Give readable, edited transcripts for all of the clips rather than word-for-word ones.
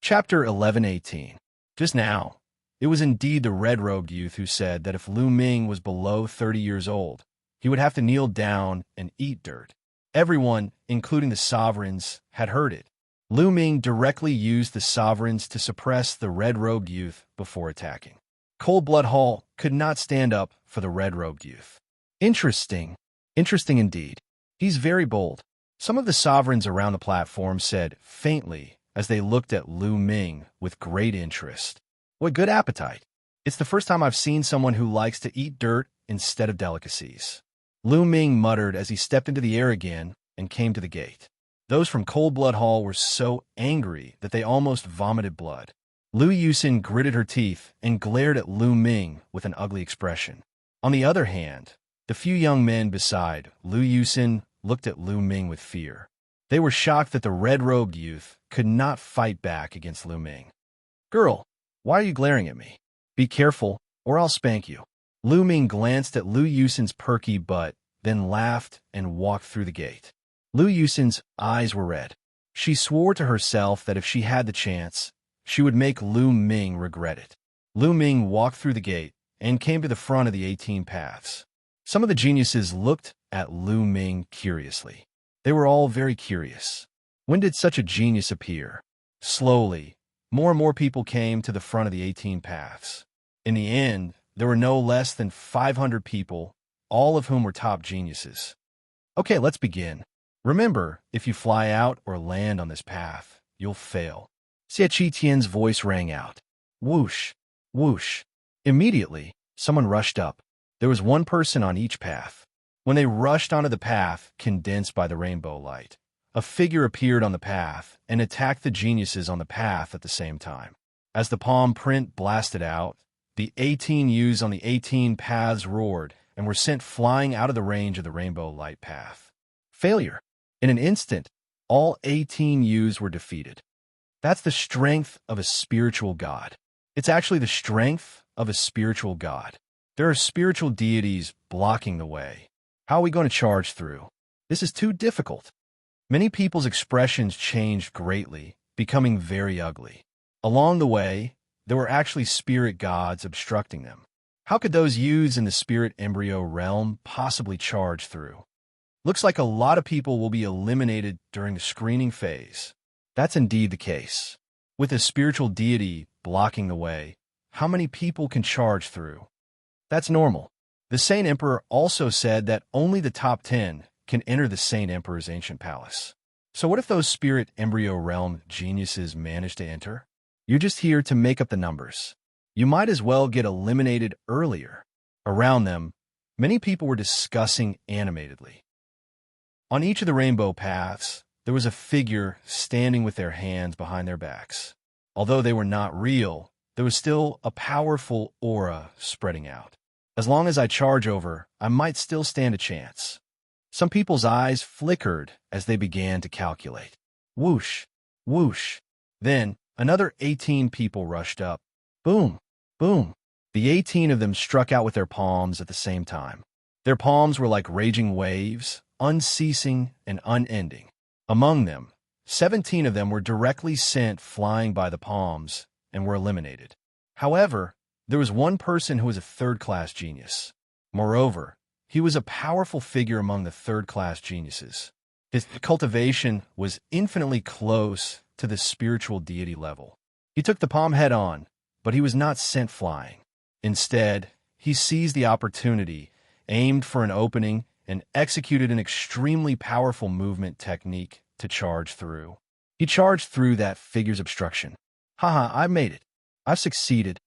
Chapter 11:18. Just now, it was indeed the red-robed youth who said that if Lu Ming was below 30 years old, he would have to kneel down and eat dirt. Everyone, including the sovereigns, had heard it. Lu Ming directly used the sovereigns to suppress the red-robed youth before attacking. Cold Blood Hall could not stand up for the red-robed youth. Interesting. Interesting indeed. He's very bold. Some of the sovereigns around the platform said faintly as they looked at Lu Ming with great interest. What good appetite. It's the first time I've seen someone who likes to eat dirt instead of delicacies. Lu Ming muttered as he stepped into the air again and came to the gate. Those from Cold Blood Hall were so angry that they almost vomited blood. Lu Yusin gritted her teeth and glared at Lu Ming with an ugly expression. On the other hand, the few young men beside Lu Yusin looked at Lu Ming with fear. They were shocked that the red-robed youth could not fight back against Lu Ming. "Girl, why are you glaring at me? Be careful, or I'll spank you." Lu Ming glanced at Lu Yusin's perky butt, then laughed and walked through the gate. Lu Yusin's eyes were red. She swore to herself that if she had the chance, she would make Lu Ming regret it. Lu Ming walked through the gate and came to the front of the 18 paths. Some of the geniuses looked at Lu Ming curiously. They were all very curious. When did such a genius appear? Slowly, more and more people came to the front of the 18 paths. In the end, there were no less than 500 people, all of whom were top geniuses. Okay, let's begin. Remember, if you fly out or land on this path, you'll fail. Xie Qitian's voice rang out. Whoosh, whoosh. Immediately, someone rushed up. There was one person on each path. When they rushed onto the path, condensed by the rainbow light, a figure appeared on the path and attacked the geniuses on the path at the same time. As the palm print blasted out, the 18 Yus on the 18 paths roared and were sent flying out of the range of the rainbow light path. Failure. In an instant, all 18 Yus were defeated. That's the strength of a spiritual god. It's actually the strength of a spiritual god. There are spiritual deities blocking the way. How are we going to charge through? This is too difficult. Many people's expressions changed greatly, becoming very ugly. Along the way, there were actually spirit gods obstructing them. How could those Yus in the spirit embryo realm possibly charge through? Looks like a lot of people will be eliminated during the screening phase. That's indeed the case. With a spiritual deity blocking the way, how many people can charge through? That's normal. The Saint Emperor also said that only the top 10 can enter the Saint Emperor's ancient palace. So what if those spirit embryo realm geniuses manage to enter? You're just here to make up the numbers. You might as well get eliminated earlier. Around them, many people were discussing animatedly. On each of the rainbow paths, there was a figure standing with their hands behind their backs. Although they were not real, there was still a powerful aura spreading out. As long as I charge over, I might still stand a chance. Some people's eyes flickered as they began to calculate. Whoosh, whoosh. Then, another 18 people rushed up. Boom, boom. The 18 of them struck out with their palms at the same time. Their palms were like raging waves, unceasing and unending. Among them, 17 of them were directly sent flying by the palms and were eliminated. However, there was one person who was a third-class genius. Moreover, he was a powerful figure among the third-class geniuses. His cultivation was infinitely close to the spiritual deity level. He took the palm head-on, but he was not sent flying. Instead, he seized the opportunity, aimed for an opening, and executed an extremely powerful movement technique to charge through. He charged through that figure's obstruction. Haha, I made it. I've succeeded.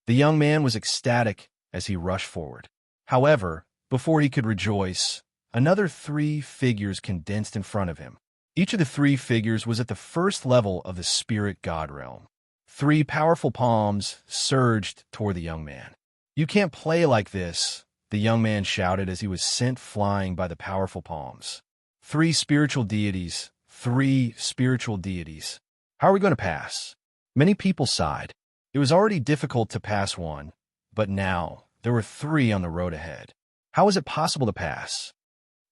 The young man was ecstatic as he rushed forward. However, before he could rejoice, another 3 figures condensed in front of him. Each of the 3 figures was at the first level of the spirit god realm. 3 powerful palms surged toward the young man. "You can't play like this," the young man shouted as he was sent flying by the powerful palms. 3 spiritual deities, 3 spiritual deities. How are we going to pass? Many people sighed. It was already difficult to pass one, but now there were 3 on the road ahead. How is it possible to pass?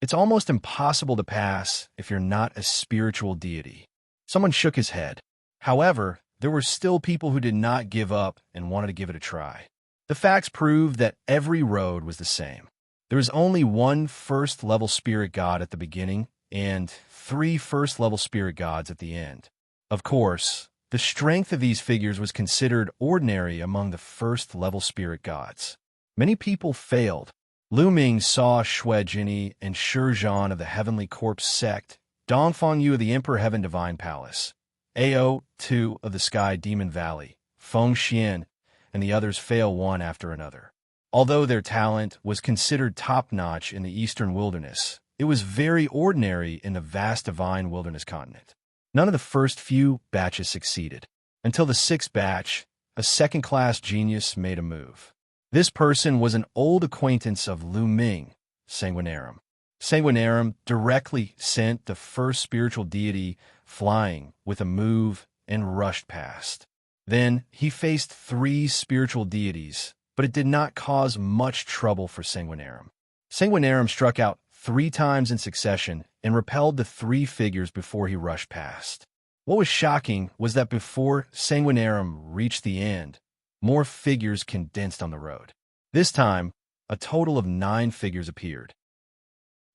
It's almost impossible to pass if you're not a spiritual deity. Someone shook his head. However, there were still people who did not give up and wanted to give it a try. The facts proved that every road was the same. There was only one first-level spirit god at the beginning and 3 first-level spirit gods at the end. Of course, the strength of these figures was considered ordinary among the first-level spirit gods. Many people failed. Lu Ming saw Shui Jinyi and Shi Zhan of the Heavenly Corpse sect, Dongfang Yu of the Emperor Heaven Divine Palace, Ao Tu of the Sky Demon Valley, Feng Xian, and the others fail one after another. Although their talent was considered top-notch in the Eastern Wilderness, it was very ordinary in the vast Divine Wilderness continent. None of the first few batches succeeded. Until the 6th batch, a second-class genius made a move. This person was an old acquaintance of Lu Ming, Sanguinarum. Sanguinarum directly sent the first spiritual deity flying with a move and rushed past. Then he faced 3 spiritual deities, but it did not cause much trouble for Sanguinarum. Sanguinarum struck out 3 times in succession and repelled the 3 figures before he rushed past. What was shocking was that before Sanguinarum reached the end, more figures condensed on the road. This time, a total of 9 figures appeared.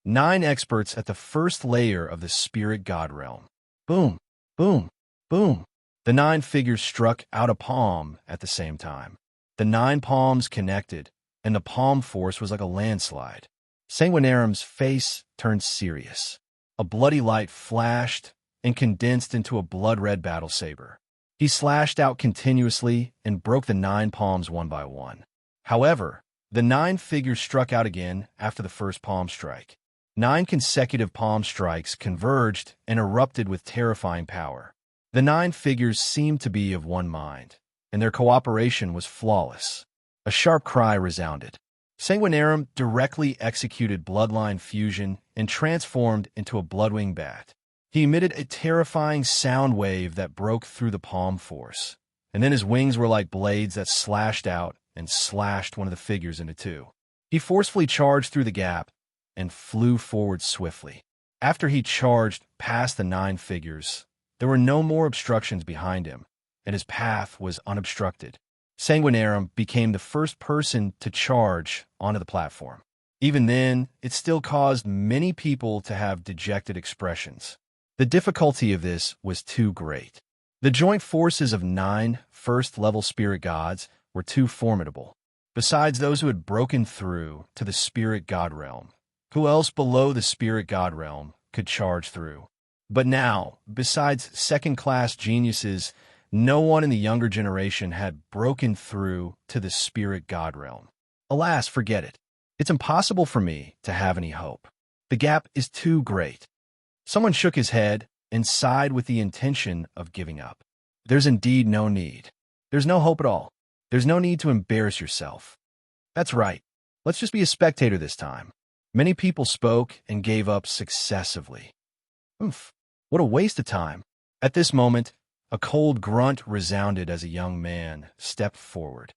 9 experts at the first layer of the spirit god realm. Boom, boom, boom. The 9 figures struck out a palm at the same time. The 9 palms connected, and the palm force was like a landslide. Sanguinarum's face turned serious. A bloody light flashed and condensed into a blood-red battle saber. He slashed out continuously and broke the 9 palms one by one. However, the 9 figures struck out again after the first palm strike. 9 consecutive palm strikes converged and erupted with terrifying power. The 9 figures seemed to be of one mind, and their cooperation was flawless. A sharp cry resounded. Sanguinarum directly executed bloodline fusion and transformed into a bloodwing bat. He emitted a terrifying sound wave that broke through the palm force, and then his wings were like blades that slashed out and slashed one of the figures into 2. He forcefully charged through the gap and flew forward swiftly. After he charged past the 9 figures, there were no more obstructions behind him, and his path was unobstructed. Sanguinarum became the first person to charge onto the platform. Even then, it still caused many people to have dejected expressions. The difficulty of this was too great. The joint forces of 9 first-level spirit gods were too formidable. Besides those who had broken through to the spirit god realm, who else below the spirit god realm could charge through? But now, besides second-class geniuses, no one in the younger generation had broken through to the spirit god realm. Alas, forget it. It's impossible for me to have any hope. The gap is too great. Someone shook his head and sighed with the intention of giving up. There's indeed no need. There's no hope at all. There's no need to embarrass yourself. That's right. Let's just be a spectator this time. Many people spoke and gave up successively. Oof, what a waste of time. At this moment, a cold grunt resounded as a young man stepped forward.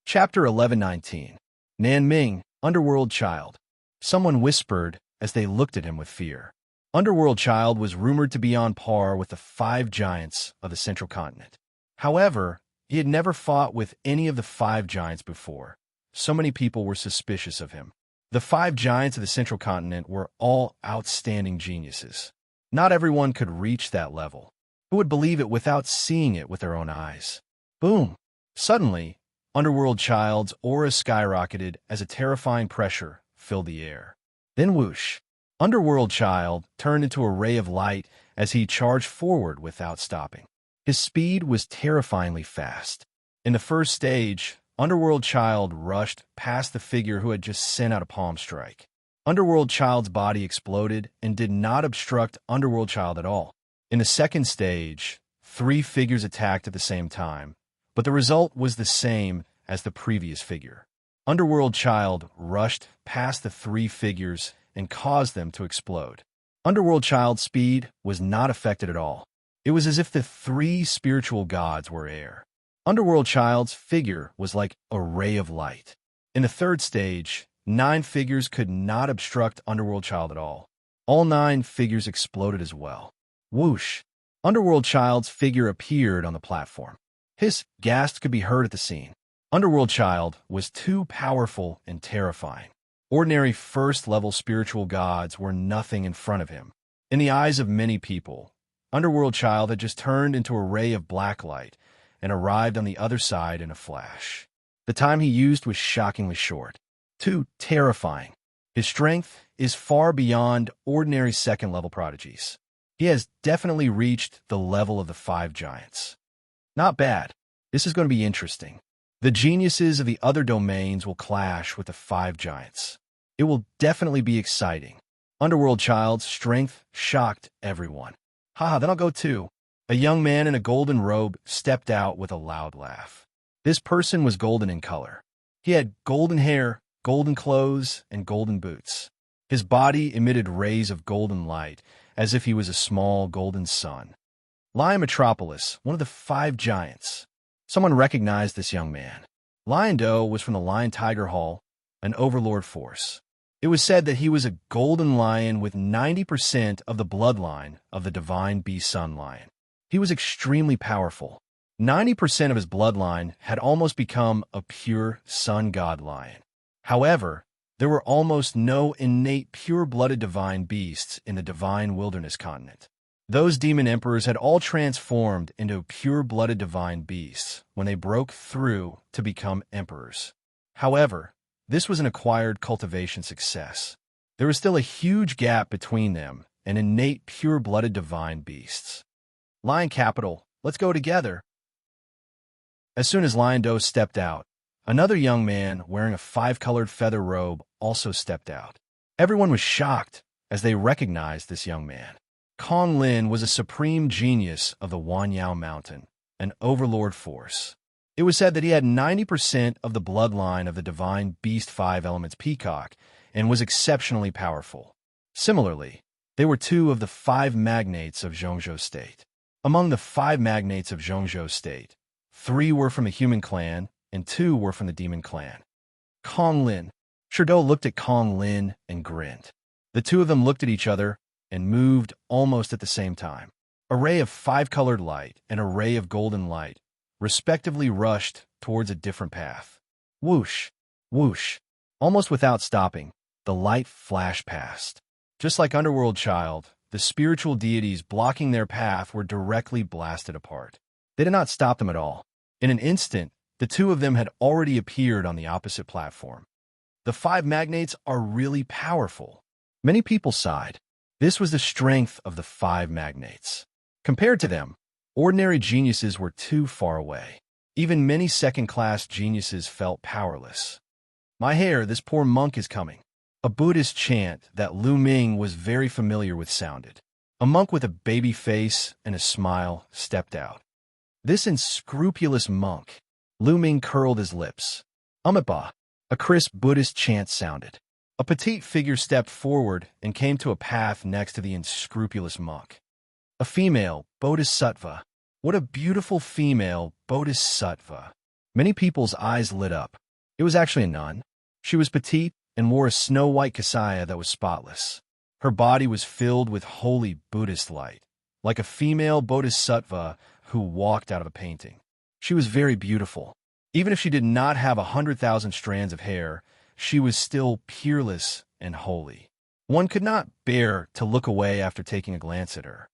Chapter 1119. Nanming, Underworld Child. Someone whispered as they looked at him with fear. Underworld Child was rumored to be on par with the 5 giants of the Central Continent. However, he had never fought with any of the 5 giants before. So many people were suspicious of him. The 5 giants of the Central Continent were all outstanding geniuses. Not everyone could reach that level. Who would believe it without seeing it with their own eyes? Boom! Suddenly, Underworld Child's aura skyrocketed as a terrifying pressure filled the air. Then whoosh! Underworld Child turned into a ray of light as he charged forward without stopping. His speed was terrifyingly fast. In the first stage, Underworld Child rushed past the figure who had just sent out a palm strike. Underworld Child's body exploded and did not obstruct Underworld Child at all. In the second stage, 3 figures attacked at the same time, but the result was the same as the previous figure. Underworld Child rushed past the 3 figures and caused them to explode. Underworld Child's speed was not affected at all. It was as if the 3 spiritual gods were air. Underworld Child's figure was like a ray of light. In the third stage, 9 figures could not obstruct Underworld Child at all. All 9 figures exploded as well. Whoosh! Underworld Child's figure appeared on the platform. His gasps could be heard at the scene. Underworld Child was too powerful and terrifying. Ordinary first-level spiritual gods were nothing in front of him. In the eyes of many people, Underworld Child had just turned into a ray of black light and arrived on the other side in a flash. The time he used was shockingly short. Too terrifying. His strength is far beyond ordinary second-level prodigies. He has definitely reached the level of the 5 giants. Not bad. This is going to be interesting. The geniuses of the other domains will clash with the 5 giants. It will definitely be exciting. Underworld Child's strength shocked everyone. Haha, then I'll go too. A young man in a golden robe stepped out with a loud laugh. This person was golden in color. He had golden hair, golden clothes, and golden boots. His body emitted rays of golden light, as if he was a small golden sun. Lion Metropolis, one of the 5 giants. Someone recognized this young man. Lion Do was from the Lion Tiger Hall, an overlord force. It was said that he was a golden lion with 90% of the bloodline of the divine beast Sun Lion. He was extremely powerful. 90% of his bloodline had almost become a pure sun god lion. However, there were almost no innate pure-blooded divine beasts in the divine wilderness continent. Those demon emperors had all transformed into pure-blooded divine beasts when they broke through to become emperors. However, this was an acquired cultivation success. There was still a huge gap between them and innate pure-blooded divine beasts. Lion Capital, let's go together. As soon as Lion Do stepped out, another young man wearing a 5-colored feather robe also stepped out. Everyone was shocked as they recognized this young man. Kong Lin was a supreme genius of the Wanyao Mountain, an overlord force. It was said that he had 90% of the bloodline of the divine beast 5 elements peacock and was exceptionally powerful. Similarly, they were 2 of the 5 magnates of Zhongzhou State. Among the 5 magnates of Zhongzhou State, 3 were from the human clan and 2 were from the demon clan. Kong Lin. Shirdo looked at Kong Lin and grinned. The 2 of them looked at each other and moved almost at the same time. A ray of 5-colored light and a ray of golden light respectively rushed towards a different path. Whoosh, whoosh. Almost without stopping, the light flashed past. Just like Underworld Child, the spiritual deities blocking their path were directly blasted apart. They did not stop them at all. In an instant, the 2 of them had already appeared on the opposite platform. The 5 magnates are really powerful. Many people sighed. This was the strength of the 5 magnates. Compared to them, ordinary geniuses were too far away. Even many second-class geniuses felt powerless. My hair, this poor monk is coming. A Buddhist chant that Lu Ming was very familiar with sounded. A monk with a baby face and a smile stepped out. This unscrupulous monk. Lu Ming curled his lips. Amitabha. A crisp Buddhist chant sounded. A petite figure stepped forward and came to a path next to the unscrupulous monk. A female, Bodhisattva. What a beautiful female, Bodhisattva. Many people's eyes lit up. It was actually a nun. She was petite and wore a snow-white kasaya that was spotless. Her body was filled with holy Buddhist light, like a female Bodhisattva who walked out of a painting. She was very beautiful. Even if she did not have 100,000 strands of hair, she was still peerless and holy. One could not bear to look away after taking a glance at her.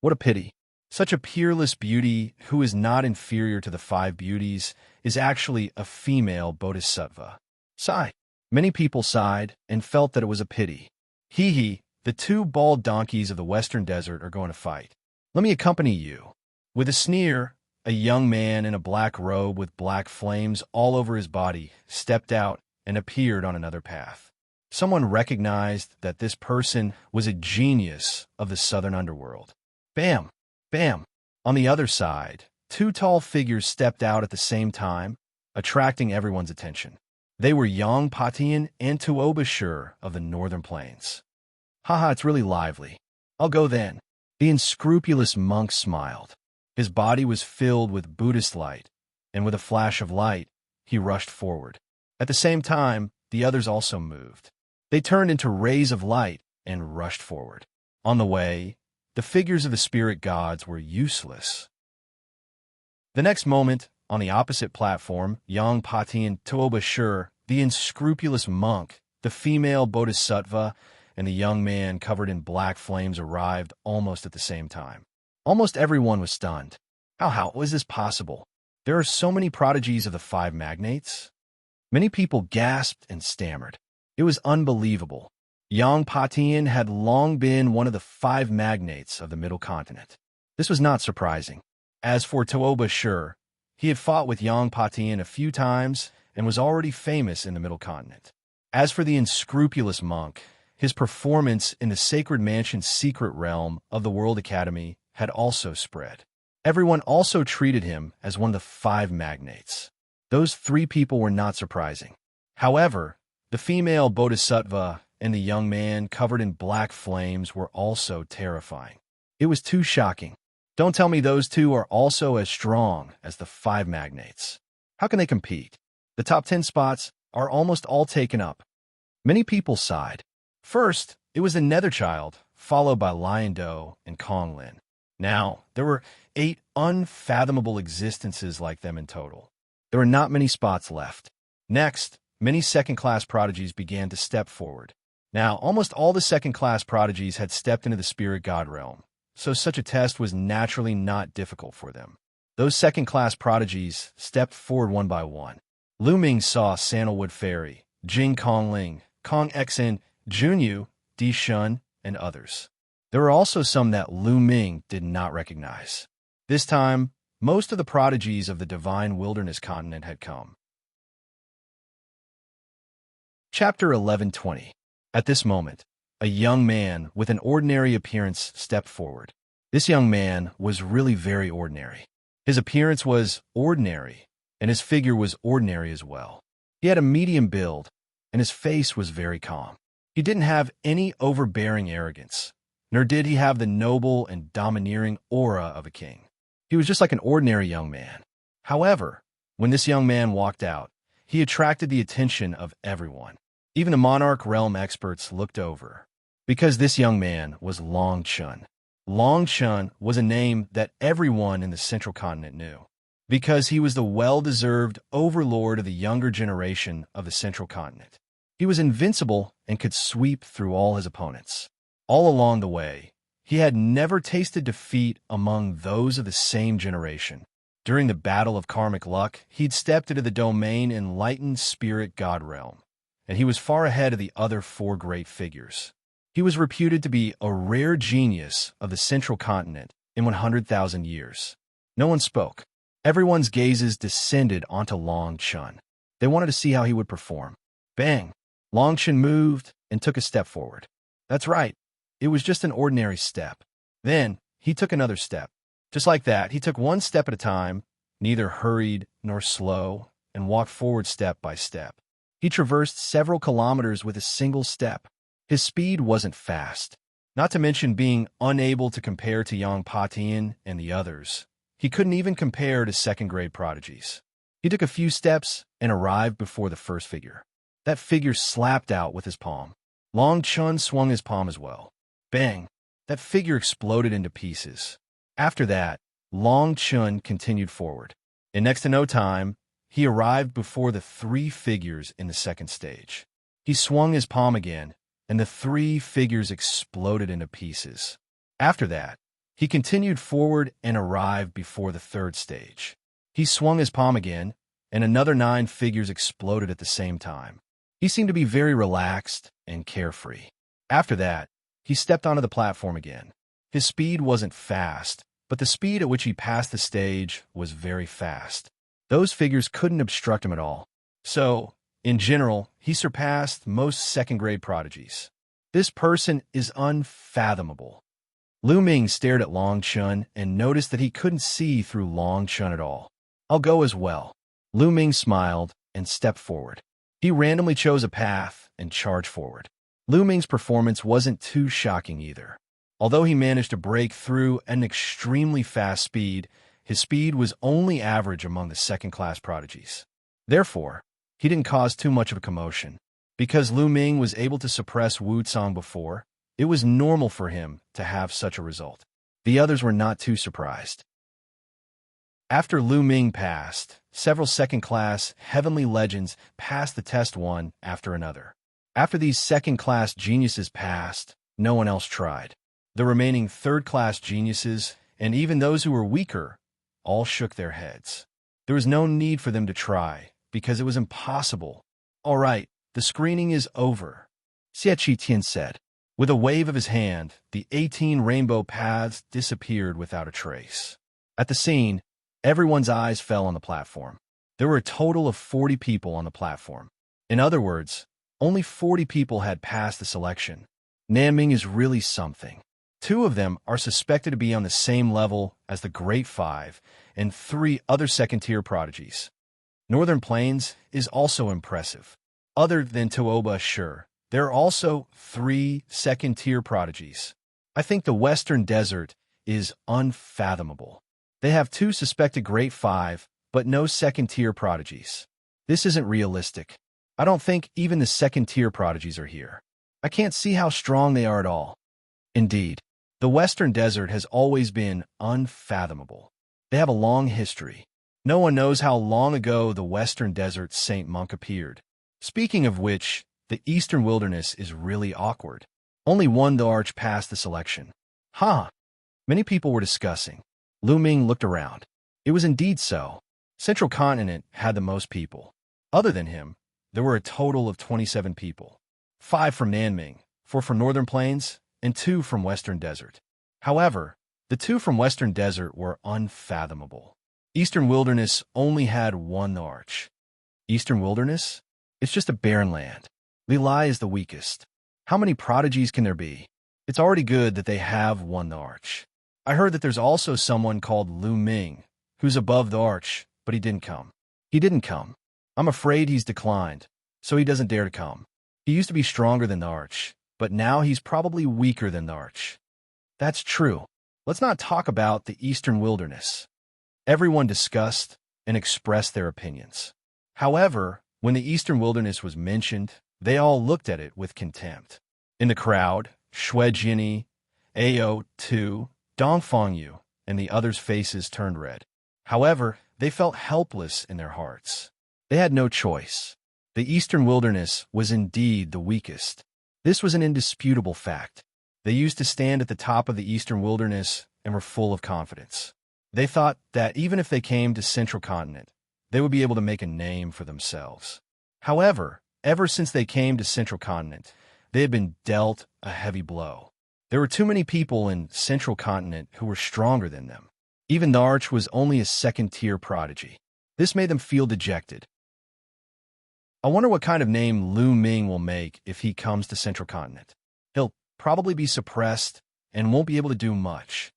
What a pity. Such a peerless beauty who is not inferior to the 5 beauties is actually a female Bodhisattva. Sigh. Many people sighed and felt that it was a pity. Hee, the 2 bald donkeys of the western desert are going to fight. Let me accompany you. With a sneer, a young man in a black robe with black flames all over his body stepped out and appeared on another path. Someone recognized that this person was a genius of the southern underworld. Bam! Bam! On the other side, 2 tall figures stepped out at the same time, attracting everyone's attention. They were Yang Patian and Tuobashur of the northern plains. Haha, it's really lively. I'll go then. The unscrupulous monk smiled. His body was filled with Buddhist light, and with a flash of light, he rushed forward. At the same time, the others also moved. They turned into rays of light and rushed forward. On the way, the figures of the spirit gods were useless. The next moment, on the opposite platform, Yang Patian Tuoba Shur, the unscrupulous monk, the female bodhisattva, and the young man covered in black flames arrived almost at the same time. Almost everyone was stunned. How was this possible? There are so many prodigies of the five magnates? Many people gasped and stammered. It was unbelievable. Yang Patian had long been one of the five magnates of the Middle Continent. This was not surprising. As for Tuoba Shur, he had fought with Yang Patian a few times and was already famous in the Middle Continent. As for the unscrupulous monk, his performance in the Sacred Mansion's secret realm of the World Academy had also spread. Everyone also treated him as one of the five magnates. Those three people were not surprising. However, the female bodhisattva and the young man covered in black flames were also terrifying. It was too shocking. Don't tell me those two are also as strong as the five magnates. How can they compete? The top 10 spots are almost all taken up. Many people sighed. First, it was the Netherchild, followed by Lion Do and Konglin. Now, there were 8 unfathomable existences like them in total. There were not many spots left. Next, many second-class prodigies began to step forward. Now, almost all the second-class prodigies had stepped into the spirit god realm, so such a test was naturally not difficult for them. Those second-class prodigies stepped forward one by one. Lu Ming saw Sandalwood Fairy, Jing Kongling, Kong Xen, Junyu, Di Shun, and others. There were also some that Lu Ming did not recognize. This time, most of the prodigies of the Divine Wilderness Continent had come. Chapter 1120. At this moment, a young man with an ordinary appearance stepped forward. This young man was really very ordinary. His appearance was ordinary, and his figure was ordinary as well. He had a medium build, and his face was very calm. He didn't have any overbearing arrogance, nor did he have the noble and domineering aura of a king. He was just like an ordinary young man. However, when this young man walked out, he attracted the attention of everyone. Even the Monarch Realm experts looked over, because this young man was Long Chun. Long Chun was a name that everyone in the Central Continent knew, because he was the well-deserved overlord of the younger generation of the Central Continent. He was invincible and could sweep through all his opponents. All along the way, he had never tasted defeat among those of the same generation. During the Battle of Karmic Luck, he'd stepped into the domain Enlightened Spirit God Realm, and he was far ahead of the other 4 great figures. He was reputed to be a rare genius of the Central Continent in 100,000 years. No one spoke. Everyone's gazes descended onto Long Chun. They wanted to see how he would perform. Bang! Long Chun moved and took a step forward. That's right. It was just an ordinary step. Then, he took another step. Just like that, he took one step at a time, neither hurried nor slow, and walked forward step by step. He traversed several kilometers with a single step. His speed wasn't fast, not to mention being unable to compare to Yang Patian and the others. He couldn't even compare to second-grade prodigies. He took a few steps and arrived before the first figure. That figure slapped out with his palm. Long Chun swung his palm as well. Bang! That figure exploded into pieces. After that, Long Chun continued forward. In next to no time, he arrived before the 3 figures in the second stage. He swung his palm again, and the 3 figures exploded into pieces. After that, he continued forward and arrived before the 3rd stage. He swung his palm again, and another 9 figures exploded at the same time. He seemed to be very relaxed and carefree. After that, he stepped onto the platform again. His speed wasn't fast, but the speed at which he passed the stage was very fast. Those figures couldn't obstruct him at all. So, in general, he surpassed most second-grade prodigies. This person is unfathomable. Lu Ming stared at Long Chun and noticed that he couldn't see through Long Chun at all. I'll go as well. Lu Ming smiled and stepped forward. He randomly chose a path and charged forward. Lu Ming's performance wasn't too shocking either. Although he managed to break through at an extremely fast speed, his speed was only average among the second-class prodigies. Therefore, he didn't cause too much of a commotion. Because Lu Ming was able to suppress Wu Tsang before, it was normal for him to have such a result. The others were not too surprised. After Lu Ming passed, several second-class heavenly legends passed the test one after another. After these second-class geniuses passed, no one else tried. The remaining third-class geniuses, and even those who were weaker, all shook their heads. There was no need for them to try, because it was impossible. "All right, the screening is over," Xianxia said. With a wave of his hand, the 18 rainbow paths disappeared without a trace. At the scene, everyone's eyes fell on the platform. There were a total of 40 people on the platform. In other words, only 40 people had passed the selection. Nanming is really something. 2 of them are suspected to be on the same level as the Great Five and 3 other second-tier prodigies. Northern Plains is also impressive. Other than Tuoba, sure, there are also 3 second-tier prodigies. I think the Western Desert is unfathomable. They have 2 suspected Great Five, but no second-tier prodigies. This isn't realistic. I don't think even the second-tier prodigies are here. I can't see how strong they are at all. Indeed, the Western Desert has always been unfathomable. They have a long history. No one knows how long ago the Western Desert Saint Monk appeared. Speaking of which, the Eastern Wilderness is really awkward. Only one Arch passed the selection. Many people were discussing. Lu Ming looked around. It was indeed so. Central Continent had the most people. Other than him, there were a total of 27 people. 5 from Nanming, 4 from Northern Plains, and 2 from Western Desert. However, the 2 from Western Desert were unfathomable. Eastern Wilderness only had 1 Arch. Eastern Wilderness? It's just a barren land. Lilai is the weakest. How many prodigies can there be? It's already good that they have 1 Arch. I heard that there's also someone called Lu Ming, who's above the Arch, but he didn't come. He didn't come. I'm afraid he's declined, so he doesn't dare to come. He used to be stronger than the Arch, but now he's probably weaker than the Arch. That's true. Let's not talk about the Eastern Wilderness. Everyone discussed and expressed their opinions. However, when the Eastern Wilderness was mentioned, they all looked at it with contempt. In the crowd, Shuejini, Ao Tu, Dongfangyu, and the others' faces turned red. However, they felt helpless in their hearts. They had no choice. The Eastern Wilderness was indeed the weakest. This was an indisputable fact. They used to stand at the top of the Eastern Wilderness and were full of confidence. They thought that even if they came to Central Continent, they would be able to make a name for themselves. However, ever since they came to Central Continent, they had been dealt a heavy blow. There were too many people in Central Continent who were stronger than them. Even the Arch was only a second-tier prodigy. This made them feel dejected. I wonder what kind of name Lu Ming will make if he comes to Central Continent. He'll probably be suppressed and won't be able to do much.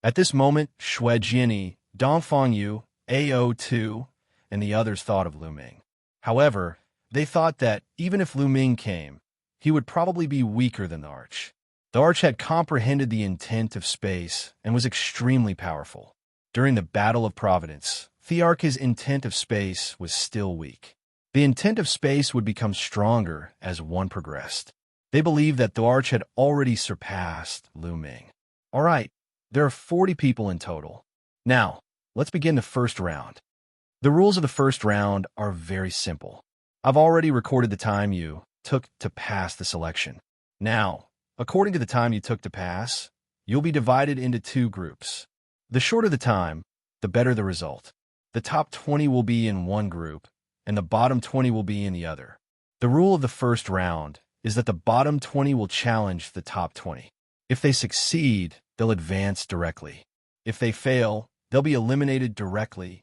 At this moment, Shuejini, Dongfangyu, Ao Tu, and the others thought of Lu Ming. However, they thought that even if Lu Ming came, he would probably be weaker than the Arch. The Arch had comprehended the intent of space and was extremely powerful. During the Battle of Providence, Thearch's intent of space was still weak. The intent of space would become stronger as one progressed. They believed that the Arch had already surpassed Lu Ming. All right, there are 40 people in total. Now, let's begin the first round. The rules of the first round are very simple. I've already recorded the time you took to pass the selection. Now, according to the time you took to pass, you'll be divided into 2 groups. The shorter the time, the better the result. The top 20 will be in one group, and the bottom 20 will be in the other. The rule of the first round is that the bottom 20 will challenge the top 20. If they succeed, they'll advance directly. If they fail, they'll be eliminated directly.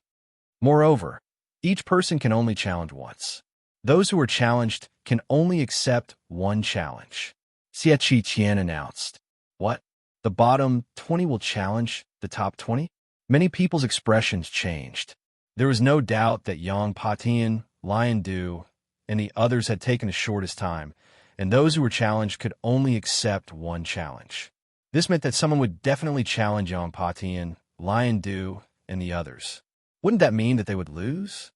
Moreover, each person can only challenge once. Those who are challenged can only accept one challenge. Xianxia announced. What? The bottom 20 will challenge the top 20? Many people's expressions changed. There was no doubt that Yang Patian, Lion Du, and the others had taken the shortest time, and those who were challenged could only accept one challenge. This meant that someone would definitely challenge Yang Patian, Lion Du, and the others. Wouldn't that mean that they would lose?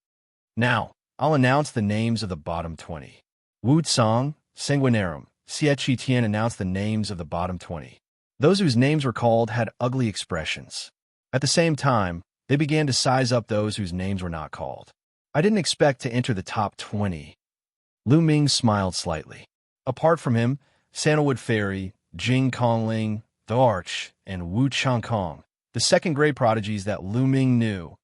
Now, I'll announce the names of the bottom 20. Wu Tsang, Sanguinarum, Xianxia announced the names of the bottom 20. Those whose names were called had ugly expressions. At the same time, they began to size up those whose names were not called. I didn't expect to enter the top 20. Lu Ming smiled slightly. Apart from him, Sandalwood Fairy, Jing Kongling, the Arch, and Wu Changkong, the second-grade prodigies that Lu Ming knew,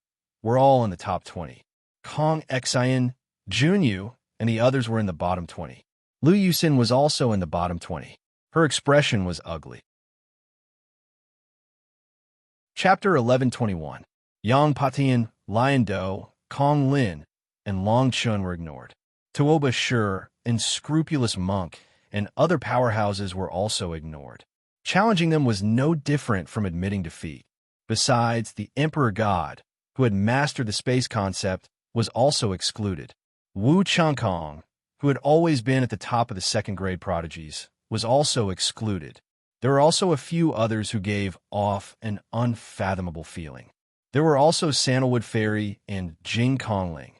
were all in the top 20. Kong Xian, Junyu, and the others were in the bottom 20. Lu Yusin was also in the bottom 20. Her expression was ugly. Chapter 1121. Yang Patian, Lion Do, Kong Lin, and Long Chun were ignored. Tuoba Shi, an scrupulous monk, and other powerhouses were also ignored. Challenging them was no different from admitting defeat. Besides, the Emperor God, who had mastered the space concept, was also excluded. Wu Changkong, who had always been at the top of the second-grade prodigies, was also excluded. There were also a few others who gave off an unfathomable feeling. There were also Sandalwood Fairy and Jing Kongling,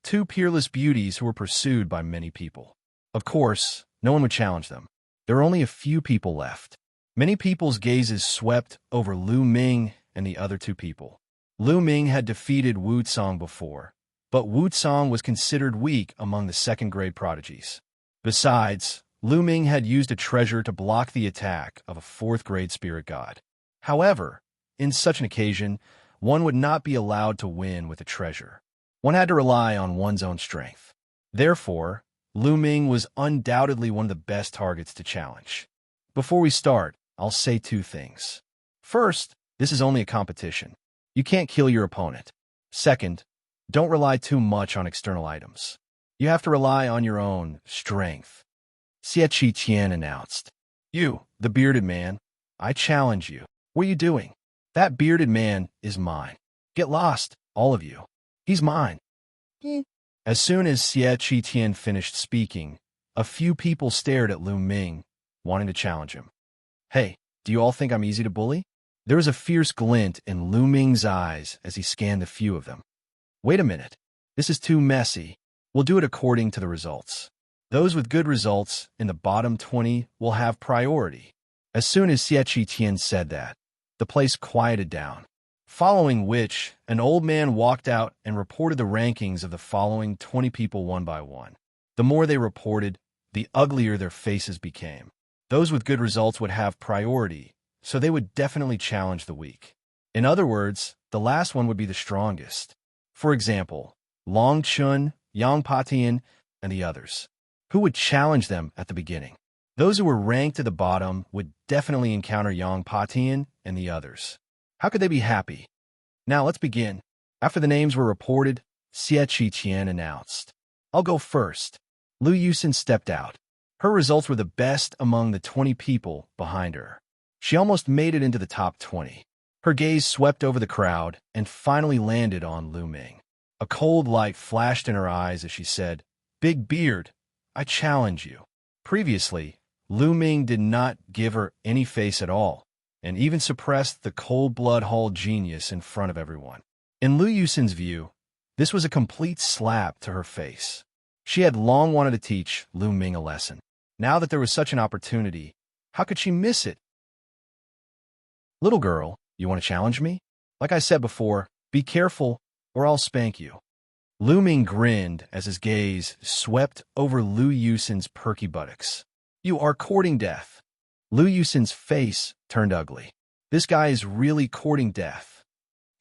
two peerless beauties who were pursued by many people. Of course, no one would challenge them. There were only a few people left. Many people's gazes swept over Lu Ming and the other two people. Lu Ming had defeated Wu Tsang before, but Wu Tsang was considered weak among the second-grade prodigies. Besides, Lu Ming had used a treasure to block the attack of a fourth-grade spirit god. However, in such an occasion, one would not be allowed to win with a treasure. One had to rely on one's own strength. Therefore, Lu Ming was undoubtedly one of the best targets to challenge. Before we start, I'll say two things. First, this is only a competition. You can't kill your opponent. Second, don't rely too much on external items. You have to rely on your own strength. Xie Qian announced. You, the bearded man, I challenge you. What are you doing? That bearded man is mine. Get lost, all of you. He's mine. As soon as Xie Qian finished speaking, a few people stared at Lu Ming, wanting to challenge him. Hey, do you all think I'm easy to bully? There was a fierce glint in Lu Ming's eyes as he scanned the few of them. Wait a minute. This is too messy. We'll do it according to the results. Those with good results in the bottom 20 will have priority. As soon as Xie Qian said that, the place quieted down. Following which, an old man walked out and reported the rankings of the following 20 people one by one. The more they reported, the uglier their faces became. Those with good results would have priority, so they would definitely challenge the weak. In other words, the last one would be the strongest. For example, Long Chun, Yang Patian, and the others. Who would challenge them at the beginning? Those who were ranked at the bottom would definitely encounter Yang Patian and the others. How could they be happy? Now let's begin. After the names were reported, Xie Qian announced. I'll go first. Lu Yusin stepped out. Her results were the best among the 20 people behind her. She almost made it into the top 20. Her gaze swept over the crowd and finally landed on Lu Ming. A cold light flashed in her eyes as she said, Big Beard, I challenge you. Previously, Lu Ming did not give her any face at all, and even suppressed the cold-blood Hall genius in front of everyone. In Lu Yusin's view, this was a complete slap to her face. She had long wanted to teach Lu Ming a lesson. Now that there was such an opportunity, how could she miss it? Little girl, you want to challenge me? Like I said before, be careful or I'll spank you. Lu Ming grinned as his gaze swept over Lu Yusin's perky buttocks. You are courting death. Lu Yusin's face turned ugly. This guy is really courting death.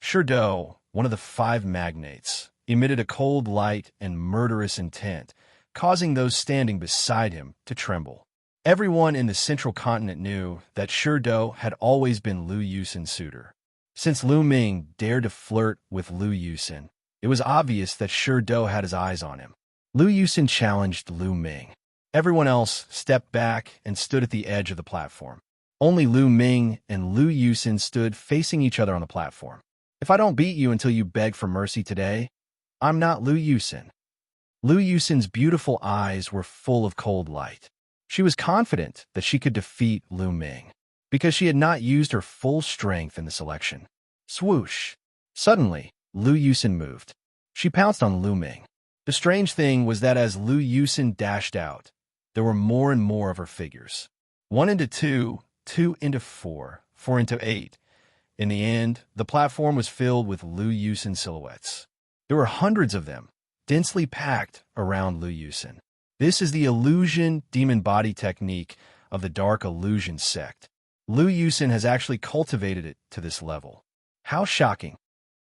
Shurdo, one of the 5 magnates, emitted a cold light and murderous intent, causing those standing beside him to tremble. Everyone in the central continent knew that Shurdo had always been Lu Yusin's suitor. Since Lu Ming dared to flirt with Lu Yusin, it was obvious that Shurdo had his eyes on him. Lu Yusin challenged Lu Ming. Everyone else stepped back and stood at the edge of the platform. Only Lu Ming and Lu Yusin stood facing each other on the platform. If I don't beat you until you beg for mercy today, I'm not Lu Yusin. Lu Yusin's beautiful eyes were full of cold light. She was confident that she could defeat Lu Ming, because she had not used her full strength in the selection. Swoosh! Suddenly, Lu Yusin moved. She pounced on Lu Ming. The strange thing was that as Lu Yusin dashed out, there were more and more of her figures. 1 into 2, 2 into 4, 4 into 8. In the end, the platform was filled with Lu Yusin silhouettes. There were hundreds of them, densely packed around Lu Yusin. This is the illusion demon body technique of the Dark Illusion sect. Lu Yusin has actually cultivated it to this level. How shocking!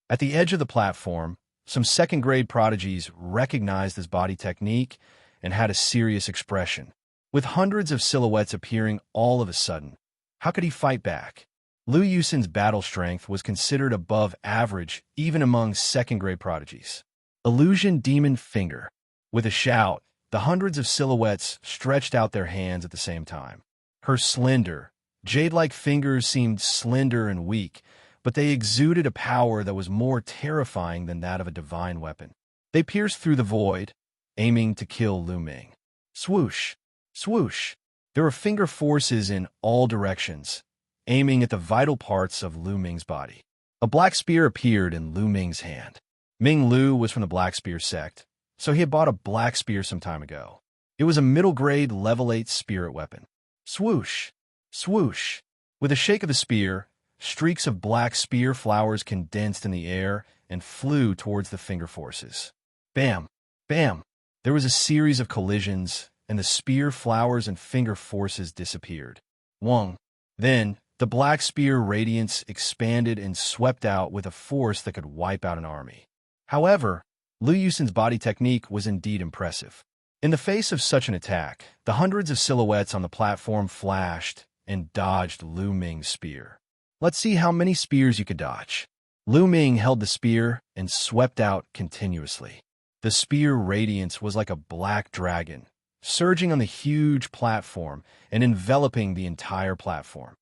At the edge of the platform, some second-grade prodigies recognized this body technique and had a serious expression. With hundreds of silhouettes appearing all of a sudden, how could he fight back? Lu Yusin's battle strength was considered above average even among second-grade prodigies. Illusion Demon Finger. With a shout, the hundreds of silhouettes stretched out their hands at the same time. Her slender, jade-like fingers seemed slender and weak, but they exuded a power that was more terrifying than that of a divine weapon. They pierced through the void, aiming to kill Lu Ming. Swoosh! Swoosh! There were finger forces in all directions, aiming at the vital parts of Lu Ming's body. A black spear appeared in Lu Ming's hand. Ming Lu was from the Black Spear sect, so he had bought a black spear some time ago. It was a middle-grade level 8 spirit weapon. Swoosh! Swoosh! With a shake of the spear, streaks of black spear flowers condensed in the air and flew towards the finger forces. Bam! Bam! There was a series of collisions, and the spear flowers and finger forces disappeared. Wong! Then, the black spear radiance expanded and swept out with a force that could wipe out an army. However, Lu Yusin's body technique was indeed impressive. In the face of such an attack, the hundreds of silhouettes on the platform flashed and dodged Lu Ming's spear. Let's see how many spears you could dodge. Lu Ming held the spear and swept out continuously. The spear radiance was like a black dragon, surging on the huge platform and enveloping the entire platform.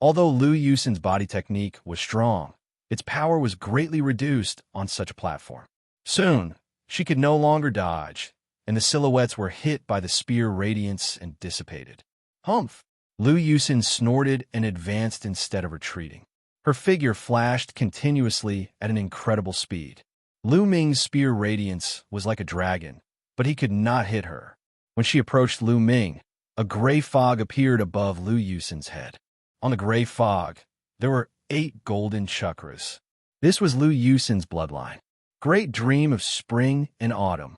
Although Lu Yusin's body technique was strong, its power was greatly reduced on such a platform. Soon, she could no longer dodge, and the silhouettes were hit by the spear radiance and dissipated. Humph! Lu Yusin snorted and advanced instead of retreating. Her figure flashed continuously at an incredible speed. Lu Ming's spear radiance was like a dragon, but he could not hit her. When she approached Lu Ming, a gray fog appeared above Lu Yusin's head. On the gray fog, there were 8 golden chakras. This was Lu Yusin's bloodline. Great dream of spring and autumn.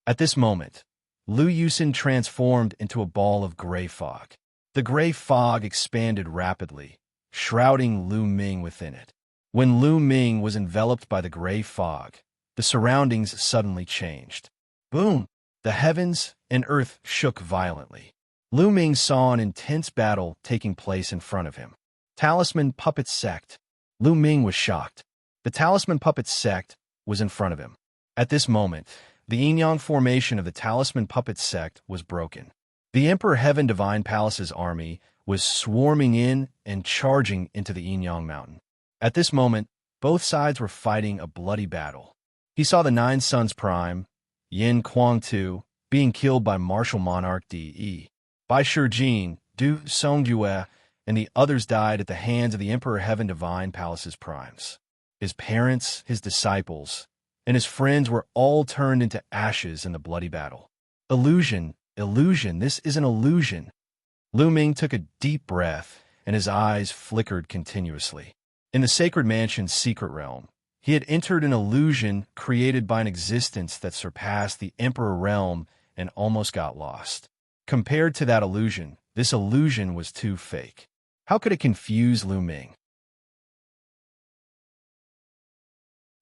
At this moment, Lu Yusin transformed into a ball of gray fog. The gray fog expanded rapidly, shrouding Lu Ming within it. When Lu Ming was enveloped by the gray fog, the surroundings suddenly changed. Boom! The heavens and earth shook violently. Lu Ming saw an intense battle taking place in front of him. Talisman Puppet Sect. Lu Ming was shocked. The Talisman Puppet Sect was in front of him. At this moment, the yin-yang formation of the Talisman Puppet Sect was broken. The Emperor Heaven Divine Palace's army was swarming in and charging into the yin-yang mountain. At this moment, both sides were fighting a bloody battle. He saw the 9 Sons Prime, Yin Kuang Tu, being killed by Martial Monarch D.E. Bai Shijin, Du Songjue, and the others died at the hands of the Emperor Heaven Divine Palace's primes. His parents, his disciples, and his friends were all turned into ashes in the bloody battle. Illusion, illusion, this is an illusion. Lu Ming took a deep breath, and his eyes flickered continuously. In the Sacred Mansion's secret realm, he had entered an illusion created by an existence that surpassed the Emperor realm and almost got lost. Compared to that illusion, this illusion was too fake. How could it confuse Lu Ming?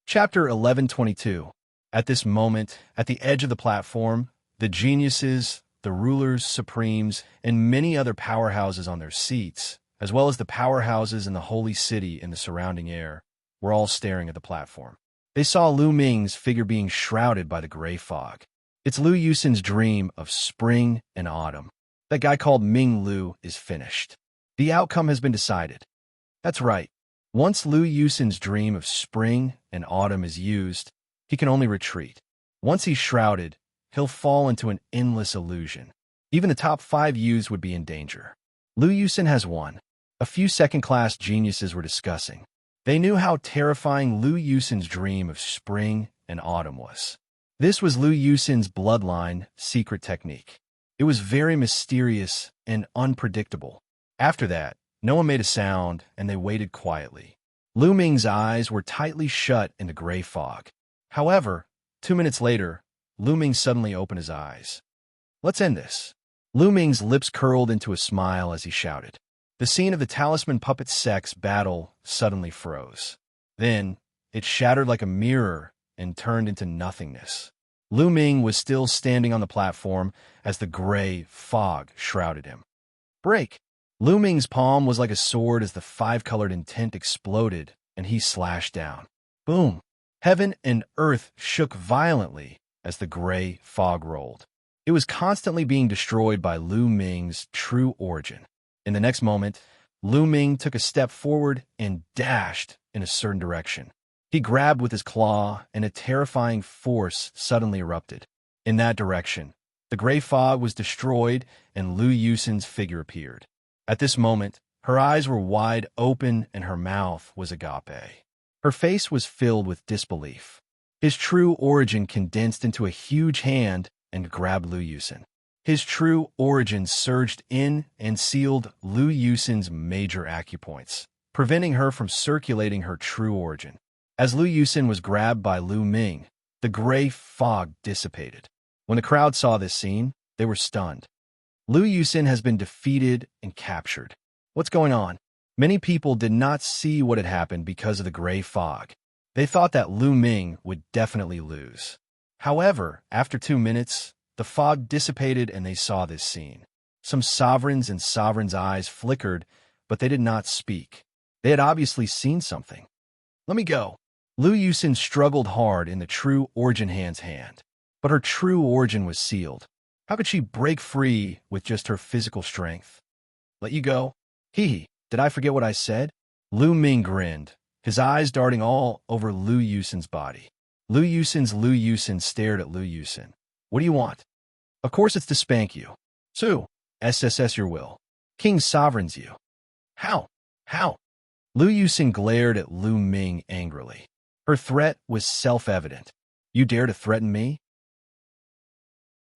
Chapter 1122. At this moment, at the edge of the platform, the geniuses, the rulers, supremes, and many other powerhouses on their seats, as well as the powerhouses in the holy city and the surrounding air, were all staring at the platform. They saw Lu Ming's figure being shrouded by the gray fog. It's Lu Yusin's dream of spring and autumn. That guy called Ming Lu is finished. The outcome has been decided. That's right. Once Lu Yusin's dream of spring and autumn is used, he can only retreat. Once he's shrouded, he'll fall into an endless illusion. Even the top 5 youths would be in danger. Lu Yusin has won. A few second-class geniuses were discussing. They knew how terrifying Lu Yusin's dream of spring and autumn was. This was Lu Yusin's bloodline secret technique. It was very mysterious and unpredictable. After that, no one made a sound, and they waited quietly. Lu Ming's eyes were tightly shut in the gray fog. However, 2 minutes later, Lu Ming suddenly opened his eyes. "Let's end this." Lu Ming's lips curled into a smile as he shouted. The scene of the talisman puppet sex battle suddenly froze. Then, it shattered like a mirror and turned into nothingness. Lu Ming was still standing on the platform as the gray fog shrouded him. Break! Lu Ming's palm was like a sword as the five-colored intent exploded, and he slashed down. Boom! Heaven and earth shook violently as the gray fog rolled. It was constantly being destroyed by Lu Ming's true origin. In the next moment, Lu Ming took a step forward and dashed in a certain direction. He grabbed with his claw, and a terrifying force suddenly erupted. In that direction, the gray fog was destroyed, and Lu Yusin's figure appeared. At this moment, her eyes were wide open, and her mouth was agape. Her face was filled with disbelief. His true origin condensed into a huge hand and grabbed Lu Yusin. His true origin surged in and sealed Lu Yusin's major acupoints, preventing her from circulating her true origin. As Lu Yusin was grabbed by Lu Ming, the gray fog dissipated. When the crowd saw this scene, they were stunned. Lu Yusin has been defeated and captured. What's going on? Many people did not see what had happened because of the gray fog. They thought that Lu Ming would definitely lose. However, after 2 minutes, the fog dissipated and they saw this scene. Some sovereigns and sovereigns' eyes flickered, but they did not speak. They had obviously seen something. "Let me go." Lu Yusin struggled hard in the true origin hand's hand, but her true origin was sealed. How could she break free with just her physical strength? "Let you go? Hee, did I forget what I said?" Lu Ming grinned, his eyes darting all over Lu Yusin's body. Lu Yusin stared at Lu Yusin. "What do you want?" "Of course it's to spank you." "So, SSS your will. King sovereigns you." How? Lu Yusin glared at Lu Ming angrily. Her threat was self-evident. "You dare to threaten me?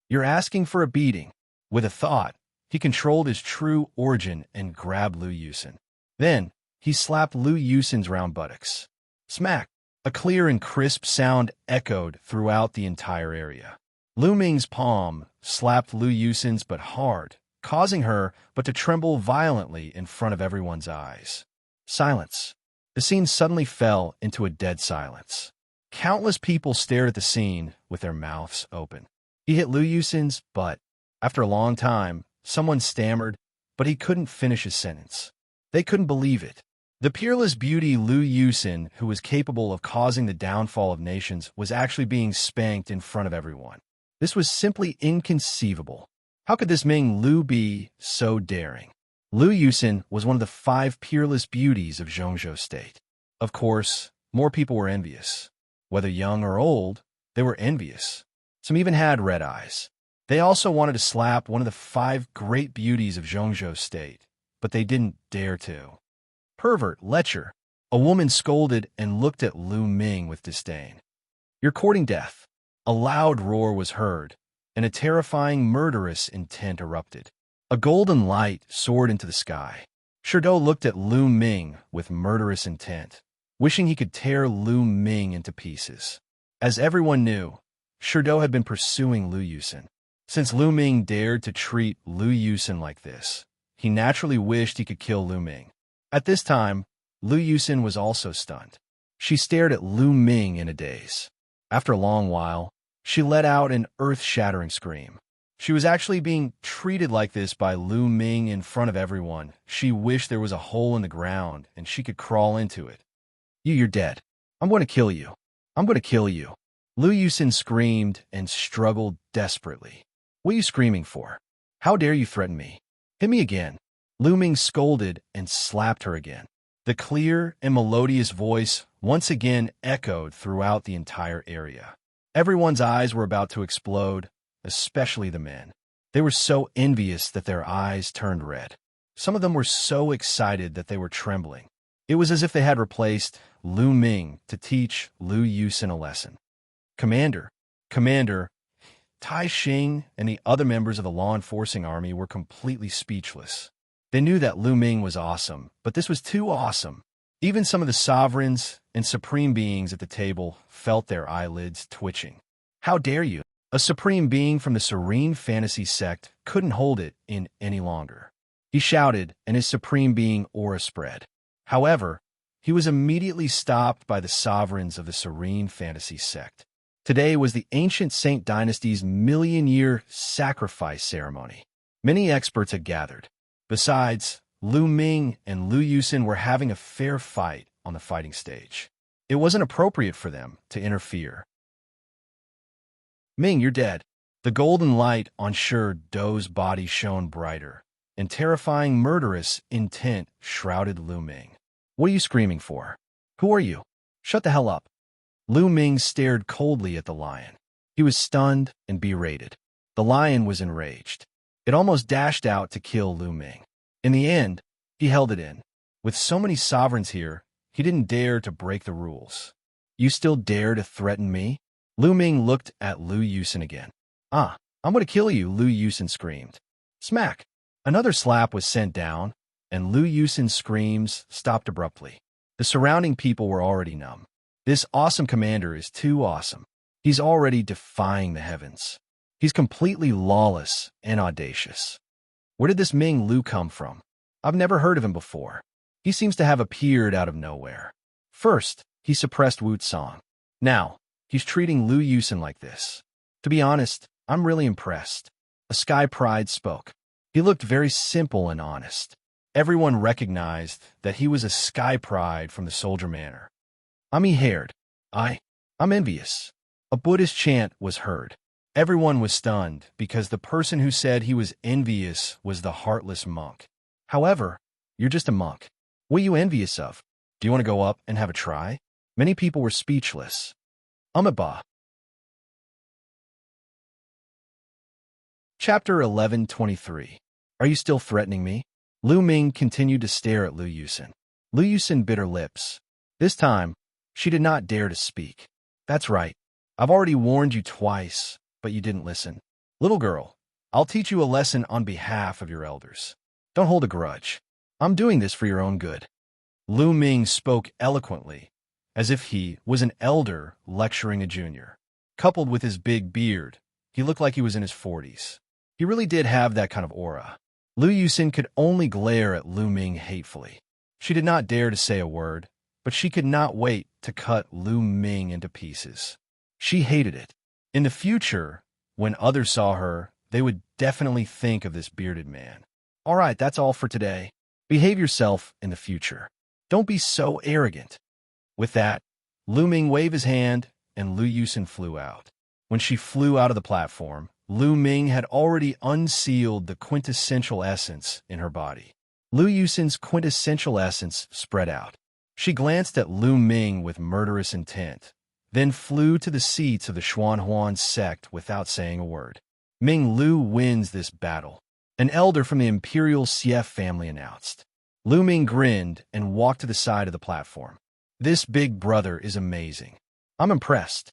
You're asking for a beating." With a thought, he controlled his true origin and grabbed Lu Yusin. Then, he slapped Lu Yusin's round buttocks. Smack! A clear and crisp sound echoed throughout the entire area. Lu Ming's palm slapped Lu Yusin's but hard, causing her but to tremble violently in front of everyone's eyes. Silence. The scene suddenly fell into a dead silence. Countless people stared at the scene with their mouths open. He hit Lu Yusin's butt. After a long time, someone stammered, but he couldn't finish his sentence. They couldn't believe it. The peerless beauty Lu Yusin, who was capable of causing the downfall of nations, was actually being spanked in front of everyone. This was simply inconceivable. How could this Ming Lu be so daring? Lu Yusin was one of the 5 peerless beauties of Xianxia State. Of course, more people were envious. Whether young or old, they were envious. Some even had red eyes. They also wanted to slap one of the 5 great beauties of Xianxia State, but they didn't dare to. "Pervert, lecher," a woman scolded and looked at Lu Ming with disdain. "You're courting death." A loud roar was heard, and a terrifying murderous intent erupted. A golden light soared into the sky. Sherdou looked at Lu Ming with murderous intent, wishing he could tear Lu Ming into pieces. As everyone knew, Sherdou had been pursuing Lu Yusin. Since Lu Ming dared to treat Lu Yusin like this, he naturally wished he could kill Lu Ming. At this time, Lu Yusin was also stunned. She stared at Lu Ming in a daze. After a long while, she let out an earth-shattering scream. She was actually being treated like this by Lu Ming in front of everyone. She wished there was a hole in the ground and she could crawl into it. You're dead. I'm going to kill you. I'm going to kill you." Lu Yusin screamed and struggled desperately. "What are you screaming for? How dare you threaten me? Hit me again." Lu Ming scolded and slapped her again. The clear and melodious voice once again echoed throughout the entire area. Everyone's eyes were about to explode, especially the men. They were so envious that their eyes turned red. Some of them were so excited that they were trembling. It was as if they had replaced Lu Ming to teach Lu Yusin a lesson. Commander, Tai Xing and the other members of the law-enforcing army were completely speechless. They knew that Lu Ming was awesome, but this was too awesome. Even some of the sovereigns and supreme beings at the table felt their eyelids twitching. How dare you? A supreme being from the serene fantasy sect couldn't hold it in any longer. He shouted, and his supreme being aura spread. However, he was immediately stopped by the sovereigns of the serene fantasy sect. Today was the ancient Saint Dynasty's million-year sacrifice ceremony. Many experts had gathered. Besides, Lu Ming and Lu Yusin were having a fair fight on the fighting stage. It wasn't appropriate for them to interfere. Ming, you're dead. The golden light on Shi Dou's body shone brighter, and terrifying murderous intent shrouded Lu Ming. What are you screaming for? Who are you? Shut the hell up. Lu Ming stared coldly at the lion. He was stunned and berated. The lion was enraged. It almost dashed out to kill Lu Ming. In the end, he held it in. With so many sovereigns here, he didn't dare to break the rules. You still dare to threaten me? Lu Ming looked at Lu Yusin again. I'm going to kill you, Lu Yusin screamed. Smack! Another slap was sent down, and Lu Yusin's screams stopped abruptly. The surrounding people were already numb. This awesome commander is too awesome. He's already defying the heavens. He's completely lawless and audacious. Where did this Ming Lu come from? I've never heard of him before. He seems to have appeared out of nowhere. First, he suppressed Wuxia. Now, he's treating Lu Yusin like this. To be honest, I'm really impressed. A Sky Pride spoke. He looked very simple and honest. Everyone recognized that he was a Sky Pride from the Soldier Manor. Haired. I'm envious. A Buddhist chant was heard. Everyone was stunned because the person who said he was envious was the heartless monk. However, you're just a monk. What are you envious of? Do you want to go up and have a try? Many people were speechless. Amiba. Chapter 11:23. Are you still threatening me? Lu Ming continued to stare at Lu Yusin. Lu Yusin bit her lips. This time, she did not dare to speak. That's right. I've already warned you twice, but you didn't listen. Little girl, I'll teach you a lesson on behalf of your elders. Don't hold a grudge. I'm doing this for your own good. Lu Ming spoke eloquently, as if he was an elder lecturing a junior. Coupled with his big beard, he looked like he was in his 40s. He really did have that kind of aura. Lu Yusin could only glare at Lu Ming hatefully. She did not dare to say a word, but she could not wait to cut Lu Ming into pieces. She hated it. In the future, when others saw her, they would definitely think of this bearded man. All right, that's all for today. Behave yourself in the future. Don't be so arrogant. With that, Lu Ming waved his hand, and Lu Yusin flew out. When she flew out of the platform, Lu Ming had already unsealed the quintessential essence in her body. Lu Yusin's quintessential essence spread out. She glanced at Lu Ming with murderous intent, then flew to the seats of the Xuanhuan sect without saying a word. Ming Lu wins this battle, an elder from the Imperial Xie family announced. Lu Ming grinned and walked to the side of the platform. This big brother is amazing. I'm impressed.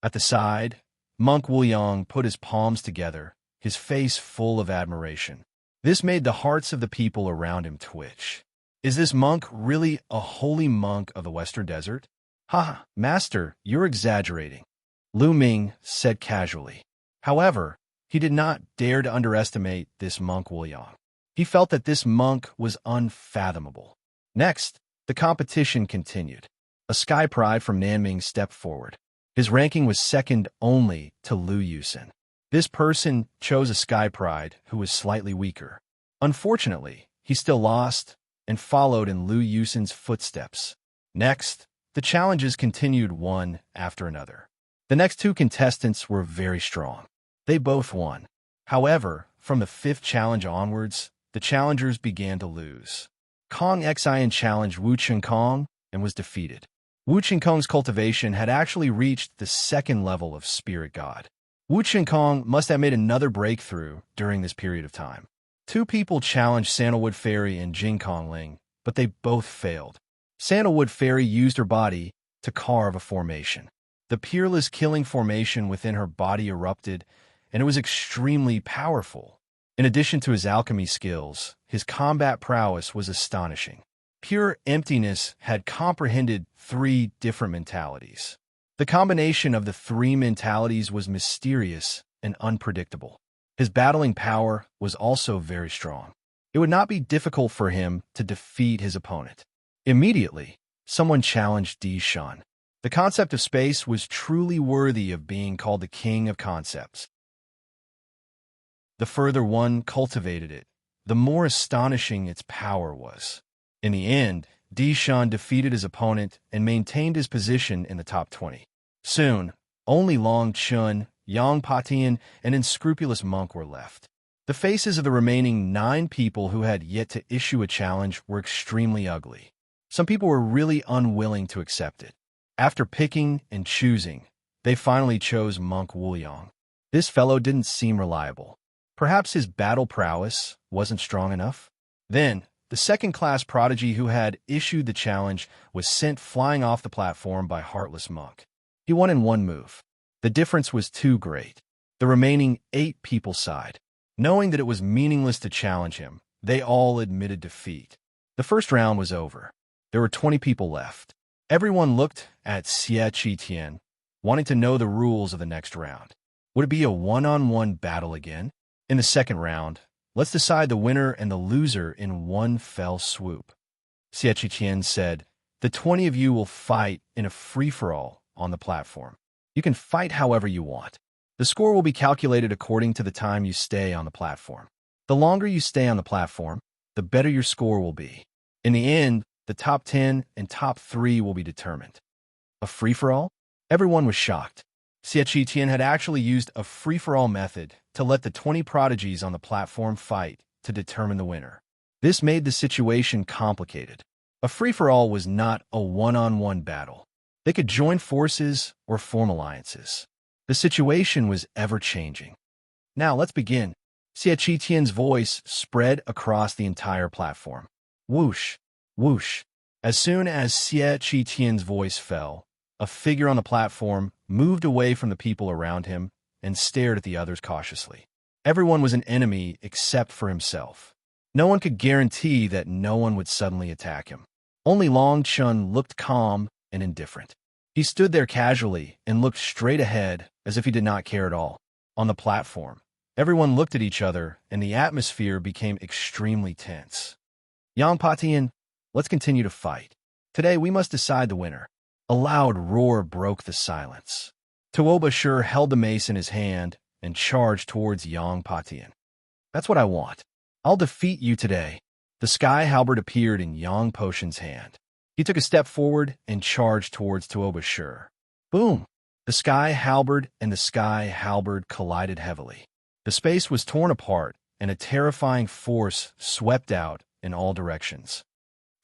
At the side, Monk Wuyang put his palms together, his face full of admiration. This made the hearts of the people around him twitch. Is this monk really a holy monk of the Western Desert? Ha, master, you're exaggerating, Lu Ming said casually. However, he did not dare to underestimate this monk Wuyang. He felt that this monk was unfathomable. Next, the competition continued. A Sky Pride from Nanming stepped forward. His ranking was second only to Lu Yusin. This person chose a Sky Pride who was slightly weaker. Unfortunately, he still lost and followed in Lu Yusin's footsteps. Next, the challenges continued one after another. The next two contestants were very strong. They both won. However, from the fifth challenge onwards, the challengers began to lose. Kong Xian challenged Wu Qinkong and was defeated. Wu Qinkong's cultivation had actually reached the second level of spirit god. Wu Qinkong must have made another breakthrough during this period of time. Two people challenged Sandalwood Fairy and Jing Kongling, but they both failed. Sandalwood Fairy used her body to carve a formation. The peerless killing formation within her body erupted, and it was extremely powerful. In addition to his alchemy skills, his combat prowess was astonishing. Pure emptiness had comprehended 3 different mentalities. The combination of the 3 mentalities was mysterious and unpredictable. His battling power was also very strong. It would not be difficult for him to defeat his opponent. Immediately, someone challenged Shan. The concept of space was truly worthy of being called the king of concepts. The further one cultivated it, the more astonishing its power was. In the end, Shan defeated his opponent and maintained his position in the top 20. Soon, only Long Chun, Yang Patian, and Unscrupulous Monk were left. The faces of the remaining 9 people who had yet to issue a challenge were extremely ugly. Some people were really unwilling to accept it. After picking and choosing, they finally chose Monk Wuliang. This fellow didn't seem reliable. Perhaps his battle prowess wasn't strong enough? Then, the second-class prodigy who had issued the challenge was sent flying off the platform by Heartless Monk. He won in 1 move. The difference was too great. The remaining 8 people sighed. Knowing that it was meaningless to challenge him, they all admitted defeat. The first round was over. There were 20 people left. Everyone looked at Xianxia, wanting to know the rules of the next round. Would it be a one-on-one battle again? In the second round, let's decide the winner and the loser in one fell swoop. Xianxia said, the 20 of you will fight in a free-for-all on the platform. You can fight however you want. The score will be calculated according to the time you stay on the platform. The longer you stay on the platform, the better your score will be. In the end, the top 10 and top 3 will be determined. A free-for-all? Everyone was shocked. Xianxia had actually used a free-for-all method to let the 20 prodigies on the platform fight to determine the winner. This made the situation complicated. A free-for-all was not a one-on-one battle. They could join forces or form alliances. The situation was ever-changing. Now, let's begin. Xianxia's voice spread across the entire platform. Whoosh, whoosh. As soon as Xianxia's voice fell, a figure on the platform moved away from the people around him and stared at the others cautiously. Everyone was an enemy except for himself. No one could guarantee that no one would suddenly attack him. Only Long Chun looked calm and indifferent. He stood there casually and looked straight ahead as if he did not care at all. On the platform, everyone looked at each other and the atmosphere became extremely tense. Yang Patian, let's continue to fight. Today we must decide the winner. A loud roar broke the silence. Tuoba Shur held the mace in his hand and charged towards Yang Patian. That's what I want. I'll defeat you today. The sky halberd appeared in Yang Potion's hand. He took a step forward and charged towards Tuoba Shur. Boom! The sky halberd and the sky halberd collided heavily. The space was torn apart and a terrifying force swept out in all directions.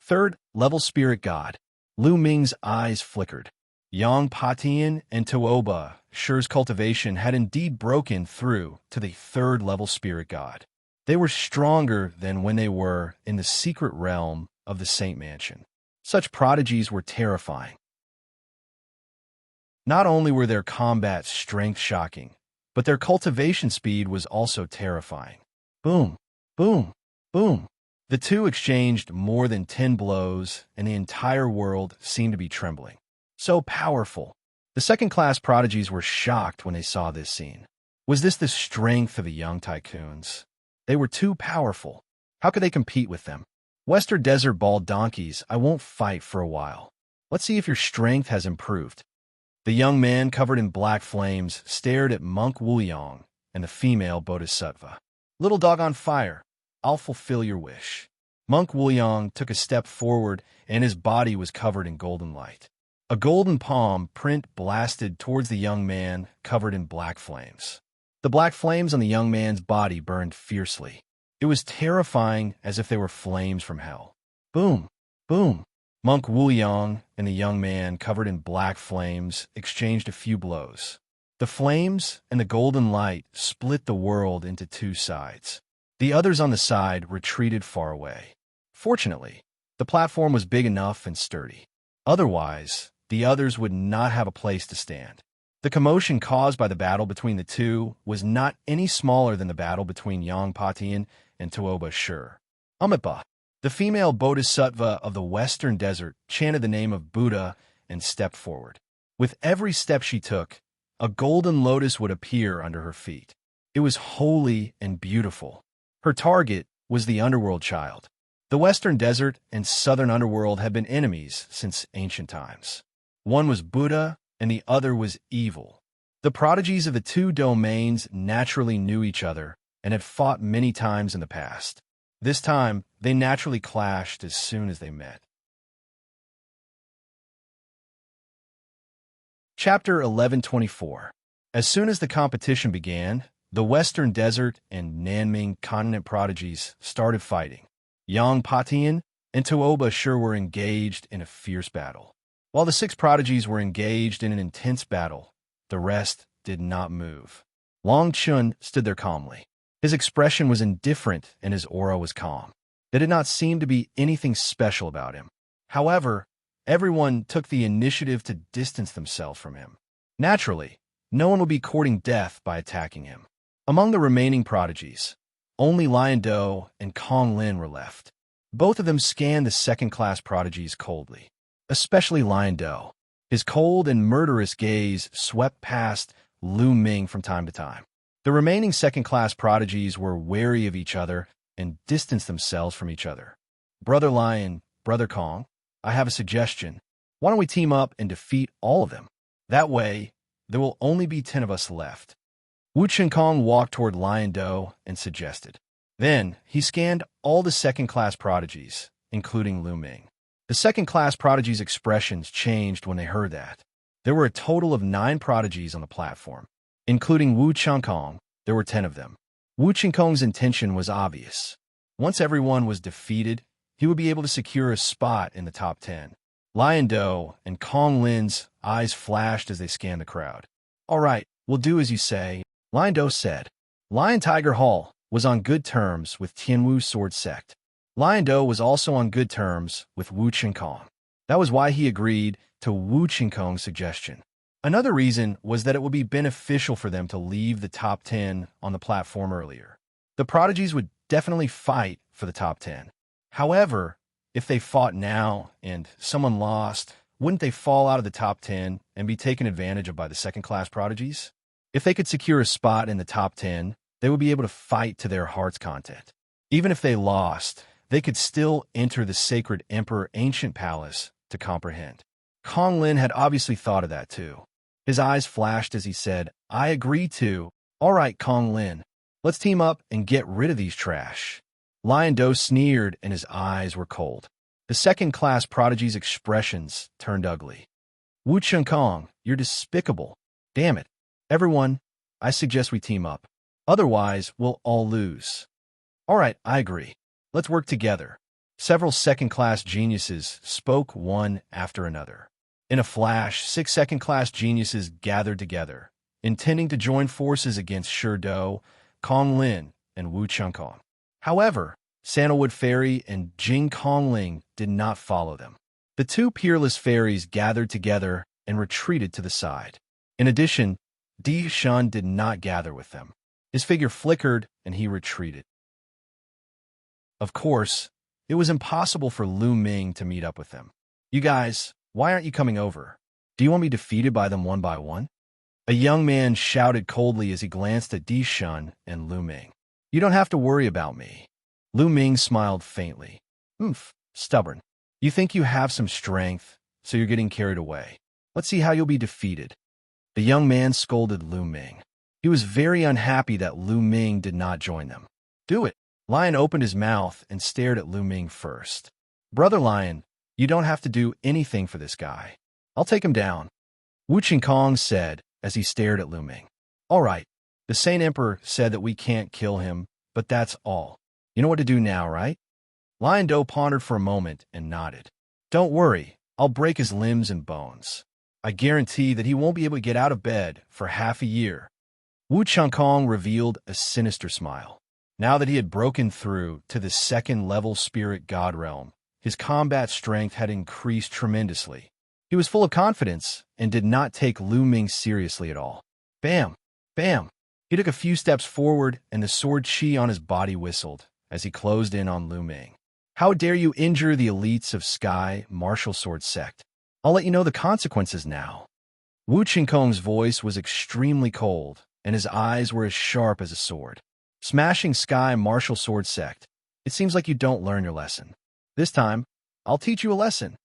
Third level spirit god. Lu Ming's eyes flickered. Yang Patian and Tuoba Shur's cultivation had indeed broken through to the third level spirit god. They were stronger than when they were in the secret realm of the Saint Mansion. Such prodigies were terrifying. Not only were their combat strength shocking, but their cultivation speed was also terrifying. Boom, boom, boom. The two exchanged more than 10 blows, and the entire world seemed to be trembling. So powerful. The second-class prodigies were shocked when they saw this scene. Was this the strength of the young tycoons? They were too powerful. How could they compete with them? Western Desert Ball donkeys, I won't fight for a while. Let's see if your strength has improved. The young man covered in black flames stared at Monk Wuliang and the female Bodhisattva. Little dog on fire, I'll fulfill your wish. Monk Wuliang took a step forward and his body was covered in golden light. A golden palm print blasted towards the young man covered in black flames. The black flames on the young man's body burned fiercely. It was terrifying as if they were flames from hell. Boom, boom. Monk Wuliang and the young man covered in black flames exchanged a few blows. The flames and the golden light split the world into 2 sides. The others on the side retreated far away. Fortunately, the platform was big enough and sturdy. Otherwise, the others would not have a place to stand. The commotion caused by the battle between the two was not any smaller than the battle between Yang Patian and Tuoba Shur. Amipa, the female bodhisattva of the western desert, chanted the name of Buddha and stepped forward. With every step she took, a golden lotus would appear under her feet. It was holy and beautiful. Her target was the underworld child. The western desert and southern underworld had been enemies since ancient times. One was Buddha and the other was evil. The prodigies of the two domains naturally knew each other and had fought many times in the past. This time, they naturally clashed as soon as they met. Chapter 1124. As soon as the competition began, the Western Desert and Nanming continent prodigies started fighting. Yang Patian and Tuoba Shur were engaged in a fierce battle. While the 6 prodigies were engaged in an intense battle, the rest did not move. Long Chun stood there calmly. His expression was indifferent and his aura was calm. There did not seem to be anything special about him. However, everyone took the initiative to distance themselves from him. Naturally, no one would be courting death by attacking him. Among the remaining prodigies, only Lion Do and Kong Lin were left. Both of them scanned the second-class prodigies coldly, especially Lion Do. His cold and murderous gaze swept past Lu Ming from time to time. The remaining second-class prodigies were wary of each other and distanced themselves from each other. Brother Lion, Brother Kong, I have a suggestion. Why don't we team up and defeat all of them? That way, there will only be 10 of us left. Kong walked toward Lion Do and suggested. Then, he scanned all the second-class prodigies, including Lu Ming. The second-class prodigies' expressions changed when they heard that. There were a total of 9 prodigies on the platform. Including Kong, there were 10 of them. Kong's intention was obvious. Once everyone was defeated, he would be able to secure a spot in the top 10. Lion Do and Kong Lin's eyes flashed as they scanned the crowd. All right, we'll do as you say, Lion Do said. Lion Tiger Hall was on good terms with Tianwu Sword Sect. Lion Do was also on good terms with Kong. That was why he agreed to Kong's suggestion. Another reason was that it would be beneficial for them to leave the top 10 on the platform earlier. The prodigies would definitely fight for the top 10. However, if they fought now and someone lost, wouldn't they fall out of the top 10 and be taken advantage of by the second-class prodigies? If they could secure a spot in the top 10, they would be able to fight to their heart's content. Even if they lost, they could still enter the sacred Emperor Ancient Palace to comprehend. Kong Lin had obviously thought of that too. His eyes flashed as he said, I agree to. All right, Kong Lin, let's team up and get rid of these trash. Lion Do sneered and his eyes were cold. The second-class prodigy's expressions turned ugly. Kong, you're despicable. Damn it. Everyone, I suggest we team up. Otherwise, we'll all lose. All right, I agree. Let's work together. Several second-class geniuses spoke one after another. In a flash, 6 second-class geniuses gathered together, intending to join forces against Shur Do, Kong Lin, and Kong. However, Sandalwood Fairy and Jing Kongling did not follow them. The 2 peerless fairies gathered together and retreated to the side. In addition, Di Shun did not gather with them. His figure flickered and he retreated. Of course, it was impossible for Lu Ming to meet up with them. You guys, why aren't you coming over? Do you want me defeated by them one by one? A young man shouted coldly as he glanced at Di Shun and Lu Ming. You don't have to worry about me. Lu Ming smiled faintly. Stubborn. You think you have some strength, so you're getting carried away. Let's see how you'll be defeated. The young man scolded Lu Ming. He was very unhappy that Lu Ming did not join them. Do it. Lion opened his mouth and stared at Lu Ming first. Brother Lion, you don't have to do anything for this guy. I'll take him down. Kong said as he stared at Lu Ming. All right. The Saint Emperor said that we can't kill him, but that's all. You know what to do now, right? Lion Do pondered for a moment and nodded. Don't worry, I'll break his limbs and bones. I guarantee that he won't be able to get out of bed for half a year. Kong revealed a sinister smile. Now that he had broken through to the second-level spirit god realm, his combat strength had increased tremendously. He was full of confidence and did not take Lu Ming seriously at all. Bam! Bam! He took a few steps forward, and the sword chi on his body whistled as he closed in on Lu Ming. How dare you injure the elites of Sky Martial Sword Sect? I'll let you know the consequences now. Wu Qingkong's voice was extremely cold, and his eyes were as sharp as a sword. Smashing Sky Martial Sword Sect. It seems like you don't learn your lesson. This time, I'll teach you a lesson.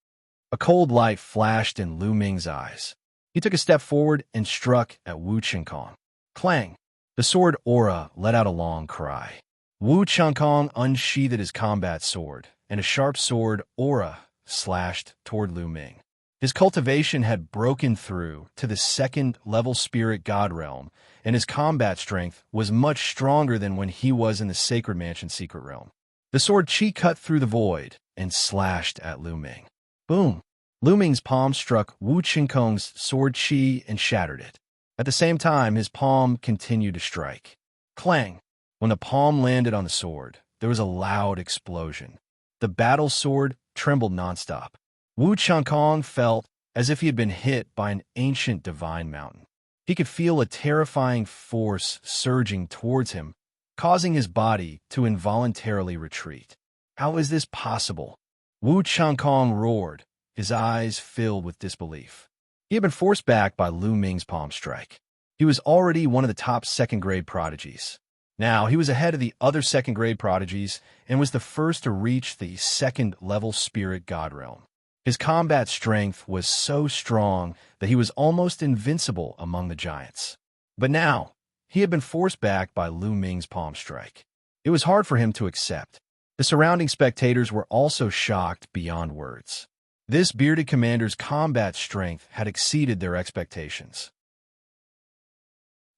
A cold light flashed in Lu Ming's eyes. He took a step forward and struck at Wu Qingkong. Clang! The sword aura let out a long cry. Wu Qingkong unsheathed his combat sword, and a sharp sword aura slashed toward Lu Ming. His cultivation had broken through to the second-level spirit god realm, and his combat strength was much stronger than when he was in the Sacred Mansion secret realm. The sword chi cut through the void and slashed at Lu Ming. Boom! Lu Ming's palm struck Wu Qingkong's sword chi and shattered it. At the same time, his palm continued to strike. Clang! When the palm landed on the sword, there was a loud explosion. The battle sword trembled nonstop. Wu Qingkong felt as if he had been hit by an ancient divine mountain. He could feel a terrifying force surging towards him, causing his body to involuntarily retreat. How is this possible? Wu Qingkong roared, his eyes filled with disbelief. He had been forced back by Lu Ming's palm strike. He was already one of the top second-grade prodigies. Now, he was ahead of the other second-grade prodigies and was the first to reach the second-level spirit god realm. His combat strength was so strong that he was almost invincible among the giants. But now, he had been forced back by Lu Ming's palm strike. It was hard for him to accept. The surrounding spectators were also shocked beyond words. This bearded commander's combat strength had exceeded their expectations.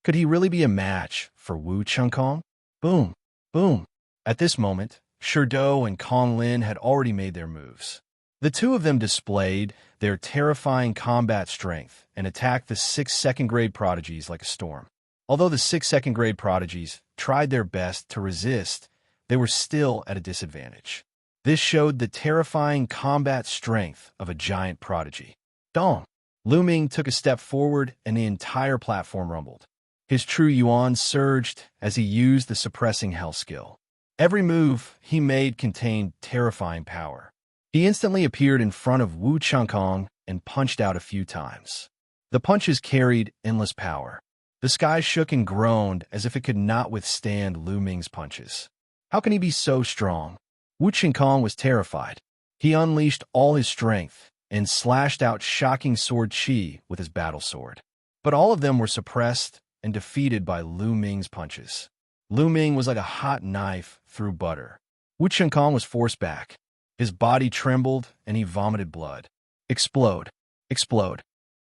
Could he really be a match for Wu Qingkong? Boom! Boom! At this moment, Shurdo and Kong Lin had already made their moves. The two of them displayed their terrifying combat strength and attacked the 6 second-grade prodigies like a storm. Although the 6 second-grade prodigies tried their best to resist, they were still at a disadvantage. This showed the terrifying combat strength of a giant prodigy. Dong! Lu Ming took a step forward and the entire platform rumbled. His true yuan surged as he used the suppressing hell skill. Every move he made contained terrifying power. He instantly appeared in front of Wu Qingkong and punched out a few times. The punches carried endless power. The sky shook and groaned as if it could not withstand Lu Ming's punches. How can he be so strong? Wu Qingkong was terrified. He unleashed all his strength and slashed out shocking sword chi with his battle sword. But all of them were suppressed and defeated by Lu Ming's punches. Lu Ming was like a hot knife through butter. Wu Qingkong was forced back. His body trembled, and he vomited blood. Explode! Explode!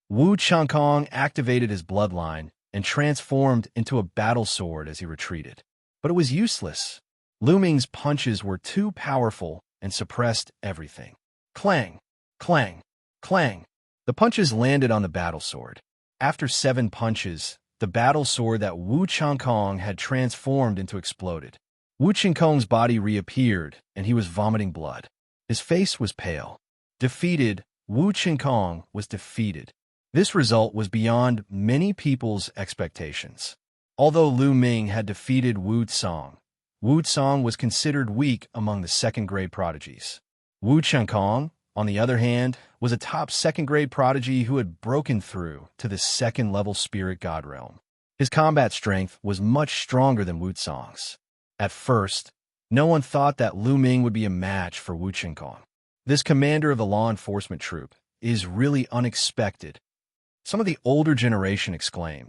Wu Qingkong activated his bloodline and transformed into a battle sword as he retreated. But it was useless. Lu Ming's punches were too powerful and suppressed everything. Clang! Clang! Clang! The punches landed on the battle sword. After 7 punches, the battle sword that Wu Qingkong had transformed into exploded. Wu Qingkong's body reappeared, and he was vomiting blood. His face was pale. Defeated, Wu Qingkong was defeated. This result was beyond many people's expectations. Although Lu Ming had defeated Wu Tsong was considered weak among the second-grade prodigies. Wu Qingkong, on the other hand, was a top second-grade prodigy who had broken through to the second-level spirit god realm. His combat strength was much stronger than Wu Tsong's. At first, no one thought that Lu Ming would be a match for Wu Qingkong. This commander of the law enforcement troop is really unexpected, some of the older generation exclaimed.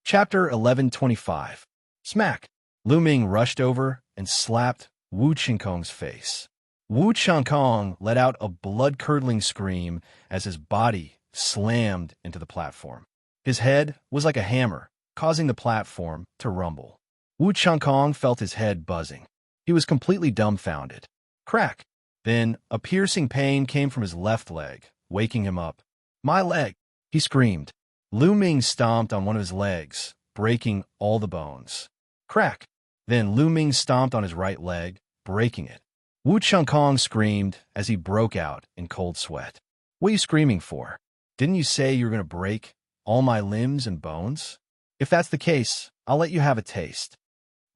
Chapter 1125. Smack! Lu Ming rushed over and slapped Wu Qingkong's face. Wu Qingkong let out a blood-curdling scream as his body slammed into the platform. His head was like a hammer, causing the platform to rumble. Wu Qingkong felt his head buzzing. He was completely dumbfounded. Crack! Then a piercing pain came from his left leg, waking him up. My leg! He screamed. Lu Ming stomped on one of his legs, breaking all the bones. Crack! Then Lu Ming stomped on his right leg, breaking it. Wu Chengkong screamed as he broke out in cold sweat. What are you screaming for? Didn't you say you were going to break all my limbs and bones? If that's the case, I'll let you have a taste.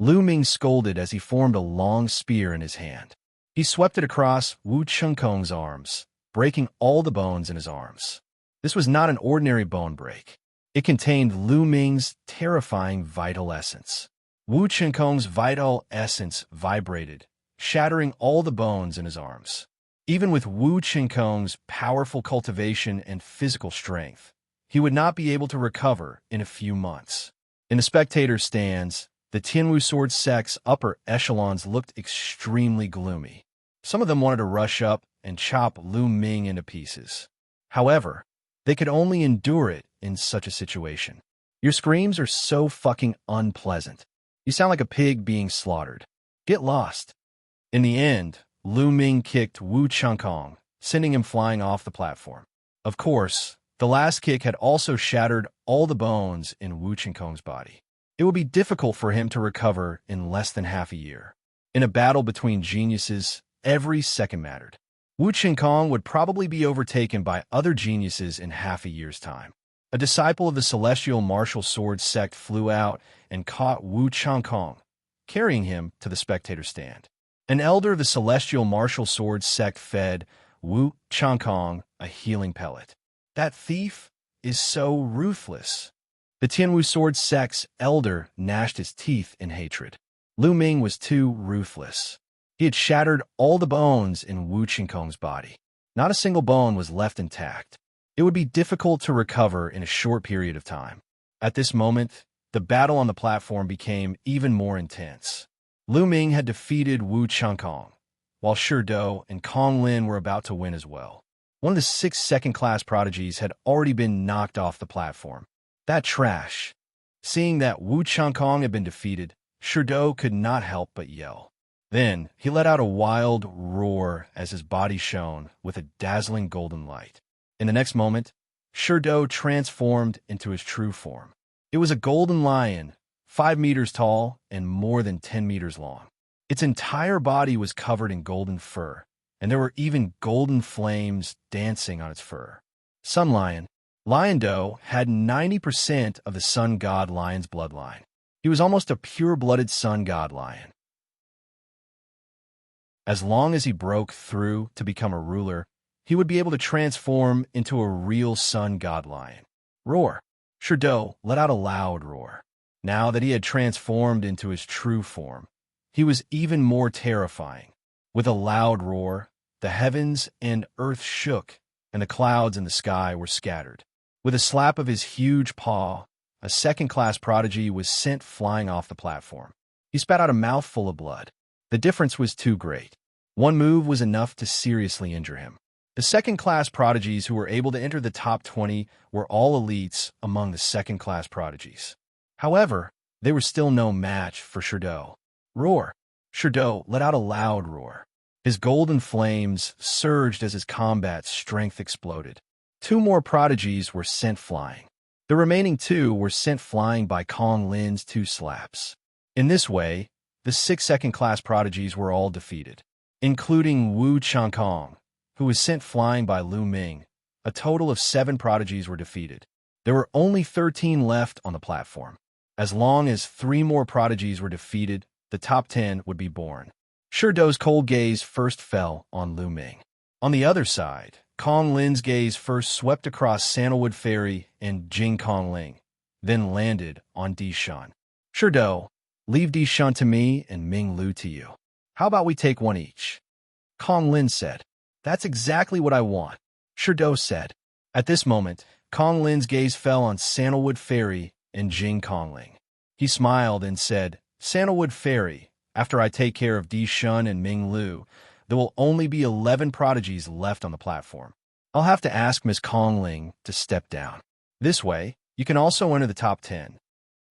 Lu Ming scolded as he formed a long spear in his hand. He swept it across Wu Chengkong's arms, breaking all the bones in his arms. This was not an ordinary bone break. It contained Lu Ming's terrifying vital essence. Wu Chengkong's vital essence vibrated, shattering all the bones in his arms. Even with Wu Chengkong's powerful cultivation and physical strength, he would not be able to recover in a few months. In the spectator stands, the Tianwu sword sect's upper echelons looked extremely gloomy. Some of them wanted to rush up and chop Lu Ming into pieces. However, they could only endure it in such a situation. Your screams are so fucking unpleasant. You sound like a pig being slaughtered. Get lost. In the end, Lu Ming kicked Wu Chengkong, sending him flying off the platform. Of course, the last kick had also shattered all the bones in Wu Chengkong's body. It would be difficult for him to recover in less than half a year. In a battle between geniuses, every second mattered. Wu Chengkong would probably be overtaken by other geniuses in half a year's time. A disciple of the celestial martial sword sect flew out and caught Wu Chengkong, carrying him to the spectator stand. An elder of the celestial martial sword sect fed Wu Chengkong a healing pellet. That thief is so ruthless. The Tianwu sword sect's elder gnashed his teeth in hatred. Lu Ming was too ruthless. He had shattered all the bones in Wu Chengkong's body. Not a single bone was left intact. It would be difficult to recover in a short period of time. At this moment, the battle on the platform became even more intense. Lu Ming had defeated Wu Chengkong, while Shidou and Kong Lin were about to win as well. One of the 6 second-class prodigies had already been knocked off the platform. That trash. Seeing that Wu Chengkong had been defeated, Shidou could not help but yell. Then, he let out a wild roar as his body shone with a dazzling golden light. In the next moment, Shidou transformed into his true form. It was a golden lion, 5 meters tall and more than 10 meters long. Its entire body was covered in golden fur, and there were even golden flames dancing on its fur. Sun Lion. Lion-Do had 90% of the sun god lion's bloodline. He was almost a pure-blooded sun god lion. As long as he broke through to become a ruler, he would be able to transform into a real sun god lion. Roar. Shidou let out a loud roar. Now that he had transformed into his true form, he was even more terrifying. With a loud roar, the heavens and earth shook, and the clouds in the sky were scattered. With a slap of his huge paw, a second-class prodigy was sent flying off the platform. He spat out a mouthful of blood. The difference was too great. One move was enough to seriously injure him. The second-class prodigies who were able to enter the top 20 were all elites among the second-class prodigies. However, they were still no match for Shidou. Roar. Shidou let out a loud roar. His golden flames surged as his combat strength exploded. 2 more prodigies were sent flying. The remaining 2 were sent flying by Kong Lin's 2 slaps. In this way, the 6 second-class prodigies were all defeated, including Wu Chengkong, who was sent flying by Lu Ming. A total of 7 prodigies were defeated. There were only 13 left on the platform. As long as 3 more prodigies were defeated, the top 10 would be born. Shidou's cold gaze first fell on Lu Ming. On the other side, Kong Lin's gaze first swept across Sandalwood Ferry and Jing Kongling, then landed on Dishan. Shidou, leave Dishan to me and Ming Lu to you. How about we take one each? Kong Lin said. That's exactly what I want, Shidou said. At this moment, Kong Lin's gaze fell on Sandalwood Ferry and Jing Kongling. He smiled and said, Sandalwood Ferry, after I take care of Dishan and Ming Lu, there will only be 11 prodigies left on the platform. I'll have to ask Miss Kongling to step down. This way, you can also enter the top 10.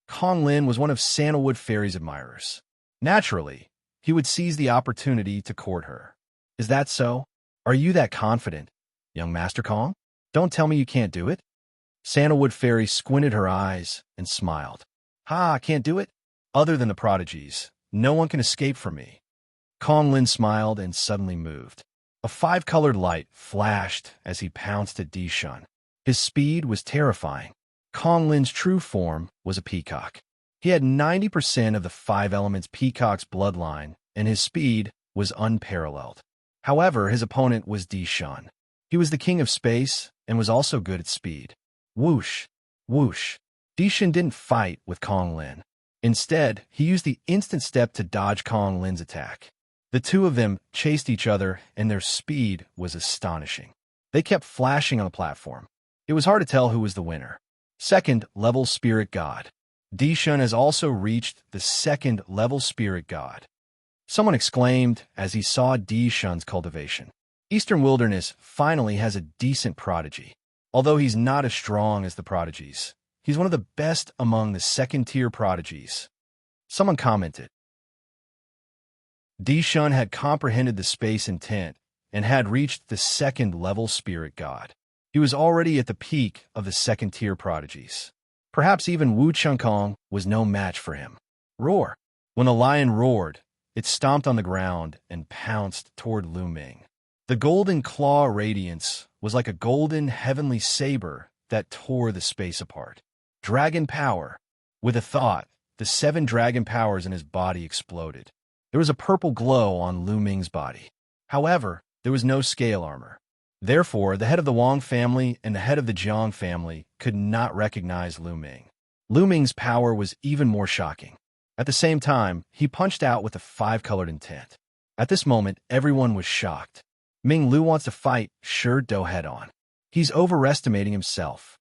Kong Lin was one of Sandalwood Ferry's admirers. Naturally, he would seize the opportunity to court her. Is that so? Are you that confident, young Master Kong? Don't tell me you can't do it. Sandalwood Fairy squinted her eyes and smiled. Ha, I can't do it? Other than the prodigies, no one can escape from me. Kong Lin smiled and suddenly moved. A five-colored light flashed as he pounced at Dishun. His speed was terrifying. Kong Lin's true form was a peacock. He had 90% of the five elements peacock's bloodline, and his speed was unparalleled. However, his opponent was Dishun. He was the king of space and was also good at speed. Whoosh, whoosh. Dishun didn't fight with Kong Lin. Instead, he used the instant step to dodge Kong Lin's attack. The two of them chased each other, and their speed was astonishing. They kept flashing on the platform. It was hard to tell who was the winner. Second level Spirit God. Dishun has also reached the second level Spirit God. Someone exclaimed as he saw Dishun's cultivation. Eastern Wilderness finally has a decent prodigy. Although he's not as strong as the prodigies, he's one of the best among the second-tier prodigies. Someone commented. Dishun had comprehended the space intent and had reached the second-level Spirit God. He was already at the peak of the second-tier prodigies. Perhaps even Wu Chunkong was no match for him. Roar. When the lion roared, it stomped on the ground and pounced toward Lu Ming. The golden claw radiance was like a golden heavenly saber that tore the space apart. Dragon power. With a thought, the 7 dragon powers in his body exploded. There was a purple glow on Lu Ming's body. However, there was no scale armor. Therefore, the head of the Wang family and the head of the Jiang family could not recognize Lu Ming. Lu Ming's power was even more shocking. At the same time, he punched out with a 5-colored intent. At this moment, everyone was shocked. Ming Lu wants to fight Shi Do head-on. He's overestimating himself.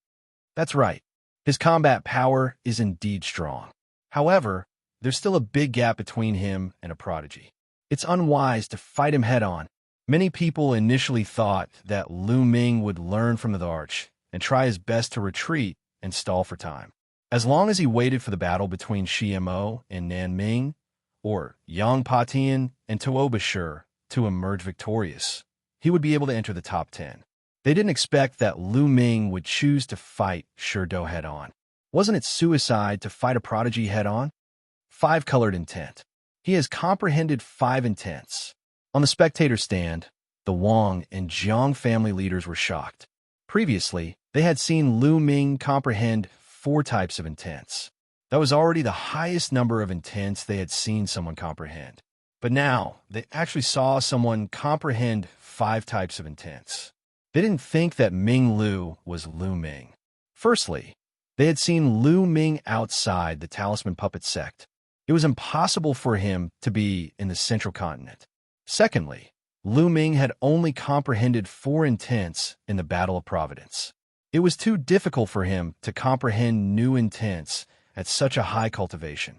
That's right. His combat power is indeed strong. However, there's still a big gap between him and a prodigy. It's unwise to fight him head-on. Many people initially thought that Lu Ming would learn from the arch and try his best to retreat and stall for time. As long as he waited for the battle between Xianxia and Nanming, or Yang Patian and Tuobashir, to emerge victorious, he would be able to enter the top 10. They didn't expect that Lu Ming would choose to fight Shi Do head-on. Wasn't it suicide to fight a prodigy head-on? 5-colored intent. He has comprehended 5 intents. On the spectator stand, the Wang and Jiang family leaders were shocked. Previously, they had seen Lu Ming comprehend 4 types of intents. That was already the highest number of intents they had seen someone comprehend. But now, they actually saw someone comprehend 5 types of intents. They didn't think that Ming Lu was Lu Ming. Firstly, they had seen Lu Ming outside the Talisman Puppet sect. It was impossible for him to be in the Central Continent. Secondly, Lu Ming had only comprehended 4 intents in the Battle of Providence. It was too difficult for him to comprehend new intents at such a high cultivation.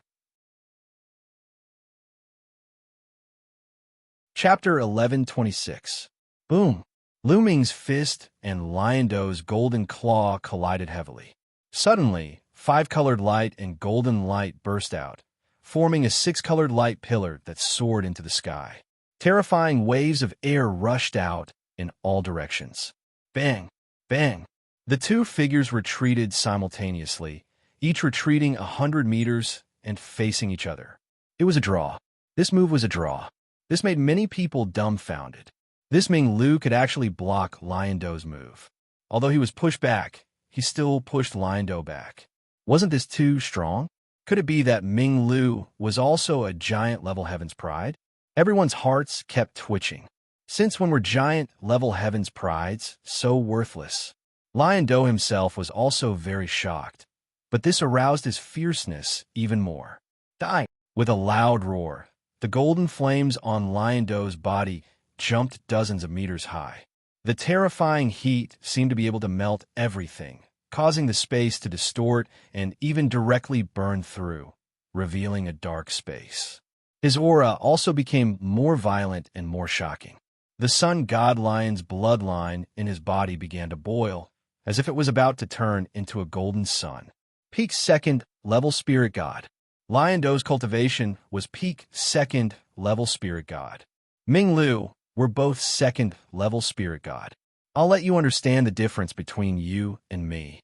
Chapter 1126. Boom! Lu Ming's fist and Lion Do's golden claw collided heavily. Suddenly, 5-colored light and golden light burst out, forming a 6-colored light pillar that soared into the sky. Terrifying waves of air rushed out in all directions. Bang! Bang! The 2 figures retreated simultaneously, each retreating 100 meters and facing each other. It was a draw. This move was a draw. This made many people dumbfounded. This Ming Lu could actually block Lion Do's move. Although he was pushed back, he still pushed Lion Do back. Wasn't this too strong? Could it be that Ming Lu was also a giant-level Heaven's Pride? Everyone's hearts kept twitching. Since when were giant-level Heaven's Prides so worthless? Lion Do himself was also very shocked, but this aroused his fierceness even more. Die! With a loud roar, the golden flames on Lion Do's body jumped dozens of meters high. The terrifying heat seemed to be able to melt everything, causing the space to distort and even directly burn through, revealing a dark space. His aura also became more violent and more shocking. The Sun God Lion's bloodline in his body began to boil, as if it was about to turn into a golden sun. Peak 2nd level Spirit God. Lion Do's cultivation was peak 2nd level Spirit God. Ming Lu were both 2nd level Spirit God. I'll let you understand the difference between you and me,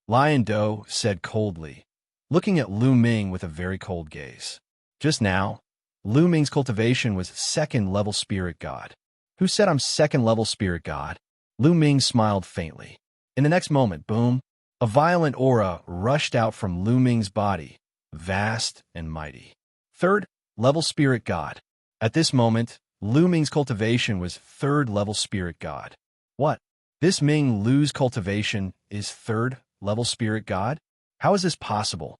Lion Do said coldly, looking at Lu Ming with a very cold gaze. Just now, Lu Ming's cultivation was second-level spirit god. Who said I'm second-level spirit god? Lu Ming smiled faintly. In the next moment, boom, a violent aura rushed out from Lu Ming's body, vast and mighty. Third-level spirit god. At this moment, Lu Ming's cultivation was third-level spirit god. What? This Ming Lu's cultivation is third-level spirit god? How is this possible?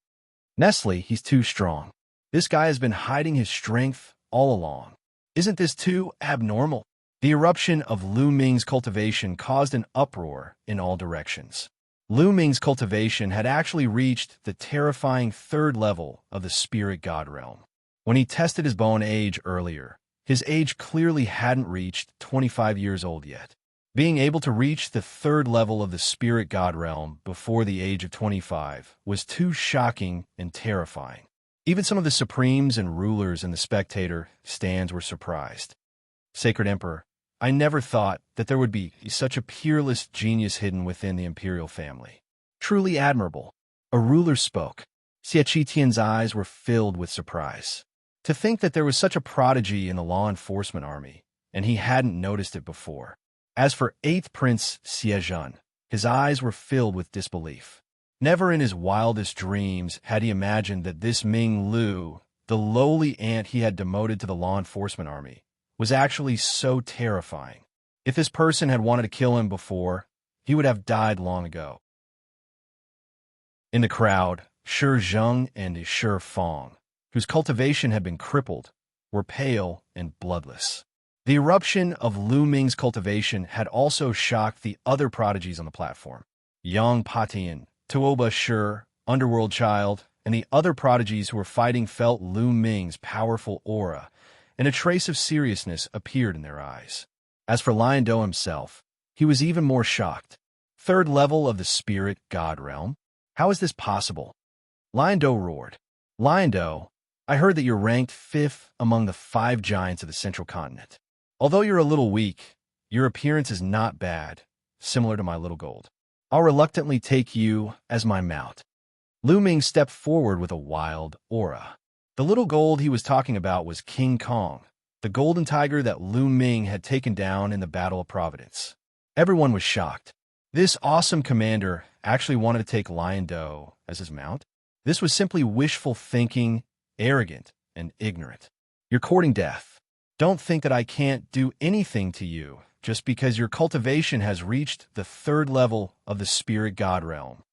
Nestle, he's too strong. This guy has been hiding his strength all along. Isn't this too abnormal? The eruption of Lu Ming's cultivation caused an uproar in all directions. Lu Ming's cultivation had actually reached the terrifying third level of the spirit god realm. When he tested his bone age earlier, his age clearly hadn't reached 25 years old yet. Being able to reach the third level of the spirit god realm before the age of 25 was too shocking and terrifying. Even some of the supremes and rulers in the spectator stands were surprised. Sacred Emperor, I never thought that there would be such a peerless genius hidden within the imperial family. Truly admirable. A ruler spoke. Xianxia's eyes were filled with surprise. To think that there was such a prodigy in the law enforcement army, and he hadn't noticed it before. As for 8th Prince Xianxia, his eyes were filled with disbelief. Never in his wildest dreams had he imagined that this Ming Lu, the lowly ant he had demoted to the law enforcement army, was actually so terrifying. If this person had wanted to kill him before, he would have died long ago. In the crowd, Shi Zheng and Shi Feng, whose cultivation had been crippled, were pale and bloodless. The eruption of Lu Ming's cultivation had also shocked the other prodigies on the platform. Yang Patian, Tuoba Shi, Underworld Child, and the other prodigies who were fighting felt Lu Ming's powerful aura, and a trace of seriousness appeared in their eyes. As for Lion Do himself, he was even more shocked. Third level of the spirit god realm? How is this possible? Lion Do roared. Lion Do, I heard that you're ranked 5th among the 5 giants of the central continent. Although you're a little weak, your appearance is not bad, similar to my little gold. I'll reluctantly take you as my mount. Lu Ming stepped forward with a wild aura. The little gold he was talking about was King Kong, the golden tiger that Lu Ming had taken down in the Battle of Providence. Everyone was shocked. This awesome commander actually wanted to take Lion Do as his mount? This was simply wishful thinking, arrogant, and ignorant. You're courting death. Don't think that I can't do anything to you just because your cultivation has reached the third level of the spirit god realm.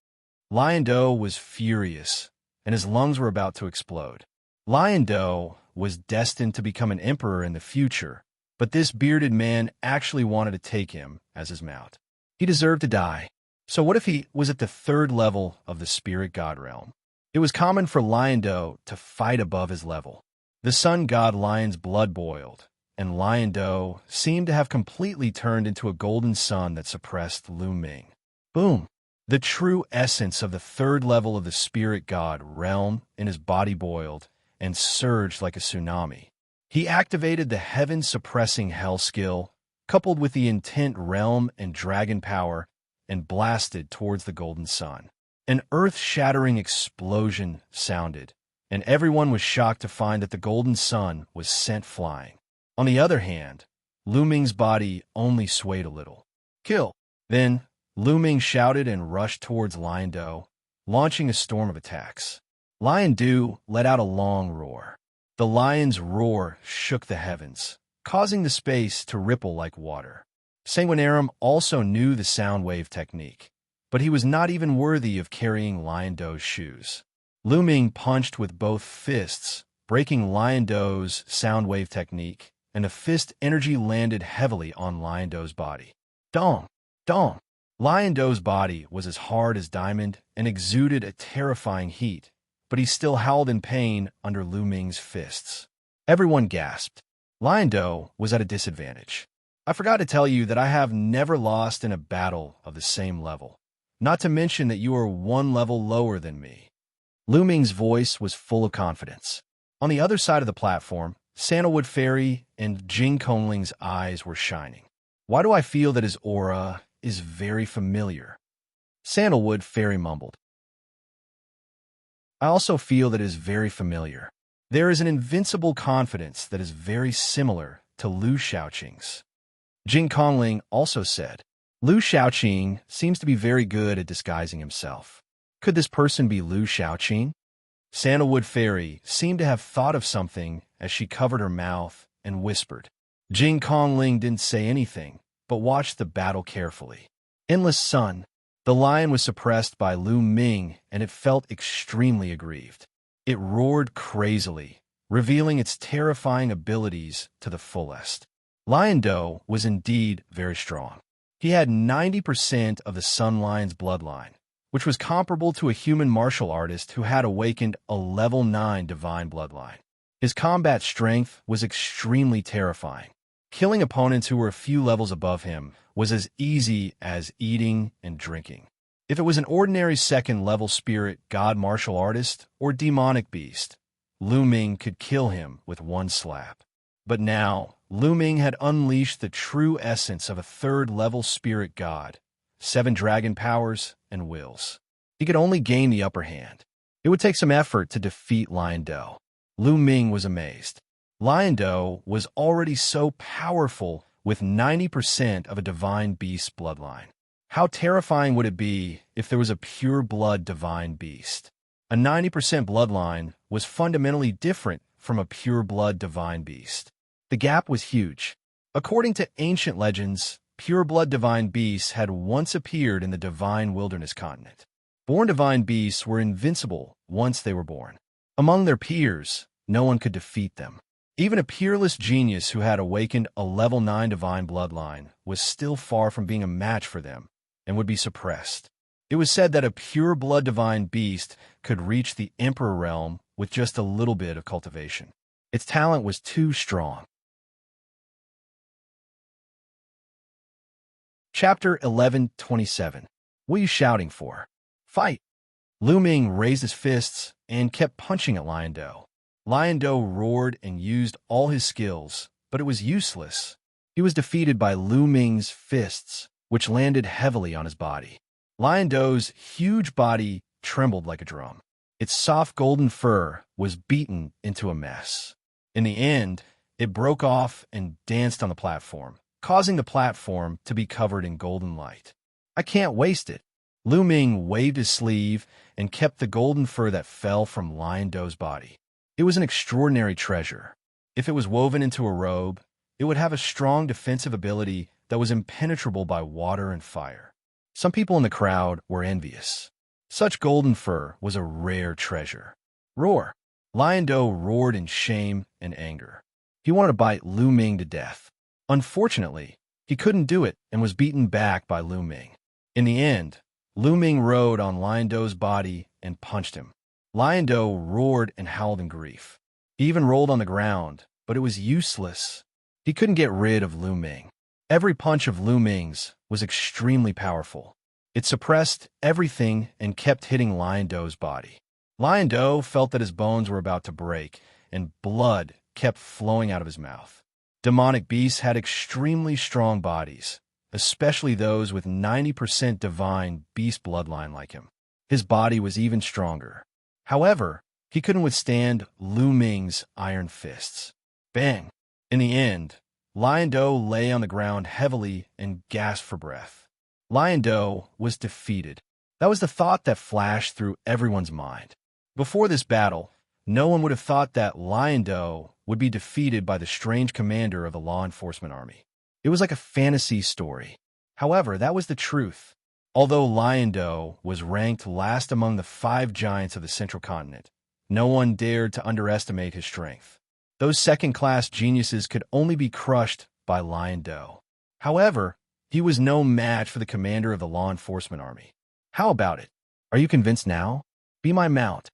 Lion Do was furious, and his lungs were about to explode. Lion Do was destined to become an emperor in the future, but this bearded man actually wanted to take him as his mount. He deserved to die. So what if he was at the third level of the spirit god realm? It was common for Lion Do to fight above his level. The sun god Lion's blood boiled, and Lion Do seemed to have completely turned into a golden sun that suppressed Lu Ming. Boom! The true essence of the third level of the spirit god realm in his body boiled and surged like a tsunami. He activated the heaven-suppressing hell skill, coupled with the intent realm and dragon power, and blasted towards the golden sun. An earth-shattering explosion sounded, and everyone was shocked to find that the golden sun was sent flying. On the other hand, Lu Ming's body only swayed a little. Kill! Then, Lu Ming shouted and rushed towards Lion Do, launching a storm of attacks. Lion Do let out a long roar. The lion's roar shook the heavens, causing the space to ripple like water. Sanguinarum also knew the sound wave technique, but he was not even worthy of carrying Lion Do's shoes. Lu Ming punched with both fists, breaking Lion Do's sound wave technique, and the fist energy landed heavily on Lion Do's body. Dong! Dong! Lion Do's body was as hard as diamond and exuded a terrifying heat, but he still howled in pain under Lu Ming's fists. Everyone gasped. Lion Do was at a disadvantage. I forgot to tell you that I have never lost in a battle of the same level, not to mention that you are one level lower than me. Lu Ming's voice was full of confidence. On the other side of the platform, Sandalwood Fairy and Jing Kongling's eyes were shining. Why do I feel that his aura is very familiar? Sandalwood Fairy mumbled. I also feel that it is very familiar. There is an invincible confidence that is very similar to Lu Xiaoqing's. Jing Kongling also said, Lu Xiaoqing seems to be very good at disguising himself. Could this person be Lu Xiaoqing? Sandalwood Fairy seemed to have thought of something as she covered her mouth and whispered. Jing Kongling didn't say anything, but watched the battle carefully. Endless Sun. The lion was suppressed by Lu Ming, and it felt extremely aggrieved. It roared crazily, revealing its terrifying abilities to the fullest. Lion Do was indeed very strong. He had 90% of the Sun Lion's bloodline, which was comparable to a human martial artist who had awakened a level 9 divine bloodline. His combat strength was extremely terrifying. Killing opponents who were a few levels above him was as easy as eating and drinking. If it was an ordinary second-level spirit, god martial artist, or demonic beast, Lu Ming could kill him with one slap. But now, Lu Ming had unleashed the true essence of a third-level spirit god, 7 dragon powers and wills. He could only gain the upper hand. It would take some effort to defeat Lion Do. Lu Ming was amazed. Lion Do was already so powerful with 90% of a divine beast bloodline. How terrifying would it be if there was a pure-blood divine beast? A 90% bloodline was fundamentally different from a pure-blood divine beast. The gap was huge. According to ancient legends, pure-blood divine beasts had once appeared in the divine wilderness continent. Born divine beasts were invincible once they were born. Among their peers, no one could defeat them. Even a peerless genius who had awakened a level 9 divine bloodline was still far from being a match for them and would be suppressed. It was said that a pure-blood divine beast could reach the Emperor realm with just a little bit of cultivation. Its talent was too strong. Chapter 11:27. What are you shouting for? Fight! Lu Ming raised his fists and kept punching at Lion Do. Lion Do roared and used all his skills, but it was useless. He was defeated by Lu Ming's fists, which landed heavily on his body. Lion Do's huge body trembled like a drum. Its soft golden fur was beaten into a mess. In the end, it broke off and danced on the platform, causing the platform to be covered in golden light. I can't waste it. Lu Ming waved his sleeve and kept the golden fur that fell from Lion Do's body. It was an extraordinary treasure. If it was woven into a robe, it would have a strong defensive ability that was impenetrable by water and fire. Some people in the crowd were envious. Such golden fur was a rare treasure. Roar! Lion Do roared in shame and anger. He wanted to bite Lu Ming to death. Unfortunately, he couldn't do it and was beaten back by Lu Ming. In the end, Lu Ming rode on Lion Do's body and punched him. Lion Do roared and howled in grief. He even rolled on the ground, but it was useless. He couldn't get rid of Lu Ming. Every punch of Lu Ming's was extremely powerful. It suppressed everything and kept hitting Lion Do's body. Lion Do felt that his bones were about to break, and blood kept flowing out of his mouth. Demonic beasts had extremely strong bodies, especially those with 90% divine beast bloodline like him. His body was even stronger. However, he couldn't withstand Lu Ming's iron fists. Bang! In the end, Lion Do lay on the ground heavily and gasped for breath. Lion Do was defeated. That was the thought that flashed through everyone's mind. Before this battle, no one would have thought that Lion Do would be defeated by the strange commander of the law enforcement army. It was like a fantasy story. However, that was the truth. Although Lion Do was ranked last among the 5 giants of the Central Continent, no one dared to underestimate his strength. Those second-class geniuses could only be crushed by Lion Do. However, he was no match for the commander of the law enforcement army. How about it? Are you convinced now? Be my mount.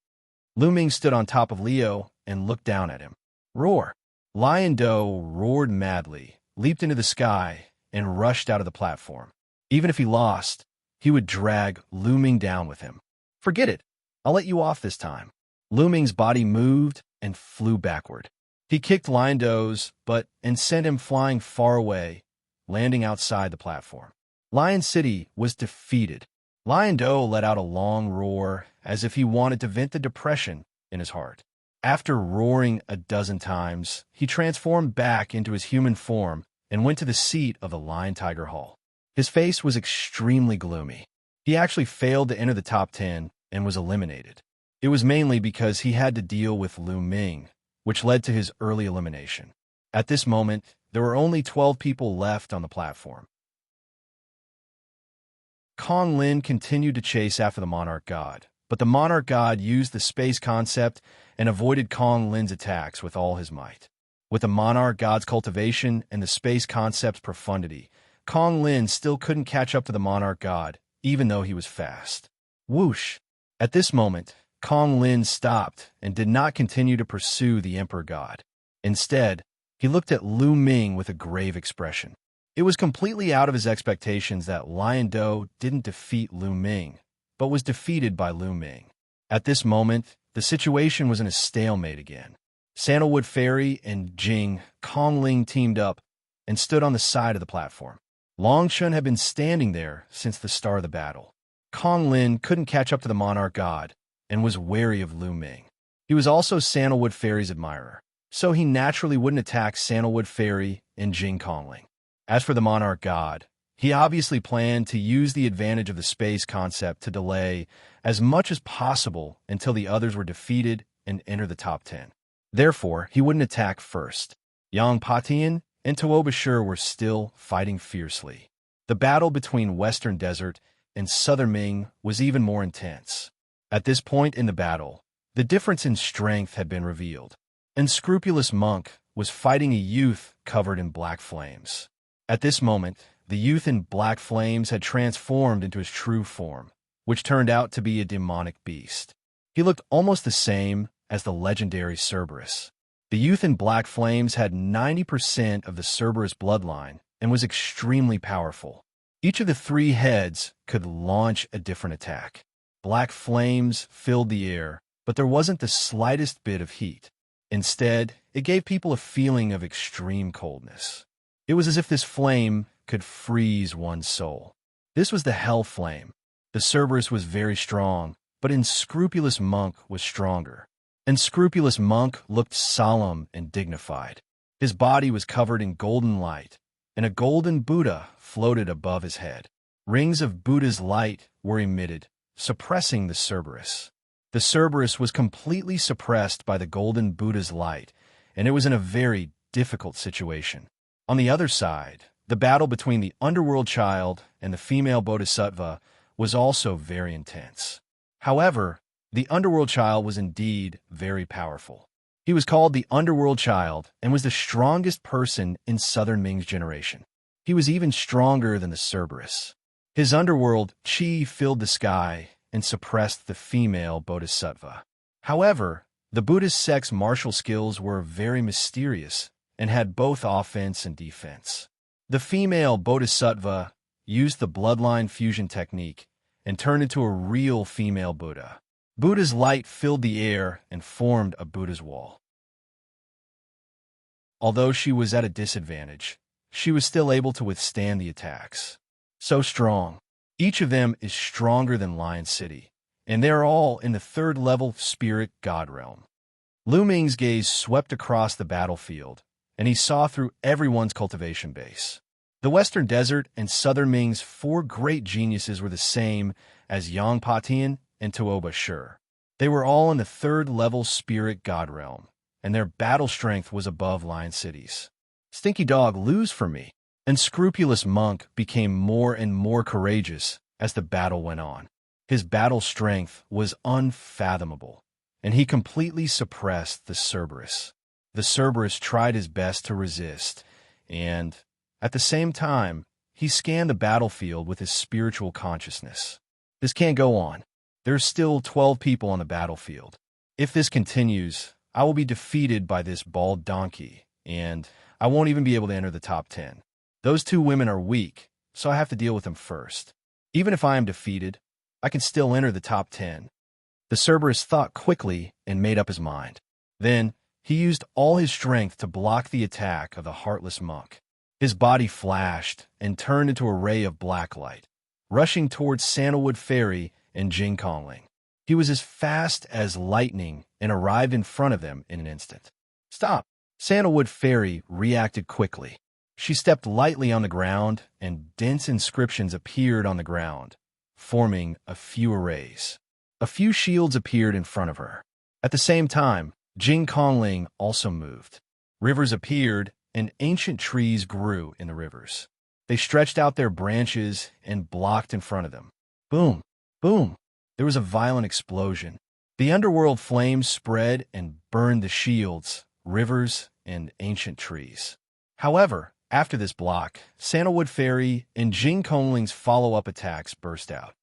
Lu Ming stood on top of Leo and looked down at him. Roar! Lion Do roared madly, leaped into the sky, and rushed out of the platform. Even if he lost, he would drag Lu Ming down with him. Forget it. I'll let you off this time. Lu Ming's body moved and flew backward. He kicked Lion Do's butt and sent him flying far away, landing outside the platform. Lion City was defeated. Lion Do let out a long roar as if he wanted to vent the depression in his heart. After roaring a dozen times, he transformed back into his human form and went to the seat of the Lion-Tiger Hall. His face was extremely gloomy. He actually failed to enter the top 10 and was eliminated. It was mainly because he had to deal with Lu Ming, which led to his early elimination. At this moment, there were only 12 people left on the platform. Kong Lin continued to chase after the Monarch God, but the Monarch God used the space concept and avoided Kong Lin's attacks with all his might. With the Monarch God's cultivation and the space concept's profundity, Kong Lin still couldn't catch up to the Monarch God, even though he was fast. Whoosh! At this moment, Kong Lin stopped and did not continue to pursue the Emperor God. Instead, he looked at Lu Ming with a grave expression. It was completely out of his expectations that Lion Do didn't defeat Lu Ming, but was defeated by Lu Ming. At this moment, the situation was in a stalemate again. Sandalwood Fairy and Jing Kongling teamed up and stood on the side of the platform. Long Shun had been standing there since the start of the battle. Kong Lin couldn't catch up to the Monarch God and was wary of Lu Ming. He was also Sandalwood Fairy's admirer, so he naturally wouldn't attack Sandalwood Fairy and Jing Kongling. As for the Monarch God, he obviously planned to use the advantage of the space concept to delay as much as possible until the others were defeated and enter the top 10. Therefore, he wouldn't attack first. Yang Patian and Tuobashir were still fighting fiercely. The battle between Western Desert and Southern Ming was even more intense. At this point in the battle, the difference in strength had been revealed. Unscrupulous Monk was fighting a youth covered in black flames. At this moment, the youth in black flames had transformed into his true form, which turned out to be a demonic beast. He looked almost the same as the legendary Cerberus. The youth in black flames had 90% of the Cerberus bloodline and was extremely powerful. Each of the three heads could launch a different attack. Black flames filled the air, but there wasn't the slightest bit of heat. Instead, it gave people a feeling of extreme coldness. It was as if this flame could freeze one's soul. This was the Hell Flame. The Cerberus was very strong, but Unscrupulous Monk was stronger. Unscrupulous Monk looked solemn and dignified. His body was covered in golden light, and a golden Buddha floated above his head. Rings of Buddha's light were emitted, suppressing the Cerberus. The Cerberus was completely suppressed by the golden Buddha's light, and it was in a very difficult situation. On the other side, the battle between the Underworld Child and the female Bodhisattva was also very intense. However, the Underworld Child was indeed very powerful. He was called the Underworld Child and was the strongest person in Southern Ming's generation. He was even stronger than the Cerberus. His underworld chi filled the sky and suppressed the female Bodhisattva. However, the Buddhist sect's martial skills were very mysterious and had both offense and defense. The female Bodhisattva used the bloodline fusion technique and turned into a real female Buddha. Buddha's light filled the air and formed a Buddha's wall. Although she was at a disadvantage, she was still able to withstand the attacks. So strong. Each of them is stronger than Lion City, and they're all in the third-level spirit god realm. Lu Ming's gaze swept across the battlefield, and he saw through everyone's cultivation base. The Western Desert and Southern Ming's four great geniuses were the same as Yang Patian and Tuobashir. They were all in the third-level spirit god realm, and their battle strength was above Lion City's. Stinky Dog, lose for me. Unscrupulous Monk became more and more courageous as the battle went on. His battle strength was unfathomable, and he completely suppressed the Cerberus. The Cerberus tried his best to resist, and, at the same time, he scanned the battlefield with his spiritual consciousness. This can't go on. There's still 12 people on the battlefield. If this continues, I will be defeated by this bald donkey, and I won't even be able to enter the top 10. Those two women are weak, so I have to deal with them first. Even if I am defeated, I can still enter the top 10. The Cerberus thought quickly and made up his mind. Then, he used all his strength to block the attack of the Heartless Monk. His body flashed and turned into a ray of black light, rushing towards Sandalwood Fairy and Jing Kongling. He was as fast as lightning and arrived in front of them in an instant. Stop! Sandalwood Fairy reacted quickly. She stepped lightly on the ground, and dense inscriptions appeared on the ground, forming a few arrays. A few shields appeared in front of her. At the same time, Jing Kongling also moved. Rivers appeared, and ancient trees grew in the rivers. They stretched out their branches and blocked in front of them. Boom! Boom! There was a violent explosion. The underworld flames spread and burned the shields, rivers, and ancient trees. However, after this block, Sandalwood Fairy and Jing Kongling's follow-up attacks burst out.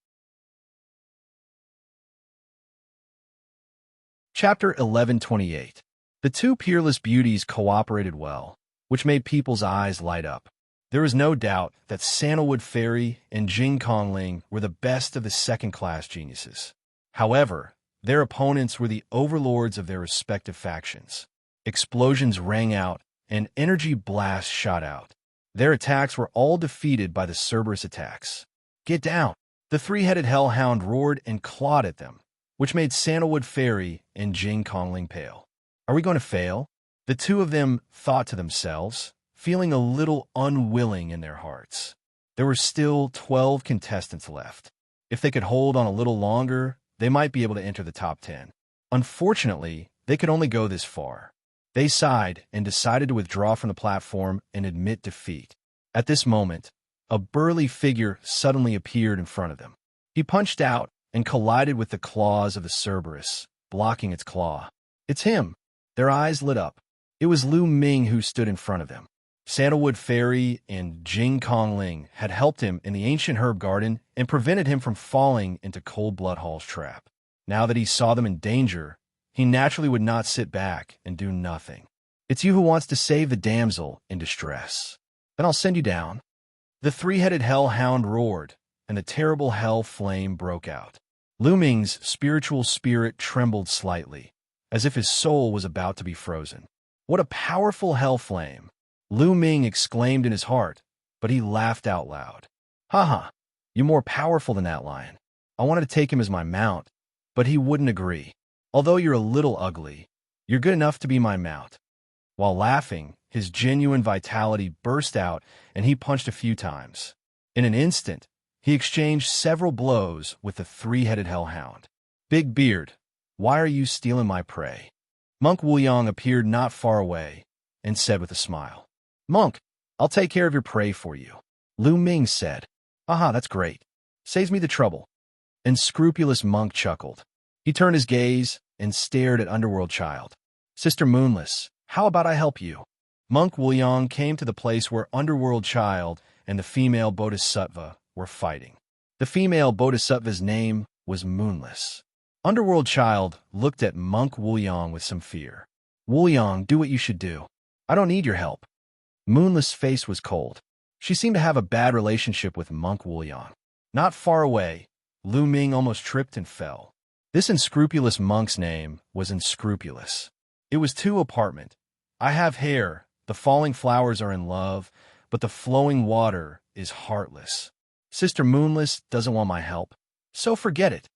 Chapter 1128. The two peerless beauties cooperated well, which made people's eyes light up. There is no doubt that Sandalwood Fairy and Jing Kongling were the best of the second-class geniuses. However, their opponents were the overlords of their respective factions. Explosions rang out, and energy blasts shot out. Their attacks were all defeated by the Cerberus attacks. Get down! The three-headed hellhound roared and clawed at them, which made Sandalwood Fairy and Jing Kongling pale. Are we going to fail? The two of them thought to themselves, feeling a little unwilling in their hearts. There were still 12 contestants left. If they could hold on a little longer, they might be able to enter the top 10. Unfortunately, they could only go this far. They sighed and decided to withdraw from the platform and admit defeat. At this moment, a burly figure suddenly appeared in front of them. He punched out and collided with the claws of the Cerberus, blocking its claw. It's him! Their eyes lit up. It was Lu Ming who stood in front of them. Sandalwood Fairy and Jing Kongling had helped him in the ancient herb garden and prevented him from falling into Cold Blood Hall's trap. Now that he saw them in danger, he naturally would not sit back and do nothing. It's you who wants to save the damsel in distress. Then I'll send you down. The three-headed hellhound roared, and the terrible hell flame broke out. Lu Ming's spiritual spirit trembled slightly, as if his soul was about to be frozen. What a powerful hell flame! Lu Ming exclaimed in his heart, but he laughed out loud. Haha, you're more powerful than that lion. I wanted to take him as my mount, but he wouldn't agree. Although you're a little ugly, you're good enough to be my mount. While laughing, his genuine vitality burst out, and he punched a few times. In an instant, he exchanged several blows with the three-headed hellhound. Big Beard, why are you stealing my prey? Monk Wuyang appeared not far away and said with a smile. Monk, I'll take care of your prey for you. Lu Ming said. Aha, that's great. Saves me the trouble. Unscrupulous Monk chuckled. He turned his gaze and stared at Underworld Child. Sister Moonless, how about I help you? Monk Wuyang came to the place where Underworld Child and the female Bodhisattva were fighting. The female Bodhisattva's name was Moonless. Underworld Child looked at Monk Wuyang with some fear. Wuyang, do what you should do. I don't need your help. Moonless' face was cold. She seemed to have a bad relationship with Monk Wuyang. Not far away, Lu Ming almost tripped and fell. This unscrupulous monk's name was Unscrupulous. It was two apartment. I have hair, the falling flowers are in love, but the flowing water is heartless. Sister Moonless doesn't want my help, so forget it.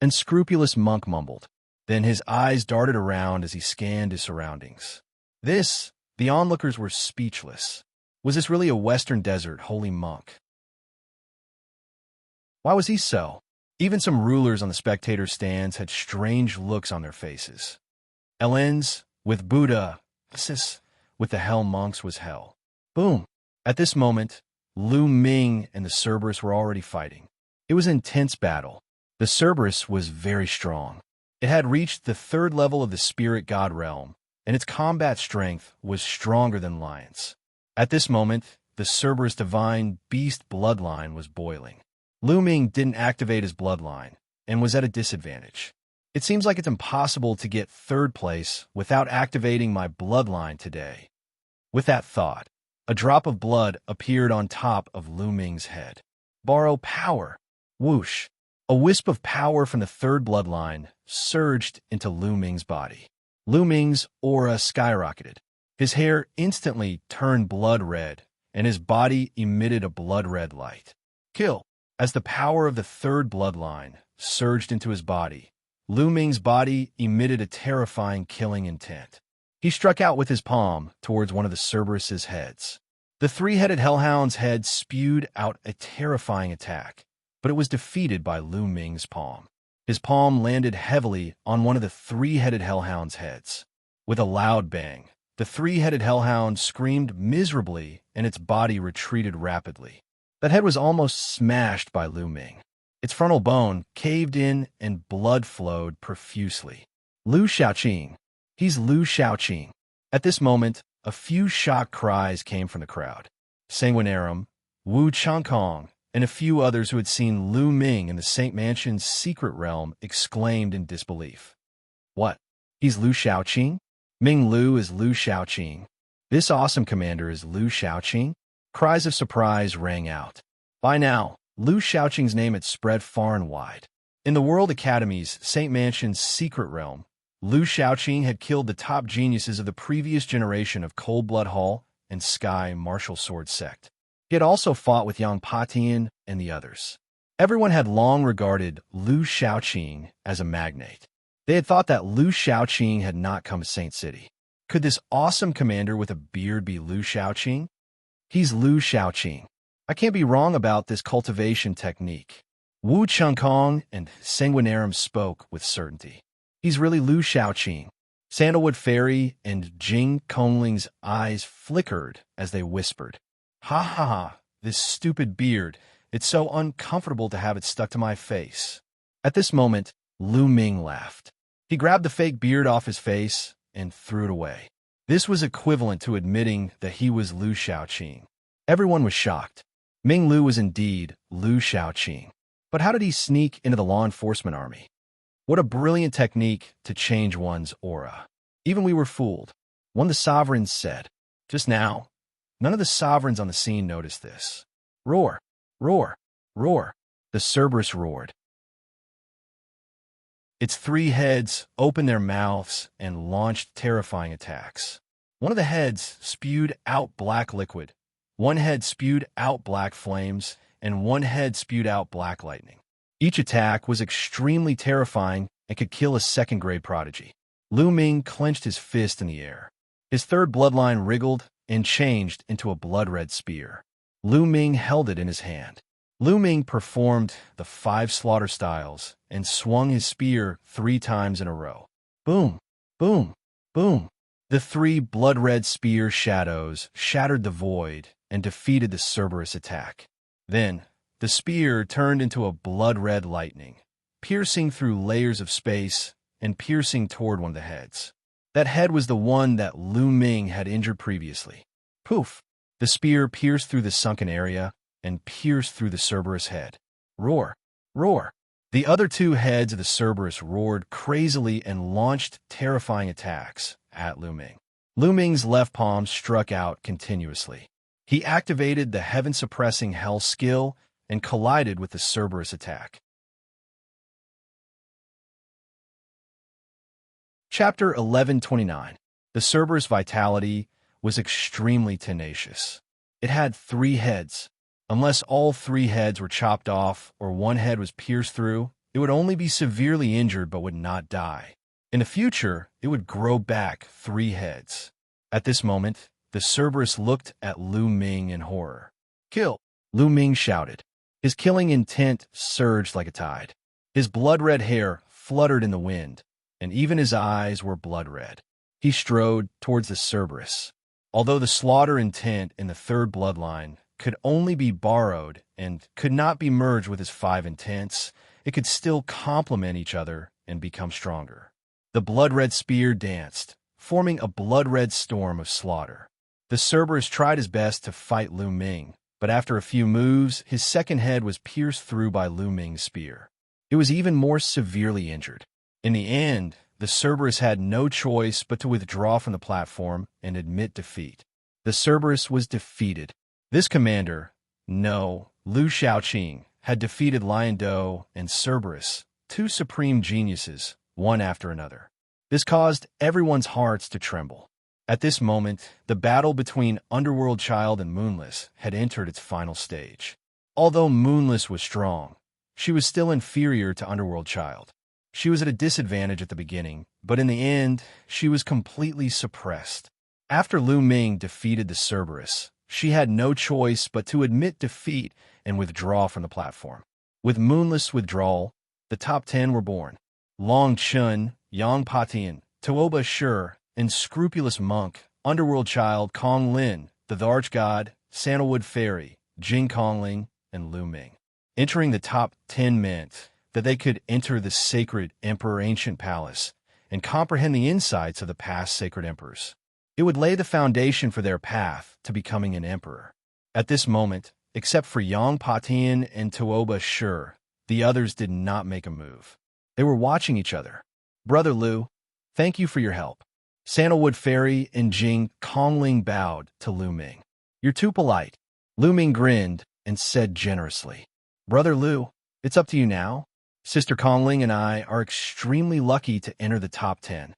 Unscrupulous monk mumbled. Then his eyes darted around as he scanned his surroundings. The onlookers were speechless. Was this really a Western Desert holy monk? Why was he so? Even some rulers on the spectator stands had strange looks on their faces. Elens, with Buddha, with the hell monks was hell. Boom! At this moment, Lu Ming and the Cerberus were already fighting. It was an intense battle. The Cerberus was very strong. It had reached the 3rd level of the spirit god realm, and its combat strength was stronger than lions. At this moment, the Cerberus divine beast bloodline was boiling. Lu Ming didn't activate his bloodline, and was at a disadvantage. It seems like it's impossible to get 3rd place without activating my bloodline today. With that thought, a drop of blood appeared on top of Lu Ming's head. Borrow power. Whoosh. A wisp of power from the 3rd bloodline surged into Lu Ming's body. Lu Ming's aura skyrocketed. His hair instantly turned blood red, and his body emitted a blood-red light. Kill. As the power of the 3rd bloodline surged into his body, Lu Ming's body emitted a terrifying killing intent. He struck out with his palm towards one of the Cerberus's heads. The three-headed hellhound's head spewed out a terrifying attack, but it was defeated by Lu Ming's palm. His palm landed heavily on one of the three-headed hellhound's heads. With a loud bang, the three-headed hellhound screamed miserably and its body retreated rapidly. That head was almost smashed by Lu Ming. Its frontal bone caved in and blood flowed profusely. Lu Xiaoqing. He's Lu Xiaoqing. At this moment, a few shocked cries came from the crowd. Sanguinarum, Wu Changkong, and a few others who had seen Lu Ming in the Saint Mansion's secret realm exclaimed in disbelief. What? He's Lu Xiaoqing? Ming Lu is Lu Xiaoqing. This awesome commander is Lu Xiaoqing? Cries of surprise rang out. By now, Lu Xiaoqing's name had spread far and wide. In the World Academy's Saint Mansion's secret realm, Lu Xiaoqing had killed the top geniuses of the previous generation of Cold Blood Hall and Sky Martial Sword Sect. He had also fought with Yang Patian and the others. Everyone had long regarded Lu Xiaoqing as a magnate. They had thought that Lu Xiaoqing had not come to Saint City. Could this awesome commander with a beard be Lu Xiaoqing? He's Lu Xiaoqing. I can't be wrong about this cultivation technique. Wu Changkong and Sanguinarum spoke with certainty. He's really Lu Xiaoqing. Sandalwood Fairy and Jing Kongling's eyes flickered as they whispered, "Ha ha ha, this stupid beard. It's so uncomfortable to have it stuck to my face." At this moment, Lu Ming laughed. He grabbed the fake beard off his face and threw it away. This was equivalent to admitting that he was Lu Xiaoqing. Everyone was shocked. Ming Lu was indeed Lu Xiaoqing. But how did he sneak into the law enforcement army? What a brilliant technique to change one's aura. Even we were fooled. One of the sovereigns said. Just now, none of the sovereigns on the scene noticed this. Roar, roar, roar. The Cerberus roared. Its three heads opened their mouths and launched terrifying attacks. One of the heads spewed out black liquid. One head spewed out black flames, and one head spewed out black lightning. Each attack was extremely terrifying and could kill a second-grade prodigy. Lu Ming clenched his fist in the air. His third bloodline wriggled and changed into a blood-red spear. Lu Ming held it in his hand. Lu Ming performed the 5 slaughter styles and swung his spear 3 times in a row. Boom, boom, boom. The 3 blood-red spear shadows shattered the void and defeated the Cerberus attack. Then, the spear turned into a blood-red lightning, piercing through layers of space and piercing toward one of the heads. That head was the one that Lu Ming had injured previously. Poof! The spear pierced through the sunken area and pierced through the Cerberus head. Roar! Roar! The other 2 heads of the Cerberus roared crazily and launched terrifying attacks at Lu Ming. Lu Ming's left palm struck out continuously. He activated the heaven-suppressing hell skill and collided with the Cerberus attack. Chapter 1129. The Cerberus vitality was extremely tenacious. It had 3 heads. Unless all 3 heads were chopped off or one head was pierced through, it would only be severely injured but would not die. In the future, it would grow back 3 heads. At this moment, the Cerberus looked at Lu Ming in horror. Kill! Lu Ming shouted. His killing intent surged like a tide. His blood-red hair fluttered in the wind, and even his eyes were blood-red. He strode towards the Cerberus. Although the slaughter intent in the 3rd bloodline could only be borrowed and could not be merged with his 5 intents, it could still complement each other and become stronger. The blood-red spear danced, forming a blood-red storm of slaughter. The Cerberus tried his best to fight Lu Ming, but after a few moves, his second head was pierced through by Lu Ming's spear. It was even more severely injured. In the end, the Cerberus had no choice but to withdraw from the platform and admit defeat. The Cerberus was defeated. This commander, Lu Xiaoqing, had defeated Lion Do and Cerberus, 2 supreme geniuses, one after another. This caused everyone's hearts to tremble. At this moment, the battle between Underworld Child and Moonless had entered its final stage. Although Moonless was strong, she was still inferior to Underworld Child. She was at a disadvantage at the beginning, but in the end, she was completely suppressed. After Lu Ming defeated the Cerberus, she had no choice but to admit defeat and withdraw from the platform. With moonless withdrawal, the top 10 were born. Long Chun, Yang Patian, Tuoba Shi, and scrupulous monk, underworld child Kong Lin, the arch-god, Sandalwood Fairy, Jing Kongling, and Lu Ming. Entering the top 10 meant that they could enter the sacred Emperor Ancient Palace and comprehend the insights of the past sacred emperors. It would lay the foundation for their path to becoming an emperor. At this moment, except for Yang Patian and Tuoba Shi, the others did not make a move. They were watching each other. Brother Lu, thank you for your help. Sandalwood Fairy and Jing Kongling bowed to Lu Ming. You're too polite. Lu Ming grinned and said generously, Brother Lu, it's up to you now. Sister Kongling and I are extremely lucky to enter the top 10.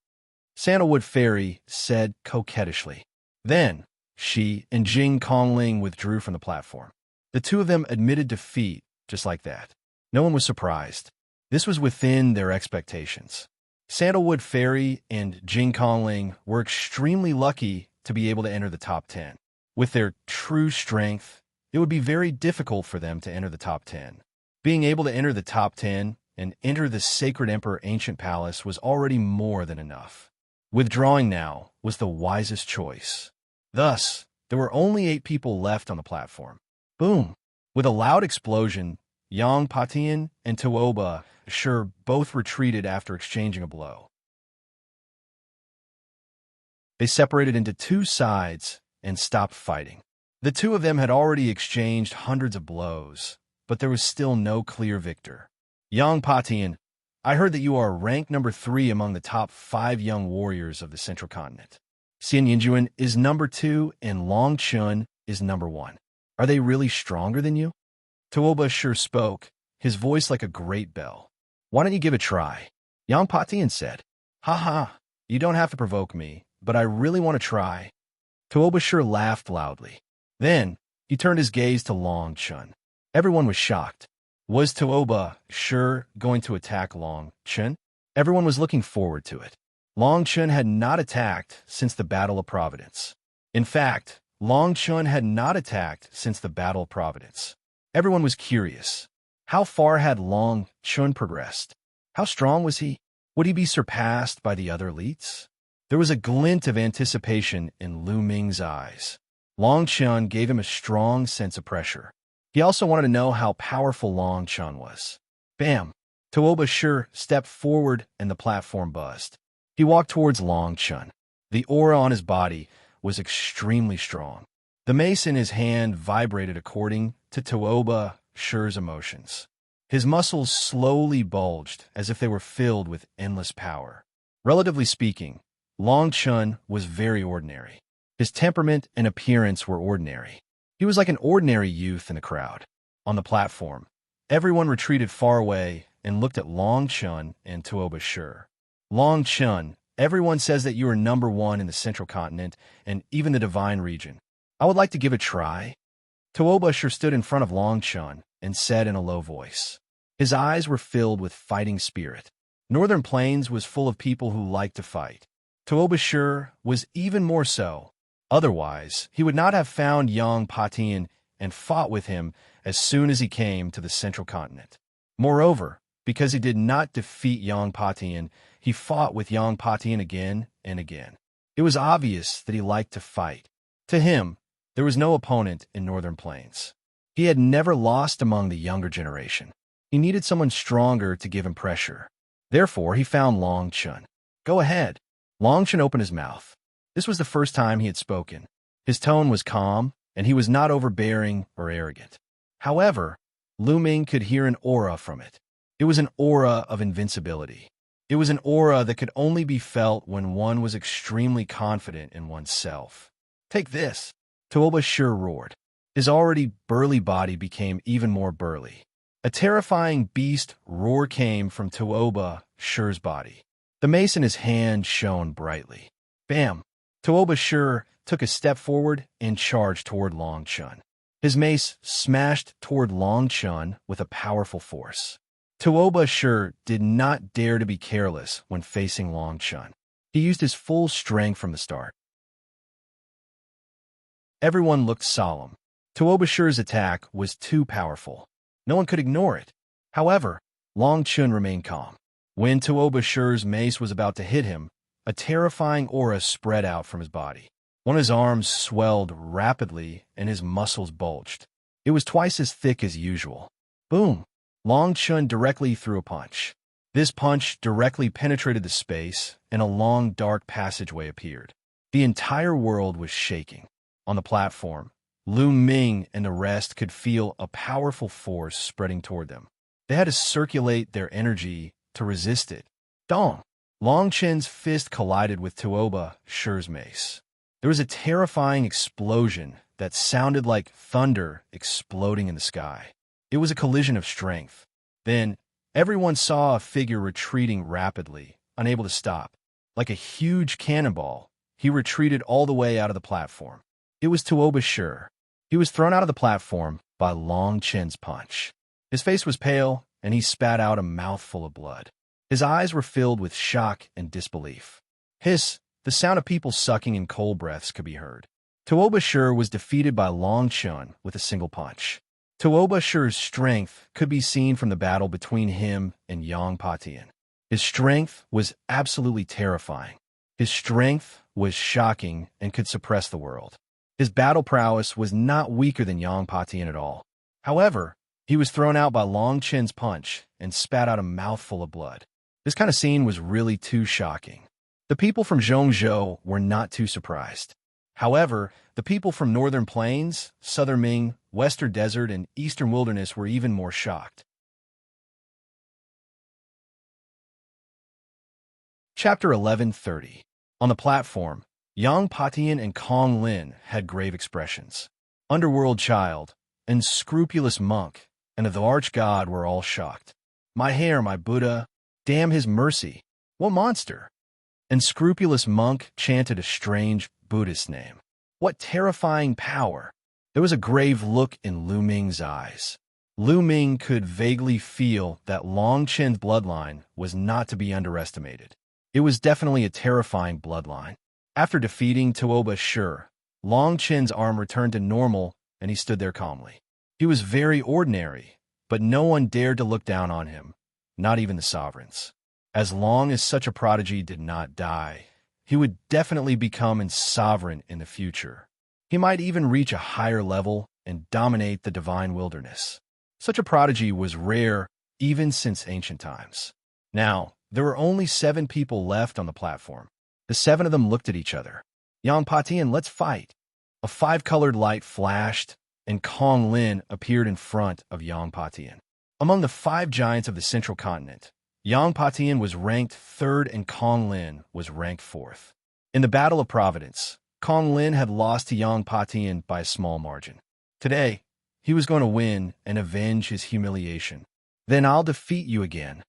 Sandalwood Fairy said coquettishly. Then, she and Jing Kongling withdrew from the platform. The two of them admitted defeat just like that. No one was surprised. This was within their expectations. Sandalwood Fairy and Jing Kongling were extremely lucky to be able to enter the top 10. With their true strength, it would be very difficult for them to enter the top 10. Being able to enter the top 10 and enter the sacred Emperor Ancient Palace was already more than enough. Withdrawing now was the wisest choice. Thus, there were only 8 people left on the platform. Boom! With a loud explosion, Yang Patian and Tuoba Shi both retreated after exchanging a blow. They separated into 2 sides and stopped fighting. The two of them had already exchanged hundreds of blows, but there was still no clear victor. Yang Patian, I heard that you are ranked number 3 among the top 5 young warriors of the Central Continent. Xianxia is number 2 and Long Chun is number 1. Are they really stronger than you? Tuoba Shi spoke, his voice like a great bell. Why don't you give it a try? Yang Patian said. Ha, you don't have to provoke me, but I really want to try. Tuoba Shi laughed loudly. Then, he turned his gaze to Long Chun. Everyone was shocked. Was Tuoba Shi going to attack Long Chun? Everyone was looking forward to it. Long Chun had not attacked since the Battle of Providence. In fact, Long Chun had not attacked since the Battle of Providence. Everyone was curious. How far had Long Chun progressed? How strong was he? Would he be surpassed by the other elites? There was a glint of anticipation in Lu Ming's eyes. Long Chun gave him a strong sense of pressure. He also wanted to know how powerful Long Chun was. Bam! Tuoba Shi stepped forward and the platform buzzed. He walked towards Long Chun. The aura on his body was extremely strong. The mace in his hand vibrated according to Tuoba Shi's emotions. His muscles slowly bulged as if they were filled with endless power. Relatively speaking, Long Chun was very ordinary. His temperament and appearance were ordinary. He was like an ordinary youth in the crowd. On the platform, everyone retreated far away and looked at Long Chun and Tuoba Shi. Long Chun, everyone says that you are number 1 in the Central Continent and even the Divine Region. I would like to give it a try. Tuoba Shi stood in front of Long Chun and said in a low voice. His eyes were filled with fighting spirit. Northern Plains was full of people who liked to fight. Tuoba Shi was even more so. Otherwise, he would not have found Yang Patian and fought with him as soon as he came to the Central Continent. Moreover, because he did not defeat Yang Patian, he fought with Yang Patian again and again. It was obvious that he liked to fight. To him, there was no opponent in Northern Plains. He had never lost among the younger generation. He needed someone stronger to give him pressure. Therefore, he found Long Chun. Go ahead. Long Chun opened his mouth. This was the first time he had spoken. His tone was calm, and he was not overbearing or arrogant. However, Lu Ming could hear an aura from it. It was an aura of invincibility. It was an aura that could only be felt when one was extremely confident in oneself. Take this. Tuoba Shi roared. His already burly body became even more burly. A terrifying beast roar came from Tuoba Shi's body. The mace in his hand shone brightly. Bam! Tuoba Shi took a step forward and charged toward Long Chun. His mace smashed toward Long Chun with a powerful force. Tuoba Shi did not dare to be careless when facing Long Chun. He used his full strength from the start. Everyone looked solemn. Tuoba Shi's attack was too powerful. No one could ignore it. However, Long Chun remained calm. When Tuoba Shi's mace was about to hit him, a terrifying aura spread out from his body. One of his arms swelled rapidly and his muscles bulged. It was twice as thick as usual. Boom! Long Chun directly threw a punch. This punch directly penetrated the space, and a long, dark passageway appeared. The entire world was shaking. On the platform, Lu Ming and the rest could feel a powerful force spreading toward them. They had to circulate their energy to resist it. Dong! Long Chun's fist collided with Tuoba Shi's mace. There was a terrifying explosion that sounded like thunder exploding in the sky. It was a collision of strength. Then, everyone saw a figure retreating rapidly, unable to stop. Like a huge cannonball, he retreated all the way out of the platform. It was Tuoba Shi. He was thrown out of the platform by Long Chun's punch. His face was pale, and he spat out a mouthful of blood. His eyes were filled with shock and disbelief. Hiss! The sound of people sucking in cold breaths could be heard. Tuoba Shi was defeated by Long Chun with a single punch. Tuoba Shi's strength could be seen from the battle between him and Yang Patian. His strength was absolutely terrifying. His strength was shocking and could suppress the world. His battle prowess was not weaker than Yang Patian at all. However, he was thrown out by Long Chun's punch and spat out a mouthful of blood. This kind of scene was really too shocking. The people from Zhongzhou were not too surprised. However, the people from Northern Plains, Southern Ming, Western Desert, and Eastern Wilderness were even more shocked. Chapter 11:30. On the platform, Yang Patian and Kong Lin had grave expressions. Underworld Child, Unscrupulous Monk, and the Arch-God were all shocked. My hair, my Buddha, damn his mercy. What monster? Unscrupulous Monk chanted a strange Buddhist name. What terrifying power! There was a grave look in Lu Ming's eyes. Lu Ming could vaguely feel that Long Chun's bloodline was not to be underestimated. It was definitely a terrifying bloodline. After defeating Tuoba Shi, Long Chun's arm returned to normal and he stood there calmly. He was very ordinary, but no one dared to look down on him, not even the sovereigns. As long as such a prodigy did not die, he would definitely become a sovereign in the future. He might even reach a higher level and dominate the divine wilderness. Such a prodigy was rare even since ancient times. Now, there were only 7 people left on the platform. The 7 of them looked at each other. Yang Patian, let's fight. A 5-colored light flashed, and Kong Lin appeared in front of Yang Patian. Among the 5 giants of the central continent, Yang Patian was ranked 3rd and Kong Lin was ranked 4th. In the Battle of Providence, Kong Lin had lost to Yang Patian by a small margin. Today, he was going to win and avenge his humiliation. Then I'll defeat you again.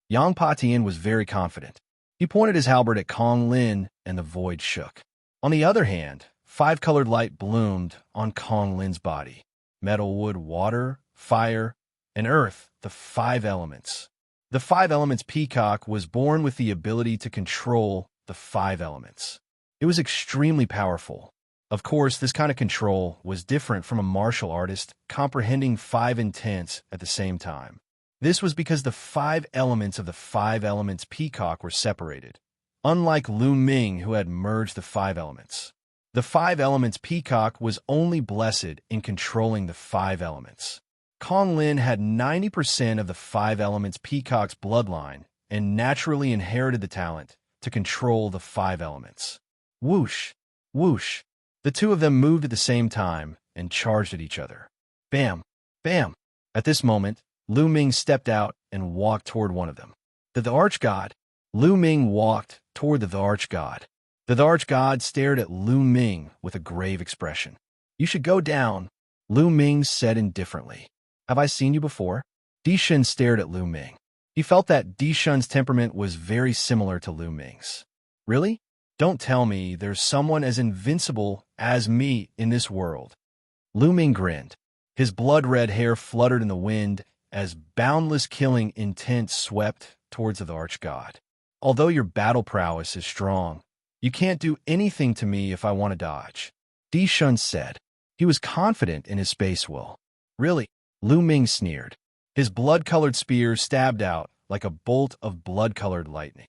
Yang Patian was very confident. He pointed his halberd at Kong Lin and the void shook. On the other hand, 5-colored light bloomed on Kong Lin's body. Metal, wood, water, fire, and earth, the 5 elements. The 5 elements peacock was born with the ability to control the 5 elements. It was extremely powerful. Of course, this kind of control was different from a martial artist comprehending 5 intents at the same time. This was because the 5 elements of the 5 elements peacock were separated, unlike Lu Ming who had merged the 5 elements. The 5 elements peacock was only blessed in controlling the 5 elements. Kong Lin had 90% of the 5 elements peacock's bloodline and naturally inherited the talent to control the 5 elements. Whoosh! Whoosh! The 2 of them moved at the same time and charged at each other. Bam! Bam! At this moment, Lu Ming stepped out and walked toward one of them. The Arch-God. Lu Ming walked toward the Arch-God. The Arch-God stared at Lu Ming with a grave expression. You should go down, Lu Ming said indifferently. Have I seen you before? Di Shun stared at Lu Ming. He felt that Di Shun's temperament was very similar to Lu Ming's. Really? Don't tell me there's someone as invincible as me in this world. Lu Ming grinned. His blood-red hair fluttered in the wind as boundless killing intent swept towards the arch-god. Although your battle prowess is strong, you can't do anything to me if I want to dodge, Di Shun said. He was confident in his space will. Really? Lu Ming sneered. His blood-colored spear stabbed out like a bolt of blood-colored lightning.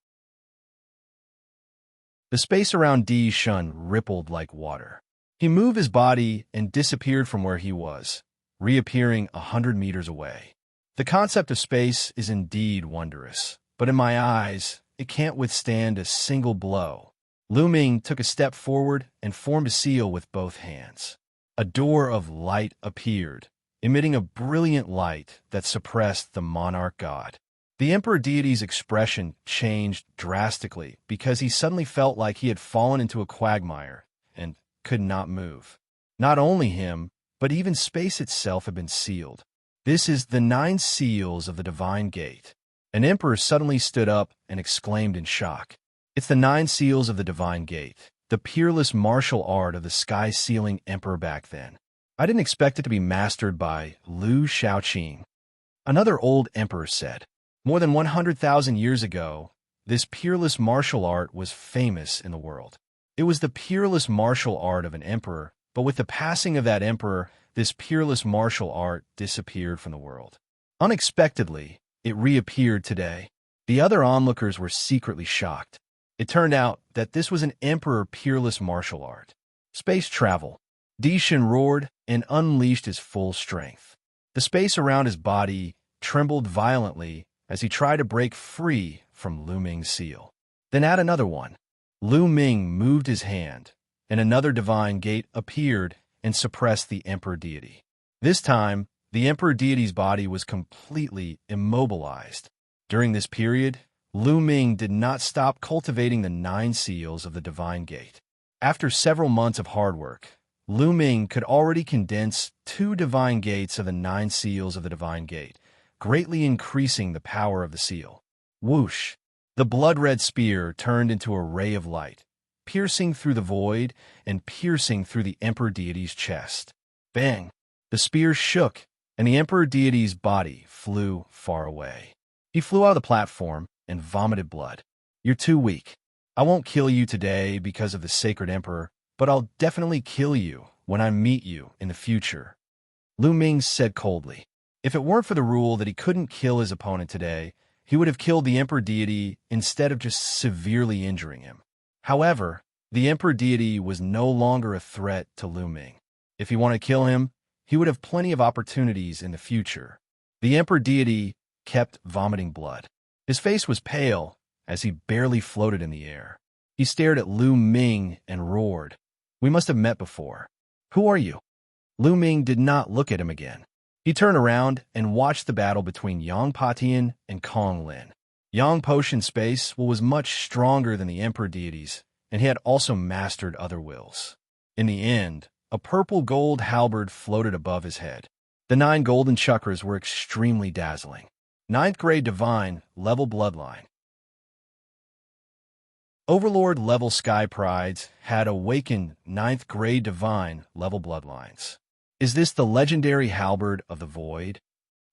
The space around Di Shun rippled like water. He moved his body and disappeared from where he was, reappearing 100 meters away. The concept of space is indeed wondrous, but in my eyes, it can't withstand a single blow. Lu Ming took a step forward and formed a seal with both hands. A door of light appeared, emitting a brilliant light that suppressed the monarch god. The emperor deity's expression changed drastically because he suddenly felt like he had fallen into a quagmire and could not move. Not only him, but even space itself had been sealed. This is the 9 seals of the divine gate. An emperor suddenly stood up and exclaimed in shock. It's the 9 seals of the divine gate, the peerless martial art of the sky-sealing emperor back then. I didn't expect it to be mastered by Liu Shaoqing. Another old emperor said. More than 100,000 years ago, this peerless martial art was famous in the world. It was the peerless martial art of an emperor, but with the passing of that emperor, this peerless martial art disappeared from the world. Unexpectedly, it reappeared today. The other onlookers were secretly shocked. It turned out that this was an emperor peerless martial art. Space travel. Di Shun roared and unleashed his full strength. The space around his body trembled violently as he tried to break free from Lu Ming's seal. Then add another one. Lu Ming moved his hand, and another divine gate appeared and suppressed the emperor deity. This time, the emperor deity's body was completely immobilized. During this period, Lu Ming did not stop cultivating the 9 seals of the divine gate. After several months of hard work, Lu Ming could already condense 2 divine gates of the 9 seals of the divine gate, greatly increasing the power of the seal. Whoosh! The blood-red spear turned into a ray of light, piercing through the void and piercing through the emperor deity's chest. Bang! The spear shook, and the emperor deity's body flew far away. He flew out of the platform and vomited blood. You're too weak. I won't kill you today because of the sacred emperor, but I'll definitely kill you when I meet you in the future, Lu Ming said coldly. If it weren't for the rule that he couldn't kill his opponent today, he would have killed the emperor deity instead of just severely injuring him. However, the emperor deity was no longer a threat to Lu Ming. If he wanted to kill him, he would have plenty of opportunities in the future. The emperor deity kept vomiting blood. His face was pale as he barely floated in the air. He stared at Lu Ming and roared. We must have met before. Who are you? Lu Ming did not look at him again. He turned around and watched the battle between Yang Patian and Kong Lin. Yang Potion's space was much stronger than the emperor deities, and he had also mastered other wills. In the end, a purple-gold halberd floated above his head. The 9 golden chakras were extremely dazzling. 9th grade divine level bloodline. Overlord level Sky Prides had awakened 9th grade divine level bloodlines. Is this the legendary halberd of the void?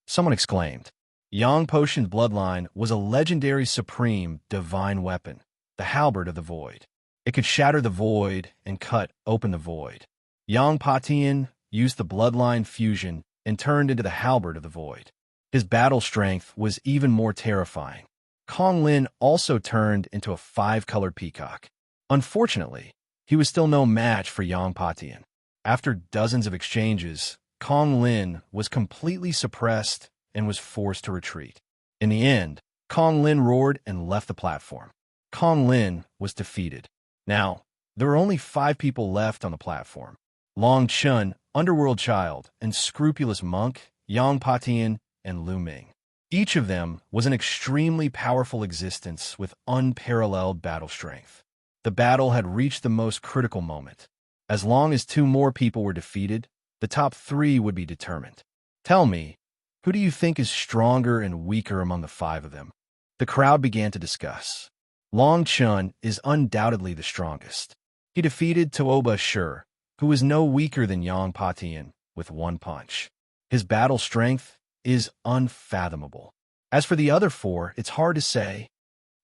Someone exclaimed. Yang Potion's bloodline was a legendary supreme divine weapon, the halberd of the void. It could shatter the void and cut open the void. Yang Patian used the bloodline fusion and turned into the halberd of the void. His battle strength was even more terrifying. Kong Lin also turned into a 5-colored peacock. Unfortunately, he was still no match for Yang Patian. After dozens of exchanges, Kong Lin was completely suppressed and was forced to retreat. In the end, Kong Lin roared and left the platform. Kong Lin was defeated. Now, there were only 5 people left on the platform. Long Chun, Underworld Child, and Scrupulous Monk, Yang Patian, and Lu Ming. Each of them was an extremely powerful existence with unparalleled battle strength. The battle had reached the most critical moment. As long as 2 more people were defeated, the top 3 would be determined. Tell me, who do you think is stronger and weaker among the 5 of them? The crowd began to discuss. Long Chun is undoubtedly the strongest. He defeated Tooba Shur, who was no weaker than Yang Patian, with 1 punch. His battle strength is unfathomable. As for the other four, it's hard to say.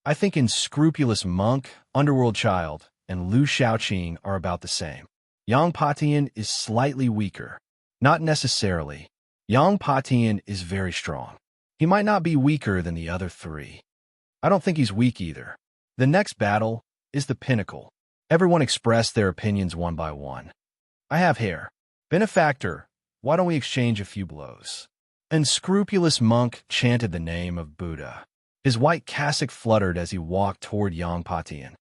I think Unscrupulous Monk, Underworld Child, and Lu Xiaoqing are about the same. Yang Patian is slightly weaker. Not necessarily. Yang Patian is very strong. He might not be weaker than the other three. I don't think he's weak either. The next battle is the pinnacle. Everyone expressed their opinions one by one. I have hair. Benefactor, why don't we exchange a few blows? Unscrupulous Monk chanted the name of Buddha. His white cassock fluttered as he walked toward Yang Patian.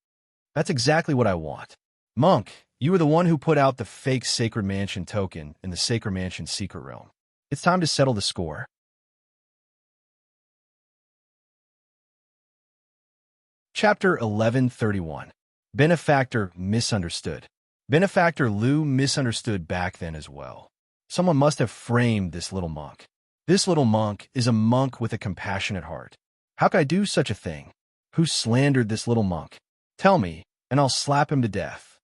That's exactly what I want. Monk, you were the one who put out the fake Sacred Mansion token in the Sacred Mansion secret realm. It's time to settle the score. Chapter 1131. Benefactor Misunderstood. Benefactor Lu misunderstood back then as well. Someone must have framed this little monk. This little monk is a monk with a compassionate heart. How could I do such a thing? Who slandered this little monk? Tell me, and I'll slap him to death.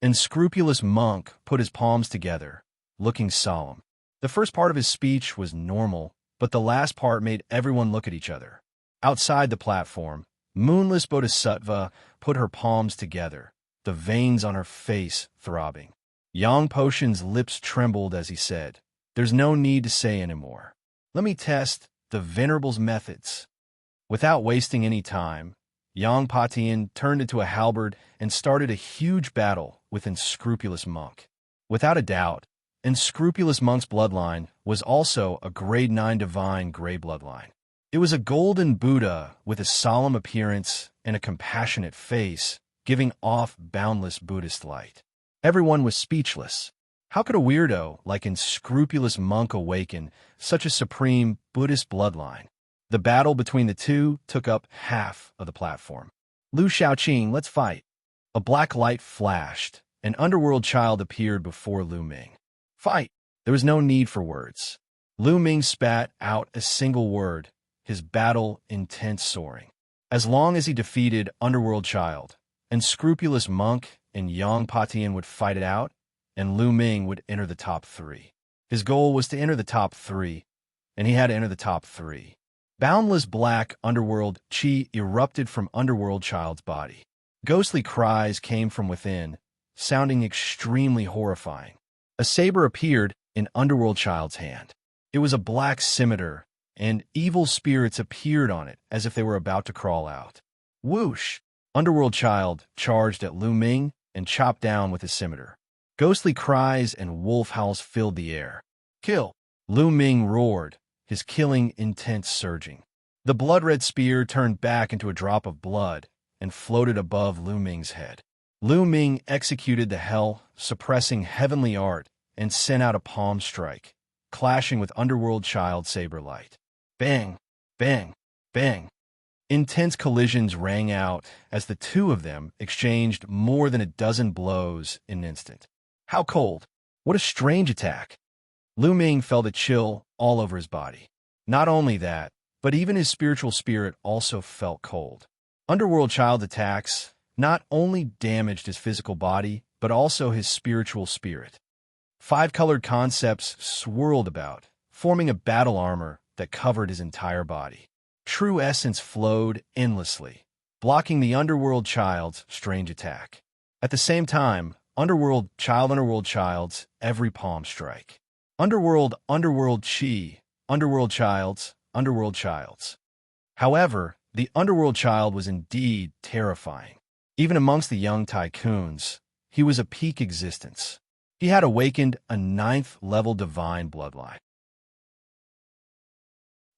Unscrupulous Monk put his palms together, looking solemn. The first part of his speech was normal, but the last part made everyone look at each other. Outside the platform, Moonless Bodhisattva put her palms together, the veins on her face throbbing. Yang Potion's lips trembled as he said, "There's no need to say anymore. Let me test the Venerable's methods." Without wasting any time, Yang Patian turned into a halberd and started a huge battle with Unscrupulous Monk. Without a doubt, Unscrupulous Monk's bloodline was also a grade 9 divine gray bloodline. It was a golden Buddha with a solemn appearance and a compassionate face, giving off boundless Buddhist light. Everyone was speechless. How could a weirdo like Unscrupulous Monk awaken such a supreme Buddhist bloodline? The battle between the two took up half of the platform. Lu Xiaoqing, let's fight. A black light flashed. An underworld child appeared before Lu Ming. Fight! There was no need for words. Lu Ming spat out a single word, his battle intent soaring. As long as he defeated Underworld Child, Unscrupulous Monk and Yang Patian would fight it out, and Lu Ming would enter the top 3. His goal was to enter the top 3, and he had to enter the top 3. Boundless black underworld chi erupted from Underworld Child's body. Ghostly cries came from within, sounding extremely horrifying. A saber appeared in Underworld Child's hand. It was a black scimitar, and evil spirits appeared on it as if they were about to crawl out. Whoosh! Underworld Child charged at Lu Ming and chopped down with his scimitar. Ghostly cries and wolf howls filled the air. Kill! Lu Ming roared, his killing intent surging. The blood-red spear turned back into a drop of blood and floated above Lu Ming's head. Lu Ming executed the hell, suppressing heavenly art, and sent out a palm strike, clashing with Underworld Child saber light. Bang! Bang! Bang! Intense collisions rang out as the two of them exchanged more than a dozen blows in an instant. How cold! What a strange attack! Lu Ming felt a chill all over his body. Not only that, but even his spiritual spirit also felt cold. Underworld Child's attacks not only damaged his physical body, but also his spiritual spirit. 5 colored concepts swirled about, forming a battle armor that covered his entire body. True essence flowed endlessly, blocking the Underworld Child's strange attack. At the same time, Underworld Child's every palm strike. Underworld Chi, Underworld Child's. However, the Underworld Child was indeed terrifying. Even amongst the young tycoons, he was a peak existence. He had awakened a 9th-level divine bloodline.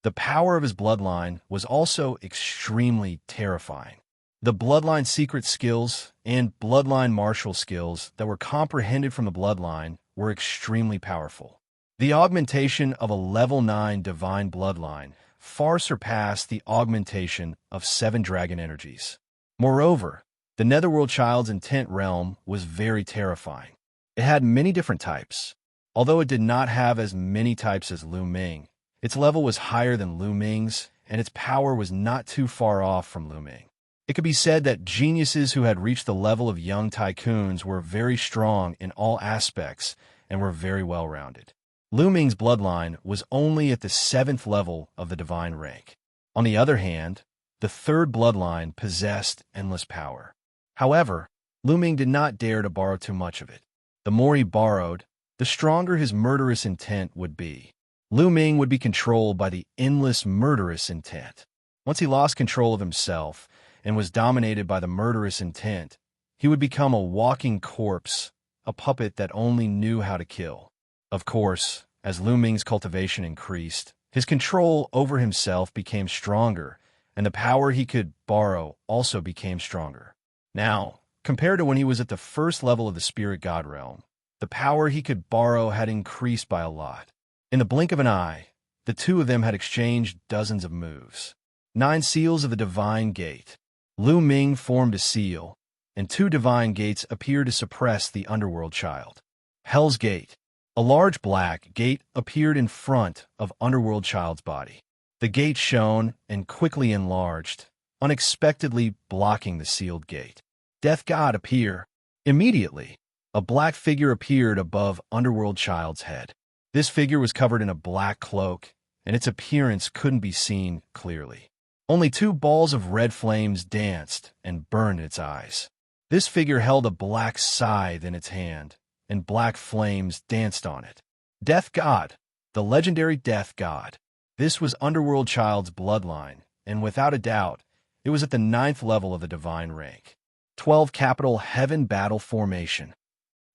The power of his bloodline was also extremely terrifying. The bloodline secret skills and bloodline martial skills that were comprehended from the bloodline were extremely powerful. The augmentation of a level 9 divine bloodline far surpassed the augmentation of 7 dragon energies. Moreover, the Netherworld Child's intent realm was very terrifying. It had many different types. Although it did not have as many types as Lu Ming, its level was higher than Lu Ming's, and its power was not too far off from Lu Ming. It could be said that geniuses who had reached the level of young tycoons were very strong in all aspects and were very well-rounded. Lu Ming's bloodline was only at the 7th level of the divine rank. On the other hand, the 3rd bloodline possessed endless power. However, Lu Ming did not dare to borrow too much of it. The more he borrowed, the stronger his murderous intent would be. Lu Ming would be controlled by the endless murderous intent. Once he lost control of himself and was dominated by the murderous intent, he would become a walking corpse, a puppet that only knew how to kill. Of course, as Lu Ming's cultivation increased, his control over himself became stronger, and the power he could borrow also became stronger. Now, compared to when he was at the 1st level of the spirit god realm, the power he could borrow had increased by a lot. In the blink of an eye, the two of them had exchanged dozens of moves. 9 seals of the divine gate. Lu Ming formed a seal, and 2 divine gates appeared to suppress the underworld child. Hell's Gate. A large black gate appeared in front of Underworld Child's body. The gate shone and quickly enlarged, unexpectedly blocking the sealed gate. Death God appear. Immediately, a black figure appeared above Underworld Child's head. This figure was covered in a black cloak, and its appearance couldn't be seen clearly. Only 2 balls of red flames danced and burned in its eyes. This figure held a black scythe in its hand, and black flames danced on it. Death God, the legendary Death God. This was Underworld Child's bloodline, and without a doubt, it was at the 9th level of the divine rank. 12 Capital Heaven Battle Formation.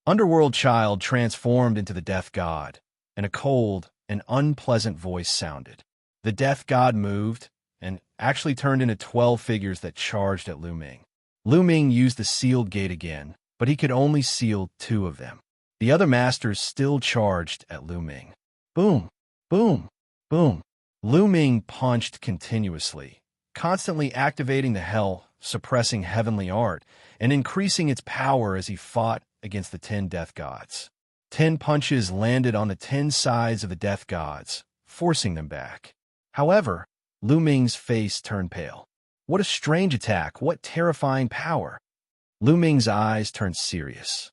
Underworld Child transformed into the Death God, and a cold and unpleasant voice sounded. The Death God moved, and actually turned into 12 figures that charged at Lu Ming. Lu Ming used the sealed gate again, but he could only seal 2 of them. The other masters still charged at Lu Ming. Boom, boom, boom. Lu Ming punched continuously, constantly activating the hell, suppressing heavenly art, and increasing its power as he fought against the 10 death gods. 10 punches landed on the 10 sides of the death gods, forcing them back. However, Lu Ming's face turned pale. What a strange attack, what terrifying power. Lu Ming's eyes turned serious.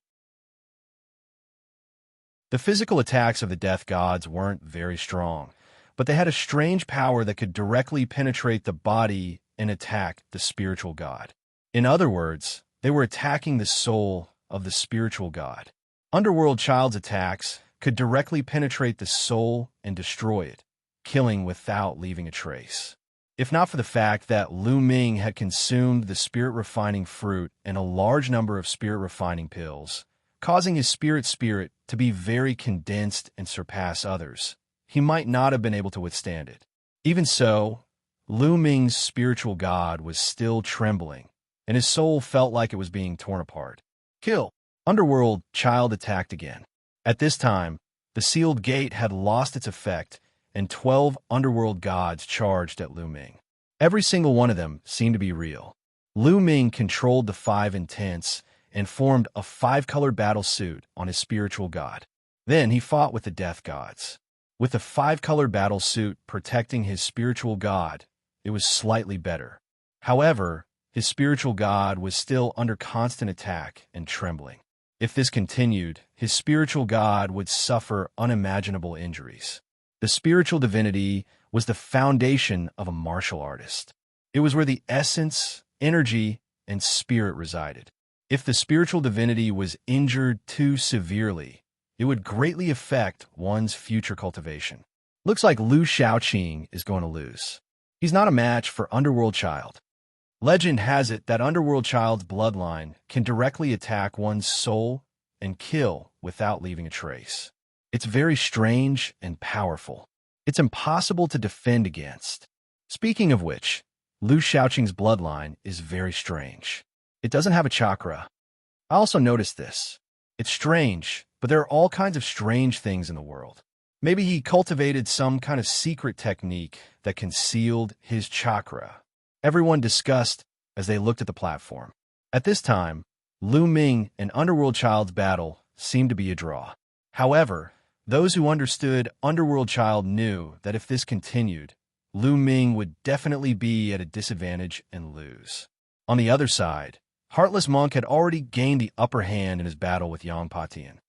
The physical attacks of the death gods weren't very strong, but they had a strange power that could directly penetrate the body and attack the spiritual god. In other words, they were attacking the soul of the spiritual god. Underworld Child's attacks could directly penetrate the soul and destroy it, killing without leaving a trace. If not for the fact that Lu Ming had consumed the spirit-refining fruit and a large number of spirit-refining pills, causing his spirit to be very condensed and surpass others, he might not have been able to withstand it. Even so, Lu Ming's spiritual god was still trembling, and his soul felt like it was being torn apart. Kill! Underworld Child attacked again. At this time, the sealed gate had lost its effect, and 12 underworld gods charged at Lu Ming. Every single one of them seemed to be real. Lu Ming controlled the 5 intents and formed a 5-colored battle suit on his spiritual god. Then he fought with the death gods. With the 5-colored battle suit protecting his spiritual god, it was slightly better. However, his spiritual god was still under constant attack and trembling. If this continued, his spiritual god would suffer unimaginable injuries. The spiritual divinity was the foundation of a martial artist. It was where the essence, energy, and spirit resided. If the spiritual divinity was injured too severely, it would greatly affect one's future cultivation. Looks like Lu Xiaoqing is going to lose. He's not a match for Underworld Child. Legend has it that Underworld Child's bloodline can directly attack one's soul and kill without leaving a trace. It's very strange and powerful. It's impossible to defend against. Speaking of which, Lu Xiaoqing's bloodline is very strange. It doesn't have a chakra. I also noticed this. It's strange, but there are all kinds of strange things in the world. Maybe he cultivated some kind of secret technique that concealed his chakra. Everyone discussed as they looked at the platform. At this time, Lu Ming and Underworld Child's battle seemed to be a draw. However, those who understood Underworld Child knew that if this continued, Lu Ming would definitely be at a disadvantage and lose. On the other side, Heartless Monk had already gained the upper hand in his battle with Yang Patian.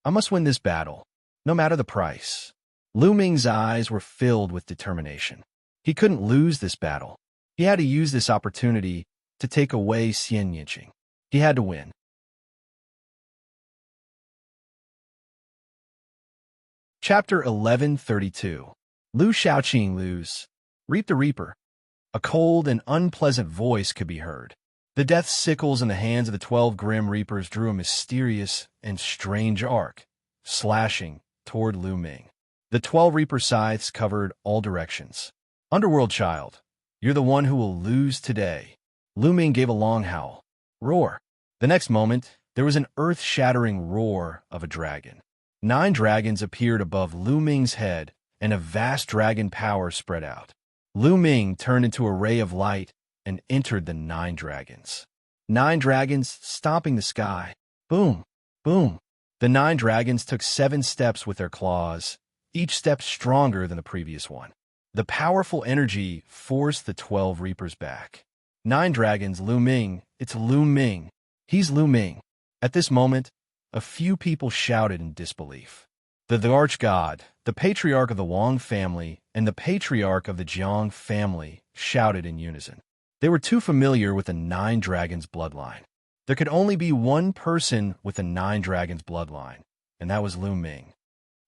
I must win this battle. no matter the price. Lu Ming's eyes were filled with determination. He couldn't lose this battle. He had to use this opportunity to take away Xianxia. He had to win. Chapter 1132. Lu Xiaoqing lose. Reap the Reaper. A cold and unpleasant voice could be heard. The death sickles in the hands of the 12 Grim Reapers drew a mysterious and strange arc, slashing toward Lu Ming. The 12 Reaper scythes covered all directions. Underworld child, you're the one who will lose today. Lu Ming gave a long howl. Roar. The next moment, there was an earth-shattering roar of a dragon. 9 dragons appeared above Lu Ming's head, and a vast dragon power spread out. Lu Ming turned into a ray of light and entered the 9 dragons. 9 dragons stomping the sky. Boom, boom. The 9 dragons took 7 steps with their claws, each step stronger than the previous one. The powerful energy forced the 12 Reapers back. 9 dragons, Lu Ming, it's Lu Ming. He's Lu Ming. At this moment, a few people shouted in disbelief. The arch-god, the patriarch of the Wang family, and the patriarch of the Jiang family shouted in unison. They were too familiar with the 9 dragons' bloodline. There could only be one person with the 9 dragons' bloodline, and that was Lu Ming.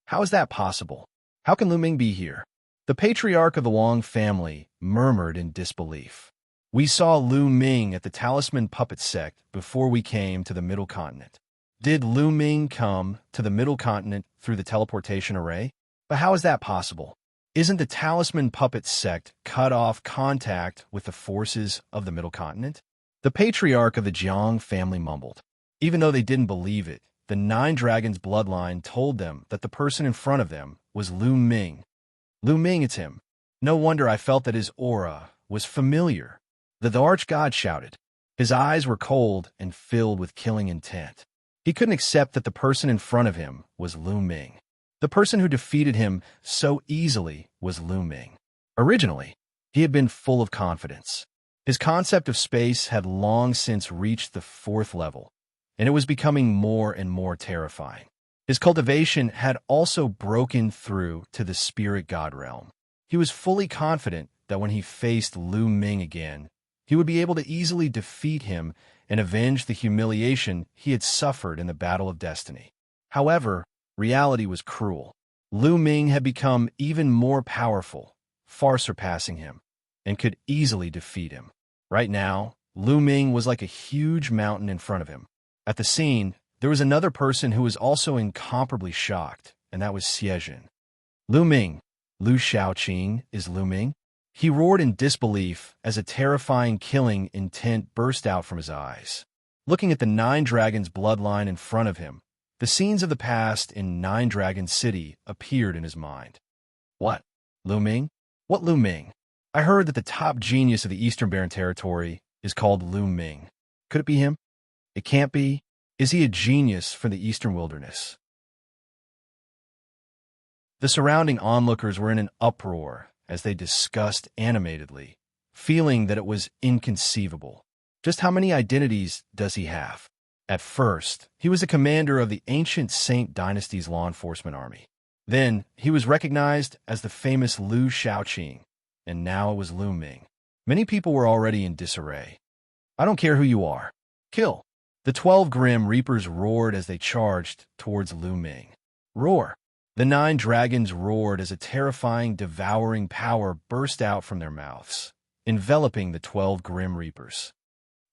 How is that possible? How can Lu Ming be here? The patriarch of the Wang family murmured in disbelief. We saw Lu Ming at the Talisman Puppet Sect before we came to the Middle Continent. Did Lu Ming come to the Middle Continent through the teleportation array? But how is that possible? Isn't the Talisman Puppet Sect cut off contact with the forces of the Middle Continent? The patriarch of the Jiang family mumbled. Even though they didn't believe it, the 9 dragons' bloodline told them that the person in front of them was Lu Ming. Lu Ming, it's him. No wonder I felt that his aura was familiar. The arch-god shouted. His eyes were cold and filled with killing intent. He couldn't accept that the person in front of him was Lu Ming. The person who defeated him so easily was Lu Ming. Originally, he had been full of confidence. His concept of space had long since reached the 4th level, and it was becoming more and more terrifying. His cultivation had also broken through to the spirit god realm. He was fully confident that when he faced Lu Ming again, he would be able to easily defeat him and avenge the humiliation he had suffered in the Battle of Destiny. However, reality was cruel. Lu Ming had become even more powerful, far surpassing him, and could easily defeat him. Right now, Lu Ming was like a huge mountain in front of him. At the scene, there was another person who was also incomparably shocked, and that was Xianxia. Lu Ming, Lu Xiaoqing is Lu Ming? He roared in disbelief as a terrifying killing intent burst out from his eyes. Looking at the 9 dragons' bloodline in front of him, the scenes of the past in 9 Dragons City appeared in his mind. What? Lu Ming? What Lu Ming? I heard that the top genius of the Eastern Barren Territory is called Lu Ming. Could it be him? It can't be. Is he a genius from the Eastern Wilderness? The surrounding onlookers were in an uproar as they discussed animatedly, feeling that it was inconceivable. Just how many identities does he have? At first, he was a commander of the ancient Saint Dynasty's law enforcement army. Then, he was recognized as the famous Lu Xiaoqing, and now it was Lu Ming. Many people were already in disarray. I don't care who you are. Kill! The 12 Grim Reapers roared as they charged towards Lu Ming. Roar! The 9 dragons roared as a terrifying, devouring power burst out from their mouths, enveloping the 12 Grim Reapers.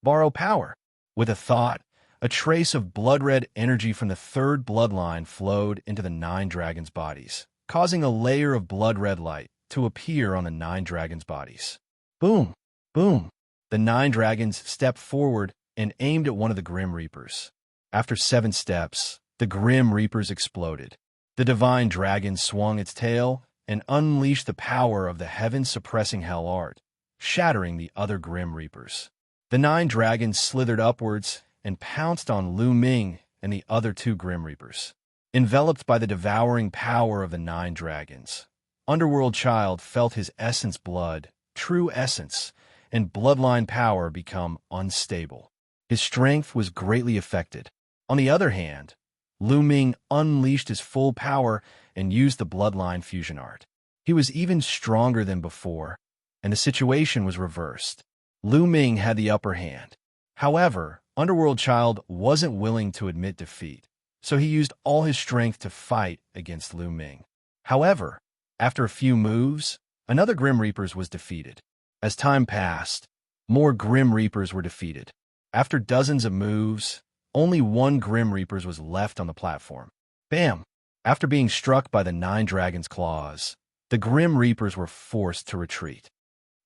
Borrow power. With a thought, a trace of blood-red energy from the 3rd bloodline flowed into the 9 dragons' bodies, causing a layer of blood-red light to appear on the 9 dragons' bodies. Boom! Boom! The 9 dragons stepped forward and aimed at one of the Grim Reapers. After 7 steps, the Grim Reapers exploded. The divine dragon swung its tail and unleashed the power of the heaven-suppressing hell art, shattering the other Grim Reapers. The 9 dragons slithered upwards and pounced on Lu Ming and the other 2 Grim Reapers. Enveloped by the devouring power of the 9 dragons, Underworld Child felt his essence blood, true essence, and bloodline power become unstable. His strength was greatly affected. On the other hand, Lu Ming unleashed his full power and used the bloodline fusion art. He was even stronger than before, and the situation was reversed. Lu Ming had the upper hand. However, Underworld Child wasn't willing to admit defeat, so he used all his strength to fight against Lu Ming. However, after a few moves, another Grim Reapers was defeated. As time passed, more Grim Reapers were defeated. After dozens of moves, only one Grim Reapers was left on the platform. Bam! After being struck by the 9 Dragons' claws, the Grim Reapers were forced to retreat.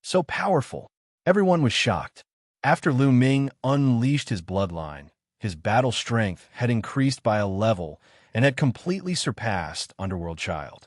So powerful, everyone was shocked. After Lu Ming unleashed his bloodline, his battle strength had increased by a level and had completely surpassed Underworld Child.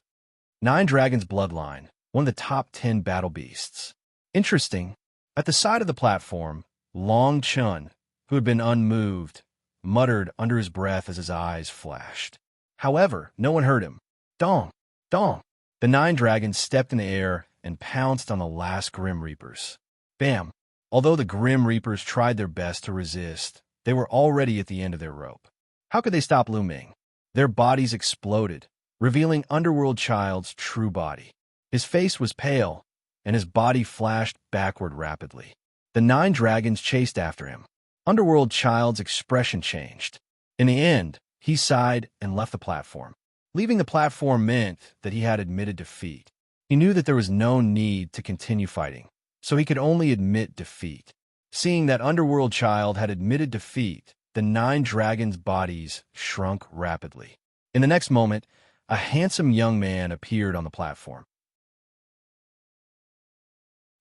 9 Dragons' bloodline, one of the top 10 battle beasts. Interesting, at the side of the platform, Long Chun, who had been unmoved, muttered under his breath as his eyes flashed. However, no one heard him. Dong! Dong! The 9 dragons stepped in the air and pounced on the last Grim Reapers. Bam! Although the Grim Reapers tried their best to resist, they were already at the end of their rope. How could they stop Lu Ming? Their bodies exploded, revealing Underworld Child's true body. His face was pale, and his body flashed backward rapidly. The 9 dragons chased after him. Underworld Child's expression changed. In the end, he sighed and left the platform. Leaving the platform meant that he had admitted defeat. He knew that there was no need to continue fighting, so he could only admit defeat. Seeing that Underworld Child had admitted defeat, the 9 dragons' bodies shrunk rapidly. In the next moment, a handsome young man appeared on the platform.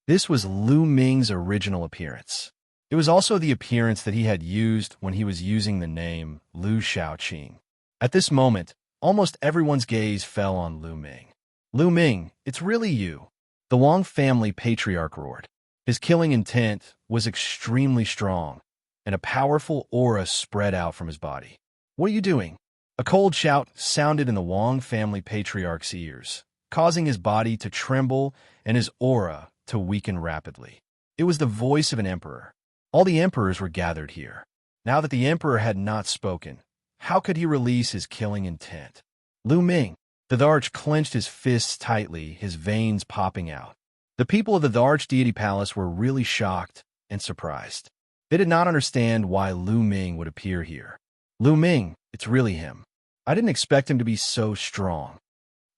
This was Lu Ming's original appearance. It was also the appearance that he had used when he was using the name Lu Xiaoqing. At this moment, almost everyone's gaze fell on Lu Ming. Lu Ming, it's really you. The Wang family patriarch roared. His killing intent was extremely strong, and a powerful aura spread out from his body. What are you doing? A cold shout sounded in the Wang family patriarch's ears, causing his body to tremble and his aura to weaken rapidly. It was the voice of an emperor. All the emperors were gathered here. Now that the emperor had not spoken, how could he release his killing intent? Lu Ming. The Dharch clenched his fists tightly, his veins popping out. The people of the Dharch deity palace were really shocked and surprised. They did not understand why Lu Ming would appear here. Lu Ming, it's really him. I didn't expect him to be so strong.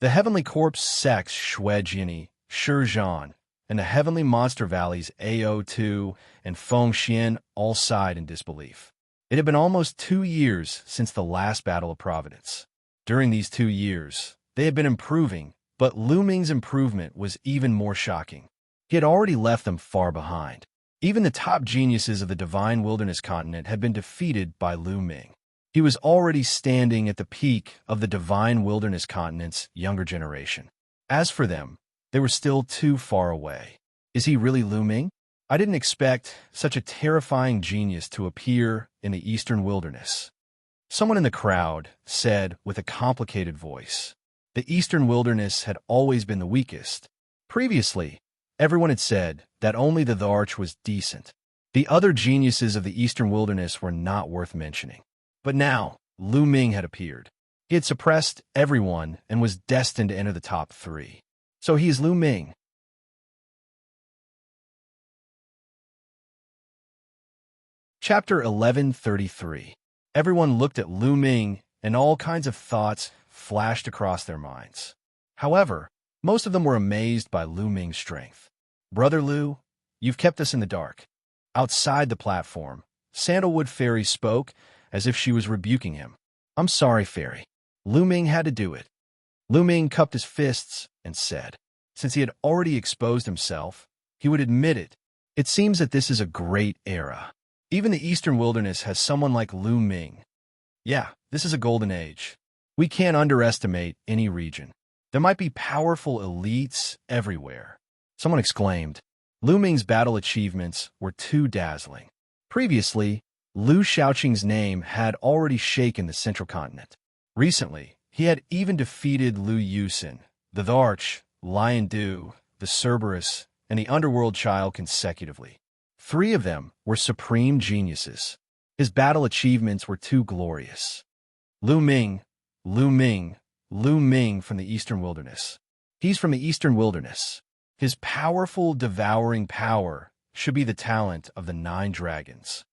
The Heavenly Corpse sects Shui Jini, Shizhan, and the Heavenly Monster Valleys AO2 and Feng Xian all sighed in disbelief. It had been almost 2 years since the last Battle of Providence. During these 2 years, they had been improving, but Lu Ming's improvement was even more shocking. He had already left them far behind. Even the top geniuses of the Divine Wilderness continent had been defeated by Lu Ming. He was already standing at the peak of the Divine Wilderness continent's younger generation. As for them, they were still too far away. Is he really Lu Ming? I didn't expect such a terrifying genius to appear in the Eastern Wilderness. Someone in the crowd said with a complicated voice. The Eastern Wilderness had always been the weakest. Previously, everyone had said that only the Dharch was decent. The other geniuses of the Eastern Wilderness were not worth mentioning. But now, Lu Ming had appeared. He had suppressed everyone and was destined to enter the top 3. So he is Lu Ming. Chapter 1133. Everyone looked at Lu Ming, and all kinds of thoughts flashed across their minds. However, most of them were amazed by Lu Ming's strength. Brother Lu, you've kept us in the dark. Outside the platform, Sandalwood Fairy spoke as if she was rebuking him. I'm sorry, Fairy. Lu Ming had to do it. Lu Ming cupped his fists and said, since he had already exposed himself, he would admit it. It seems that this is a great era. Even the Eastern Wilderness has someone like Lu Ming. Yeah, this is a golden age. We can't underestimate any region. There might be powerful elites everywhere. Someone exclaimed. Lu Ming's battle achievements were too dazzling. Previously, Lu Xiaoqing's name had already shaken the central continent. Recently, he had even defeated Lu Yusin, the Dharch, Lion Du, the Cerberus, and the Underworld Child consecutively. 3 of them were supreme geniuses. His battle achievements were too glorious. Lu Ming, Lu Ming, Lu Ming from the Eastern Wilderness. He's from the Eastern Wilderness. His powerful, devouring power should be the talent of the 9 dragons.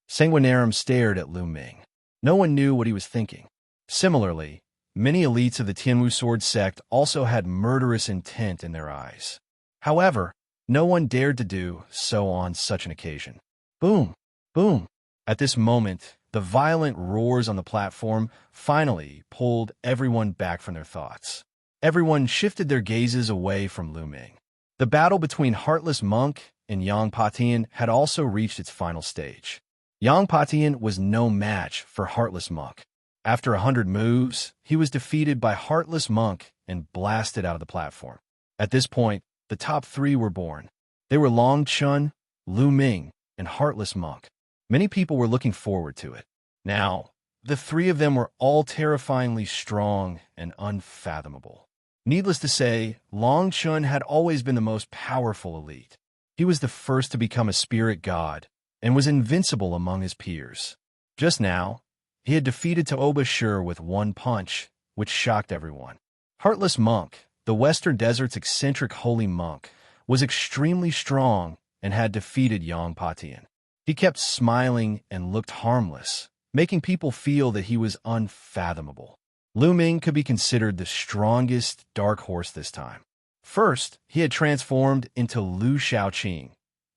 Sanguinarum stared at Lu Ming. No one knew what he was thinking. Similarly, many elites of the Tianwu sword sect also had murderous intent in their eyes. However, no one dared to do so on such an occasion. Boom! Boom! At this moment, the violent roars on the platform finally pulled everyone back from their thoughts. Everyone shifted their gazes away from Lu Ming. The battle between Heartless Monk and Yang Patian had also reached its final stage. Yang Patian was no match for Heartless Monk. After 100 moves, he was defeated by Heartless Monk and blasted out of the platform. At this point, the top 3 were born. They were Long Chun, Lu Ming, and Heartless Monk. Many people were looking forward to it. Now, the 3 of them were all terrifyingly strong and unfathomable. Needless to say, Long Chun had always been the most powerful elite. He was the first to become a spirit god and was invincible among his peers. Just now, he had defeated Toba Shur with 1 punch, which shocked everyone. Heartless Monk, the Western Desert's eccentric holy monk, was extremely strong and had defeated Yang Patian. He kept smiling and looked harmless, making people feel that he was unfathomable. Lu Ming could be considered the strongest dark horse this time. First, he had transformed into Lu Shaoqing.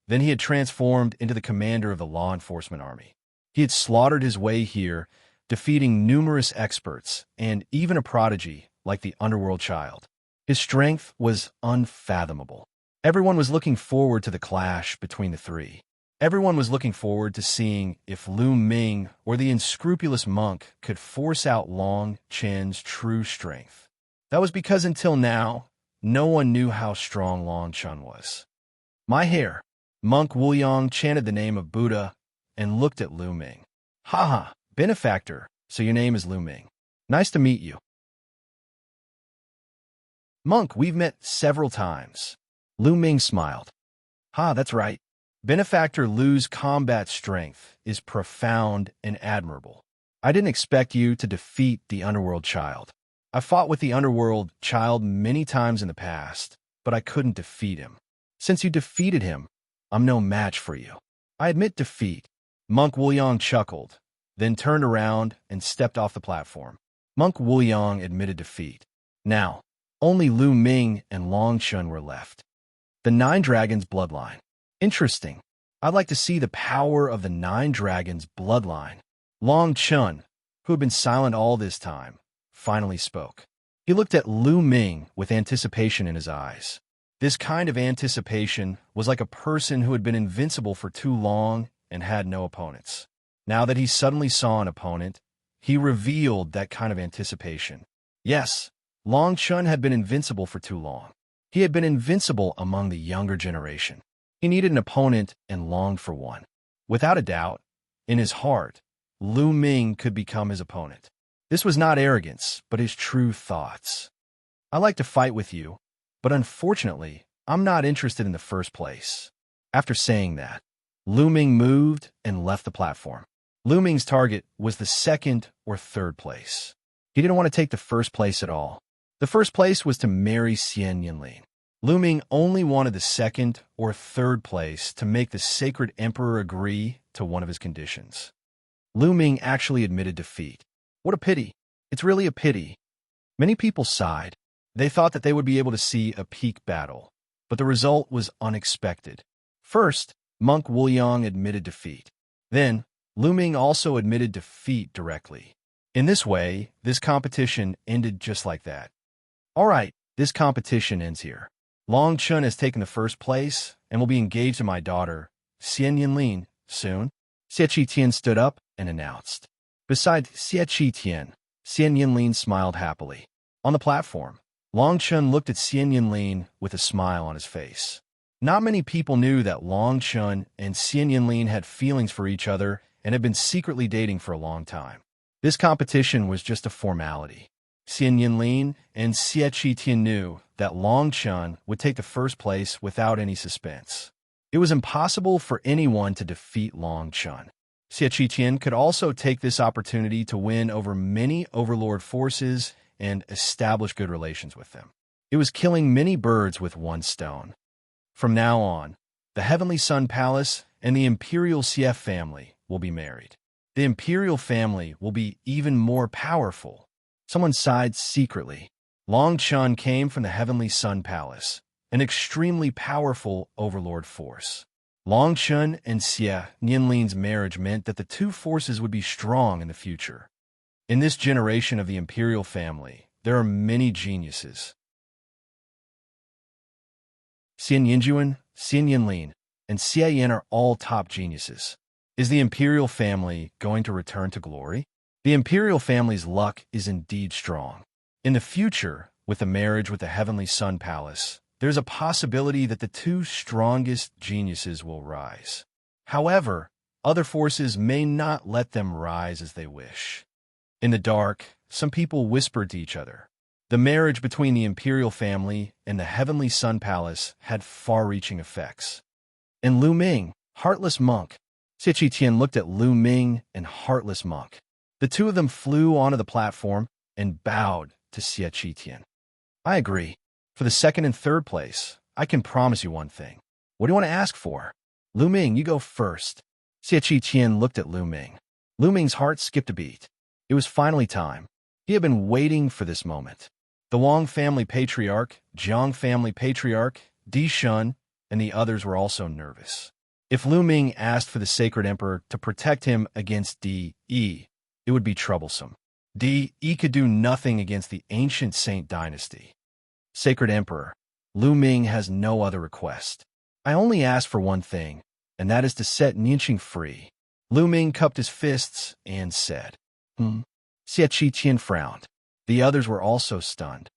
Then he had transformed into the commander of the law enforcement army. He had slaughtered his way here, defeating numerous experts and even a prodigy like the Underworld Child. His strength was unfathomable. Everyone was looking forward to the clash between the 3. Everyone was looking forward to seeing if Lu Ming or the unscrupulous monk could force out Long Chen's true strength. That was because until now, no one knew how strong Long Chun was. My hair. Monk Wuyang chanted the name of Buddha and looked at Lu Ming. Haha, benefactor, so your name is Lu Ming. Nice to meet you. Monk, we've met several times. Lu Ming smiled. Ha, that's right. Benefactor Lu's combat strength is profound and admirable. I didn't expect you to defeat the Underworld Child. I fought with the Underworld Child many times in the past, but I couldn't defeat him. Since you defeated him, I'm no match for you. I admit defeat. Monk Wuyang chuckled, then turned around and stepped off the platform. Monk Wuyang admitted defeat. Now, only Lu Ming and Long Chun were left. The 9 Dragons bloodline. Interesting. I'd like to see the power of the 9 Dragons bloodline. Long Chun, who had been silent all this time, finally spoke. He looked at Lu Ming with anticipation in his eyes. This kind of anticipation was like a person who had been invincible for too long and had no opponents. Now that he suddenly saw an opponent, he revealed that kind of anticipation. Yes, Long Chun had been invincible for too long. He had been invincible among the younger generation. He needed an opponent and longed for one. Without a doubt, in his heart, Lu Ming could become his opponent. This was not arrogance, but his true thoughts. I like to fight with you, but unfortunately, I'm not interested in the first place. After saying that, Lu Ming moved and left the platform. Lu Ming's target was the 2nd or 3rd place. He didn't want to take the 1st place at all. The 1st place was to marry Xianxia. Lu Ming only wanted the 2nd or 3rd place to make the sacred emperor agree to one of his conditions. Lu Ming actually admitted defeat. What a pity. It's really a pity. Many people sighed. They thought that they would be able to see a peak battle, but the result was unexpected. First, Monk Wuyang admitted defeat. Then, Lu Ming also admitted defeat directly. In this way, this competition ended just like that. All right, this competition ends here. Long Chun has taken the 1st place and will be engaged to my daughter, Xianxia, soon. Xie Tian stood up and announced. Beside Xie Tian, Xianxia smiled happily. On the platform, Long Chun looked at Xianxia with a smile on his face. Not many people knew that Long Chun and Xianxia had feelings for each other and had been secretly dating for a long time. This competition was just a formality. Xianxia and Xie Tian knew that Long Chun would take the 1st place without any suspense. It was impossible for anyone to defeat Long Chun. Xianxia could also take this opportunity to win over many overlord forces and establish good relations with them. It was killing many birds with one stone. From now on, the Heavenly Sun Palace and the Imperial CF family will be married. The Imperial family will be even more powerful. Someone sighed secretly. Long Chun came from the Heavenly Sun Palace, an extremely powerful overlord force. Long Chun and Xie Nianlin's marriage meant that the two forces would be strong in the future. In this generation of the Imperial family, there are many geniuses. Xian Yinjuan, Xian Yinlin, and Xie Yin are all top geniuses. Is the Imperial family going to return to glory? The Imperial family's luck is indeed strong. In the future, with the marriage with the Heavenly Sun Palace, there's a possibility that the two strongest geniuses will rise. However, other forces may not let them rise as they wish. In the dark, some people whispered to each other. The marriage between the Imperial family and the Heavenly Sun Palace had far-reaching effects. And Lu Ming, heartless monk. Xianxia looked at Lu Ming and heartless monk. The two of them flew onto the platform and bowed to Xianxia. I agree. For the second and third place, I can promise you one thing. What do you want to ask for? Lu Ming, you go first. Xianxia looked at Lu Ming. Lu Ming's heart skipped a beat. It was finally time. He had been waiting for this moment. The Wang family patriarch, Jiang family patriarch, Di Shun, and the others were also nervous. If Lu Ming asked for the Sacred Emperor to protect him against Di Yi, it would be troublesome. Di Yi could do nothing against the ancient Saint dynasty. Sacred Emperor, Lu Ming has no other request. I only ask for one thing, and that is to set Nianqing free. Lu Ming cupped his fists and said, Xianxia frowned. The others were also stunned.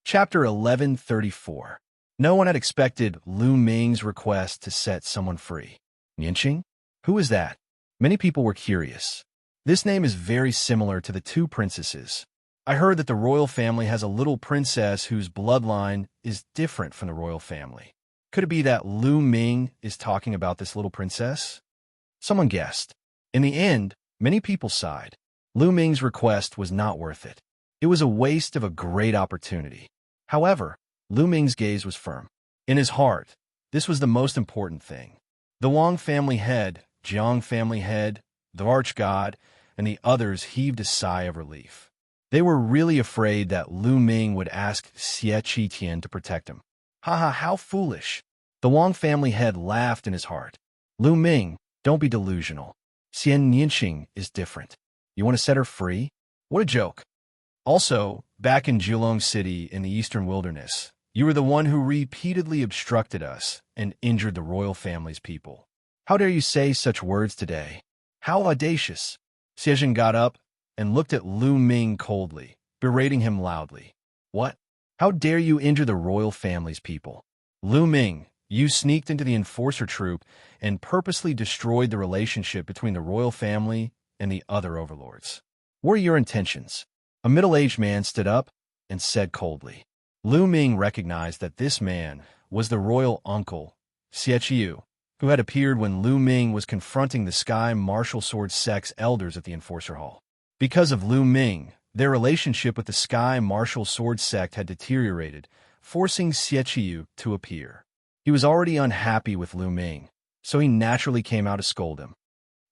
Chapter 1134. No one had expected Lu Ming's request to set someone free. Nianqing? Who is that? Many people were curious. This name is very similar to the two princesses. I heard that the royal family has a little princess whose bloodline is different from the royal family. Could it be that Lu Ming is talking about this little princess? Someone guessed. In the end, many people sighed. Lu Ming's request was not worth it. It was a waste of a great opportunity. However, Lu Ming's gaze was firm. In his heart, this was the most important thing. The Wang family head, Jiang family head, the arch-god, and the others heaved a sigh of relief. They were really afraid that Lu Ming would ask Xianxia to protect him. Haha, how foolish. The Wang family head laughed in his heart. Lu Ming, don't be delusional. Xian Nianqing is different. You want to set her free? What a joke. Also, back in Julong City in the Eastern Wilderness, you were the one who repeatedly obstructed us and injured the royal family's people. How dare you say such words today? How audacious. Xianxia got up and looked at Lu Ming coldly, berating him loudly. What? How dare you injure the royal family's people? Lu Ming, you sneaked into the enforcer troop and purposely destroyed the relationship between the royal family and the other overlords. What are your intentions? A middle-aged man stood up and said coldly. Lu Ming recognized that this man was the royal uncle, Xie, who had appeared when Lu Ming was confronting the Sky Martial Sword Sect's elders at the Enforcer Hall. Because of Lu Ming, their relationship with the Sky Martial Sword Sect had deteriorated, forcing Xie to appear. He was already unhappy with Lu Ming, so he naturally came out to scold him.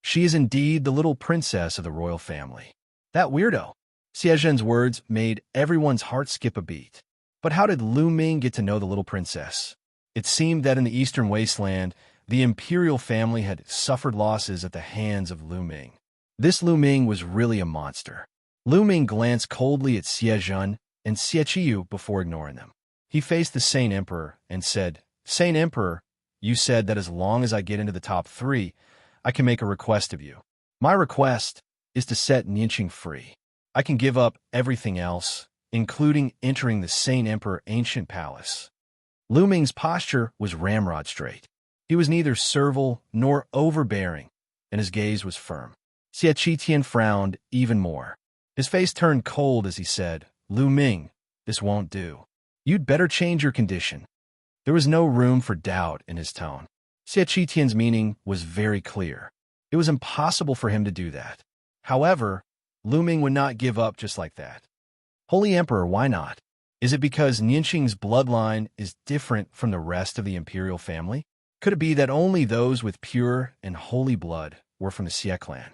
She is indeed the little princess of the royal family. That weirdo. Xiaozhen's words made everyone's heart skip a beat. But how did Lu Ming get to know the little princess? It seemed that in the Eastern Wasteland, the imperial family had suffered losses at the hands of Lu Ming. This Lu Ming was really a monster. Lu Ming glanced coldly at Xiaozhen and Xie before ignoring them. He faced the Saint Emperor and said, Saint Emperor, you said that as long as I get into the top 3, I can make a request of you. My request is to set Nianqing free. I can give up everything else, including entering the Saint Emperor Ancient Palace. Lu Ming's posture was ramrod straight. He was neither servile nor overbearing, and his gaze was firm. Xianxia frowned even more. His face turned cold as he said, Lu Ming, this won't do. You'd better change your condition. There was no room for doubt in his tone. Xie Qitian's meaning was very clear. It was impossible for him to do that. However, Lu Ming would not give up just like that. Holy Emperor, why not? Is it because Nianqing's bloodline is different from the rest of the imperial family? Could it be that only those with pure and holy blood were from the Xie clan?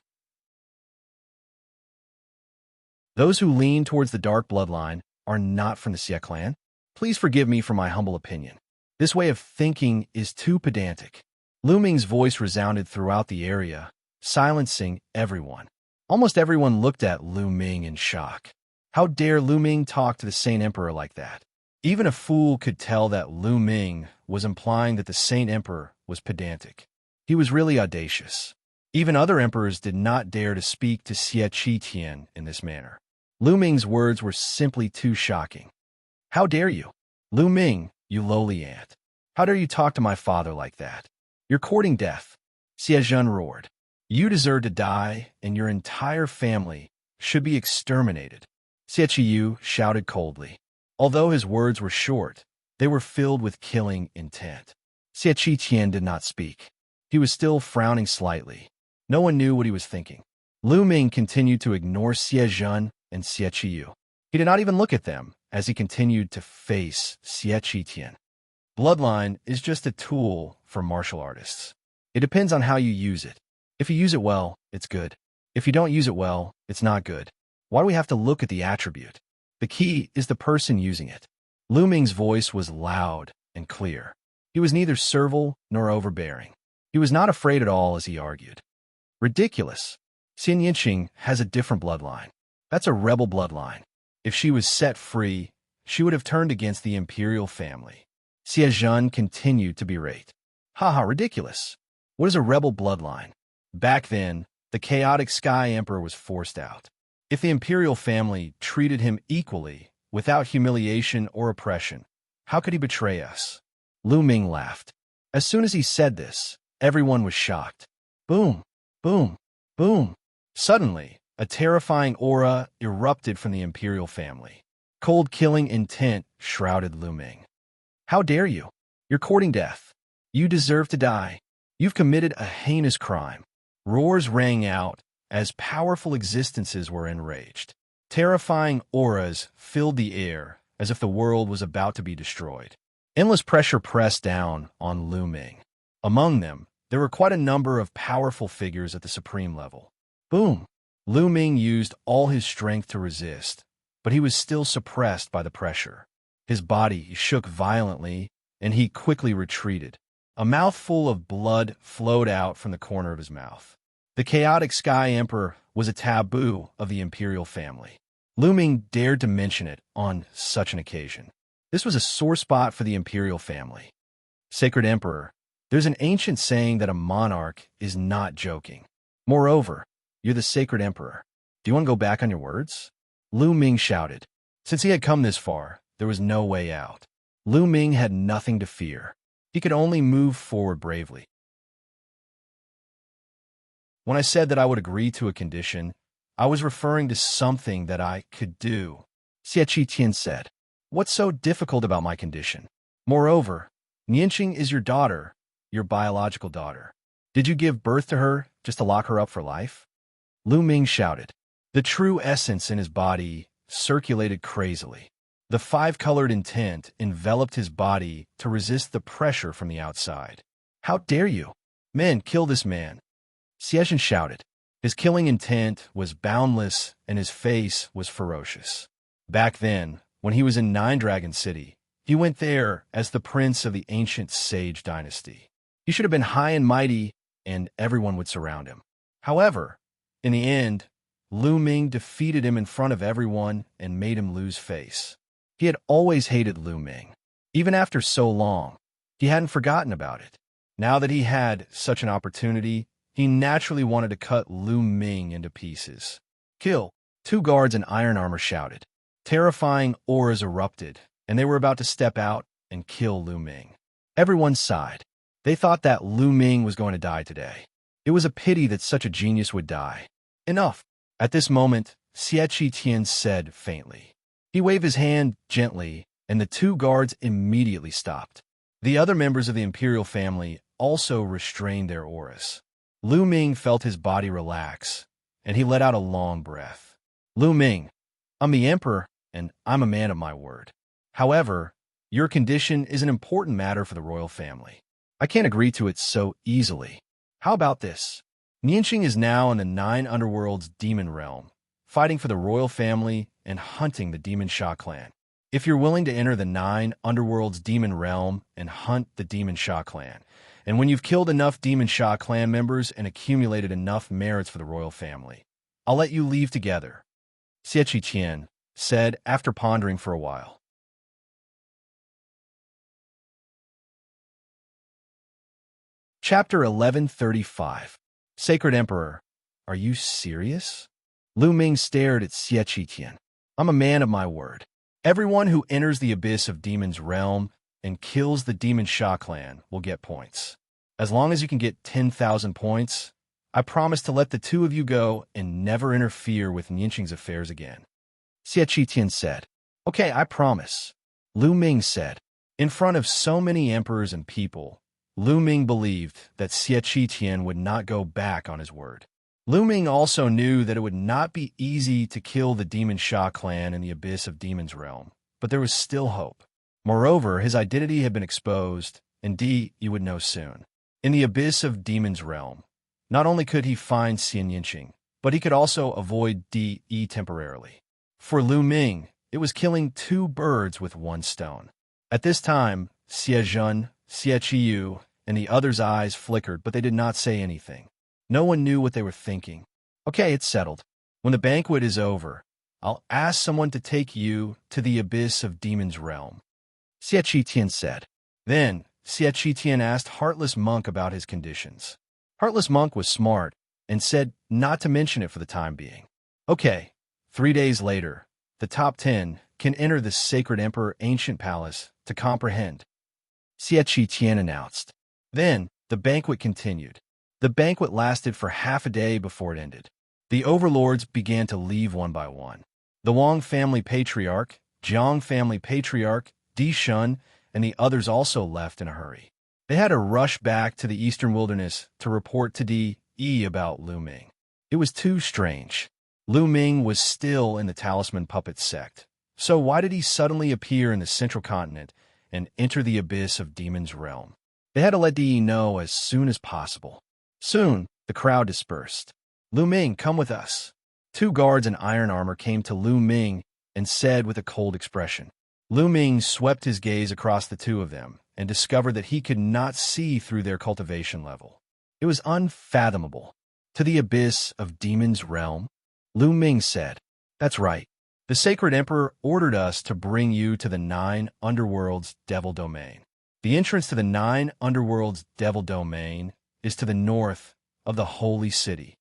Those who lean towards the dark bloodline are not from the Xie clan? Please forgive me for my humble opinion. This way of thinking is too pedantic. Lu Ming's voice resounded throughout the area, silencing everyone. Almost everyone looked at Lu Ming in shock. How dare Lu Ming talk to the Saint Emperor like that? Even a fool could tell that Lu Ming was implying that the Saint Emperor was pedantic. He was really audacious. Even other emperors did not dare to speak to Xie Qitian in this manner. Lu Ming's words were simply too shocking. How dare you? Lu Ming, you lowly ant. How dare you talk to my father like that? You're courting death. Xie Zhen roared. You deserve to die, and your entire family should be exterminated. Xie Qiyu shouted coldly. Although his words were short, they were filled with killing intent. Xie Qitian did not speak. He was still frowning slightly. No one knew what he was thinking. Lu Ming continued to ignore Xie Zhen and Xie Qiyu. He did not even look at them as he continued to face Xie Qitian. Bloodline is just a tool for martial artists. It depends on how you use it. If you use it well, it's good. If you don't use it well, it's not good. Why do we have to look at the attribute? The key is the person using it. Lu Ming's voice was loud and clear. He was neither servile nor overbearing. He was not afraid at all as he argued. Ridiculous. Xin Yinqing has a different bloodline. That's a rebel bloodline. If she was set free, she would have turned against the imperial family. Xie Zhen continued to berate. Haha, ridiculous. What is a rebel bloodline? Back then, the chaotic Sky Emperor was forced out. If the imperial family treated him equally, without humiliation or oppression, how could he betray us? Lu Ming laughed. As soon as he said this, everyone was shocked. Boom, boom, boom. Suddenly, a terrifying aura erupted from the imperial family. Cold killing intent shrouded Lu Ming. How dare you? You're courting death. You deserve to die. You've committed a heinous crime. Roars rang out as powerful existences were enraged. Terrifying auras filled the air as if the world was about to be destroyed. Endless pressure pressed down on Lu Ming. Among them, there were quite a number of powerful figures at the supreme level. Boom! Lu Ming used all his strength to resist, but he was still suppressed by the pressure. His body shook violently, and he quickly retreated. A mouthful of blood flowed out from the corner of his mouth. The chaotic Sky Emperor was a taboo of the imperial family. Lu Ming dared to mention it on such an occasion. This was a sore spot for the imperial family. Sacred Emperor, there's an ancient saying that a monarch is not joking. Moreover, you're the Sacred Emperor. Do you want to go back on your words? Lu Ming shouted. Since he had come this far, there was no way out. Lu Ming had nothing to fear. He could only move forward bravely. When I said that I would agree to a condition, I was referring to something that I could do. Xie Qitian said. What's so difficult about my condition? Moreover, Nianqing is your daughter, your biological daughter. Did you give birth to her just to lock her up for life? Lu Ming shouted. The true essence in his body circulated crazily. The five-colored intent enveloped his body to resist the pressure from the outside. How dare you? Men, kill this man. Xie Zhen shouted. His killing intent was boundless and his face was ferocious. Back then, when he was in Nine Dragon City, he went there as the prince of the ancient sage dynasty. He should have been high and mighty, and everyone would surround him. However, in the end, Lu Ming defeated him in front of everyone and made him lose face. He had always hated Lu Ming. Even after so long, he hadn't forgotten about it. Now that he had such an opportunity, he naturally wanted to cut Lu Ming into pieces. Kill! Two guards in iron armor shouted. Terrifying auras erupted, and they were about to step out and kill Lu Ming. Everyone sighed. They thought that Lu Ming was going to die today. It was a pity that such a genius would die. Enough! At this moment, Xie Qitian said faintly. He waved his hand gently, and the two guards immediately stopped. The other members of the imperial family also restrained their auras. Lu Ming felt his body relax, and he let out a long breath. Lu Ming, I'm the emperor, and I'm a man of my word. However, your condition is an important matter for the royal family. I can't agree to it so easily. How about this? Nianqing is now in the 9 underworlds demon realm, fighting for the royal family and hunting the demon Xia clan. If you're willing to enter the 9 underworlds demon realm and hunt the demon Xia clan, and when you've killed enough demon Xia clan members and accumulated enough merits for the royal family, I'll let you leave together, Xianxia said after pondering for a while. Chapter 1135. Sacred Emperor, are you serious? Lu Ming stared at Xianxia. I'm a man of my word. Everyone who enters the abyss of demon's realm and kills the demon Xia clan will get points. As long as you can get 10,000 points, I promise to let the two of you go and never interfere with Nianqing's affairs again. Xianxia said. Okay, I promise. Lu Ming said. In front of so many emperors and people, Lu Ming believed that Xianxia would not go back on his word. Lu Ming also knew that it would not be easy to kill the demon Xia clan in the abyss of demon's realm, but there was still hope. Moreover, his identity had been exposed, and you would know soon. In the abyss of demon's realm, not only could he find Xianxia, but he could also avoid temporarily. For Lu Ming, it was killing 2 birds with 1 stone. At this time, Xianxia, Xieqiu, and the others' eyes flickered, but they did not say anything. No one knew what they were thinking. Okay, it's settled. When the banquet is over, I'll ask someone to take you to the abyss of demon's realm, Xianxia said. Then, Xianxia asked Heartless Monk about his conditions. Heartless Monk was smart and said not to mention it for the time being. Okay, 3 days later, the top 10 can enter the Sacred Emperor Ancient Palace to comprehend, Xianxia announced. Then, the banquet continued. The banquet lasted for half a day before it ended. The overlords began to leave one by one. The Wang family patriarch, Jiang family patriarch, Di Shun, and the others also left in a hurry. They had to rush back to the eastern wilderness to report to Di about Lu Ming. It was too strange. Lu Ming was still in the Talisman Puppet sect. So why did he suddenly appear in the central continent and enter the abyss of demon's realm? They had to let Di know as soon as possible. Soon, the crowd dispersed. Lu Ming, come with us. 2 guards in iron armor came to Lu Ming and said with a cold expression. Lu Ming swept his gaze across the 2 of them and discovered that he could not see through their cultivation level. It was unfathomable. To the abyss of demon's realm? Lu Ming said. That's right. The Sacred Emperor ordered us to bring you to the 9 underworlds devil domain. The entrance to the 9 underworlds devil domain is to the north of the holy city.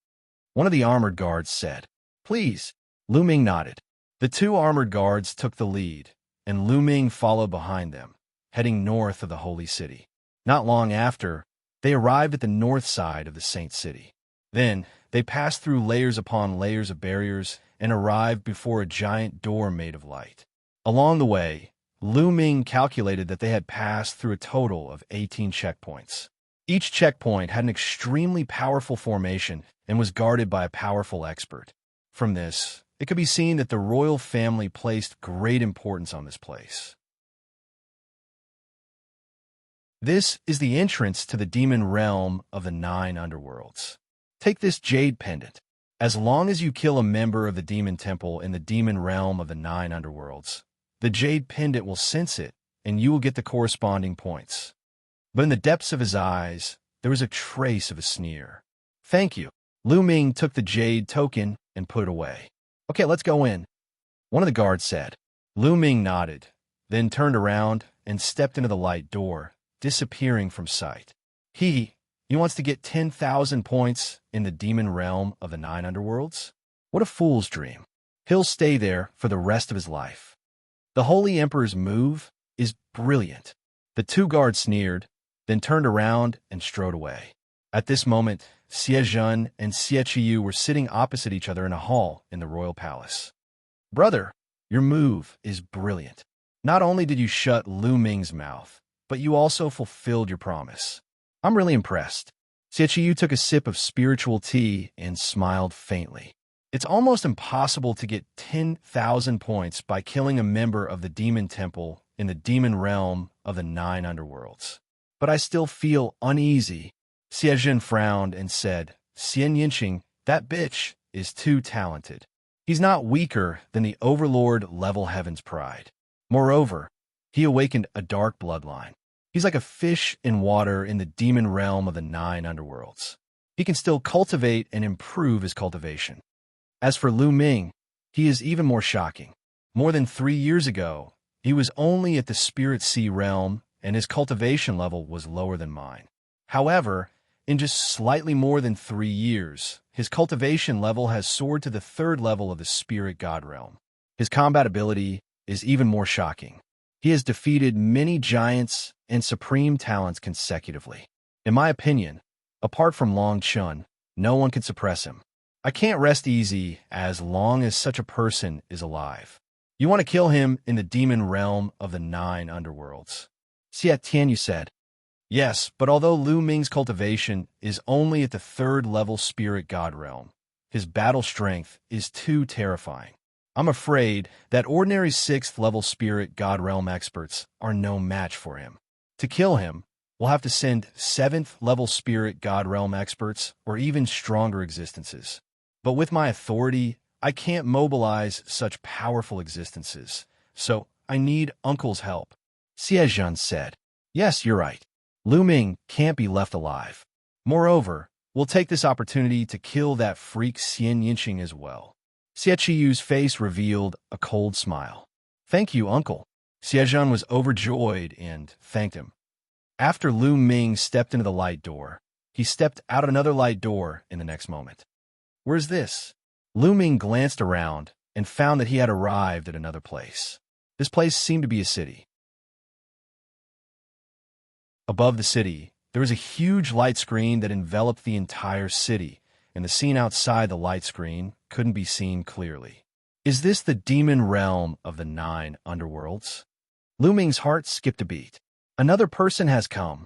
One of the armored guards said. Please. Lu Ming nodded. The 2 armored guards took the lead, and Lu Ming followed behind them, heading north of the holy city. Not long after, they arrived at the north side of the Saint City. Then, they passed through layers upon layers of barriers and arrived before a giant door made of light. Along the way, Lu Ming calculated that they had passed through a total of 18 checkpoints. Each checkpoint had an extremely powerful formation and was guarded by a powerful expert. From this, it could be seen that the royal family placed great importance on this place. This is the entrance to the demon realm of the 9 underworlds. Take this jade pendant. As long as you kill a member of the demon temple in the demon realm of the 9 underworlds, the jade pendant will sense it, and you will get the corresponding points. But in the depths of his eyes, there was a trace of a sneer. Thank you. Lu Ming took the jade token and put it away. Okay, let's go in, one of the guards said. Lu Ming nodded, then turned around and stepped into the light door, disappearing from sight. He wants to get 10,000 points in the demon realm of the 9 underworlds? What a fool's dream. He'll stay there for the rest of his life. The Holy Emperor's move is brilliant. The 2 guards sneered, then turned around and strode away. At this moment, Xianxia and Xieqiu were sitting opposite each other in a hall in the royal palace. Brother, your move is brilliant. Not only did you shut Lu Ming's mouth, but you also fulfilled your promise. I'm really impressed. Xianxia took a sip of spiritual tea and smiled faintly. It's almost impossible to get 10,000 points by killing a member of the demon temple in the demon realm of the 9 underworlds. But I still feel uneasy. Xianxia frowned and said, Xianxia, that bitch is too talented. He's not weaker than the Overlord level Heaven's Pride. Moreover, he awakened a dark bloodline. He's like a fish in water in the demon realm of the 9 underworlds. He can still cultivate and improve his cultivation. As for Lu Ming, he is even more shocking. More than 3 years ago, he was only at the Spirit Sea realm, and his cultivation level was lower than mine. However, in just slightly more than 3 years, his cultivation level has soared to the 3rd level of the Spirit God realm. His combat ability is even more shocking. He has defeated many giants and supreme talents consecutively. In my opinion, apart from Long Chun, no one can suppress him. I can't rest easy as long as such a person is alive. You want to kill him in the demon realm of the 9 underworlds. Xia Tianyu said, Yes, but although Lu Ming's cultivation is only at the 3rd level Spirit God realm, his battle strength is too terrifying. I'm afraid that ordinary 6th level Spirit God realm experts are no match for him. To kill him, we'll have to send 7th level Spirit God realm experts or even stronger existences. But with my authority, I can't mobilize such powerful existences, so I need Uncle's help. Xianxia said, Yes, you're right. Lu Ming can't be left alive. Moreover, we'll take this opportunity to kill that freak Xianxia as well. Xiaqiu's face revealed a cold smile. Thank you, Uncle. Xianxia was overjoyed and thanked him. After Lu Ming stepped into the light door, he stepped out another light door in the next moment. Where's this? Lu Ming glanced around and found that he had arrived at another place. This place seemed to be a city. Above the city, there was a huge light screen that enveloped the entire city, and the scene outside the light screen couldn't be seen clearly. Is this the demon realm of the 9 underworlds? Lu Ming's heart skipped a beat. Another person has come.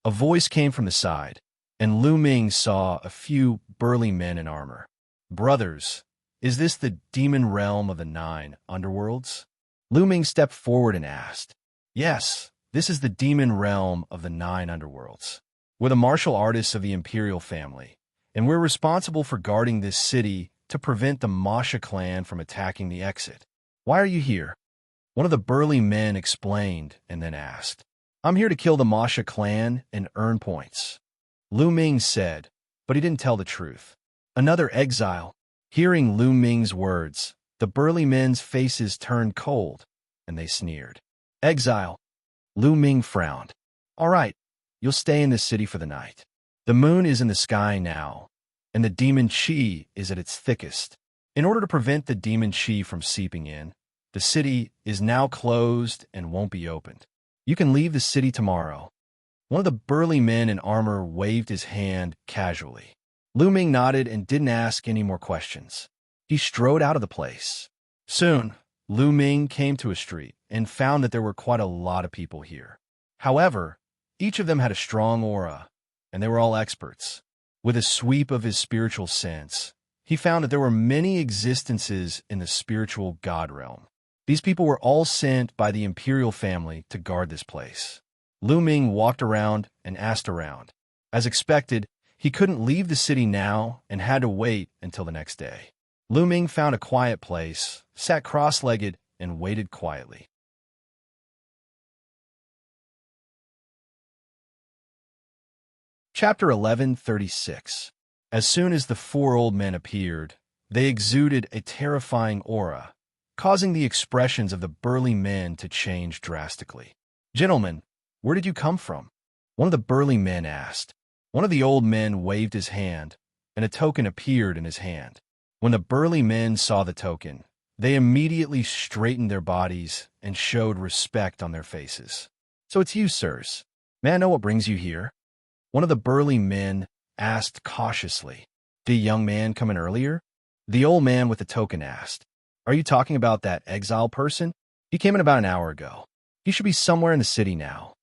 A voice came from the side, and Lu Ming saw a few burly men in armor. Brothers, is this the demon realm of the 9 underworlds? Lu Ming stepped forward and asked. Yes. This is the demon realm of the 9 underworlds. We're the martial artists of the imperial family, and we're responsible for guarding this city to prevent the Masha clan from attacking the exit. Why are you here? One of the burly men explained and then asked. I'm here to kill the Masha clan and earn points. Lu Ming said, but he didn't tell the truth. Another exile. Hearing Lu Ming's words, the burly men's faces turned cold, and they sneered. Exile. Lu Ming frowned. All right, you'll stay in this city for the night. The moon is in the sky now, and the demon qi is at its thickest. In order to prevent the demon qi from seeping in, the city is now closed and won't be opened. You can leave the city tomorrow. One of the burly men in armor waved his hand casually. Lu Ming nodded and didn't ask any more questions. He strode out of the place. Soon, Lu Ming came to a street and found that there were quite a lot of people here. However, each of them had a strong aura, and they were all experts. With a sweep of his spiritual sense, he found that there were many existences in the spiritual God realm. These people were all sent by the imperial family to guard this place. Lu Ming walked around and asked around. As expected, he couldn't leave the city now and had to wait until the next day. Lu Ming found a quiet place, sat cross-legged, and waited quietly. Chapter 1136. As soon as the 4 old men appeared, they exuded a terrifying aura, causing the expressions of the burly men to change drastically. Gentlemen, where did you come from? One of the burly men asked. One of the old men waved his hand, and a token appeared in his hand. When the burly men saw the token, they immediately straightened their bodies and showed respect on their faces. So it's you, sirs. May I know what brings you here? One of the burly men asked cautiously. Did a young man come in earlier? The old man with the token asked. Are you talking about that exile person? He came in about an hour ago. He should be somewhere in the city now.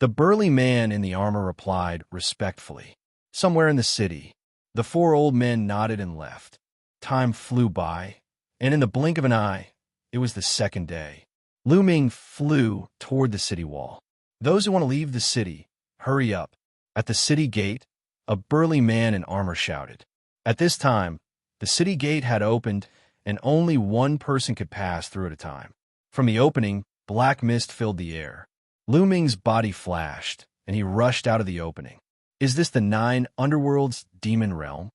The burly man in the armor replied respectfully. Somewhere in the city. The four old men nodded and left. Time flew by, and in the blink of an eye, it was the second day. Lu Ming flew toward the city wall. Those who want to leave the city, hurry up. At the city gate, a burly man in armor shouted. At this time, the city gate had opened, and only one person could pass through at a time. From the opening, black mist filled the air. Lu Ming's body flashed, and he rushed out of the opening. Is this the 9 underworlds demon realm?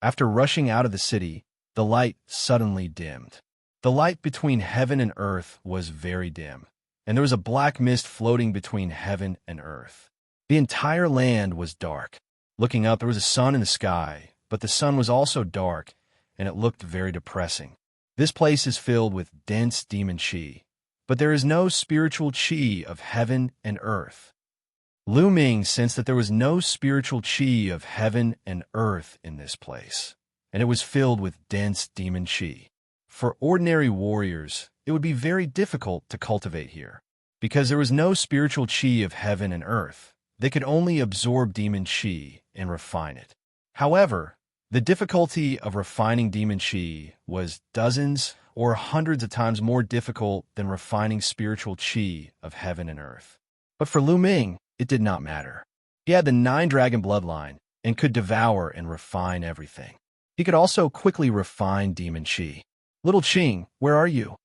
After rushing out of the city, the light suddenly dimmed. The light between heaven and earth was very dim, and there was a black mist floating between heaven and earth. The entire land was dark. Looking up, there was a sun in the sky, but the sun was also dark, and it looked very depressing. This place is filled with dense demon chi, but there is no spiritual chi of heaven and earth. Lu Ming sensed that there was no spiritual chi of heaven and earth in this place, and it was filled with dense demon chi. For ordinary warriors, it would be very difficult to cultivate here. Because there was no spiritual chi of heaven and earth, they could only absorb demon chi and refine it. However, the difficulty of refining demon chi was dozens or hundreds of times more difficult than refining spiritual chi of heaven and earth. But for Lu Ming, it did not matter. He had the 9-dragon bloodline and could devour and refine everything. He could also quickly refine demon chi. Little Qing, where are you?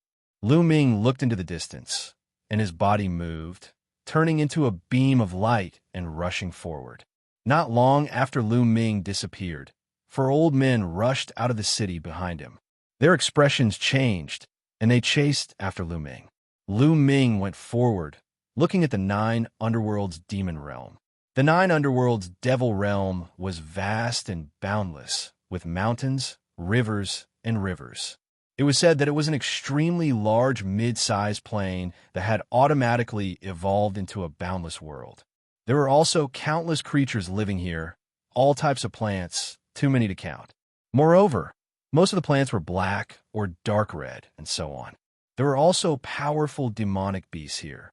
Lu Ming looked into the distance, and his body moved, turning into a beam of light and rushing forward. Not long after Lu Ming disappeared, 4 old men rushed out of the city behind him. Their expressions changed, and they chased after Lu Ming. Lu Ming went forward, looking at the 9 underworlds demon realm. The 9 underworlds devil realm was vast and boundless, with mountains, rivers, and rivers. It was said that it was an extremely large mid-sized plane that had automatically evolved into a boundless world. There were also countless creatures living here, all types of plants, too many to count. Moreover, most of the plants were black or dark red, and so on. There were also powerful demonic beasts here.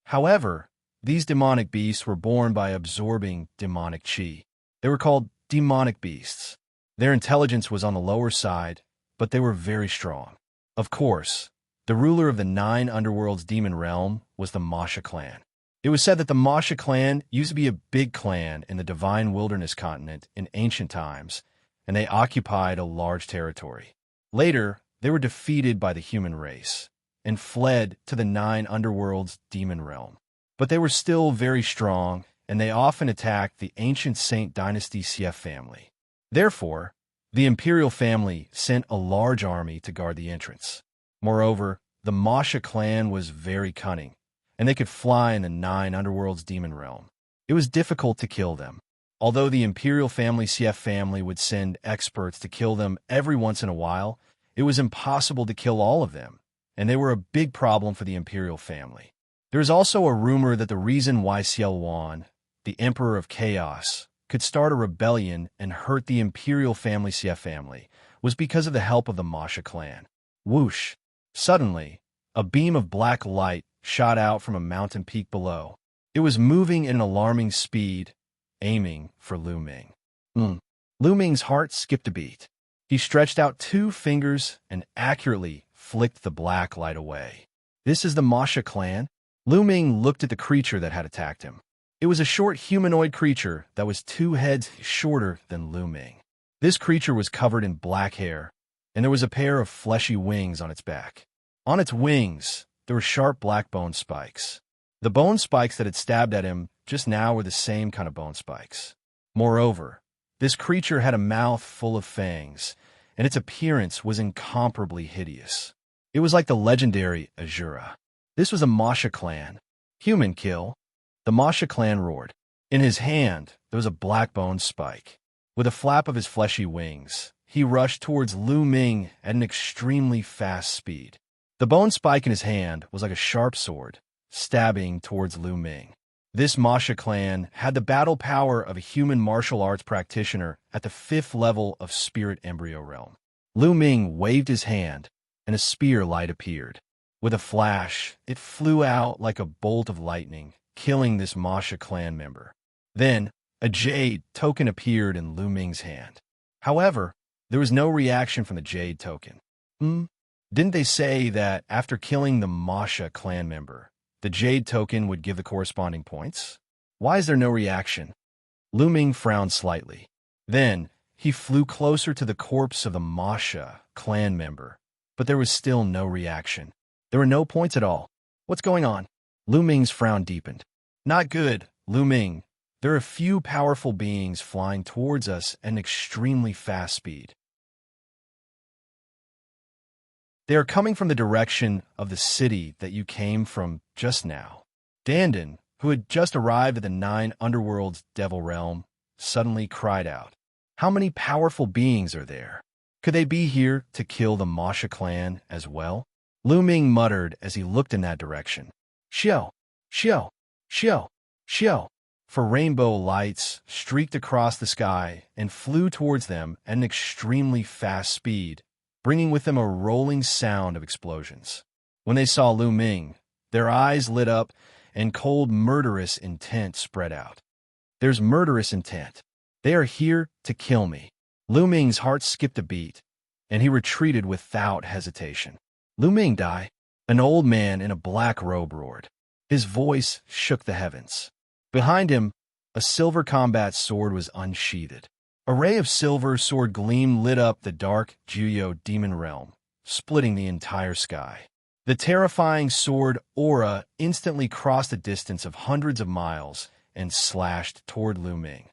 However, these demonic beasts were born by absorbing demonic chi. They were called demonic beasts. Their intelligence was on the lower side, but they were very strong. Of course, the ruler of the 9 underworlds demon realm was the Masha clan. It was said that the Masha clan used to be a big clan in the Divine Wilderness continent in ancient times, and they occupied a large territory. Later, they were defeated by the human race and fled to the 9 underworlds demon realm. But they were still very strong, and they often attacked the ancient Saint Dynasty Xie family. Therefore, the imperial family sent a large army to guard the entrance. Moreover, the Masha clan was very cunning, and they could fly in the 9 underworlds demon realm. It was difficult to kill them. Although the imperial family Xie family would send experts to kill them every once in a while, it was impossible to kill all of them, and they were a big problem for the imperial family. There is also a rumor that the reason why Xiaowan, the emperor of chaos, could start a rebellion and hurt the imperial family Xie family was because of the help of the Masha clan. Whoosh! Suddenly, a beam of black light shot out from a mountain peak below. It was moving at an alarming speed, aiming for Lu Ming. Lu Ming's heart skipped a beat. He stretched out 2 fingers and accurately flicked the black light away. This is the Masha clan? Lu Ming looked at the creature that had attacked him. It was a short humanoid creature that was 2 heads shorter than Lu Ming. This creature was covered in black hair, and there was a pair of fleshy wings on its back. On its wings, there were sharp black bone spikes. The bone spikes that had stabbed at him just now were the same kind of bone spikes. Moreover, this creature had a mouth full of fangs, and its appearance was incomparably hideous. It was like the legendary Azura. This was a Masha clan. Human kill. The Masha clan roared. In his hand, there was a black bone spike. With a flap of his fleshy wings, he rushed towards Lu Ming at an extremely fast speed. The bone spike in his hand was like a sharp sword, stabbing towards Lu Ming. This Masha clan had the battle power of a human martial arts practitioner at the 5th level of Spirit Embryo Realm. Lu Ming waved his hand, and a spear light appeared. With a flash, it flew out like a bolt of lightning, killing this Masha clan member. Then, a jade token appeared in Lu Ming's hand. However, there was no reaction from the jade token. Didn't they say that after killing the Masha clan member, the jade token would give the corresponding points? Why is there no reaction? Lu Ming frowned slightly. Then, he flew closer to the corpse of the Masha clan member, but there was still no reaction. There were no points at all. What's going on? Lu Ming's frown deepened. Not good, Lu Ming. There are a few powerful beings flying towards us at an extremely fast speed. They are coming from the direction of the city that you came from just now. Dandan, who had just arrived at the 9 underworld's devil realm, suddenly cried out. How many powerful beings are there? Could they be here to kill the Masha clan as well? Lu Ming muttered as he looked in that direction. Xiao, Xiao, Xiao, Xiao. For rainbow lights streaked across the sky and flew towards them at an extremely fast speed, bringing with them a rolling sound of explosions. When they saw Lu Ming, their eyes lit up and cold, murderous intent spread out. There's murderous intent. They are here to kill me. Lu Ming's heart skipped a beat, and he retreated without hesitation. Lu Ming die? An old man in a black robe roared. His voice shook the heavens. Behind him, a silver combat sword was unsheathed. A ray of silver sword gleam lit up the dark Juyo demon realm, splitting the entire sky. The terrifying sword aura instantly crossed a distance of hundreds of miles and slashed toward Lu Ming.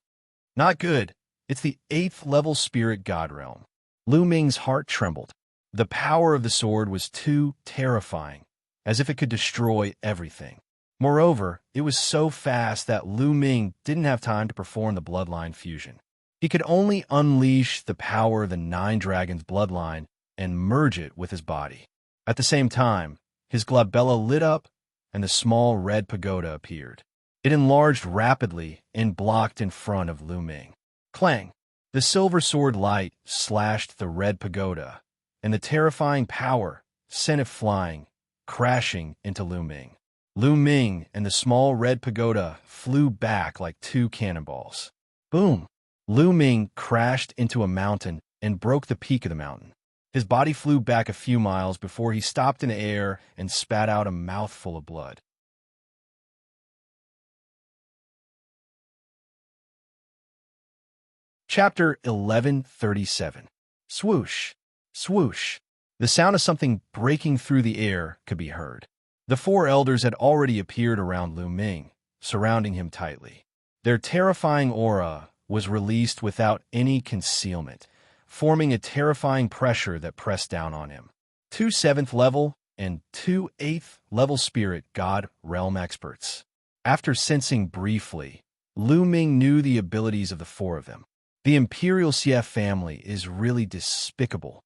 Not good. It's the 8th level spirit god realm. Lu Ming's heart trembled. The power of the sword was too terrifying, as if it could destroy everything. Moreover, it was so fast that Lu Ming didn't have time to perform the bloodline fusion. He could only unleash the power of the 9 dragons' bloodline and merge it with his body. At the same time, his glabella lit up and the small red pagoda appeared. It enlarged rapidly and blocked in front of Lu Ming. Clang! The silver sword light slashed the red pagoda, and the terrifying power sent it flying, crashing into Lu Ming. Lu Ming and the small red pagoda flew back like 2 cannonballs. Boom! Lu Ming crashed into a mountain and broke the peak of the mountain. His body flew back a few miles before he stopped in the air and spat out a mouthful of blood. Chapter 1137. Swoosh! Swoosh! The sound of something breaking through the air could be heard. The 4 elders had already appeared around Lu Ming, surrounding him tightly. Their terrifying aura was released without any concealment, forming a terrifying pressure that pressed down on him. 2 7th level and 2 8th level spirit god realm experts. After sensing briefly, Lu Ming knew the abilities of the 4 of them. The Imperial CF family is really despicable.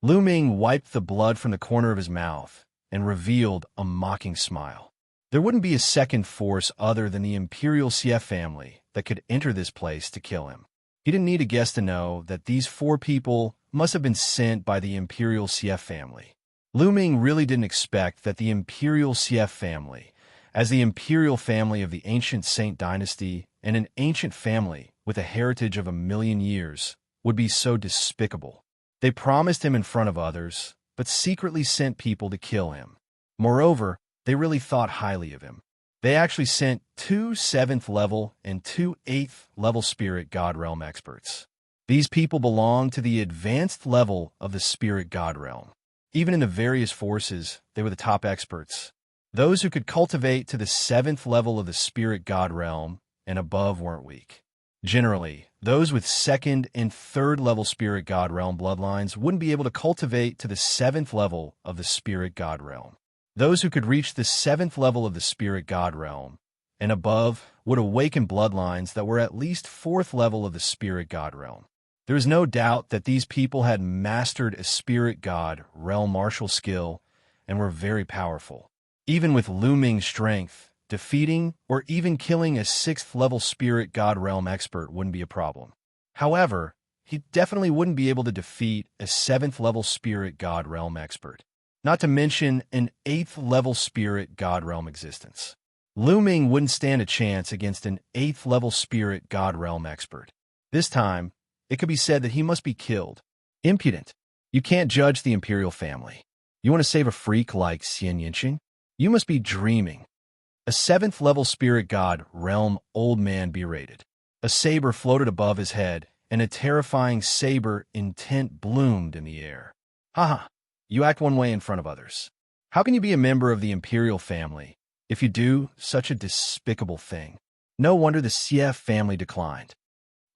Lu Ming wiped the blood from the corner of his mouth and revealed a mocking smile. There wouldn't be a second force other than the Imperial CF family that could enter this place to kill him. He didn't need a guess to know that these 4 people must have been sent by the Imperial CF family. Lu Ming really didn't expect that the Imperial CF family, as the imperial family of the ancient Saint dynasty and an ancient family with a heritage of 1,000,000 years, would be so despicable. They promised him in front of others, but secretly sent people to kill him. Moreover, they really thought highly of him. They actually sent 2 7th level and 2 8th level spirit god realm experts. These people belong to the advanced level of the spirit god realm. Even in the various forces, they were the top experts. Those who could cultivate to the 7th level of the spirit god realm and above weren't weak. Generally, those with 2nd and 3rd level spirit god realm bloodlines wouldn't be able to cultivate to the 7th level of the spirit god realm. Those who could reach the 7th level of the spirit god realm and above would awaken bloodlines that were at least 4th level of the spirit god realm. There is no doubt that these people had mastered a spirit god realm martial skill and were very powerful. Even with Lu Ming's strength, defeating or even killing a 6th level spirit god realm expert wouldn't be a problem. However, he definitely wouldn't be able to defeat a 7th level spirit god realm expert. not to mention an 8th-level spirit god realm existence. Lu Ming wouldn't stand a chance against an 8th-level spirit god realm expert. This time, it could be said that he must be killed. Impudent. You can't judge the imperial family. You want to save a freak like Xianxia? You must be dreaming. A 7th-level spirit god realm old man berated. A saber floated above his head, and a terrifying saber intent bloomed in the air. Haha, you act one way in front of others. How can you be a member of the imperial family if you do such a despicable thing? No wonder the CF family declined.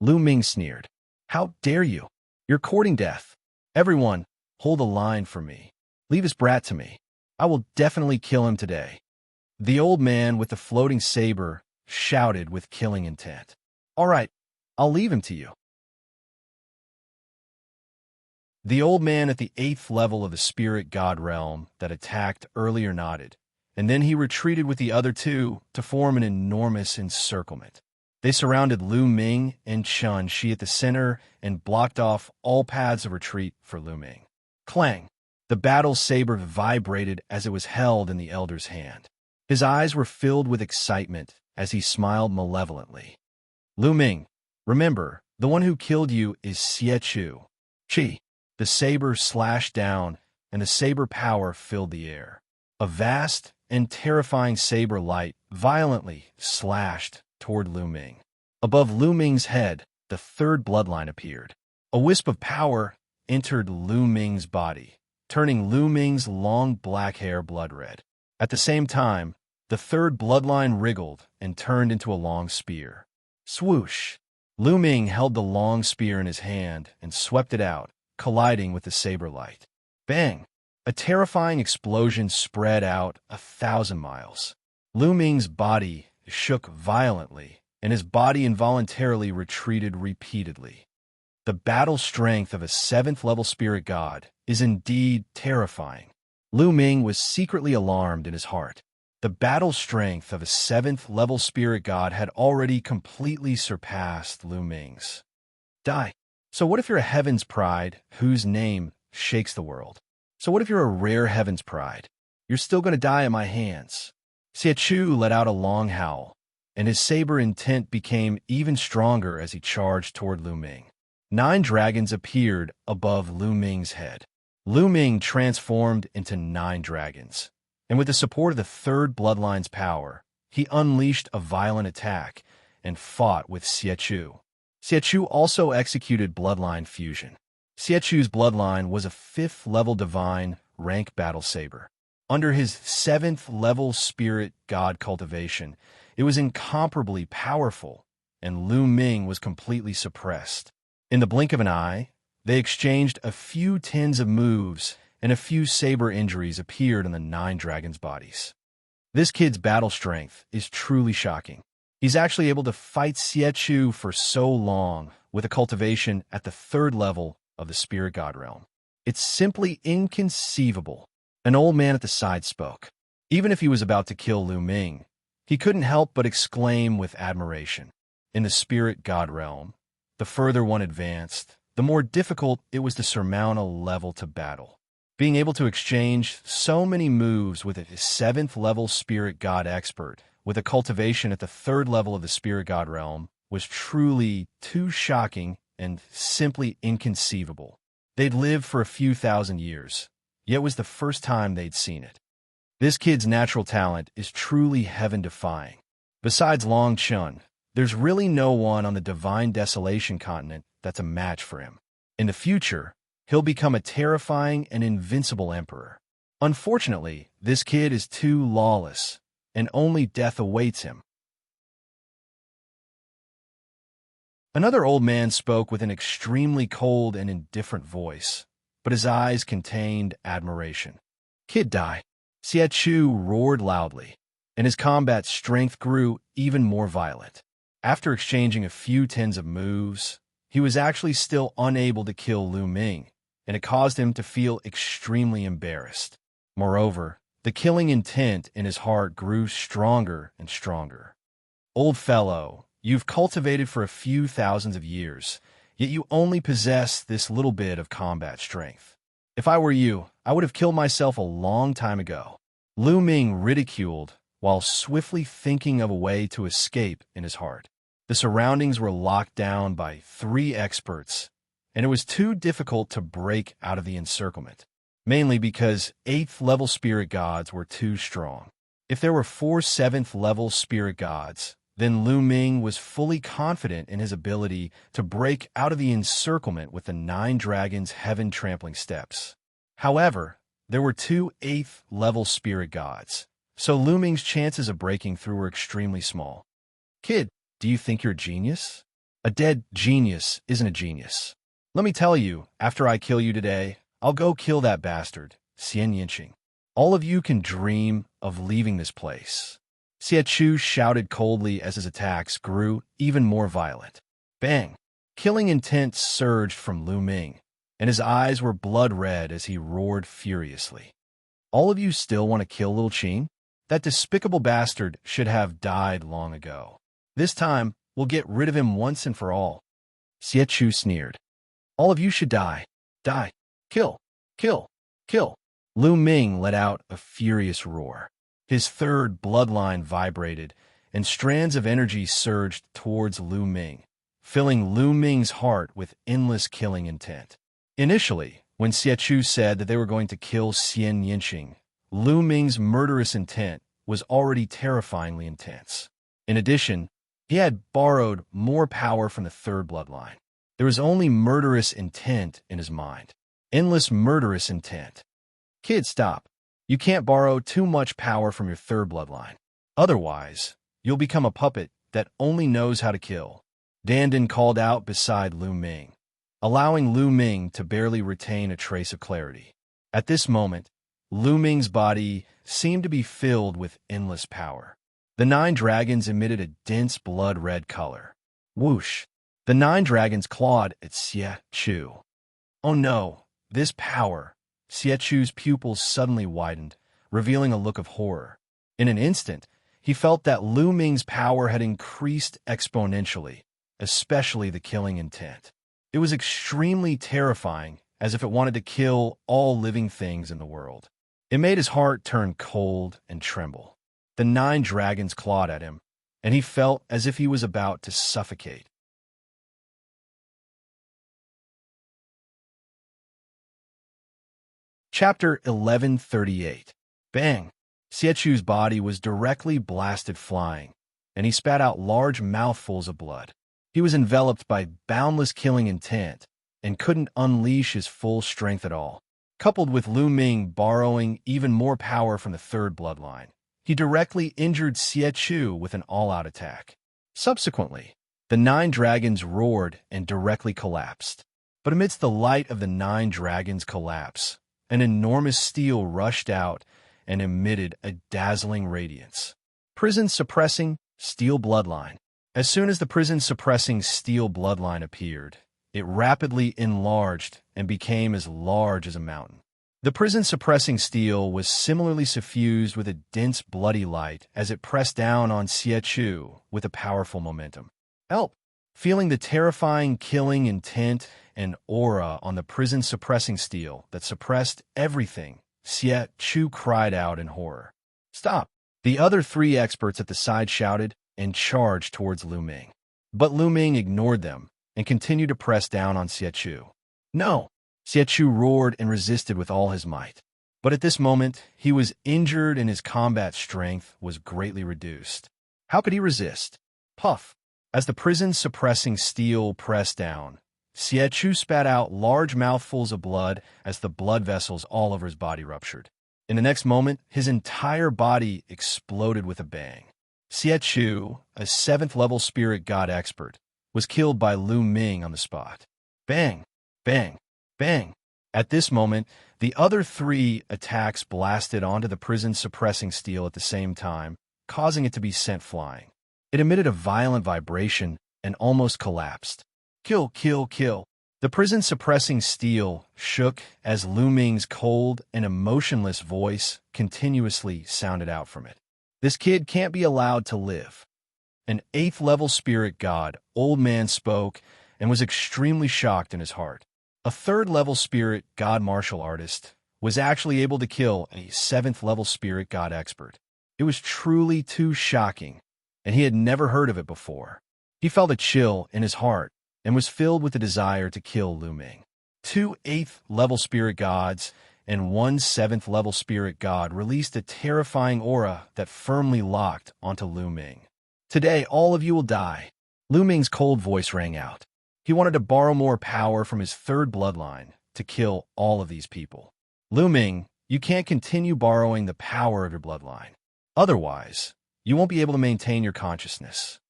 Lu Ming sneered. How dare you? You're courting death. Everyone, hold a line for me. Leave his brat to me. I will definitely kill him today. The old man with the floating saber shouted with killing intent. All right, I'll leave him to you. The old man at the 8th level of the spirit god realm that attacked earlier nodded, and then he retreated with the other two to form an enormous encirclement. They surrounded Lu Ming and Xianxia at the center and blocked off all paths of retreat for Lu Ming. Clang! The battle saber vibrated as it was held in the elder's hand. His eyes were filled with excitement as he smiled malevolently. Lu Ming, remember, the one who killed you is Xie. Chi. The saber slashed down, and the saber power filled the air. A vast and terrifying saber light violently slashed toward Lu Ming. Above Lu Ming's head, the 3rd bloodline appeared. A wisp of power entered Lu Ming's body, turning Lu Ming's long black hair blood red. At the same time, the 3rd bloodline wriggled and turned into a long spear. Swoosh! Lu Ming held the long spear in his hand and swept it out, colliding with the saber light. Bang! A terrifying explosion spread out 1,000 miles. Lu Ming's body shook violently, and his body involuntarily retreated repeatedly. The battle strength of a 7th-level spirit god is indeed terrifying. Lu Ming was secretly alarmed in his heart. The battle strength of a 7th-level spirit god had already completely surpassed Lu Ming's. Die. So what if you're a heaven's pride whose name shakes the world? So what if you're a rare heaven's pride? You're still going to die at my hands. Xie let out a long howl, and his saber intent became even stronger as he charged toward Lu Ming. 9 dragons appeared above Lu Ming's head. Lu Ming transformed into 9 dragons, and with the support of the 3rd bloodline's power, he unleashed a violent attack and fought with Xie. Xie also executed bloodline fusion. Xie's bloodline was a 5th-level divine rank battle saber. Under his 7th-level spirit god cultivation, it was incomparably powerful, and Lu Ming was completely suppressed. In the blink of an eye, they exchanged a few tens of moves, and a few saber injuries appeared on the 9 dragons' bodies. This kid's battle strength is truly shocking. He's actually able to fight Xie for so long with a cultivation at the 3rd level of the spirit god realm. It's simply inconceivable. An old man at the side spoke. Even if he was about to kill Lu Ming, he couldn't help but exclaim with admiration. In the spirit god realm, the further one advanced, the more difficult it was to surmount a level to battle. Being able to exchange so many moves with a 7th-level spirit god expert with a cultivation at the 3rd level of the spirit god realm was truly too shocking and simply inconceivable. They'd lived for a few thousand years, yet it was the first time they'd seen it. This kid's natural talent is truly heaven-defying. Besides Long Chun, there's really no one on the Divine Desolation continent that's a match for him. In the future, he'll become a terrifying and invincible emperor. Unfortunately, this kid is too lawless, and only death awaits him. Another old man spoke with an extremely cold and indifferent voice, but his eyes contained admiration. Kid die. Xie roared loudly, and his combat strength grew even more violent. After exchanging a few tens of moves, he was actually still unable to kill Lu Ming, and it caused him to feel extremely embarrassed. Moreover, the killing intent in his heart grew stronger and stronger. Old fellow, you've cultivated for a few thousands of years, yet you only possess this little bit of combat strength. If I were you, I would have killed myself a long time ago. Lu Ming ridiculed while swiftly thinking of a way to escape in his heart. The surroundings were locked down by 3 experts, and it was too difficult to break out of the encirclement, mainly because 8th-level spirit gods were too strong. If there were 4 7th-level spirit gods, then Lu Ming was fully confident in his ability to break out of the encirclement with the 9 dragons' heaven-trampling steps. However, there were 2 8th-level spirit gods, so Lu Ming's chances of breaking through were extremely small. Kid, do you think you're a genius? A dead genius isn't a genius. Let me tell you, after I kill you today, I'll go kill that bastard, Xianxia. All of you can dream of leaving this place. Xie shouted coldly as his attacks grew even more violent. Bang! Killing intent surged from Lu Ming, and his eyes were blood red as he roared furiously. All of you still want to kill little Qin? That despicable bastard should have died long ago. This time, we'll get rid of him once and for all. Xie sneered. All of you should die. Die. Kill. Kill. Kill. Lu Ming let out a furious roar. His 3rd bloodline vibrated, and strands of energy surged towards Lu Ming, filling Lu Ming's heart with endless killing intent. Initially, when Xie said that they were going to kill Xianxia, Lu Ming's murderous intent was already terrifyingly intense. In addition, he had borrowed more power from the 3rd bloodline. There was only murderous intent in his mind. Endless murderous intent. Kid, stop. You can't borrow too much power from your 3rd bloodline. Otherwise, you'll become a puppet that only knows how to kill. Dandin called out beside Lu Ming, allowing Lu Ming to barely retain a trace of clarity. At this moment, Lu Ming's body seemed to be filled with endless power. The 9 dragons emitted a dense blood-red color. Whoosh! The 9 dragons clawed at Xie. Oh no, this power! Xie's pupils suddenly widened, revealing a look of horror. In an instant, he felt that Lu Ming's power had increased exponentially, especially the killing intent. It was extremely terrifying, as if it wanted to kill all living things in the world. It made his heart turn cold and tremble. The 9 dragons clawed at him, and he felt as if he was about to suffocate. Chapter 1138. Bang! Xiechu's body was directly blasted flying, and he spat out large mouthfuls of blood. He was enveloped by boundless killing intent and couldn't unleash his full strength at all. Coupled with Lu Ming borrowing even more power from the 3rd bloodline, he directly injured Xie with an all-out attack. Subsequently, the 9 dragons roared and directly collapsed. But amidst the light of the 9 dragons' collapse, an enormous steel rushed out and emitted a dazzling radiance. Prison-suppressing steel bloodline. As soon as the prison-suppressing steel bloodline appeared, it rapidly enlarged and became as large as a mountain. The prison-suppressing steel was similarly suffused with a dense bloody light as it pressed down on Xie with a powerful momentum. Help! Feeling the terrifying killing intent and aura on the prison-suppressing steel that suppressed everything, Xie cried out in horror. Stop! The other 3 experts at the side shouted and charged towards Lu Ming. But Lu Ming ignored them and continued to press down on Xie. No! Xie roared and resisted with all his might. But at this moment, he was injured and his combat strength was greatly reduced. How could he resist? Puff! As the prison-suppressing steel pressed down, Xie spat out large mouthfuls of blood as the blood vessels all over his body ruptured. In the next moment, his entire body exploded with a bang. Xie, a 7th-level spirit god expert, was killed by Lu Ming on the spot. Bang! Bang! Bang! At this moment, the other 3 attacks blasted onto the prison-suppressing steel at the same time, causing it to be sent flying. It emitted a violent vibration and almost collapsed. Kill, kill, kill. The prison-suppressing steel shook as Lu Ming's cold and emotionless voice continuously sounded out from it. This kid can't be allowed to live. An 8th-level spirit god, Old Man spoke and was extremely shocked in his heart. A third-level spirit god martial artist was actually able to kill a seventh-level spirit god expert. It was truly too shocking, and he had never heard of it before. He felt a chill in his heart and was filled with the desire to kill Lu Ming. 2 8th-level spirit gods and 1 7th-level spirit god released a terrifying aura that firmly locked onto Lu Ming. "Today, all of you will die." Lu Ming's cold voice rang out. He wanted to borrow more power from his third bloodline to kill all of these people. "Lu Ming, you can't continue borrowing the power of your bloodline. Otherwise, you won't be able to maintain your consciousness."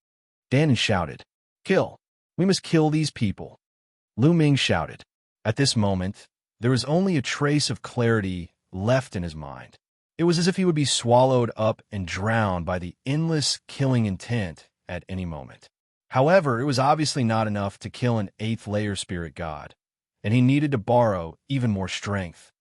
Dan shouted, "Kill! We must kill these people." Lu Ming shouted. At this moment, there was only a trace of clarity left in his mind. It was as if he would be swallowed up and drowned by the endless killing intent at any moment. However, it was obviously not enough to kill an 8th-layer spirit god, and he needed to borrow even more strength.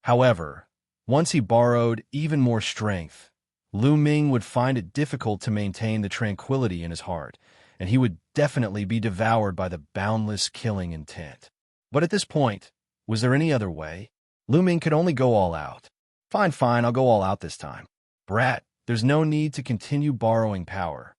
However, once he borrowed even more strength, Lu Ming would find it difficult to maintain the tranquility in his heart, and he would definitely be devoured by the boundless killing intent. But at this point, was there any other way? Lu Ming could only go all out. Fine, I'll go all out this time. Brat, there's no need to continue borrowing power."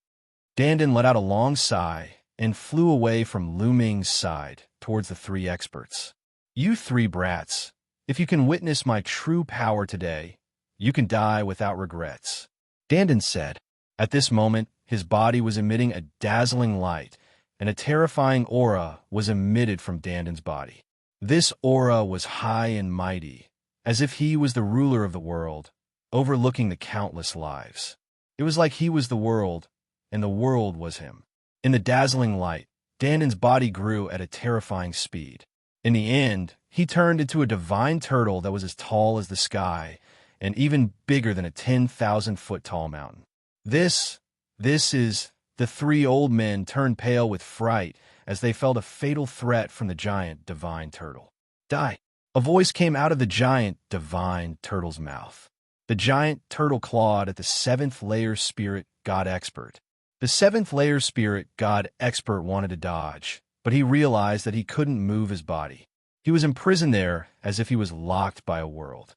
Dandan let out a long sigh and flew away from Lu Ming's side towards the 3 experts. "You 3 brats, if you can witness my true power today, you can die without regrets," Dandan said. At this moment, his body was emitting a dazzling light, and a terrifying aura was emitted from Dandan's body. This aura was high and mighty, as if he was the ruler of the world, overlooking the countless lives. It was like he was the world, and the world was him. In the dazzling light, Dandan's body grew at a terrifying speed. In the end, he turned into a divine turtle that was as tall as the sky, and even bigger than a 10,000-foot-tall mountain. This is... The 3 old men turned pale with fright as they felt a fatal threat from the giant divine turtle. "Die!" A voice came out of the giant divine turtle's mouth. The giant turtle clawed at the 7th-layer spirit god expert. The 7th-layer spirit god expert wanted to dodge, but he realized that he couldn't move his body. He was imprisoned there as if he was locked by a world.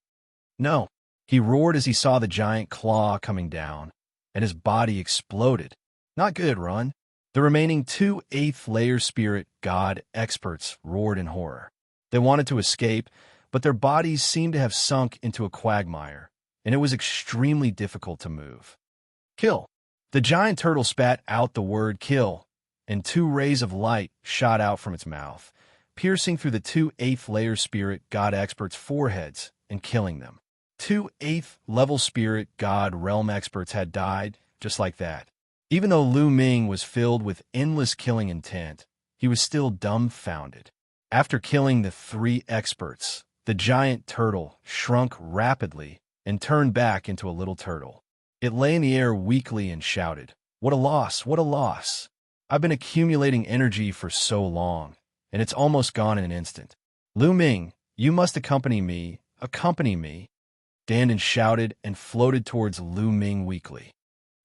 "No!" He roared as he saw the giant claw coming down, and his body exploded. "Not good, run." The remaining 2 8th-layer spirit god experts roared in horror. They wanted to escape, but their bodies seemed to have sunk into a quagmire, and it was extremely difficult to move. "Kill!" The giant turtle spat out the word "kill," and 2 rays of light shot out from its mouth, piercing through the 2 8th-layer spirit god experts' foreheads and killing them. 2 8th-level spirit god realm experts had died just like that. Even though Lu Ming was filled with endless killing intent, he was still dumbfounded. After killing the 3 experts, the giant turtle shrunk rapidly and turned back into a little turtle. It lay in the air weakly and shouted, "What a loss, what a loss! I've been accumulating energy for so long, and it's almost gone in an instant. Lu Ming, you must accompany me, accompany me." Dandan shouted and floated towards Lu Ming weakly.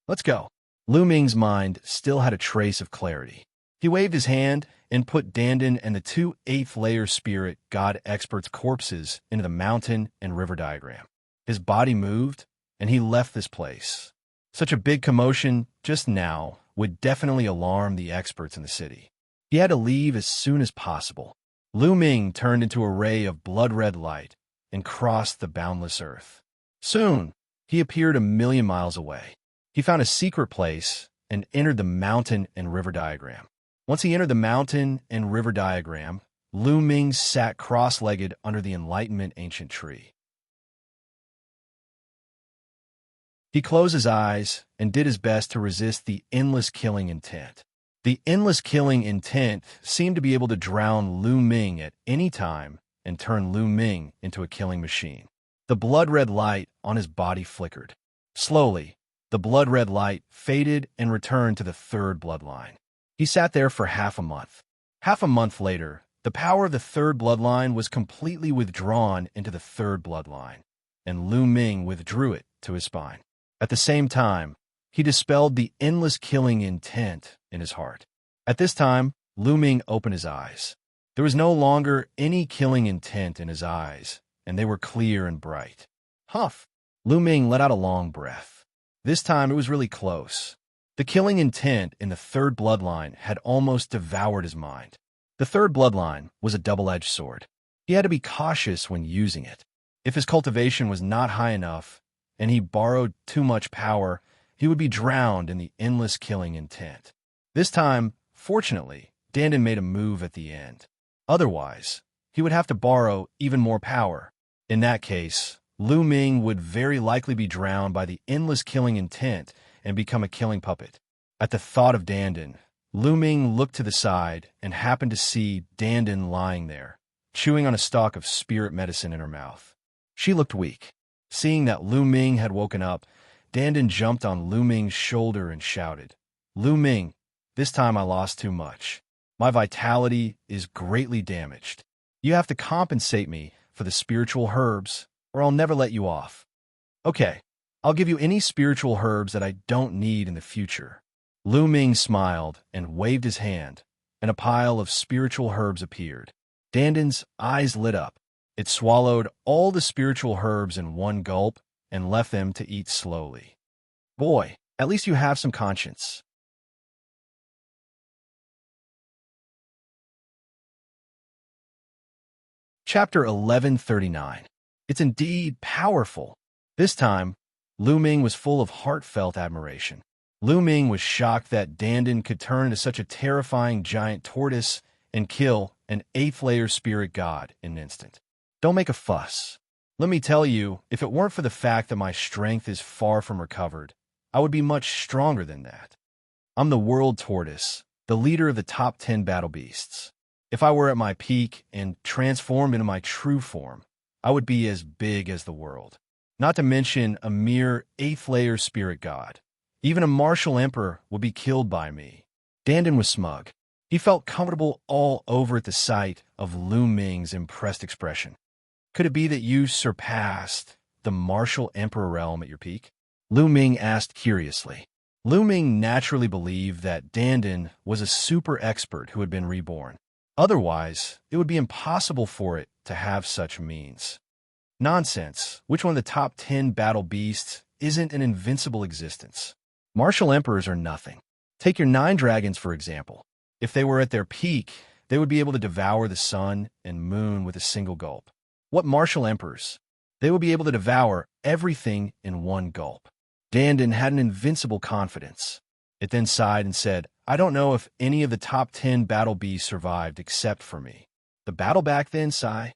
"Let's go." Lu Ming's mind still had a trace of clarity. He waved his hand and put Dandan and the 2 8th-layer spirit god experts' corpses into the mountain and river diagram. His body moved, and he left this place. Such a big commotion just now would definitely alarm the experts in the city. He had to leave as soon as possible. Lu Ming turned into a ray of blood-red light and crossed the boundless earth. Soon, he appeared 1,000,000 miles away. He found a secret place and entered the mountain and river diagram. Once he entered the mountain and river diagram, Lu Ming sat cross-legged under the Enlightenment ancient tree. He closed his eyes and did his best to resist the endless killing intent. The endless killing intent seemed to be able to drown Lu Ming at any time and turn Lu Ming into a killing machine. The blood-red light on his body flickered. Slowly, the blood-red light faded and returned to the 3rd bloodline. He sat there for half a month. Half a month later, the power of the 3rd bloodline was completely withdrawn into the 3rd bloodline, and Lu Ming withdrew it to his spine. At the same time, he dispelled the endless killing intent in his heart. At this time, Lu Ming opened his eyes. There was no longer any killing intent in his eyes, and they were clear and bright. Huff! Lu Ming let out a long breath. This time it was really close. The killing intent in the third bloodline had almost devoured his mind. The third bloodline was a double-edged sword. He had to be cautious when using it. If his cultivation was not high enough, and he borrowed too much power, he would be drowned in the endless killing intent. This time, fortunately, Dandin made a move at the end. Otherwise, he would have to borrow even more power. In that case, Lu Ming would very likely be drowned by the endless killing intent and become a killing puppet. At the thought of Dandin, Lu Ming looked to the side and happened to see Dandin lying there, chewing on a stalk of spirit medicine in her mouth. She looked weak. Seeing that Lu Ming had woken up, Dandin jumped on Lu Ming's shoulder and shouted, "Lu Ming, this time I lost too much. My vitality is greatly damaged. You have to compensate me for the spiritual herbs, or I'll never let you off." "Okay, I'll give you any spiritual herbs that I don't need in the future." Lu Ming smiled and waved his hand, and a pile of spiritual herbs appeared. Dandin's eyes lit up. It swallowed all the spiritual herbs in one gulp and left them to eat slowly. "Boy, at least you have some conscience." Chapter 1139. It's indeed powerful. This time, Lu Ming was full of heartfelt admiration. Lu Ming was shocked that Dandin could turn into such a terrifying giant tortoise and kill an 8th-layer spirit god in an instant. "Don't make a fuss. Let me tell you, if it weren't for the fact that my strength is far from recovered, I would be much stronger than that. I'm the world tortoise, the leader of the top 10 battle beasts. If I were at my peak and transformed into my true form, I would be as big as the world. Not to mention a mere 8th-layer spirit god. Even a martial emperor would be killed by me." Dandin was smug. He felt comfortable all over at the sight of Lu Ming's impressed expression. "Could it be that you surpassed the martial emperor realm at your peak?" Lu Ming asked curiously. Lu Ming naturally believed that Dandin was a super expert who had been reborn. Otherwise, it would be impossible for it to have such means. Nonsense. Which one of the top 10 battle beasts isn't an invincible existence? Martial emperors are nothing. Take your 9 dragons, for example. If they were at their peak, they would be able to devour the sun and moon with a single gulp. What martial emperors? They would be able to devour everything in one gulp. Dandin had an invincible confidence. It then sighed and said, "I don't know if any of the top 10 battle beasts survived except for me." "The battle back then, sigh?"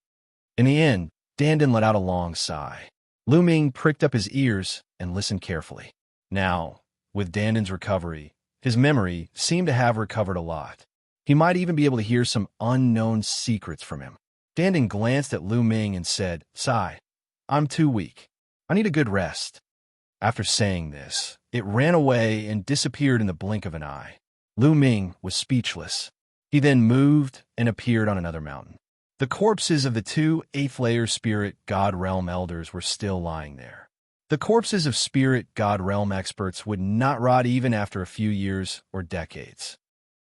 In the end, Dandin let out a long sigh. Lu Ming pricked up his ears and listened carefully. Now, with Dandin's recovery, his memory seemed to have recovered a lot. He might even be able to hear some unknown secrets from him. Dandin glanced at Lu Ming and said, "Sigh, I'm too weak. I need a good rest." After saying this, it ran away and disappeared in the blink of an eye. Lu Ming was speechless. He then moved and appeared on another mountain. The corpses of the 2 8th-layer spirit god realm elders were still lying there. The corpses of spirit god realm experts would not rot even after a few years or decades.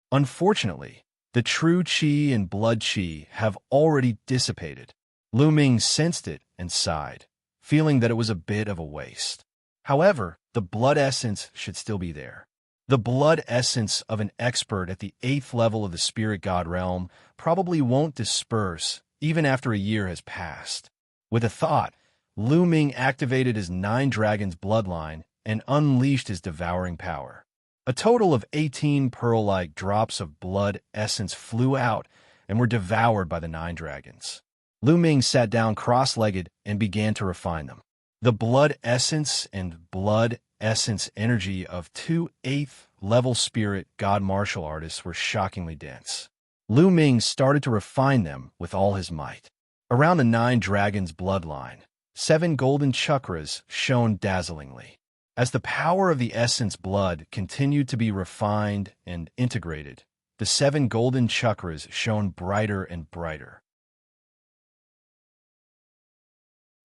Unfortunately, the true qi and blood qi have already dissipated. Lu Ming sensed it and sighed, feeling that it was a bit of a waste. However, the blood essence should still be there. The blood essence of an expert at the 8th level of the spirit god realm probably won't disperse even after a year has passed. With a thought, Lu Ming activated his 9 dragons bloodline and unleashed his devouring power. A total of 18 pearl-like drops of blood essence flew out and were devoured by the 9 dragons. Lu Ming sat down cross-legged and began to refine them. The blood essence and blood essence energy of 2 8th-level spirit god martial artists were shockingly dense. Lu Ming started to refine them with all his might. Around the 9 dragons bloodline, 7 golden chakras shone dazzlingly. As the power of the essence blood continued to be refined and integrated, the 7 golden chakras shone brighter and brighter.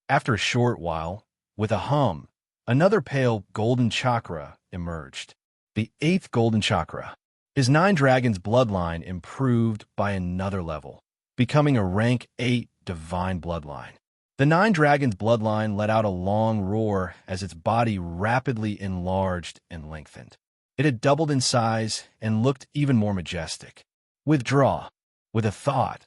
After a short while, with a hum, another pale golden chakra emerged. The 8th golden chakra. His 9 dragons bloodline improved by another level, becoming a rank 8 divine bloodline. The 9 dragons bloodline let out a long roar as its body rapidly enlarged and lengthened. It had doubled in size and looked even more majestic. Withdraw. With a thought,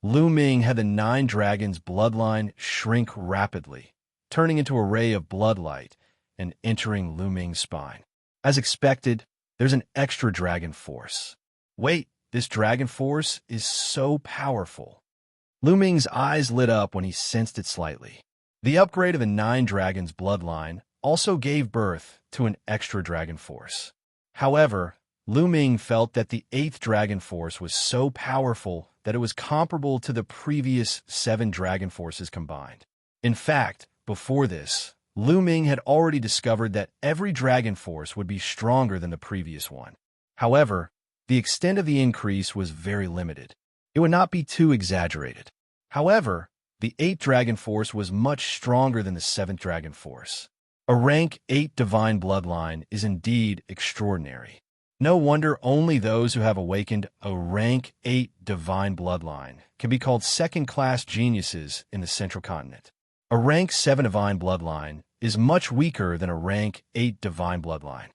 Lu Ming had the 9 dragons bloodline shrink rapidly, turning into a ray of bloodlight and entering Lu Ming's spine. As expected, there's an extra dragon force. Wait, this dragon force is so powerful. Lu Ming's eyes lit up when he sensed it slightly. The upgrade of the 9 dragons bloodline also gave birth to an extra dragon force. However, Lu Ming felt that the 8th dragon force was so powerful that it was comparable to the previous 7 dragon forces combined. In fact, before this, Lu Ming had already discovered that every dragon force would be stronger than the previous one. However, the extent of the increase was very limited. It would not be too exaggerated. However, the 8th dragon force was much stronger than the 7th dragon force. A rank 8 divine bloodline is indeed extraordinary. No wonder only those who have awakened a rank 8 divine bloodline can be called second-class geniuses in the Central Continent. A rank 7 divine bloodline is much weaker than a rank 8 divine bloodline.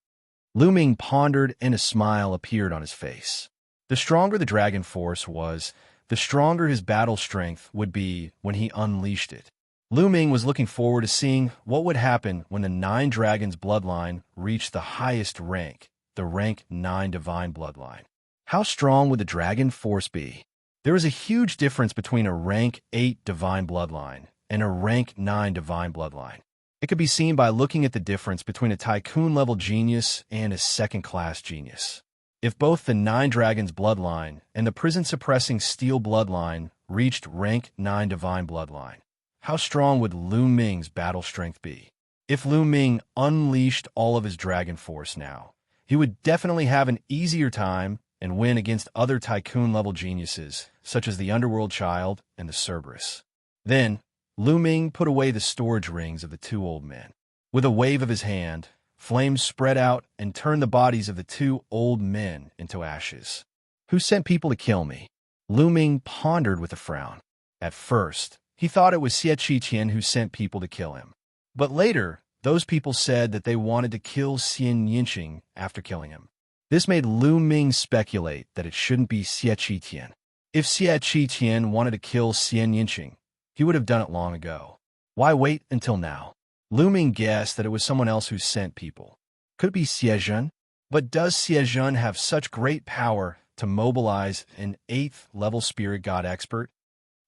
Lu Ming pondered and a smile appeared on his face. The stronger the dragon force was, the stronger his battle strength would be when he unleashed it. Lu Ming was looking forward to seeing what would happen when the 9 dragons bloodline reached the highest rank, the rank 9 divine bloodline. How strong would the dragon force be? There is a huge difference between a rank 8 divine bloodline and a rank 9 divine bloodline. It could be seen by looking at the difference between a tycoon-level genius and a second-class genius. If both the 9 dragons bloodline and the prison-suppressing steel bloodline reached rank 9 divine bloodline, how strong would Lu Ming's battle strength be? If Lu Ming unleashed all of his dragon force now, he would definitely have an easier time and win against other tycoon-level geniuses, such as the Underworld Child and the Cerberus. Then, Lu Ming put away the storage rings of the 2 old men. With a wave of his hand, flames spread out and turned the bodies of the 2 old men into ashes. Who sent people to kill me? Lu Ming pondered with a frown. At first, he thought it was Xianxia who sent people to kill him. But later, those people said that they wanted to kill Xianxia after killing him. This made Lu Ming speculate that it shouldn't be Xianxia. If Xianxia wanted to kill Xianxia, he would have done it long ago. Why wait until now? Lu Ming guessed that it was someone else who sent people. Could it be Xianxia? But does Xianxia have such great power to mobilize an 8th-level spirit god expert?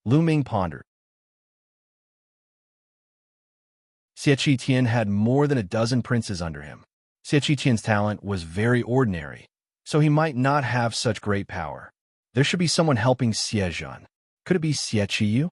Lu Ming pondered. Xianxia had more than a dozen princes under him. Xianxia's talent was very ordinary, so he might not have such great power. There should be someone helping Xianxia. Could it be Xianxia?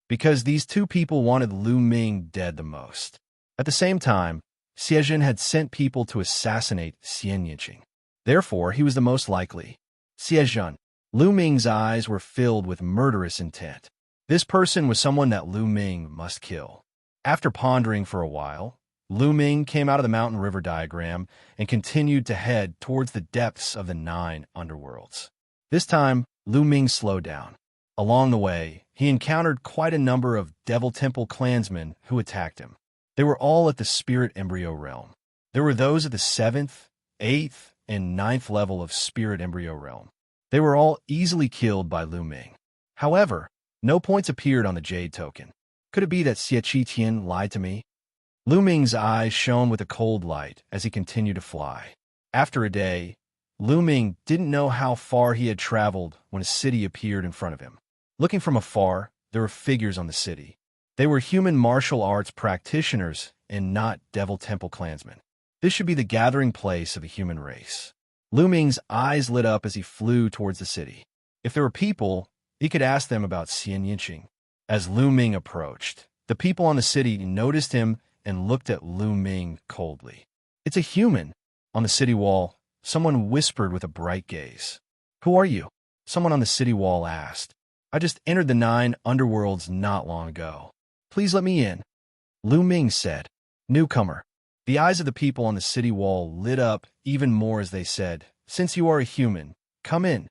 Because these 2 people wanted Lu Ming dead the most. At the same time, Xianxia had sent people to assassinate Xianxia. Therefore, he was the most likely. Xianxia. Lu Ming's eyes were filled with murderous intent. This person was someone that Lu Ming must kill. After pondering for a while, Lu Ming came out of the mountain river diagram and continued to head towards the depths of the 9 underworlds. This time, Lu Ming slowed down. Along the way, he encountered quite a number of Devil Temple clansmen who attacked him. They were all at the Spirit Embryo realm. There were those at the 7th, 8th, and 9th level of Spirit Embryo realm. They were all easily killed by Lu Ming. However, no points appeared on the Jade token. Could it be that Xianxia lied to me? Lu Ming's eyes shone with a cold light as he continued to fly. After a day, Lu Ming didn't know how far he had traveled when a city appeared in front of him. Looking from afar, there were figures on the city. They were human martial arts practitioners and not Devil Temple clansmen. This should be the gathering place of a human race. Lu Ming's eyes lit up as he flew towards the city. If there were people, he could ask them about Xianxia. As Lu Ming approached, the people on the city noticed him and looked at Lu Ming coldly. It's a human. On the city wall, someone whispered with a bright gaze. Who are you? Someone on the city wall asked. I just entered the 9 underworlds not long ago. Please let me in. Lu Ming said. Newcomer. The eyes of the people on the city wall lit up even more as they said, since you are a human, come in."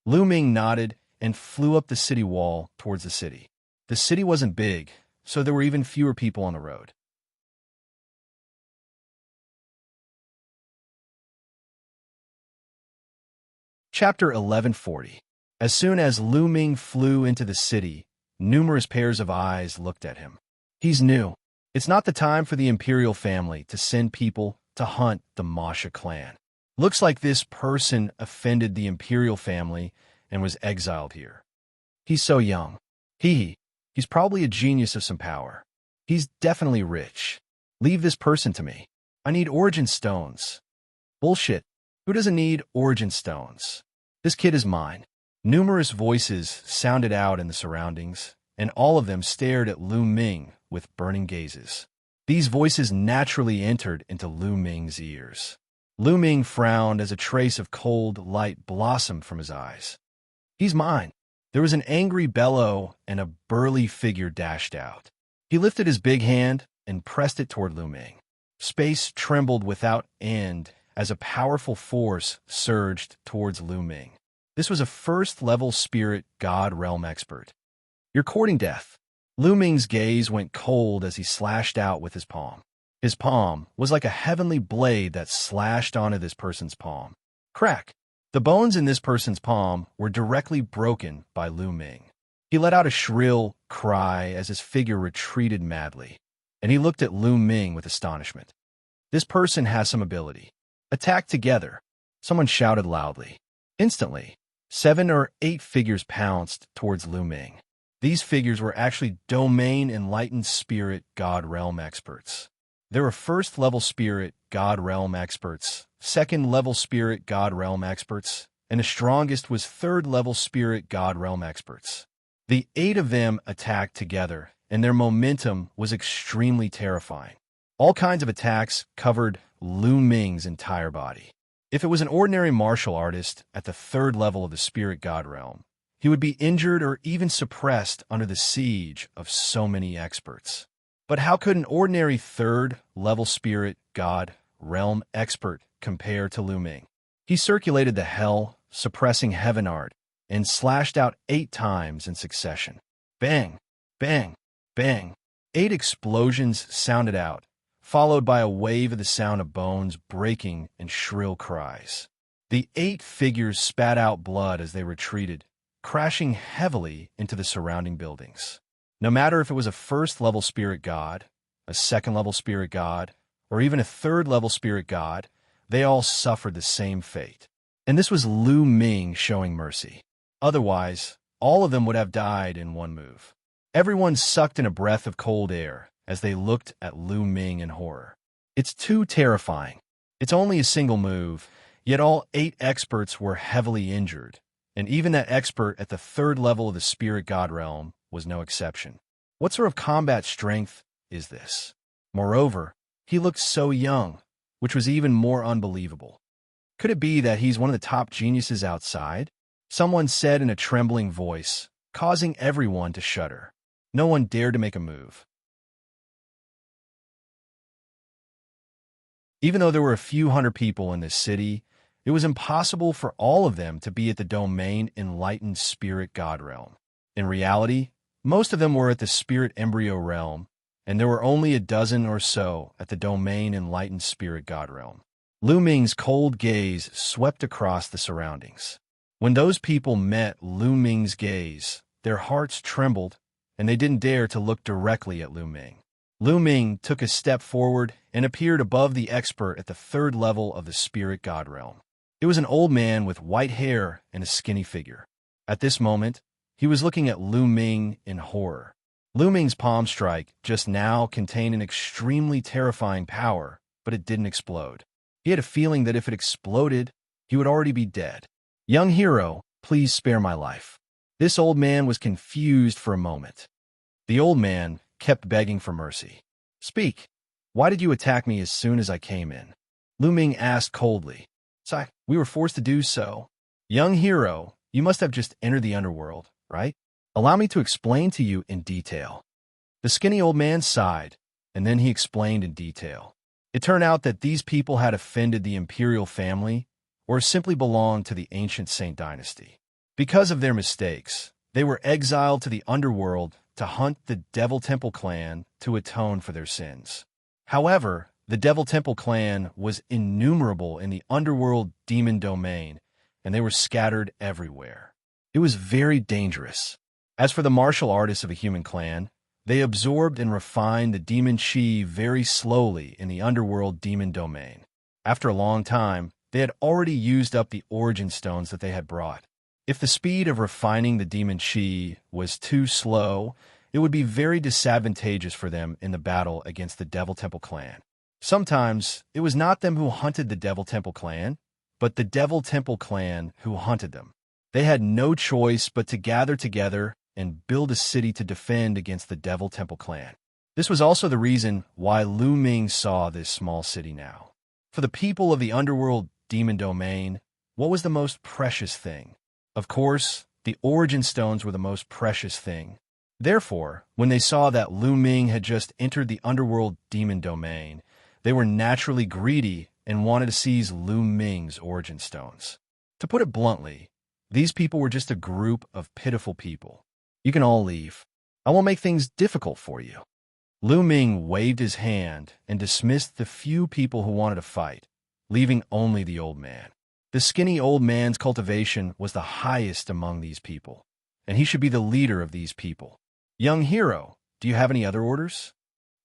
Lu Ming nodded and flew up the city wall towards the city. The city wasn't big, so there were even fewer people on the road. Chapter 1140. As soon as Lu Ming flew into the city, numerous pairs of eyes looked at him. He's new. It's not the time for the imperial family to send people to hunt the Masha clan. Looks like this person offended the imperial family and was exiled here. He's so young. He's probably a genius of some power. He's definitely rich. Leave this person to me. I need origin stones. Bullshit. Who doesn't need origin stones? This kid is mine. Numerous voices sounded out in the surroundings, and all of them stared at Lu Ming with burning gazes. These voices naturally entered into Lu Ming's ears. Lu Ming frowned as a trace of cold light blossomed from his eyes. He's mine. There was an angry bellow, and a burly figure dashed out. He lifted his big hand and pressed it toward Lu Ming. Space trembled without end as a powerful force surged towards Lu Ming. This was a first-level spirit god realm expert. You're courting death. Lu Ming's gaze went cold as he slashed out with his palm. His palm was like a heavenly blade that slashed onto this person's palm. Crack! The bones in this person's palm were directly broken by Lu Ming. He let out a shrill cry as his figure retreated madly, and he looked at Lu Ming with astonishment. This person has some ability. Attack together, someone shouted loudly. Instantly, 7 or 8 figures pounced towards Lu Ming. These figures were actually domain enlightened spirit god realm experts. There were first-level spirit god realm experts, second-level spirit god realm experts, and the strongest was third-level spirit god realm experts. The 8 of them attacked together, and their momentum was extremely terrifying. All kinds of attacks covered Lu Ming's entire body. If it was an ordinary martial artist at the 3rd level of the spirit god realm, he would be injured or even suppressed under the siege of so many experts. But how could an ordinary 3rd level spirit god realm expert compare to Lu Ming? He circulated the hell, suppressing heaven art, and slashed out 8 times in succession. Bang, bang, bang. 8 explosions sounded out, followed by a wave of the sound of bones breaking and shrill cries. The 8 figures spat out blood as they retreated, crashing heavily into the surrounding buildings. No matter if it was a 1st-level spirit god, a 2nd-level spirit god, or even a 3rd-level spirit god, they all suffered the same fate. And this was Lu Ming showing mercy. Otherwise, all of them would have died in one move. Everyone sucked in a breath of cold air as they looked at Lu Ming in horror. It's too terrifying. It's only a single move, yet all 8 experts were heavily injured, and even that expert at the 3rd level of the spirit god realm was no exception. What sort of combat strength is this? Moreover, he looked so young, which was even more unbelievable. Could it be that he's one of the top geniuses outside? Someone said in a trembling voice, causing everyone to shudder. No one dared to make a move. Even though there were a few hundred people in this city, it was impossible for all of them to be at the domain enlightened spirit god realm. In reality, most of them were at the spirit embryo realm, and there were only a dozen or so at the domain enlightened spirit god realm. Lu Ming's cold gaze swept across the surroundings. When those people met Lu Ming's gaze, their hearts trembled, and they didn't dare to look directly at Lu Ming. Lu Ming took a step forward and appeared above the expert at the 3rd level of the spirit god realm. It was an old man with white hair and a skinny figure. At this moment, he was looking at Lu Ming in horror. Lu Ming's palm strike just now contained an extremely terrifying power, but it didn't explode. He had a feeling that if it exploded, he would already be dead. "Young hero, please spare my life." This old man was confused for a moment. The old man kept begging for mercy. "Speak. Why did you attack me as soon as I came in?" Lu Ming asked coldly. "Sire, we were forced to do so." "Young hero, you must have just entered the underworld, right? Allow me to explain to you in detail." The skinny old man sighed, and then he explained in detail. It turned out that these people had offended the imperial family, or simply belonged to the ancient Saint dynasty. Because of their mistakes, they were exiled to the underworld to hunt the Devil Temple clan to atone for their sins. However, the Devil Temple clan was innumerable in the underworld demon domain, and they were scattered everywhere. It was very dangerous. As for the martial artists of a human clan, they absorbed and refined the demon chi very slowly in the underworld demon domain. After a long time, they had already used up the origin stones that they had brought. If the speed of refining the demon chi was too slow, it would be very disadvantageous for them in the battle against the Devil Temple clan. Sometimes, it was not them who hunted the Devil Temple clan, but the Devil Temple clan who hunted them. They had no choice but to gather together and build a city to defend against the Devil Temple clan. This was also the reason why Lu Ming saw this small city now. For the people of the underworld demon domain, what was the most precious thing? Of course, the origin stones were the most precious thing. Therefore, when they saw that Lu Ming had just entered the underworld demon domain, they were naturally greedy and wanted to seize Lu Ming's origin stones. To put it bluntly, these people were just a group of pitiful people. You can all leave. I won't make things difficult for you. Lu Ming waved his hand and dismissed the few people who wanted to fight, leaving only the old man. The skinny old man's cultivation was the highest among these people, and he should be the leader of these people. Young hero, do you have any other orders?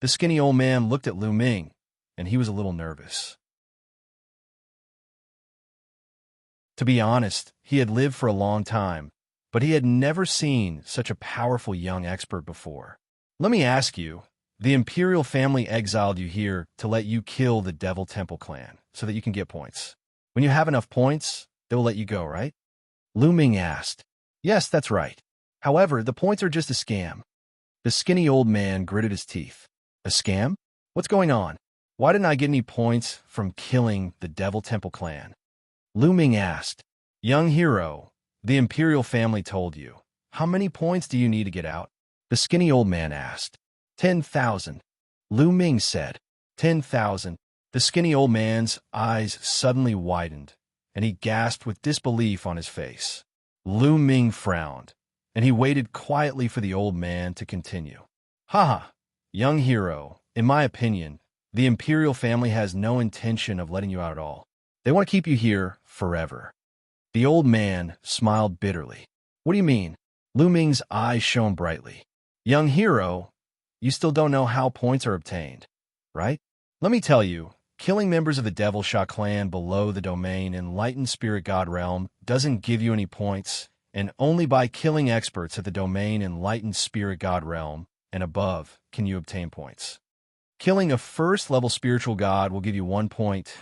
The skinny old man looked at Lu Ming, and he was a little nervous. To be honest, he had lived for a long time, but he had never seen such a powerful young expert before. Let me ask you, the imperial family exiled you here to let you kill the Devil Temple clan so that you can get points. When you have enough points, they will let you go, right? Lu Ming asked. Yes, that's right. However, the points are just a scam. The skinny old man gritted his teeth. A scam? What's going on? Why didn't I get any points from killing the Devil Temple clan? Lu Ming asked. Young hero, the imperial family told you. How many points do you need to get out? The skinny old man asked. 10,000. Lu Ming said. 10,000. The skinny old man's eyes suddenly widened, and he gasped with disbelief on his face. Lu Ming frowned, and he waited quietly for the old man to continue. Haha, young hero, in my opinion, the imperial family has no intention of letting you out at all. They want to keep you here forever. The old man smiled bitterly. What do you mean? Lu Ming's eyes shone brightly. Young hero, you still don't know how points are obtained, right? Let me tell you, killing members of the Devil Sha clan below the domain Enlightened Spirit God realm doesn't give you any points, and only by killing experts at the domain Enlightened Spirit God realm and above can you obtain points. Killing a first-level spiritual god will give you 1 point,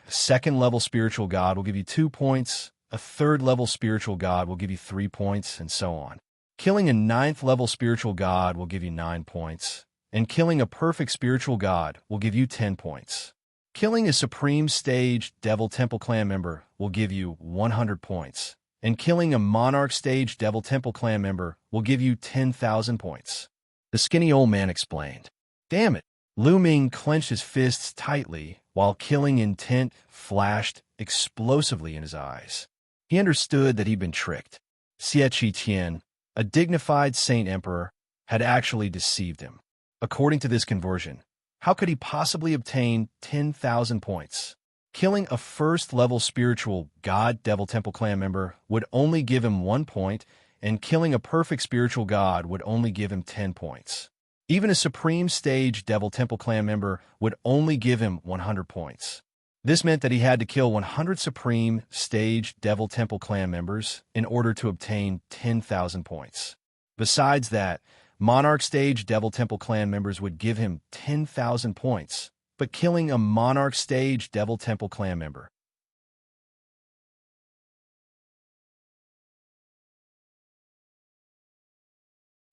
a second-level spiritual god will give you 2 points, a third-level spiritual god will give you 3 points, and so on. Killing a 9th-level spiritual god will give you 9 points, and killing a perfect spiritual god will give you 10 points. Killing a Supreme Stage Devil Temple clan member will give you 100 points, and killing a Monarch Stage Devil Temple clan member will give you 10,000 points. The skinny old man explained. Damn it! Lu Ming clenched his fists tightly while killing intent flashed explosively in his eyes. He understood that he'd been tricked. Xie Qi, a dignified saint emperor, had actually deceived him. According to this conversion, how could he possibly obtain 10,000 points? Killing a first-level spiritual god Devil Temple clan member would only give him 1 point, and killing a perfect spiritual god would only give him 10 points. Even a Supreme Stage Devil Temple clan member would only give him 100 points. This meant that he had to kill 100 Supreme Stage Devil Temple clan members in order to obtain 10,000 points. Besides that, Monarch Stage Devil Temple clan members would give him 10,000 points, but killing a Monarch Stage Devil Temple clan member.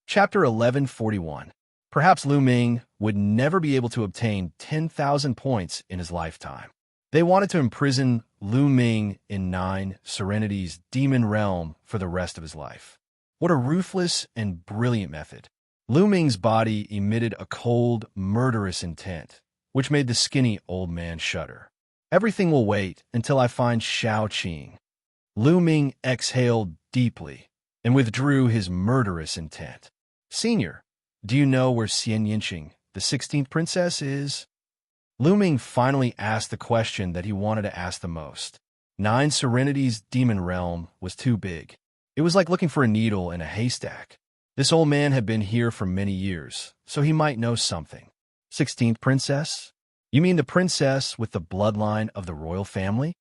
Chapter 1141. Perhaps Lu Ming would never be able to obtain 10,000 points in his lifetime. They wanted to imprison Lu Ming in 9 Serenity's demon realm for the rest of his life. What a ruthless and brilliant method. Lu Ming's body emitted a cold, murderous intent, which made the skinny old man shudder. Everything will wait until I find Xiaoqing. Lu Ming exhaled deeply and withdrew his murderous intent. Senior, do you know where Xianxia, the 16th princess, is? Lu Ming finally asked the question that he wanted to ask the most. 9 Serenity's demon realm was too big. It was like looking for a needle in a haystack. This old man had been here for many years, so he might know something. 16th princess? You mean the princess with the bloodline of the royal family?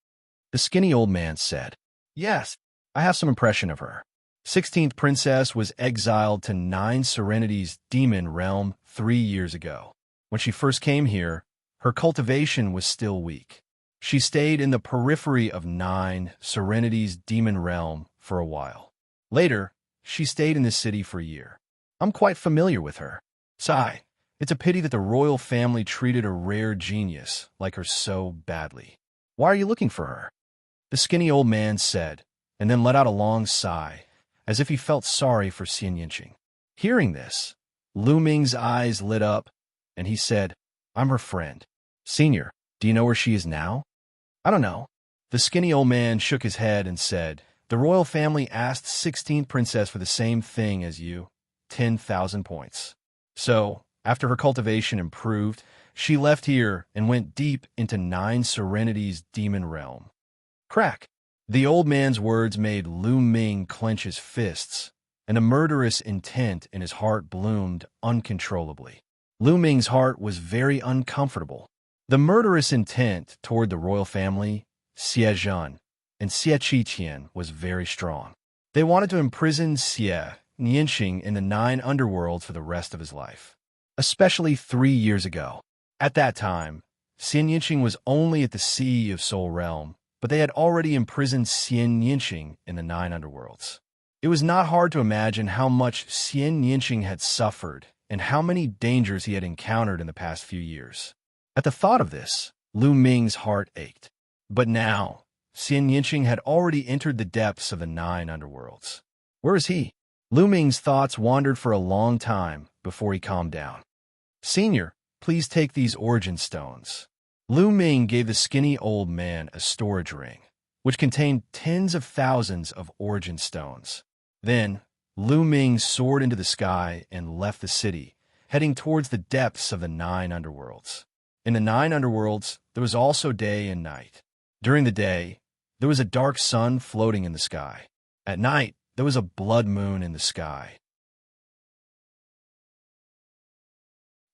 The skinny old man said. Yes, I have some impression of her. 16th princess was exiled to 9 Serenity's demon realm 3 years ago. When she first came here, her cultivation was still weak. She stayed in the periphery of 9 Serenity's demon realm for a while. Later, she stayed in the city for a year. I'm quite familiar with her. Sigh, it's a pity that the royal family treated a rare genius like her so badly. Why are you looking for her? The skinny old man said, and then let out a long sigh, as if he felt sorry for Xianxia. Hearing this, Lu Ming's eyes lit up, and he said, I'm her friend. Senior, do you know where she is now? I don't know. The skinny old man shook his head and said, the royal family asked 16th princess for the same thing as you, 10,000 points. So, after her cultivation improved, she left here and went deep into 9 Serenity's demon realm. Crack! The old man's words made Lu Ming clench his fists, and a murderous intent in his heart bloomed uncontrollably. Lu Ming's heart was very uncomfortable. The murderous intent toward the royal family, Xianxia, and Xianxia was very strong. They wanted to imprison Xianxia in the 9 underworlds for the rest of his life, especially 3 years ago. At that time, Xianxia was only at the Sea of Soul Realm, but they had already imprisoned Xianxia in the 9 underworlds. It was not hard to imagine how much Xianxia had suffered and how many dangers he had encountered in the past few years. At the thought of this, Lu Ming's heart ached. But now, Xianxia had already entered the depths of the 9 underworlds. Where is he? Lu Ming's thoughts wandered for a long time before he calmed down. Senior, please take these origin stones. Lu Ming gave the skinny old man a storage ring, which contained tens of thousands of origin stones. Then, Lu Ming soared into the sky and left the city, heading towards the depths of the 9 underworlds. In the 9 underworlds, there was also day and night. During the day, there was a dark sun floating in the sky. At night, there was a blood moon in the sky.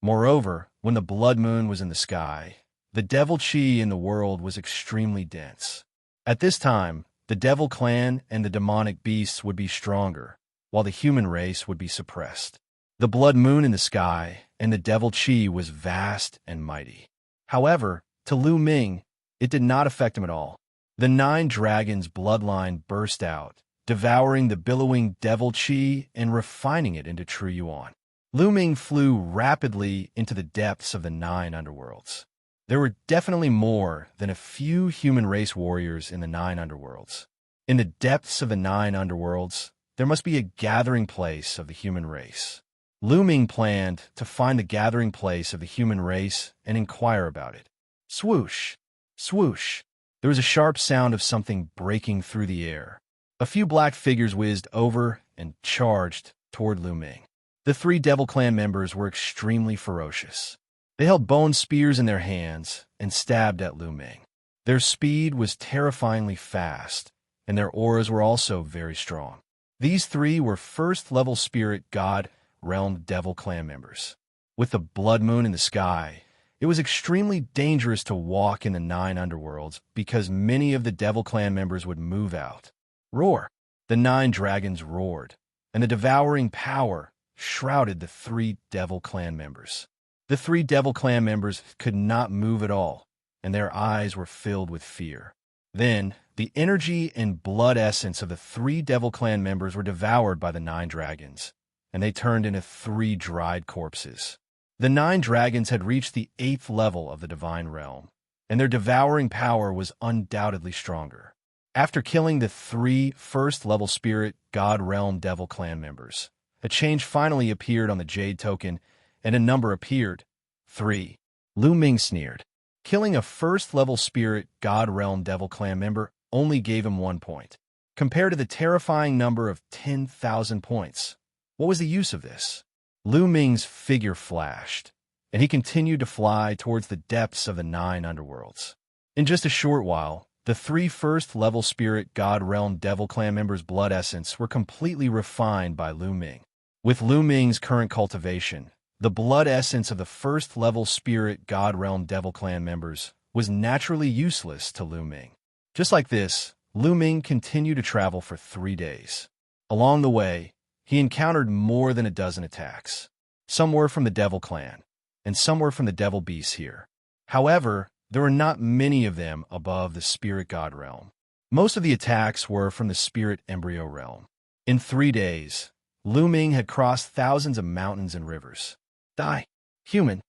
Moreover, when the blood moon was in the sky, the devil chi in the world was extremely dense. At this time, the devil clan and the demonic beasts would be stronger, while the human race would be suppressed. The blood moon in the sky and the devil chi was vast and mighty. However, to Lu Ming, it did not affect him at all. The 9 dragons' bloodline burst out, devouring the billowing devil chi and refining it into true yuan. Lu Ming flew rapidly into the depths of the 9 underworlds. There were definitely more than a few human race warriors in the 9 underworlds. In the depths of the 9 underworlds, there must be a gathering place of the human race. Lu Ming planned to find the gathering place of the human race and inquire about it. Swoosh! Swoosh! There was a sharp sound of something breaking through the air. A few black figures whizzed over and charged toward Lu Ming. The 3 Devil Clan members were extremely ferocious. They held bone spears in their hands and stabbed at Lu Ming. Their speed was terrifyingly fast, and their auras were also very strong. These 3 were first-level spirit god realm Devil Clan members. With the blood moon in the sky, it was extremely dangerous to walk in the 9 underworlds because many of the Devil Clan members would move out. Roar! The 9 dragons roared, and the devouring power shrouded the 3 Devil Clan members. The 3 Devil Clan members could not move at all, and their eyes were filled with fear. Then, the energy and blood essence of the 3 Devil Clan members were devoured by the 9 dragons, and they turned into 3 dried corpses. The 9 dragons had reached the 8th level of the divine realm, and their devouring power was undoubtedly stronger. After killing the 3 first-level spirit god realm Devil Clan members, a change finally appeared on the Jade token, and a number appeared. 3. Lu Ming sneered. Killing a first-level spirit God Realm Devil Clan member only gave him 1 point, compared to the terrifying number of 10,000 points. What was the use of this? Lu Ming's figure flashed, and he continued to fly towards the depths of the 9 underworlds. In just a short while, the 3 first-level spirit God Realm Devil Clan members' blood essence were completely refined by Lu Ming. With Lu Ming's current cultivation, the blood essence of the first-level spirit God Realm Devil Clan members was naturally useless to Lu Ming. Just like this, Lu Ming continued to travel for 3 days. Along the way, he encountered more than a dozen attacks. Some were from the Devil Clan, and some were from the Devil Beasts here. However, there were not many of them above the Spirit God Realm. Most of the attacks were from the Spirit Embryo Realm. In 3 days, Lu Ming had crossed thousands of mountains and rivers. Die, human!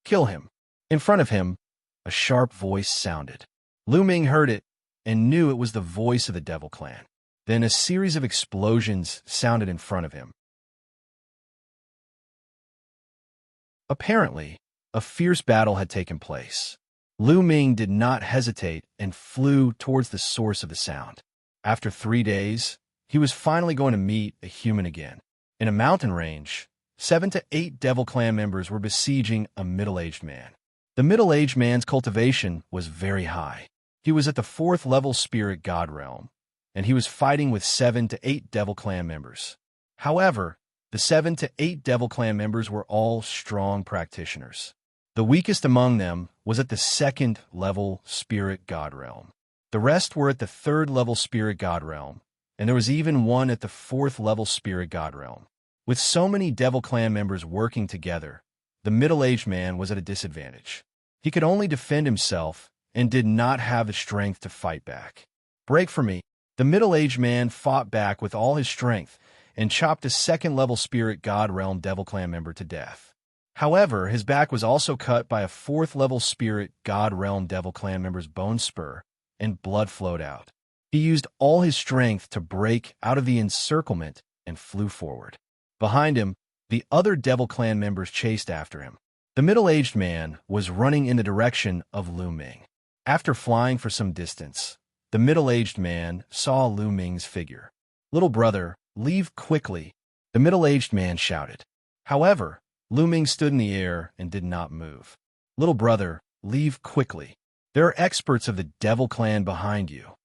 Kill him! In front of him, a sharp voice sounded. Lu Ming heard it and knew it was the voice of the Devil Clan. Then a series of explosions sounded in front of him. Apparently, a fierce battle had taken place. Lu Ming did not hesitate and flew towards the source of the sound. After 3 days, he was finally going to meet a human again. In a mountain range, 7 to 8 Devil Clan members were besieging a middle-aged man. The middle-aged man's cultivation was very high. He was at the 4th level Spirit God Realm, and he was fighting with 7 to 8 Devil Clan members. However, the 7 to 8 Devil Clan members were all strong practitioners. The weakest among them was at the 2nd level Spirit God Realm. The rest were at the 3rd level Spirit God Realm, and there was even one at the 4th level Spirit God Realm. With so many Devil Clan members working together, the middle-aged man was at a disadvantage. He could only defend himself and did not have the strength to fight back. Break for me! The middle-aged man fought back with all his strength and chopped a 2nd level Spirit God Realm Devil Clan member to death. However, his back was also cut by a 4th level Spirit God Realm Devil Clan member's bone spur, and blood flowed out. He used all his strength to break out of the encirclement and flew forward. Behind him, the other Devil Clan members chased after him. The middle-aged man was running in the direction of Lu Ming. After flying for some distance, the middle-aged man saw Lu Ming's figure. "Little brother, leave quickly," the middle-aged man shouted. However, Lu Ming stood in the air and did not move. "Little brother, leave quickly. There are experts of the Devil Clan behind you."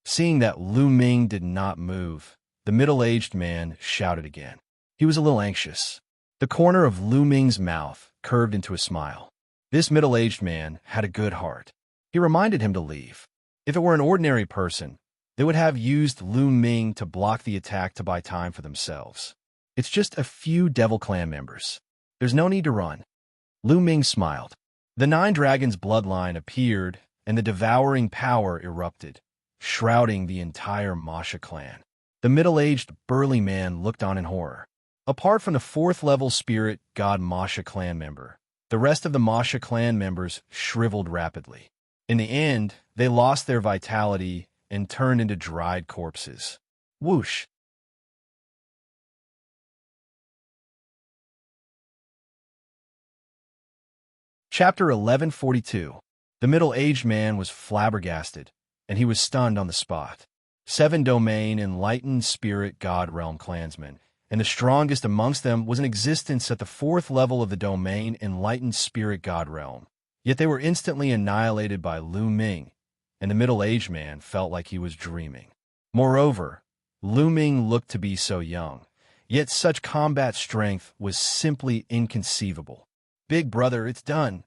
Seeing that Lu Ming did not move, the middle-aged man shouted again. He was a little anxious. The corner of Lu Ming's mouth curved into a smile. This middle-aged man had a good heart. He reminded him to leave. If it were an ordinary person, they would have used Lu Ming to block the attack to buy time for themselves. It's just a few Devil Clan members. There's no need to run. Lu Ming smiled. The 9 Dragons bloodline appeared, and the devouring power erupted, shrouding the entire Masha clan. The middle-aged, burly man looked on in horror. Apart from the 4th level Spirit God Masha clan member, the rest of the Masha clan members shriveled rapidly. In the end, they lost their vitality and turned into dried corpses. Whoosh! Chapter 1142. The middle-aged man was flabbergasted, and he was stunned on the spot. 7 Domain Enlightened Spirit God Realm clansmen, and the strongest amongst them was in existence at the 4th level of the Domain Enlightened Spirit God Realm. Yet they were instantly annihilated by Lu Ming, and the middle-aged man felt like he was dreaming. Moreover, Lu Ming looked to be so young, yet such combat strength was simply inconceivable. "Big brother, it's done."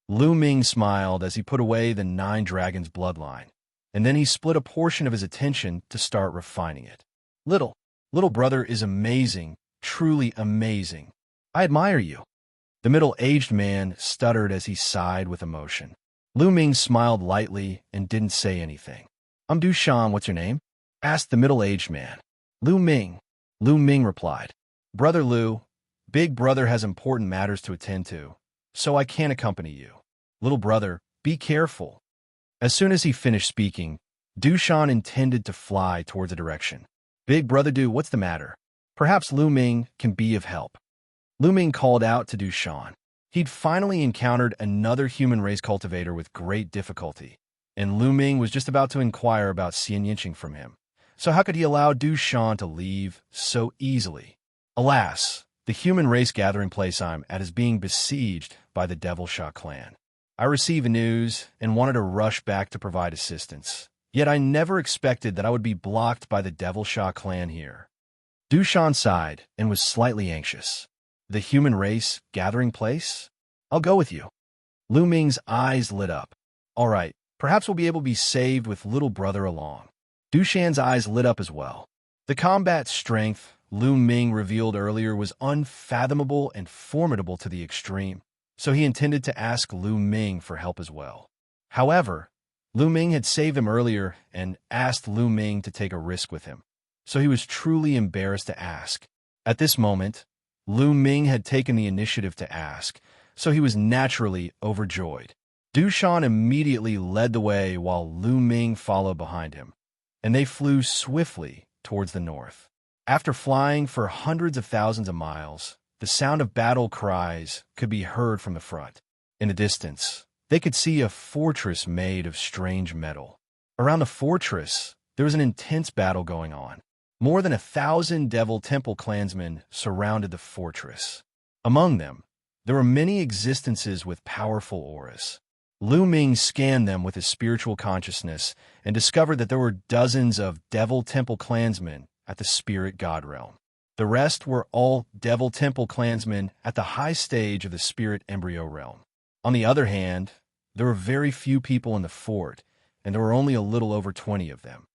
Lu Ming smiled as he put away the 9 Dragons bloodline, and then he split a portion of his attention to start refining it. Little brother is amazing, truly amazing. I admire you." The middle-aged man stuttered as he sighed with emotion. Lu Ming smiled lightly and didn't say anything. "I'm Dushan, what's your name?" asked the middle-aged man. "Lu Ming." Lu Ming replied. "Brother Lu, big brother has important matters to attend to, so I can't accompany you. Little brother, be careful." As soon as he finished speaking, Dushan intended to fly towards a direction. "Big brother Du, what's the matter? Perhaps Lu Ming can be of help." Lu Ming called out to Dushan. He'd finally encountered another human race cultivator with great difficulty, and Lu Ming was just about to inquire about Xianxia from him. So how could he allow Du Shan to leave so easily? Alas, the human race gathering place I'm at is being besieged by the Devil Sha clan. I received news and wanted to rush back to provide assistance. Yet I never expected that I would be blocked by the Devil Sha clan here. Du Shan sighed and was slightly anxious. The human race gathering place? I'll go with you. Lu Ming's eyes lit up. All right, perhaps we'll be able to be saved with little brother along. Du Shan's eyes lit up as well. The combat strength Lu Ming revealed earlier was unfathomable and formidable to the extreme, so he intended to ask Lu Ming for help as well. However, Lu Ming had saved him earlier and asked Lu Ming to take a risk with him, so he was truly embarrassed to ask. At this moment, Lu Ming had taken the initiative to ask, so he was naturally overjoyed. Du Shan immediately led the way while Lu Ming followed behind him, and they flew swiftly towards the north. After flying for hundreds of thousands of miles, the sound of battle cries could be heard from the front. In the distance, they could see a fortress made of strange metal. Around the fortress, there was an intense battle going on. More than 1,000 Devil Temple clansmen surrounded the fortress. Among them, there were many existences with powerful auras. Lu Ming scanned them with his spiritual consciousness and discovered that there were dozens of Devil Temple clansmen at the Spirit God realm. The rest were all Devil Temple clansmen at the high stage of the Spirit Embryo realm. On the other hand, there were very few people in the fort, and there were only a little over 20 of them.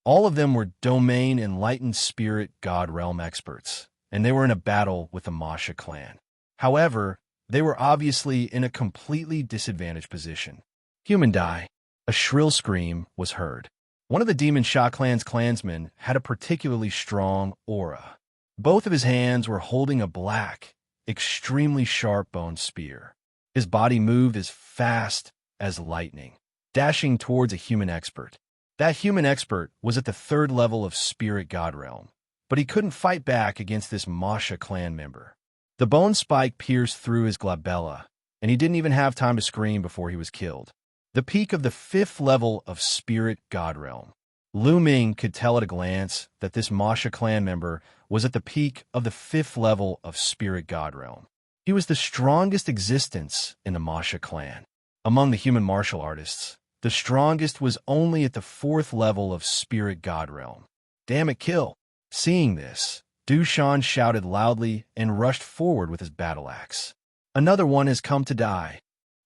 All of them were Domain Enlightened Spirit God realm experts, and they were in a battle with the Masha clan. However, they were obviously in a completely disadvantaged position. Human die. A shrill scream was heard. One of the Demon Sha clan's clansmen had a particularly strong aura. Both of his hands were holding a black, extremely sharp bone spear. His body moved as fast as lightning, dashing towards a human expert. That human expert was at the 3rd level of Spirit God realm, but he couldn't fight back against this Masha clan member. The bone spike pierced through his glabella, and he didn't even have time to scream before he was killed. The peak of the 5th level of Spirit God realm. Lu Ming could tell at a glance that this Masha clan member was at the peak of the 5th level of Spirit God realm. He was the strongest existence in the Masha clan. Among the human martial artists, the strongest was only at the 4th level of Spirit God realm. Damn it, kill! Seeing this, Du Shan shouted loudly and rushed forward with his battle axe. Another one has come to die.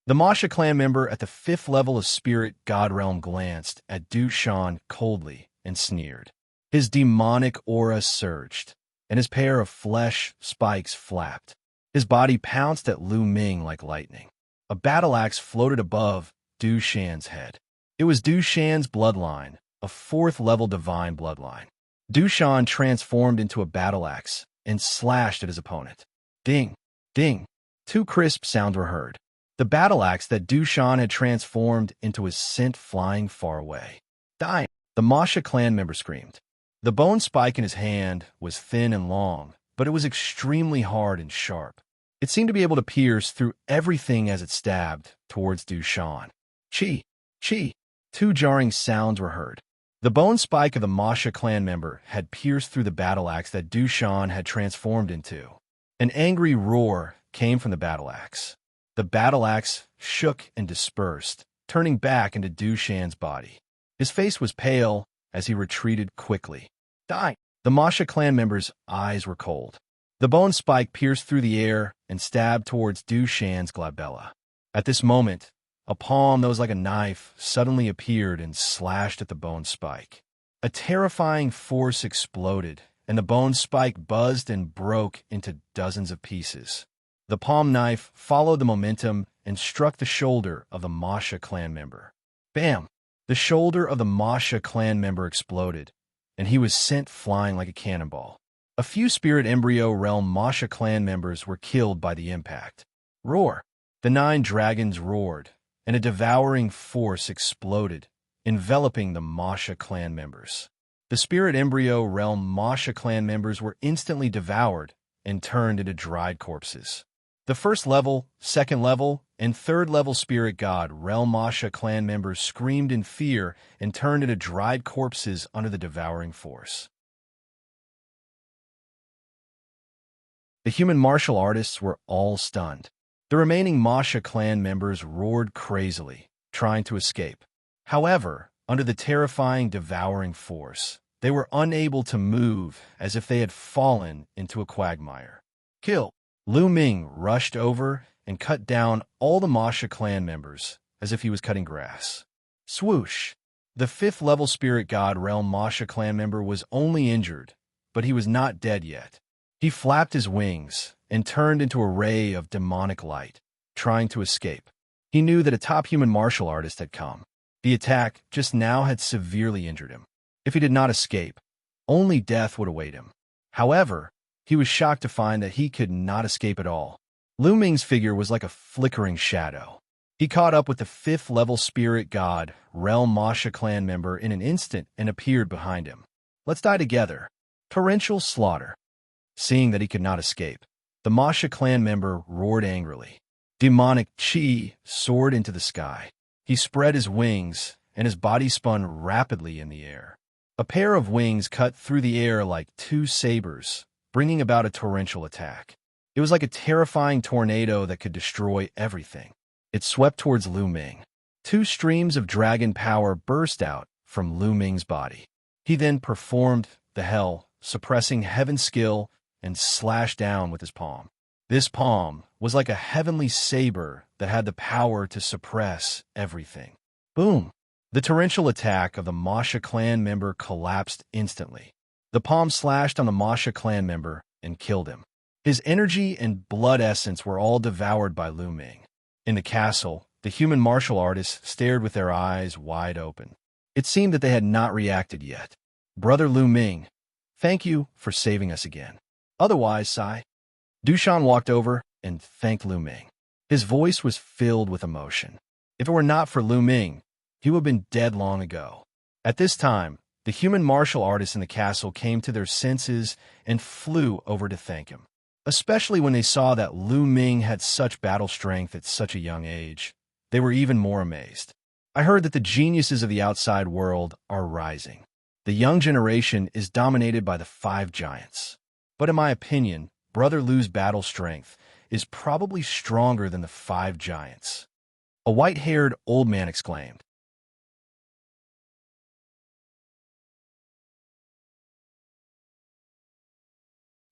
The Masha clan member at the 5th level of Spirit God realm glanced at Du Shan coldly and sneered. His demonic aura surged, and his pair of flesh spikes flapped. His body pounced at Lu Ming like lightning. A battle axe floated above Du Shan's head. It was Du Shan's bloodline, a 4th level divine bloodline. Du Shan transformed into a battle axe and slashed at his opponent. Ding! Ding! 2 crisp sounds were heard. The battle axe that Du Shan had transformed into was sent flying far away. Dying! The Masha clan member screamed. The bone spike in his hand was thin and long, but it was extremely hard and sharp. It seemed to be able to pierce through everything as it stabbed towards Du Shan. Chi! Chi! 2 jarring sounds were heard. The bone spike of the Masha clan member had pierced through the battle axe that Du Shan had transformed into. An angry roar came from the battle axe. The battle axe shook and dispersed, turning back into Du Shan's body. His face was pale as he retreated quickly. Die! The Masha clan member's eyes were cold. The bone spike pierced through the air and stabbed towards Du Shan's glabella. At this moment, a palm that was like a knife suddenly appeared and slashed at the bone spike. A terrifying force exploded, and the bone spike buzzed and broke into dozens of pieces. The palm knife followed the momentum and struck the shoulder of the Masha clan member. Bam! The shoulder of the Masha clan member exploded, and he was sent flying like a cannonball. A few Spirit Embryo Realm Masha clan members were killed by the impact. Roar! The 9 dragons roared, and a devouring force exploded, enveloping the Masha clan members. The Spirit Embryo Realm Masha clan members were instantly devoured and turned into dried corpses. The first level, second level, and third level spirit god Realm Masha clan members screamed in fear and turned into dried corpses under the devouring force. The human martial artists were all stunned. The remaining Masha clan members roared crazily, trying to escape. However, under the terrifying devouring force, they were unable to move as if they had fallen into a quagmire. Kill! Lu Ming rushed over and cut down all the Masha clan members as if he was cutting grass. Swoosh! The fifth level spirit god Realm Masha clan member was only injured, but he was not dead yet. He flapped his wings and turned into a ray of demonic light, trying to escape. He knew that a top human martial artist had come. The attack just now had severely injured him. If he did not escape, only death would await him. However, he was shocked to find that he could not escape at all. Lu Ming's figure was like a flickering shadow. He caught up with the fifth level spirit god, Realm Masha clan member in an instant and appeared behind him. Let's die together. Torrential slaughter. Seeing that he could not escape, the Masha clan member roared angrily. Demonic chi soared into the sky. He spread his wings, and his body spun rapidly in the air. A pair of wings cut through the air like two sabers, bringing about a torrential attack. It was like a terrifying tornado that could destroy everything. It swept towards Lu Ming. Two streams of dragon power burst out from Lu Ming's body. He then performed the hell, suppressing heaven's skill, and slashed down with his palm. This palm was like a heavenly saber that had the power to suppress everything. Boom! The torrential attack of the Masha clan member collapsed instantly. The palm slashed on the Masha clan member and killed him. His energy and blood essence were all devoured by Lu Ming. In the castle, the human martial artists stared with their eyes wide open. It seemed that they had not reacted yet. Brother Lu Ming, thank you for saving us again. Otherwise, Sai. Dushan walked over and thanked Lu Ming. His voice was filled with emotion. If it were not for Lu Ming, he would have been dead long ago. At this time, the human martial artists in the castle came to their senses and flew over to thank him. Especially when they saw that Lu Ming had such battle strength at such a young age, they were even more amazed. I heard that the geniuses of the outside world are rising. The young generation is dominated by the 5 giants. But in my opinion, Brother Lu's battle strength is probably stronger than the 5 giants. A white-haired old man exclaimed.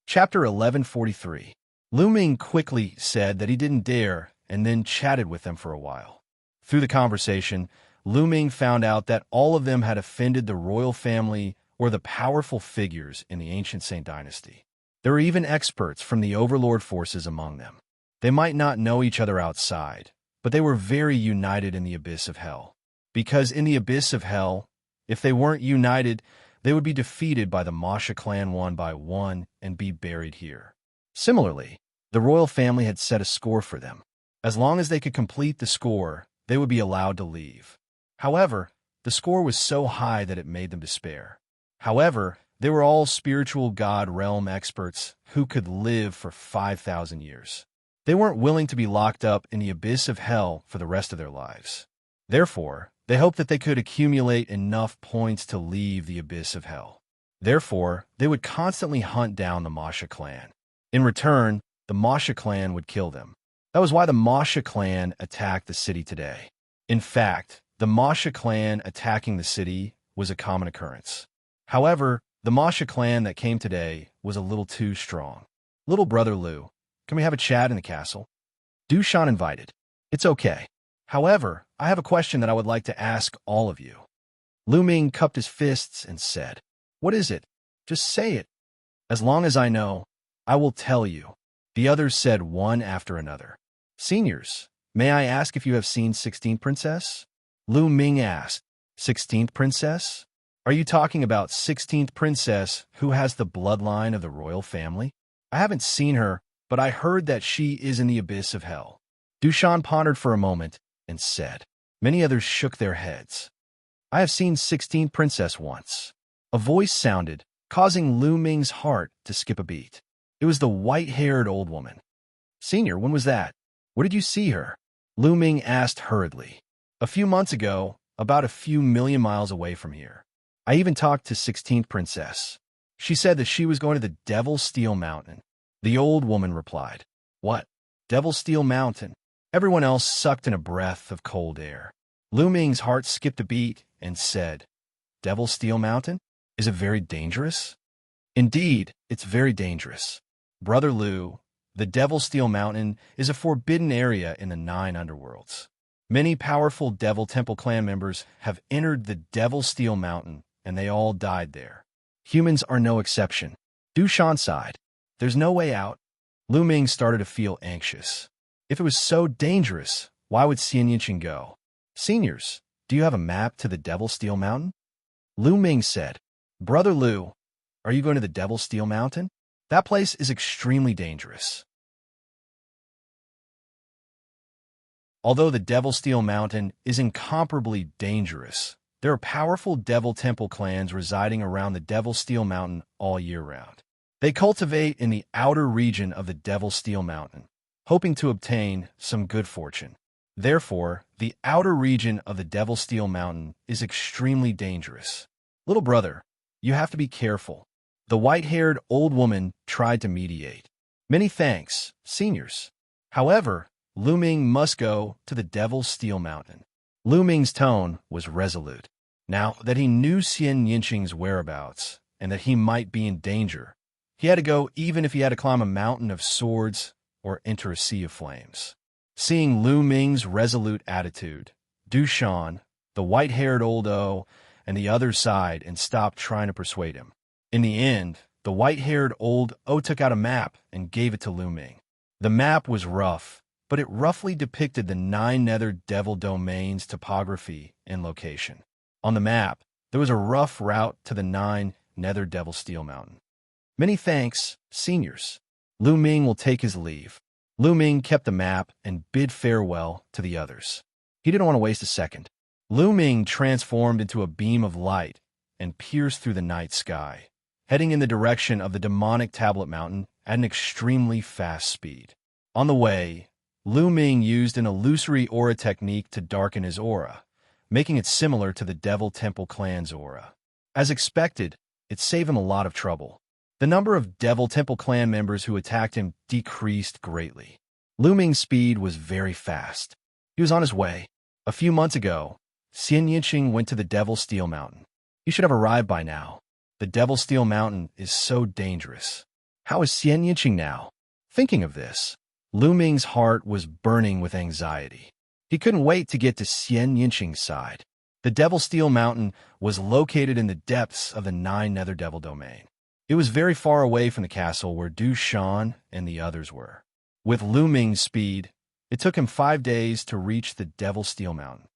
Chapter 1143. Lu Ming quickly said that he didn't dare and then chatted with them for a while. Through the conversation, Lu Ming found out that all of them had offended the royal family or the powerful figures in the ancient Saint dynasty. There were even experts from the overlord forces among them. They might not know each other outside, but they were very united in the abyss of hell. Because in the abyss of hell, if they weren't united, they would be defeated by the Masha clan one by one and be buried here. Similarly, the royal family had set a score for them. As long as they could complete the score, they would be allowed to leave. However, the score was so high that it made them despair. However, they were all spiritual god realm experts who could live for 5,000 years. They weren't willing to be locked up in the abyss of hell for the rest of their lives. Therefore, they hoped that they could accumulate enough points to leave the abyss of hell. Therefore, they would constantly hunt down the Masha clan. In return, the Masha clan would kill them. That was why the Masha clan attacked the city today. In fact, the Masha clan attacking the city was a common occurrence. However, the Masha clan that came today was a little too strong. Little brother Lu, can we have a chat in the castle? Dushan invited. It's okay. However, I have a question that I would like to ask all of you. Lu Ming cupped his fists and said, What is it? Just say it. As long as I know, I will tell you. The others said one after another. Seniors, may I ask if you have seen 16th Princess? Lu Ming asked. 16th Princess? Are you talking about 16th Princess who has the bloodline of the royal family? I haven't seen her, but I heard that she is in the abyss of hell. Dushan pondered for a moment and said. Many others shook their heads. I have seen 16th Princess once. A voice sounded, causing Lu Ming's heart to skip a beat. It was the white-haired old woman. Senior, when was that? Where did you see her? Lu Ming asked hurriedly. A few months ago, about a few million miles away from here. I even talked to 16th Princess. She said that she was going to the Devil's Steel Mountain. The old woman replied. What? Devil's Steel Mountain? Everyone else sucked in a breath of cold air. Lu Ming's heart skipped a beat and said, Devil's Steel Mountain? Is it very dangerous? Indeed, it's very dangerous. Brother Lu, the Devil's Steel Mountain is a forbidden area in the 9 underworlds. Many powerful Devil Temple clan members have entered the Devil's Steel Mountain, and they all died there. Humans are no exception. Du Shan sighed. There's no way out. Lu Ming started to feel anxious. If it was so dangerous, why would Xianxia go? Seniors, do you have a map to the Devil's Steel Mountain? Lu Ming said, Brother Lu, are you going to the Devil's Steel Mountain? That place is extremely dangerous. Although the Devil's Steel Mountain is incomparably dangerous, there are powerful Devil Temple clans residing around the Devil's Steel Mountain all year round. They cultivate in the outer region of the Devil's Steel Mountain, hoping to obtain some good fortune. Therefore, the outer region of the Devil's Steel Mountain is extremely dangerous. Little brother, you have to be careful. The white-haired old woman tried to mediate. Many thanks, seniors. However, Lu Ming must go to the Devil's Steel Mountain. Lu Ming's tone was resolute. Now that he knew Xianxia's whereabouts and that he might be in danger, he had to go even if he had to climb a mountain of swords or enter a sea of flames. Seeing Lu Ming's resolute attitude, Du Shan, the white-haired old O, and the others sighed and stopped trying to persuade him. In the end, the white-haired old O took out a map and gave it to Lu Ming. The map was rough, but it roughly depicted the 9 nether devil domains topography and location. On the map, there was a rough route to the 9 nether devil steel mountain. Many thanks, seniors. Lu Ming will take his leave. Lu Ming kept the map and bid farewell to the others. He didn't want to waste a second. Lu Ming transformed into a beam of light and pierced through the night sky, heading in the direction of the demonic tablet mountain at an extremely fast speed. On the way, Lu Ming used an illusory aura technique to darken his aura, making it similar to the Devil Temple clan's aura. As expected, it saved him a lot of trouble. The number of Devil Temple clan members who attacked him decreased greatly. Lu Ming's speed was very fast. He was on his way. A few months ago, Xianxia went to the Devil Steel Mountain. He should have arrived by now. The Devil Steel Mountain is so dangerous. How is Xianxia now? Thinking of this, Lu Ming's heart was burning with anxiety. He couldn't wait to get to Xianxia's side. The Devil Steel Mountain was located in the depths of the 9 Nether Devil domain. It was very far away from the castle where Du Shan and the others were. With Lu Ming's speed, it took him 5 days to reach the Devil Steel Mountain.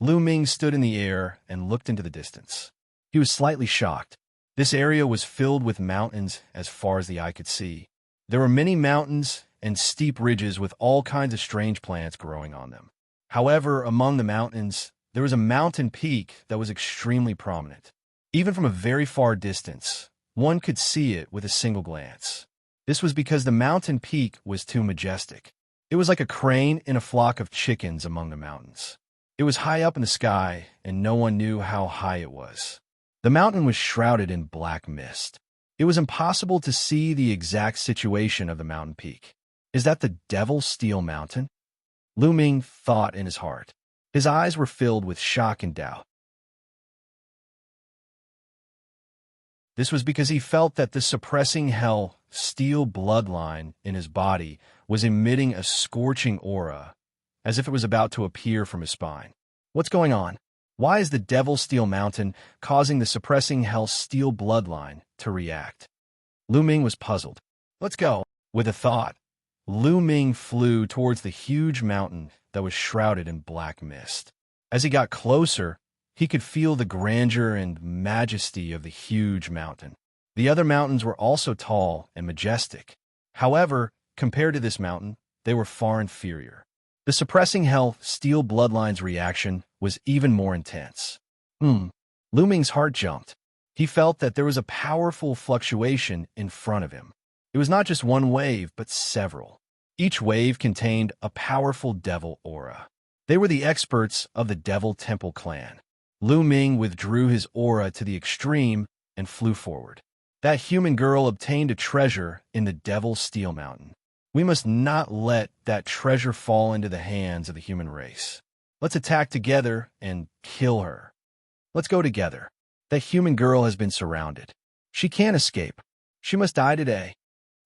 Lu Ming stood in the air and looked into the distance. He was slightly shocked. This area was filled with mountains as far as the eye could see. There were many mountains and steep ridges with all kinds of strange plants growing on them. However, among the mountains, there was a mountain peak that was extremely prominent. Even from a very far distance, one could see it with a single glance. This was because the mountain peak was too majestic. It was like a crane in a flock of chickens among the mountains. It was high up in the sky, and no one knew how high it was. The mountain was shrouded in black mist. It was impossible to see the exact situation of the mountain peak. Is that the Devil Steel Mountain? Lu Ming thought in his heart. His eyes were filled with shock and doubt. This was because he felt that the suppressing hell steel bloodline in his body was emitting a scorching aura, as if it was about to appear from his spine. What's going on? Why is the Devil Steel Mountain causing the suppressing hell steel bloodline to react? Lu Ming was puzzled. Let's go. With a thought, Lu Ming flew towards the huge mountain that was shrouded in black mist. As he got closer, he could feel the grandeur and majesty of the huge mountain. The other mountains were also tall and majestic. However, compared to this mountain, they were far inferior. The suppressing hell steel bloodline's reaction was even more intense. Lu Ming's heart jumped. He felt that there was a powerful fluctuation in front of him. It was not just one wave, but several. Each wave contained a powerful devil aura. They were the experts of the Devil Temple clan. Lu Ming withdrew his aura to the extreme and flew forward. That human girl obtained a treasure in the Devil Steel Mountain. We must not let that treasure fall into the hands of the human race. Let's attack together and kill her. Let's go together. That human girl has been surrounded. She can't escape. She must die today.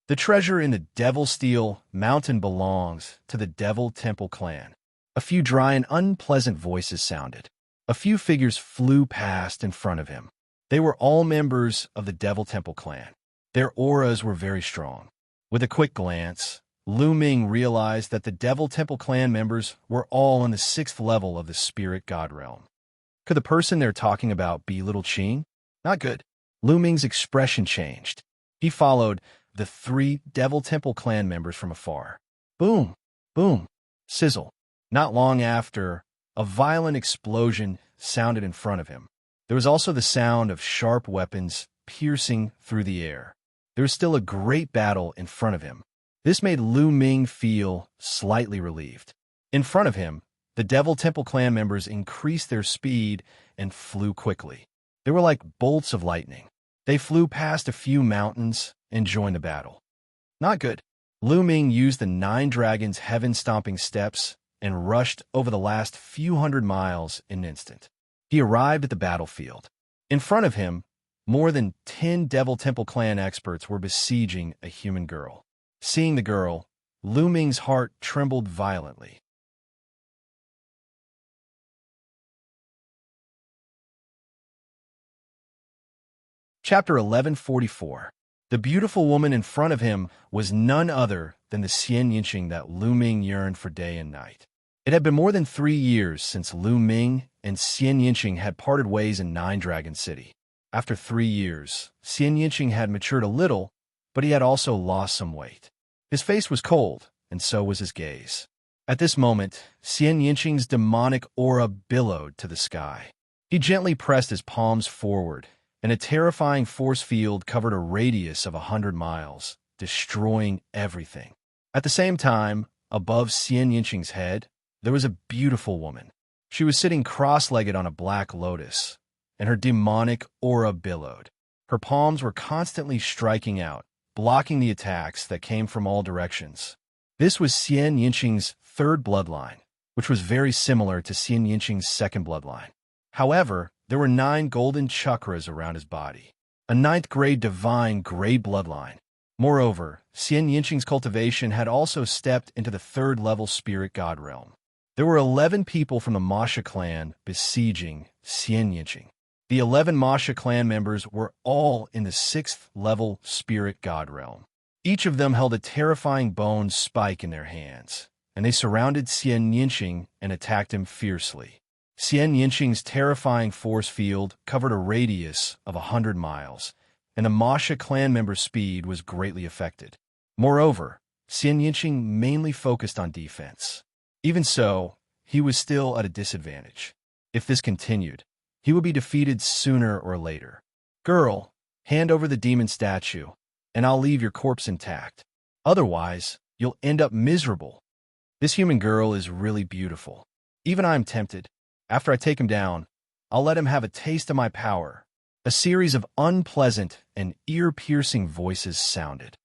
The treasure in the Devil Steel Mountain belongs to the Devil Temple clan. A few dry and unpleasant voices sounded. A few figures flew past in front of him. They were all members of the Devil Temple clan. Their auras were very strong. With a quick glance, Lu Ming realized that the Devil Temple clan members were all on the 6th level of the Spirit God realm. Could the person they're talking about be Little Qing? Not good. Lu Ming's expression changed. He followed the 3 Devil Temple clan members from afar. Boom, boom, sizzle. Not long after, a violent explosion sounded in front of him. There was also the sound of sharp weapons piercing through the air. There was still a great battle in front of him. This made Lu Ming feel slightly relieved. In front of him, the Devil Temple clan members increased their speed and flew quickly. They were like bolts of lightning. They flew past a few mountains and joined the battle. Not good. Lu Ming used the 9 Dragons' heaven-stomping steps and rushed over the last few hundred miles in an instant. He arrived at the battlefield. In front of him, more than 10 Devil Temple clan experts were besieging a human girl. Seeing the girl, Lu Ming's heart trembled violently. Chapter 1144. The beautiful woman in front of him was none other than the Xianxia that Lu Ming yearned for day and night. It had been more than 3 years since Lu Ming and Xianxia had parted ways in 9 Dragon City. After 3 years, Xianxia had matured a little, but he had also lost some weight. His face was cold, and so was his gaze. At this moment, Xianxia's demonic aura billowed to the sky. He gently pressed his palms forward, and a terrifying force field covered a radius of 100 miles, destroying everything. At the same time, above Xianxia's head, there was a beautiful woman. She was sitting cross-legged on a black lotus, and her demonic aura billowed. Her palms were constantly striking out, blocking the attacks that came from all directions. This was Xianxing's 3rd bloodline, which was very similar to Xianxing's 2nd bloodline. However, there were 9 golden chakras around his body, a 9th grade divine grade bloodline. Moreover, Xianxing's cultivation had also stepped into the 3rd level spirit god realm. There were 11 people from the Masha clan besieging Xianxing. The 11 Masha clan members were all in the 6th level spirit god realm. Each of them held a terrifying bone spike in their hands, and they surrounded Xianxing and attacked him fiercely. Xianxing's terrifying force field covered a radius of 100 miles, and the Masha clan member's speed was greatly affected. Moreover, Xianxing mainly focused on defense. Even so, he was still at a disadvantage. If this continued, he would be defeated sooner or later. Girl, hand over the demon statue, and I'll leave your corpse intact. Otherwise, you'll end up miserable. This human girl is really beautiful. Even I am tempted. After I take him down, I'll let him have a taste of my power. A series of unpleasant and ear-piercing voices sounded.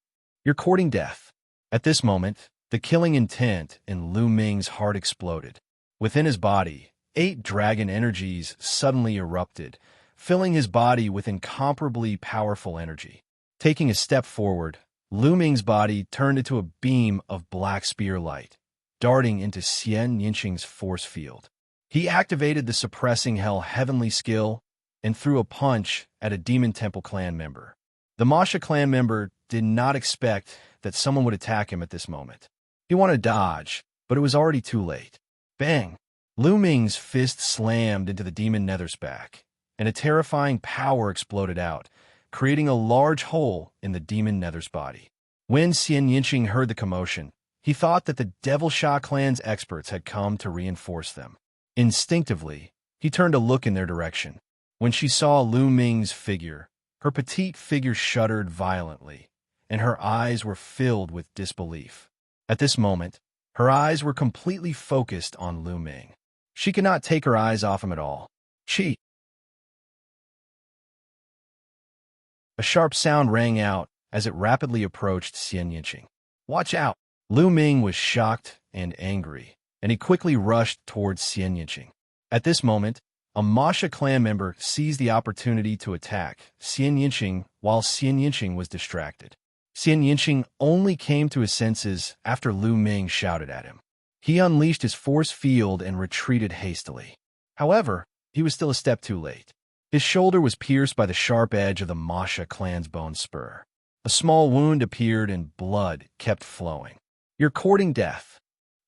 You're courting death. At this moment, the killing intent in Lu Ming's heart exploded. Within his body, 8 dragon energies suddenly erupted, filling his body with incomparably powerful energy. Taking a step forward, Lu Ming's body turned into a beam of black spear light, darting into Xianxing's force field. He activated the Suppressing Hell Heavenly skill and threw a punch at a Demon Temple clan member. The Masha clan member did not expect that someone would attack him at this moment. He wanted to dodge, but it was already too late. Bang! Lu Ming's fist slammed into the demon nether's back, and a terrifying power exploded out, creating a large hole in the demon nether's body. When Xianxing heard the commotion, he thought that the Devil Sha clan's experts had come to reinforce them. Instinctively, he turned to look in their direction. When she saw Lu Ming's figure, her petite figure shuddered violently, and her eyes were filled with disbelief. At this moment, her eyes were completely focused on Lu Ming. She could not take her eyes off him at all. She. A sharp sound rang out as it rapidly approached Xianxia. Watch out! Lu Ming was shocked and angry, and he quickly rushed towards Xianxia. At this moment, a Masha clan member seized the opportunity to attack Xianxia while Xianxia was distracted. Xianxia only came to his senses after Lu Ming shouted at him. He unleashed his force field and retreated hastily. However, he was still a step too late. His shoulder was pierced by the sharp edge of the Masha clan's bone spur. A small wound appeared and blood kept flowing. You're courting death,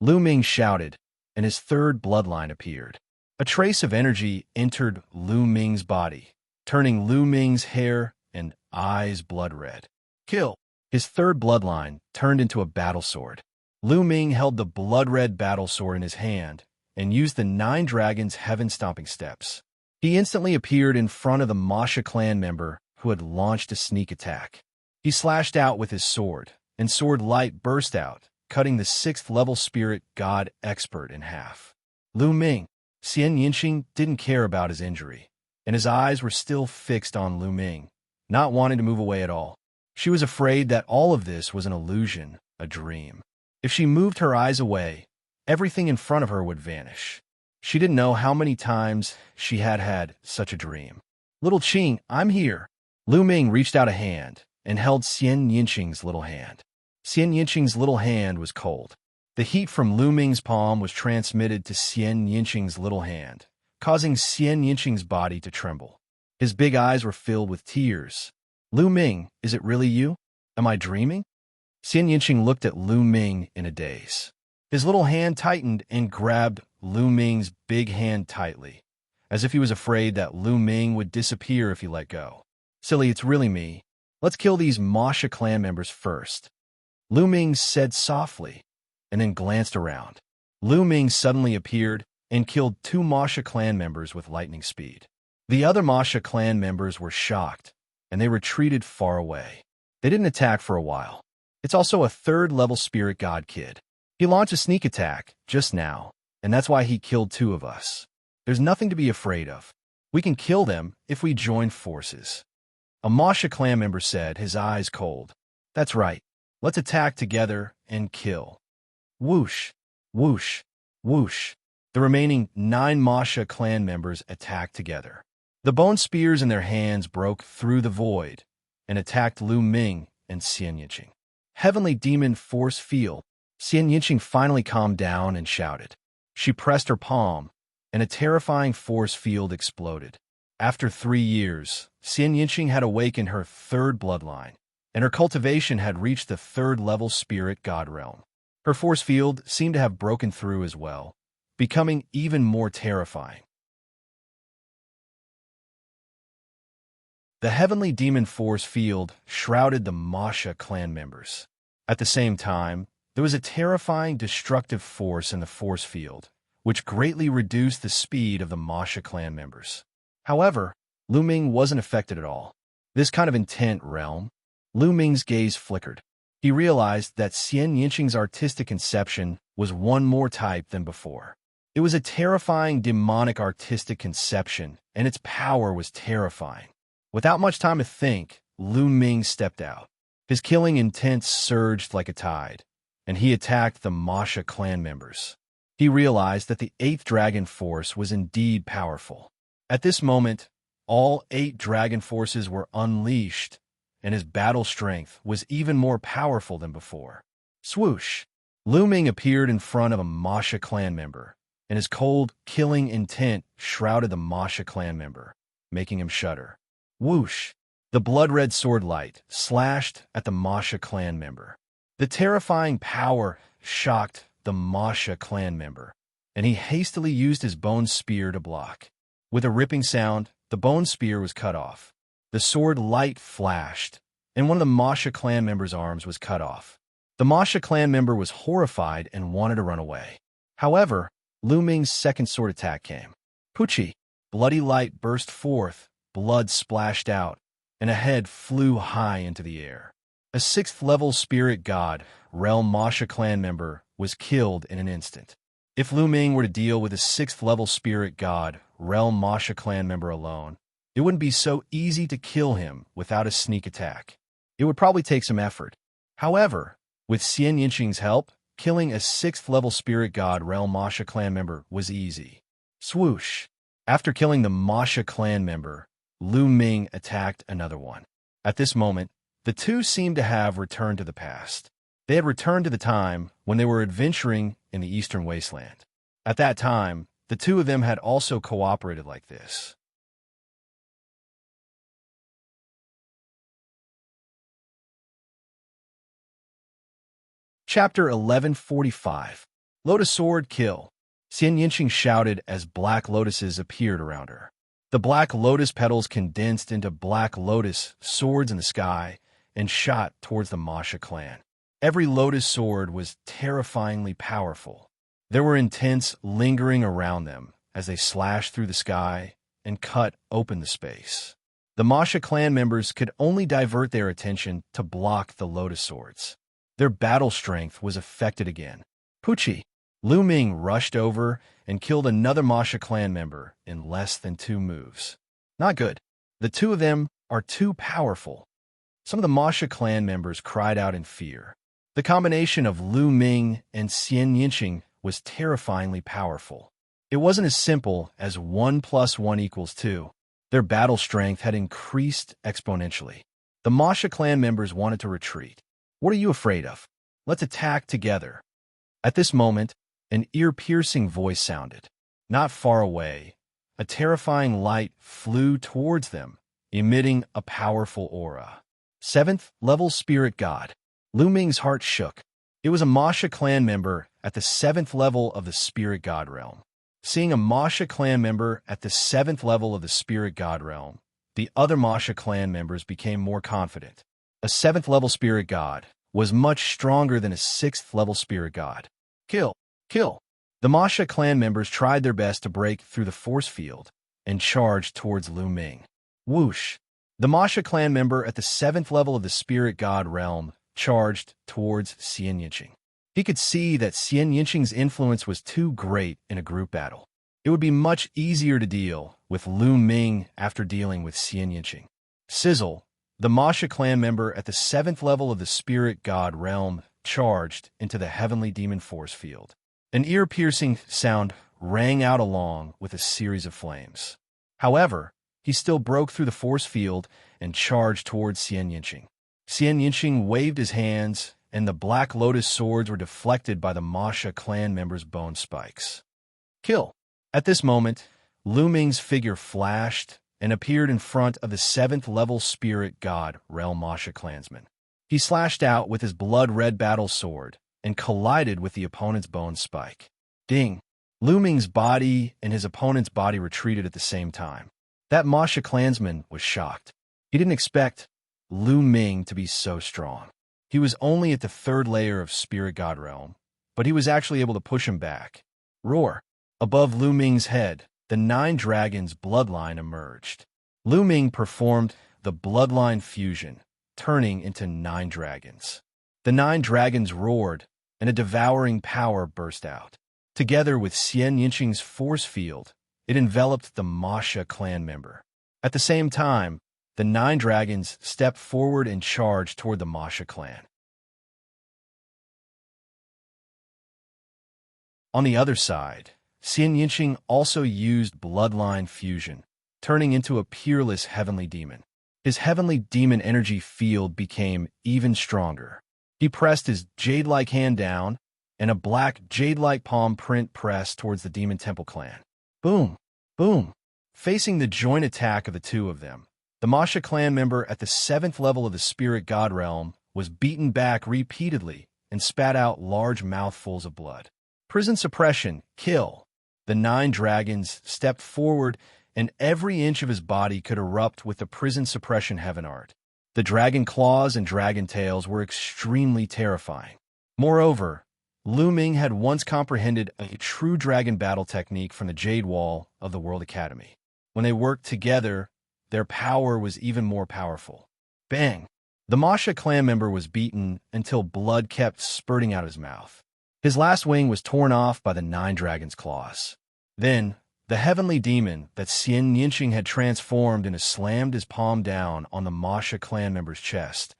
Lu Ming shouted, and his third bloodline appeared. A trace of energy entered Lu Ming's body, turning Lu Ming's hair and eyes blood red. Kill! His third bloodline turned into a battle sword. Lu Ming held the blood-red battle sword in his hand and used the 9 dragons' heaven-stomping steps. He instantly appeared in front of the Masha clan member who had launched a sneak attack. He slashed out with his sword, and sword light burst out, cutting the 6th-level spirit god expert in half. Lu Ming, Xianxia didn't care about his injury, and his eyes were still fixed on Lu Ming, not wanting to move away at all. She was afraid that all of this was an illusion, a dream. If she moved her eyes away, everything in front of her would vanish. She didn't know how many times she had had such a dream. Little Qing, I'm here. Lu Ming reached out a hand and held Xianxia's little hand. Xianxia's little hand was cold. The heat from Lu Ming's palm was transmitted to Xianxia's little hand, causing Xianxia's body to tremble. His big eyes were filled with tears. Lu Ming, is it really you? Am I dreaming? Xianxia looked at Lu Ming in a daze. His little hand tightened and grabbed Lu Ming's big hand tightly, as if he was afraid that Lu Ming would disappear if he let go. Silly, it's really me. Let's kill these Masha clan members first. Lu Ming said softly, and then glanced around. Lu Ming suddenly appeared and killed 2 Masha clan members with lightning speed. The other Masha clan members were shocked, and they retreated far away. They didn't attack for a while. It's also a 3rd-level spirit god kid. He launched a sneak attack just now, and that's why he killed 2 of us. There's nothing to be afraid of. We can kill them if we join forces. A Masha clan member said, his eyes cold. That's right. Let's attack together and kill. Whoosh, whoosh, whoosh. The remaining 9 Masha clan members attacked together. The bone spears in their hands broke through the void and attacked Lu Ming and Xianxia. Heavenly demon force field. Xianxia finally calmed down and shouted. She pressed her palm, and a terrifying force field exploded. After 3 years, Xianxia had awakened her 3rd bloodline, and her cultivation had reached the 3rd-level spirit god realm. Her force field seemed to have broken through as well, becoming even more terrifying. The heavenly demon force field shrouded the Masha clan members. At the same time, there was a terrifying destructive force in the force field, which greatly reduced the speed of the Masha clan members. However, Lu Ming wasn't affected at all. This kind of intent realm, Lu Ming's gaze flickered. He realized that Xianxia's artistic conception was one more type than before. It was a terrifying demonic artistic conception, and its power was terrifying. Without much time to think, Lu Ming stepped out. His killing intent surged like a tide, and he attacked the Masha clan members. He realized that the 8th dragon force was indeed powerful. At this moment, all 8 dragon forces were unleashed, and his battle strength was even more powerful than before. Swoosh! Lu Ming appeared in front of a Masha clan member, and his cold, killing intent shrouded the Masha clan member, making him shudder. Whoosh! The blood-red sword light slashed at the Masha clan member. The terrifying power shocked the Masha clan member, and he hastily used his bone spear to block. With a ripping sound, the bone spear was cut off. The sword light flashed, and one of the Masha clan member's arms was cut off. The Masha clan member was horrified and wanted to run away. However, Lu Ming's second sword attack came. Puchi! Bloody light burst forth, blood splashed out, and a head flew high into the air. A 6th-level spirit god, Realm Masha clan member, was killed in an instant. If Lu Ming were to deal with a 6th-level spirit god, Realm Masha clan member alone, it wouldn't be so easy to kill him without a sneak attack. It would probably take some effort. However, with Xianxia's help, killing a 6th-level spirit god Realm Masha clan member was easy. Swoosh! After killing the Masha clan member, Lu Ming attacked another one. At this moment, the two seemed to have returned to the past. They had returned to the time when they were adventuring in the Eastern Wasteland. At that time, the two of them had also cooperated like this. Chapter 1145. Lotus Sword Kill. Xianxia shouted as black lotuses appeared around her. The black lotus petals condensed into black lotus swords in the sky and shot towards the Masha clan. Every lotus sword was terrifyingly powerful. There were intents lingering around them as they slashed through the sky and cut open the space. The Masha clan members could only divert their attention to block the lotus swords. Their battle strength was affected again. Pucci! Lu Ming rushed over and killed another Masha clan member in less than 2 moves. Not good. The two of them are too powerful. Some of the Masha clan members cried out in fear. The combination of Lu Ming and Xianxia was terrifyingly powerful. It wasn't as simple as 1 + 1 = 2. Their battle strength had increased exponentially. The Masha clan members wanted to retreat. What are you afraid of? Let's attack together. At this moment, an ear-piercing voice sounded. Not far away, a terrifying light flew towards them, emitting a powerful aura. 7th-level spirit god. Lu Ming's heart shook. It was a Masha clan member at the 7th level of the spirit god realm. Seeing a Masha clan member at the 7th level of the spirit god realm, the other Masha clan members became more confident. A 7th-level spirit god was much stronger than a 6th-level spirit god. Kill! Kill! The Masha clan members tried their best to break through the force field and charged towards Lu Ming. Whoosh! The Masha clan member at the 7th level of the spirit god realm charged towards Xianxia. He could see that Xianxia's influence was too great in a group battle. It would be much easier to deal with Lu Ming after dealing with Xianxia. Sizzle! The Masha clan member at the 7th level of the spirit god realm charged into the heavenly demon force field. An ear-piercing sound rang out along with a series of flames. However, he still broke through the force field and charged towards Xianxia. Xianxia waved his hands, and the black lotus swords were deflected by the Masha clan members' bone spikes. Kill! At this moment, Lu Ming's figure flashed and appeared in front of the 7th-level spirit god Realm Masha clansman. He slashed out with his blood-red battle sword and collided with the opponent's bone spike. Ding! Lu Ming's body and his opponent's body retreated at the same time. That Masha clansman was shocked. He didn't expect Lu Ming to be so strong. He was only at the 3rd layer of spirit god realm, but he was actually able to push him back. Roar! Above Lu Ming's head, the 9 dragons' bloodline emerged. Lu Ming performed the bloodline fusion, turning into 9 dragons. The 9 dragons roared, and a devouring power burst out. Together with Xianxia's force field, it enveloped the Masha clan member. At the same time, the 9 dragons stepped forward and charged toward the Masha clan. On the other side, Xianxia also used bloodline fusion, turning into a peerless heavenly demon. His heavenly demon energy field became even stronger. He pressed his jade-like hand down, and a black jade-like palm print pressed towards the Demon Temple clan. Boom! Boom! Facing the joint attack of the two of them, the Masha clan member at the 7th level of the spirit god realm was beaten back repeatedly and spat out large mouthfuls of blood. Prison suppression, kill. The 9 dragons stepped forward, and every inch of his body could erupt with the prison suppression heaven art. The dragon claws and dragon tails were extremely terrifying. Moreover, Lu Ming had once comprehended a true dragon battle technique from the Jade Wall of the World Academy. When they worked together, their power was even more powerful. Bang! The Masha clan member was beaten until blood kept spurting out his mouth. His last wing was torn off by the 9 dragons' claws. Then, the heavenly demon that Xianxia had transformed into slammed his palm down on the Masha clan member's chest,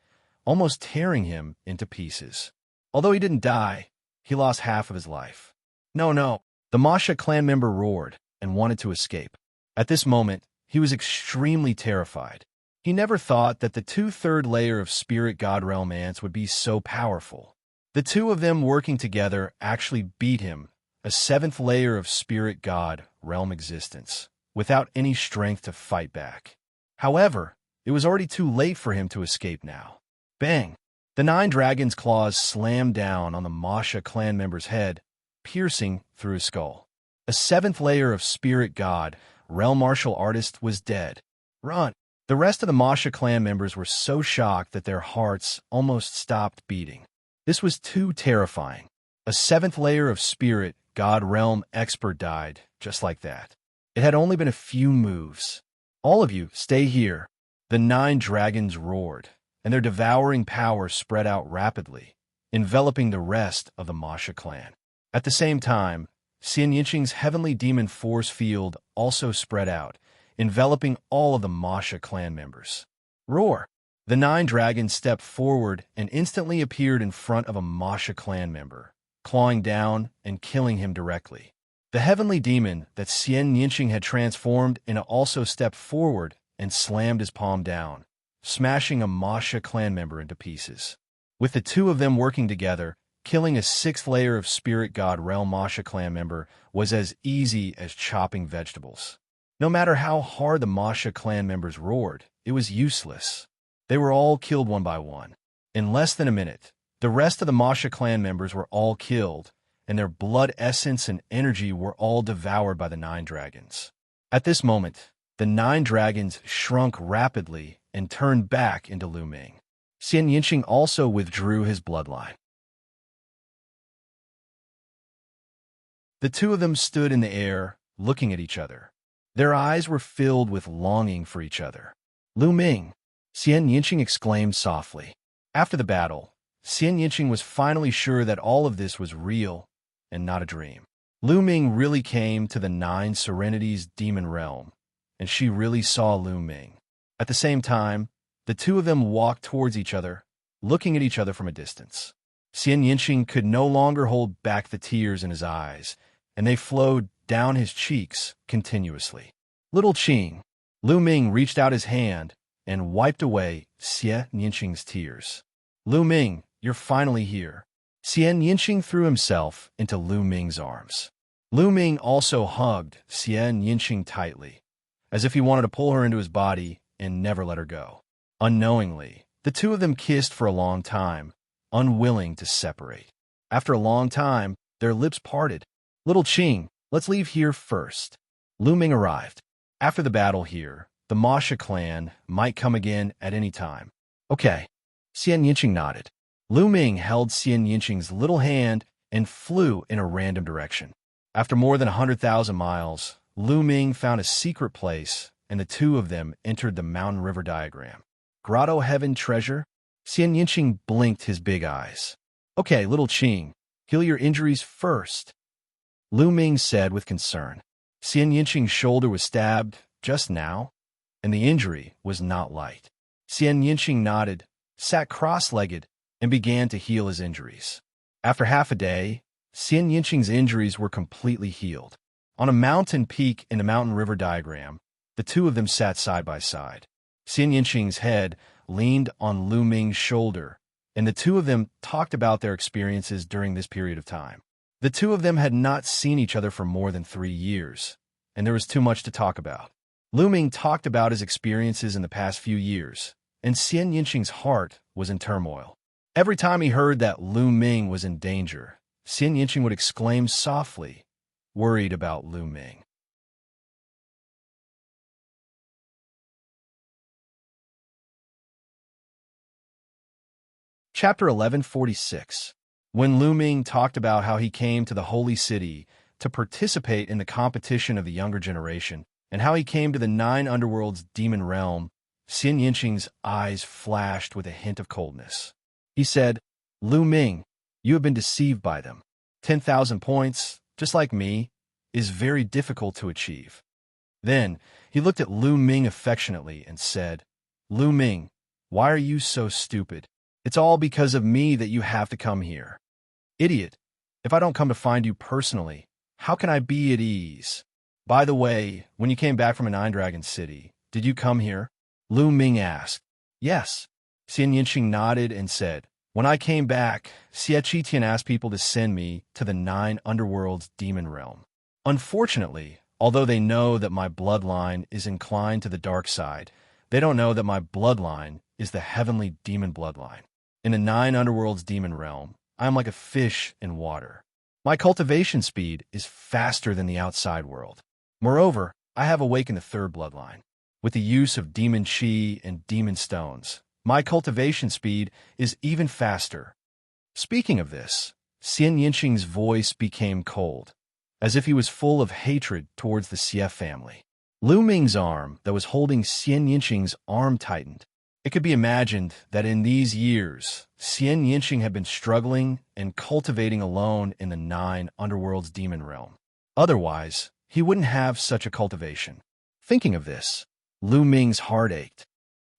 almost tearing him into pieces. Although he didn't die, he lost half of his life. No, no! The Masha clan member roared and wanted to escape. At this moment, he was extremely terrified. He never thought that the 2/3 layer of spirit god realm ants would be so powerful. The two of them working together actually beat him, a 7th layer of spirit god realm existence, without any strength to fight back. However, it was already too late for him to escape now. Bang! The 9 dragons' claws slammed down on the Masha clan member's head, piercing through his skull. A 7th layer of spirit god realm martial artist was dead. Run! The rest of the Masha clan members were so shocked that their hearts almost stopped beating. This was too terrifying. A 7th layer of spirit god realm expert died just like that. It had only been a few moves. All of you, stay here. The 9 dragons roared, and their devouring power spread out rapidly, enveloping the rest of the Masha clan. At the same time, Xianxia's heavenly demon force field also spread out, enveloping all of the Masha clan members. Roar! The 9 dragons stepped forward and instantly appeared in front of a Masha clan member, clawing down and killing him directly. The heavenly demon that Xianxia had transformed into also stepped forward and slammed his palm down, smashing a Masha clan member into pieces. With the two of them working together, killing a 6th layer of spirit god realm Masha clan member was as easy as chopping vegetables. No matter how hard the Masha clan members roared, it was useless. They were all killed one by one. In less than a minute, the rest of the Masha clan members were all killed, and their blood essence and energy were all devoured by the 9 dragons. At this moment, the 9 dragons shrunk rapidly and turned back into Lu Ming. Xianxia also withdrew his bloodline. The two of them stood in the air, looking at each other. Their eyes were filled with longing for each other. Lu Ming, Xianxia exclaimed softly. After the battle, Xianxia was finally sure that all of this was real and not a dream. Lu Ming really came to the 9 Serenities demon realm, and she really saw Lu Ming. At the same time, the two of them walked towards each other, looking at each other from a distance. Xianxia could no longer hold back the tears in his eyes, and they flowed down his cheeks continuously. Little Qing, Lu Ming reached out his hand and wiped away Xianxia's tears. Lu Ming, you're finally here. Xianxia threw himself into Lu Ming's arms. Lu Ming also hugged Xianxia tightly, as if he wanted to pull her into his body and never let her go. Unknowingly, the two of them kissed for a long time, unwilling to separate. After a long time, their lips parted. Little Qing, let's leave here first. Lu Ming arrived. After the battle here, the Masha clan might come again at any time. Okay. Xianxia nodded. Lu Ming held Xianxia's little hand and flew in a random direction. After more than 100,000 miles, Lu Ming found a secret place, and the two of them entered the mountain river diagram. Grotto Heaven treasure? Xianxia blinked his big eyes. Okay, little Qing, heal your injuries first, Lu Ming said with concern. Xianxia's shoulder was stabbed just now, and the injury was not light. Xianxia nodded, sat cross-legged, and began to heal his injuries. After half a day, Xianxia's injuries were completely healed. On a mountain peak in the mountain river diagram, the two of them sat side by side. Xianxia's head leaned on Lu Ming's shoulder, and the two of them talked about their experiences during this period of time. The two of them had not seen each other for more than 3 years, and there was too much to talk about. Lu Ming talked about his experiences in the past few years, and Xianxia's heart was in turmoil. Every time he heard that Lu Ming was in danger, Xianxia would exclaim softly, worried about Lu Ming. Chapter 1146. When Lu Ming talked about how he came to the Holy City to participate in the competition of the younger generation, and how he came to the 9 underworld's demon realm, Xianxia's eyes flashed with a hint of coldness. He said, "Lu Ming, you have been deceived by them. 10,000 points, just like me, is very difficult to achieve." Then he looked at Lu Ming affectionately and said, "Lu Ming, why are you so stupid? It's all because of me that you have to come here. Idiot, if I don't come to find you personally, how can I be at ease? By the way, when you came back from a 9-Dragon city, did you come here?" Lu Ming asked. "Yes." Xianxia nodded and said, "When I came back, Xianxia asked people to send me to the 9 underworld's demon realm. Unfortunately, although they know that my bloodline is inclined to the dark side, they don't know that my bloodline is the heavenly demon bloodline. In the 9 underworld's demon realm, I am like a fish in water. My cultivation speed is faster than the outside world. Moreover, I have awakened the 3rd bloodline. With the use of demon chi and demon stones, my cultivation speed is even faster." Speaking of this, Xianxia's voice became cold, as if he was full of hatred towards the Xie family. Lu Ming's arm that was holding Xianxia's arm tightened. It could be imagined that in these years, Xianxia had been struggling and cultivating alone in the 9 underworld's demon realm. Otherwise, he wouldn't have such a cultivation. Thinking of this, Lu Ming's heart ached.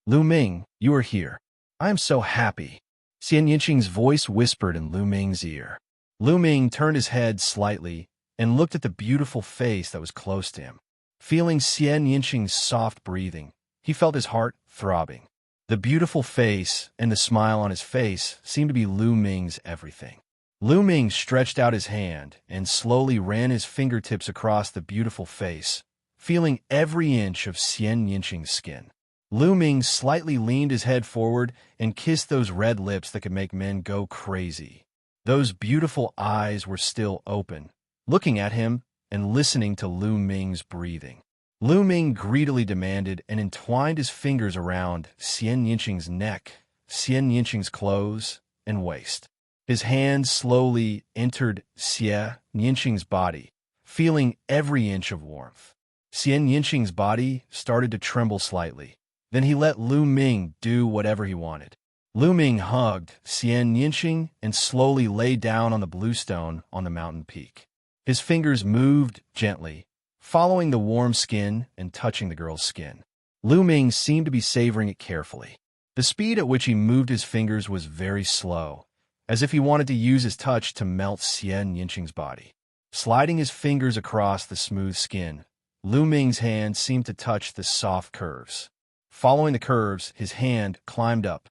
"Lu Ming, you are here. I am so happy," Xianxia's voice whispered in Lu Ming's ear. Lu Ming turned his head slightly and looked at the beautiful face that was close to him. Feeling Xianxia's soft breathing, he felt his heart throbbing. The beautiful face and the smile on his face seemed to be Lu Ming's everything. Lu Ming stretched out his hand and slowly ran his fingertips across the beautiful face, feeling every inch of Xianxia's skin. Lu Ming slightly leaned his head forward and kissed those red lips that could make men go crazy. Those beautiful eyes were still open, looking at him and listening to Lu Ming's breathing. Lu Ming greedily demanded and entwined his fingers around Xianxia's neck, Xianxia's clothes, and waist. His hands slowly entered Xianxia's body, feeling every inch of warmth. Xianxia's body started to tremble slightly. Then he let Lu Ming do whatever he wanted. Lu Ming hugged Xianxia and slowly lay down on the blue stone on the mountain peak. His fingers moved gently, following the warm skin and touching the girl's skin. Lu Ming seemed to be savoring it carefully. The speed at which he moved his fingers was very slow, as if he wanted to use his touch to melt Xianxia's body. Sliding his fingers across the smooth skin, Lu Ming's hand seemed to touch the soft curves. Following the curves, his hand climbed up.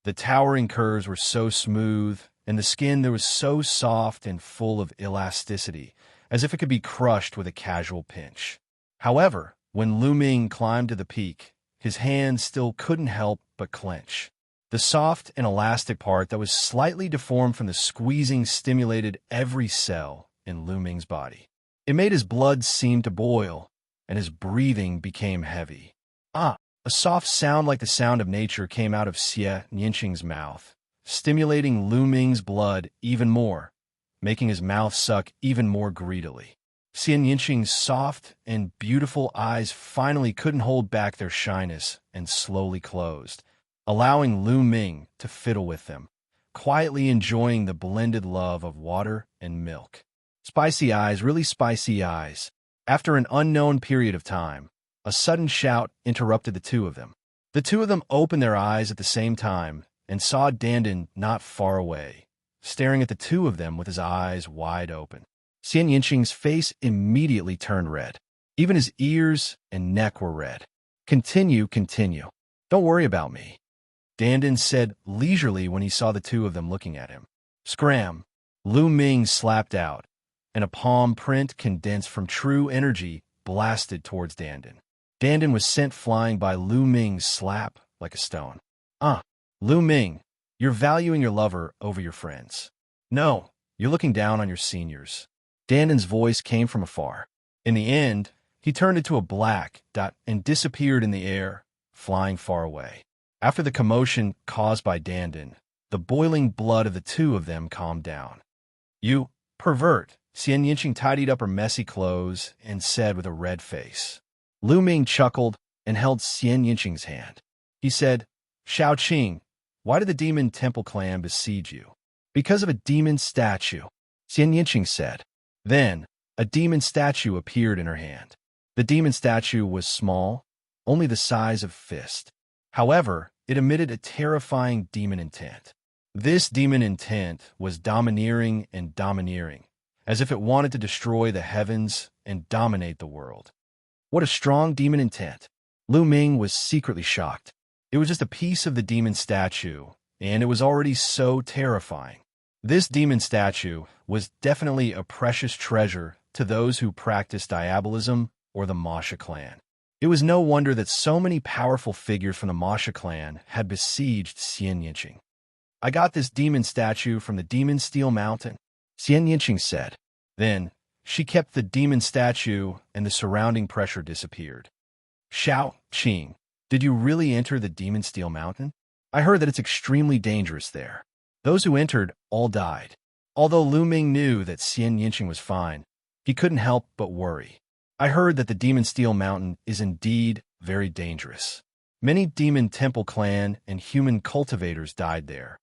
The towering curves were so smooth, and the skin there was so soft and full of elasticity, as if it could be crushed with a casual pinch. However, when Lu Ming climbed to the peak, his hand still couldn't help but clench. The soft and elastic part that was slightly deformed from the squeezing stimulated every cell in Lu Ming's body. It made his blood seem to boil, and his breathing became heavy. A soft sound like the sound of nature came out of Xianxia's mouth, stimulating Lu Ming's blood even more, making his mouth suck even more greedily. Xianxia's soft and beautiful eyes finally couldn't hold back their shyness and slowly closed, allowing Lu Ming to fiddle with them, quietly enjoying the blended love of water and milk. Spicy eyes, really spicy eyes. After an unknown period of time, a sudden shout interrupted the two of them. The two of them opened their eyes at the same time and saw Dandan not far away, staring at the two of them with his eyes wide open. Xianxia's face immediately turned red. Even his ears and neck were red. Continue. Don't worry about me," Dandan said leisurely when he saw the two of them looking at him. Scram! Lu Ming slapped out, and a palm print condensed from true energy blasted towards Dandan. Dandan was sent flying by Lu Ming's slap like a stone. Lu Ming, you're valuing your lover over your friends. No, you're looking down on your seniors." Dandan's voice came from afar. In the end, he turned into a black dot and disappeared in the air, flying far away. After the commotion caused by Dandan, the boiling blood of the two of them calmed down. "You pervert," Xianxia tidied up her messy clothes and said with a red face. Lu Ming chuckled and held Xianxia's hand. He said, Xiaoqing, why did the demon temple clan besiege you? Because of a demon statue, Xianxia said. Then, a demon statue appeared in her hand. The demon statue was small, only the size of a fist. However, it emitted a terrifying demon intent. This demon intent was domineering and domineering, as if it wanted to destroy the heavens and dominate the world. What a strong demon intent! Lu Ming was secretly shocked. It was just a piece of the demon statue, and it was already so terrifying. This demon statue was definitely a precious treasure to those who practiced diabolism or the Masha clan. It was no wonder that so many powerful figures from the Masha clan had besieged Xianxia. I got this demon statue from the Demon Steel Mountain, Xianxia said. Then, she kept the demon statue and the surrounding pressure disappeared. Xiaoqing, did you really enter the Demon Steel Mountain? I heard that it's extremely dangerous there. Those who entered all died. Although Lu Ming knew that Xianxia was fine, he couldn't help but worry. I heard that the Demon Steel Mountain is indeed very dangerous. Many Demon Temple clan and human cultivators died there.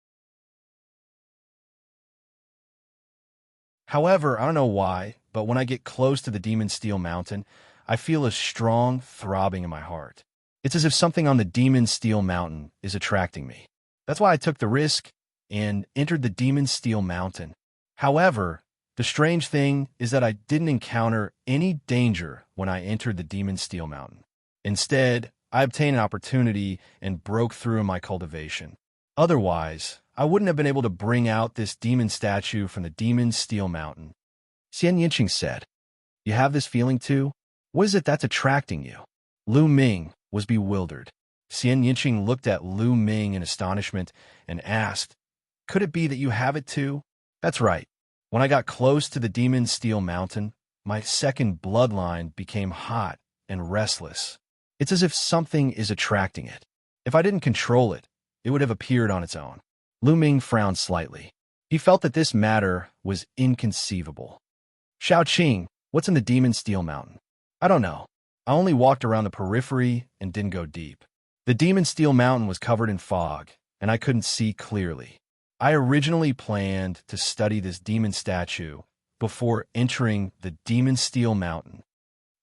However, I don't know why, but when I get close to the Demon Steel Mountain, I feel a strong throbbing in my heart. It's as if something on the Demon Steel Mountain is attracting me. That's why I took the risk and entered the Demon Steel Mountain. However, the strange thing is that I didn't encounter any danger when I entered the Demon Steel Mountain. Instead, I obtained an opportunity and broke through in my cultivation. Otherwise, I wouldn't have been able to bring out this demon statue from the Demon Steel Mountain. Xianxia said, You have this feeling too? What is it that's attracting you? Lu Ming was bewildered. Xianxia looked at Lu Ming in astonishment and asked, Could it be that you have it too? That's right. When I got close to the Demon Steel Mountain, my second bloodline became hot and restless. It's as if something is attracting it. If I didn't control it, it would have appeared on its own. Lu Ming frowned slightly. He felt that this matter was inconceivable. Xiaoqing, what's in the Demon Steel Mountain? I don't know. I only walked around the periphery and didn't go deep. The Demon Steel Mountain was covered in fog, and I couldn't see clearly. I originally planned to study this demon statue before entering the Demon Steel Mountain,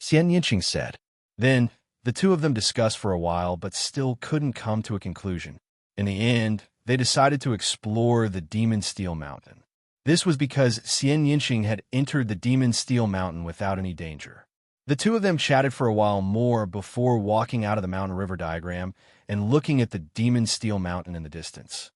Xianxia said. Then, the two of them discussed for a while but still couldn't come to a conclusion. In the end, they decided to explore the Demon Steel Mountain. This was because Xianxia had entered the Demon Steel Mountain without any danger. The two of them chatted for a while more before walking out of the mountain river diagram and looking at the Demon Steel Mountain in the distance.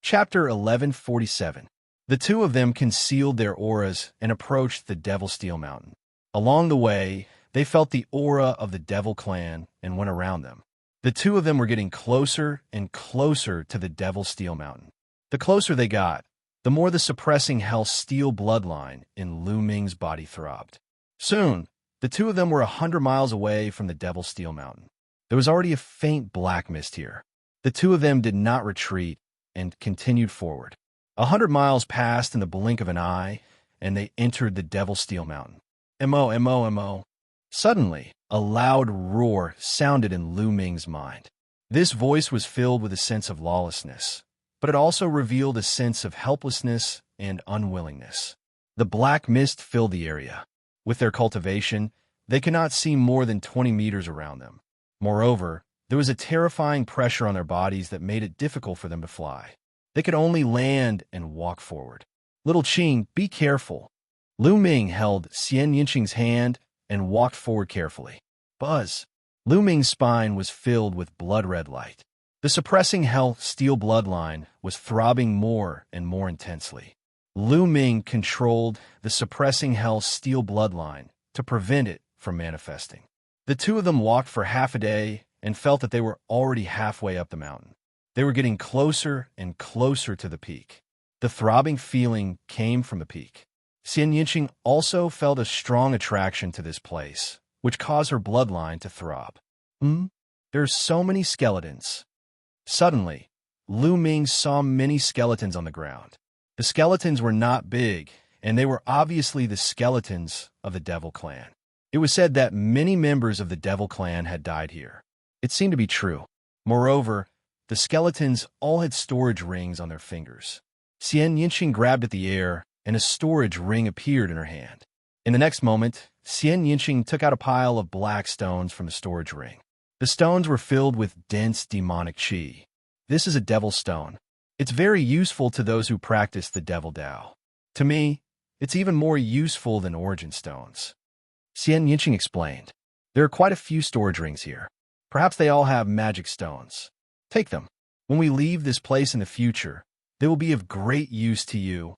Chapter 1147. The two of them concealed their auras and approached the Devil Steel Mountain. Along the way, they felt the aura of the Devil clan and went around them. The two of them were getting closer and closer to the Devil Steel Mountain. The closer they got, the more the suppressing Hell Steel bloodline in Lu Ming's body throbbed. Soon, the two of them were 100 miles away from the Devil Steel Mountain. There was already a faint black mist here. The two of them did not retreat and continued forward. 100 miles passed in the blink of an eye, and they entered the Devil Steel Mountain. Mo. Suddenly, a loud roar sounded in Lu Ming's mind. This voice was filled with a sense of lawlessness, but it also revealed a sense of helplessness and unwillingness. The black mist filled the area. With their cultivation, they could not see more than 20 meters around them. Moreover, there was a terrifying pressure on their bodies that made it difficult for them to fly. They could only land and walk forward. Little Qing, be careful. Lu Ming held Xianxia's hand and walked forward carefully. Buzz. Lu Ming's spine was filled with blood-red light. The suppressing Hell Steel bloodline was throbbing more and more intensely. Lu Ming controlled the suppressing Hell Steel bloodline to prevent it from manifesting. The two of them walked for half a day and felt that they were already halfway up the mountain. They were getting closer and closer to the peak. The throbbing feeling came from the peak. Xianxia also felt a strong attraction to this place, which caused her bloodline to throb. There are so many skeletons. Suddenly, Lu Ming saw many skeletons on the ground. The skeletons were not big, and they were obviously the skeletons of the Devil Clan. It was said that many members of the Devil Clan had died here. It seemed to be true. Moreover, the skeletons all had storage rings on their fingers. Xianxia grabbed at the air, and a storage ring appeared in her hand. In the next moment, Xianxia took out a pile of black stones from the storage ring. The stones were filled with dense demonic qi. This is a devil stone. It's very useful to those who practice the devil Tao. To me, it's even more useful than origin stones. Xianxia explained. There are quite a few storage rings here. Perhaps they all have magic stones. Take them. When we leave this place in the future, they will be of great use to you.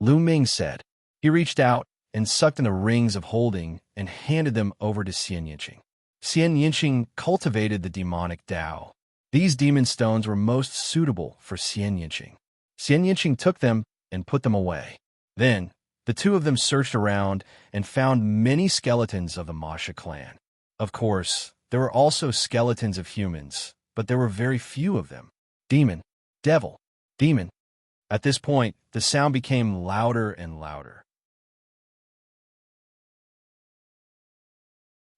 Lu Ming said. He reached out and sucked in the rings of holding and handed them over to Xianxia. Xianxia cultivated the demonic Tao. These demon stones were most suitable for Xianxia. Xianxia took them and put them away. Then, the two of them searched around and found many skeletons of the Wuxia clan. Of course, there were also skeletons of humans, but there were very few of them. Demon, devil, demon. At this point, the sound became louder and louder.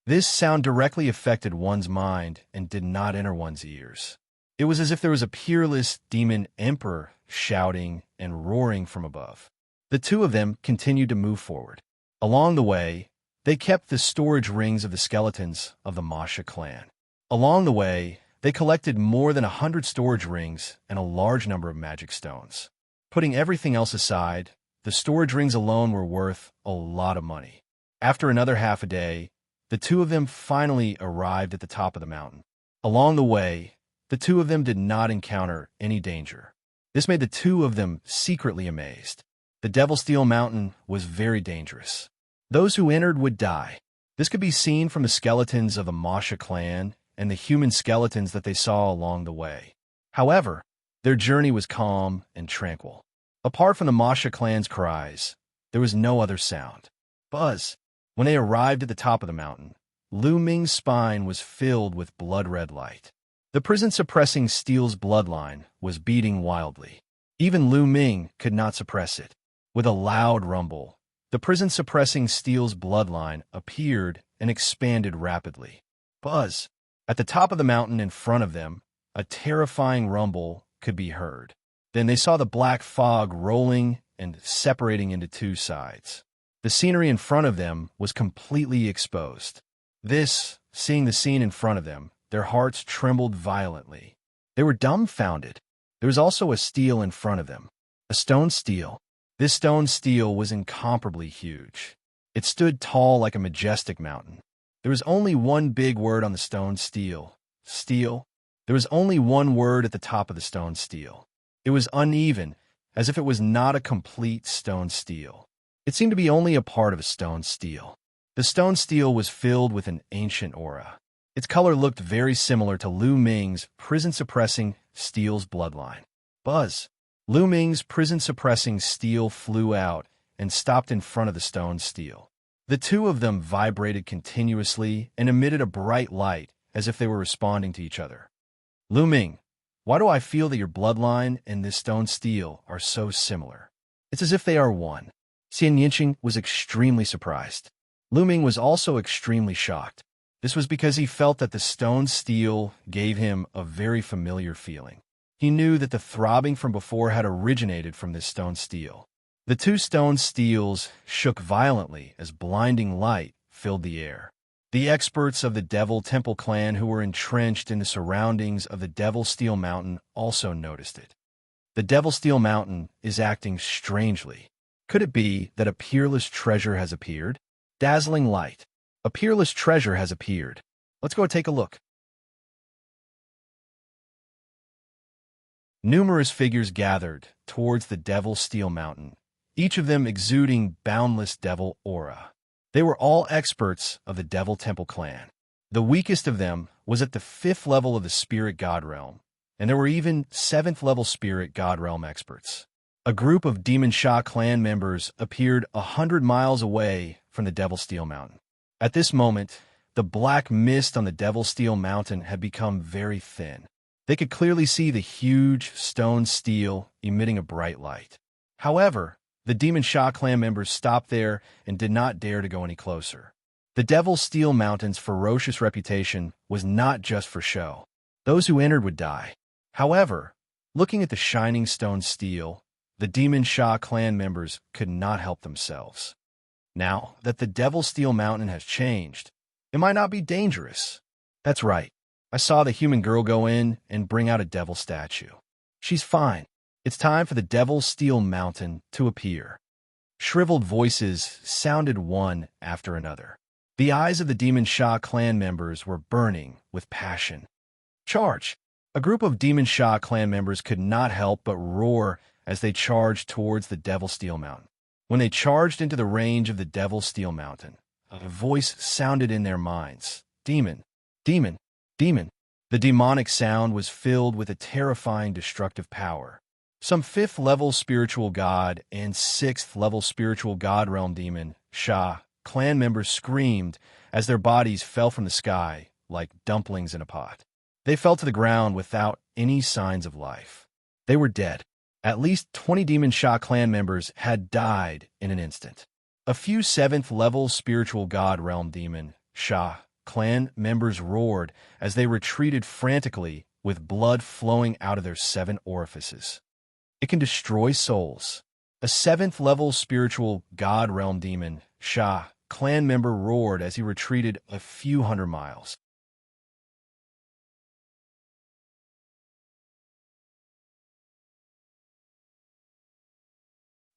This sound directly affected one's mind and did not enter one's ears. It was as if there was a peerless demon emperor shouting and roaring from above. The two of them continued to move forward. Along the way, they kept the storage rings of the skeletons of the Wuxia clan. Along the way, they collected more than 100 storage rings and a large number of magic stones. Putting everything else aside, the storage rings alone were worth a lot of money. After another half a day, the two of them finally arrived at the top of the mountain. Along the way, the two of them did not encounter any danger. This made the two of them secretly amazed. The Devil Steel Mountain was very dangerous. Those who entered would die. This could be seen from the skeletons of the Wuxia clan and the human skeletons that they saw along the way. However, their journey was calm and tranquil. Apart from the Wuxia clan's cries, there was no other sound. Buzz. When they arrived at the top of the mountain, Lu Ming's spine was filled with blood-red light. The prison-suppressing steel's bloodline was beating wildly. Even Lu Ming could not suppress it. With a loud rumble, the prison-suppressing steel's bloodline appeared and expanded rapidly. Buzz! At the top of the mountain in front of them, a terrifying rumble could be heard. Then they saw the black fog rolling and separating into two sides. The scenery in front of them was completely exposed. Seeing the scene in front of them, their hearts trembled violently. They were dumbfounded. There was also a stele in front of them. A stone stele. This stone stele was incomparably huge. It stood tall like a majestic mountain. There was only one big word on the stone stele. Stele. There was only one word at the top of the stone stele. It was uneven, as if it was not a complete stone stele. It seemed to be only a part of a stone stele. The stone stele was filled with an ancient aura. Its color looked very similar to Lu Ming's prison-suppressing steel's bloodline. Buzz! Lu Ming's prison-suppressing stele flew out and stopped in front of the stone stele. The two of them vibrated continuously and emitted a bright light as if they were responding to each other. Lu Ming, why do I feel that your bloodline and this stone stele are so similar? It's as if they are one. Xianxia was extremely surprised. Lu Ming was also extremely shocked. This was because he felt that the stone stele gave him a very familiar feeling. He knew that the throbbing from before had originated from this stone stele. The two stone steles shook violently as blinding light filled the air. The experts of the Devil Temple clan who were entrenched in the surroundings of the Devil Steel Mountain also noticed it. The Devil Steel Mountain is acting strangely. Could it be that a peerless treasure has appeared? Dazzling light. A peerless treasure has appeared. Let's go take a look. Numerous figures gathered towards the Devil Steel Mountain, each of them exuding boundless devil aura. They were all experts of the Devil Temple clan. The weakest of them was at the 5th level of the Spirit God Realm, and there were even 7th level Spirit God Realm experts. A group of Demon Sha clan members appeared 100 miles away from the Devil Steel Mountain. At this moment, the black mist on the Devil Steel Mountain had become very thin. They could clearly see the huge stone steel emitting a bright light. However, the Demon Sha clan members stopped there and did not dare to go any closer. The Devil Steel Mountain's ferocious reputation was not just for show. Those who entered would die. However, looking at the shining stone steel, the Demon Sha clan members could not help themselves. Now that the Devil Steel Mountain has changed, it might not be dangerous. That's right. I saw the human girl go in and bring out a devil statue. She's fine. It's time for the Devil Steel Mountain to appear. Shriveled voices sounded one after another. The eyes of the Demon Sha clan members were burning with passion. Charge! A group of Demon Sha clan members could not help but roar as they charged towards the Devil Steel Mountain. When they charged into the range of the Devil Steel Mountain, a voice sounded in their minds. Demon, demon, demon. The demonic sound was filled with a terrifying destructive power. Some 5th-level spiritual god and 6th-level spiritual god realm demon, Sha, clan members screamed as their bodies fell from the sky like dumplings in a pot. They fell to the ground without any signs of life. They were dead. At least 20 Demon Sha clan members had died in an instant. A few 7th-level spiritual god realm demon, Sha, clan members roared as they retreated frantically with blood flowing out of their 7 orifices. It can destroy souls. A 7th-level spiritual god realm demon, Sha, clan member roared as he retreated a few hundred miles.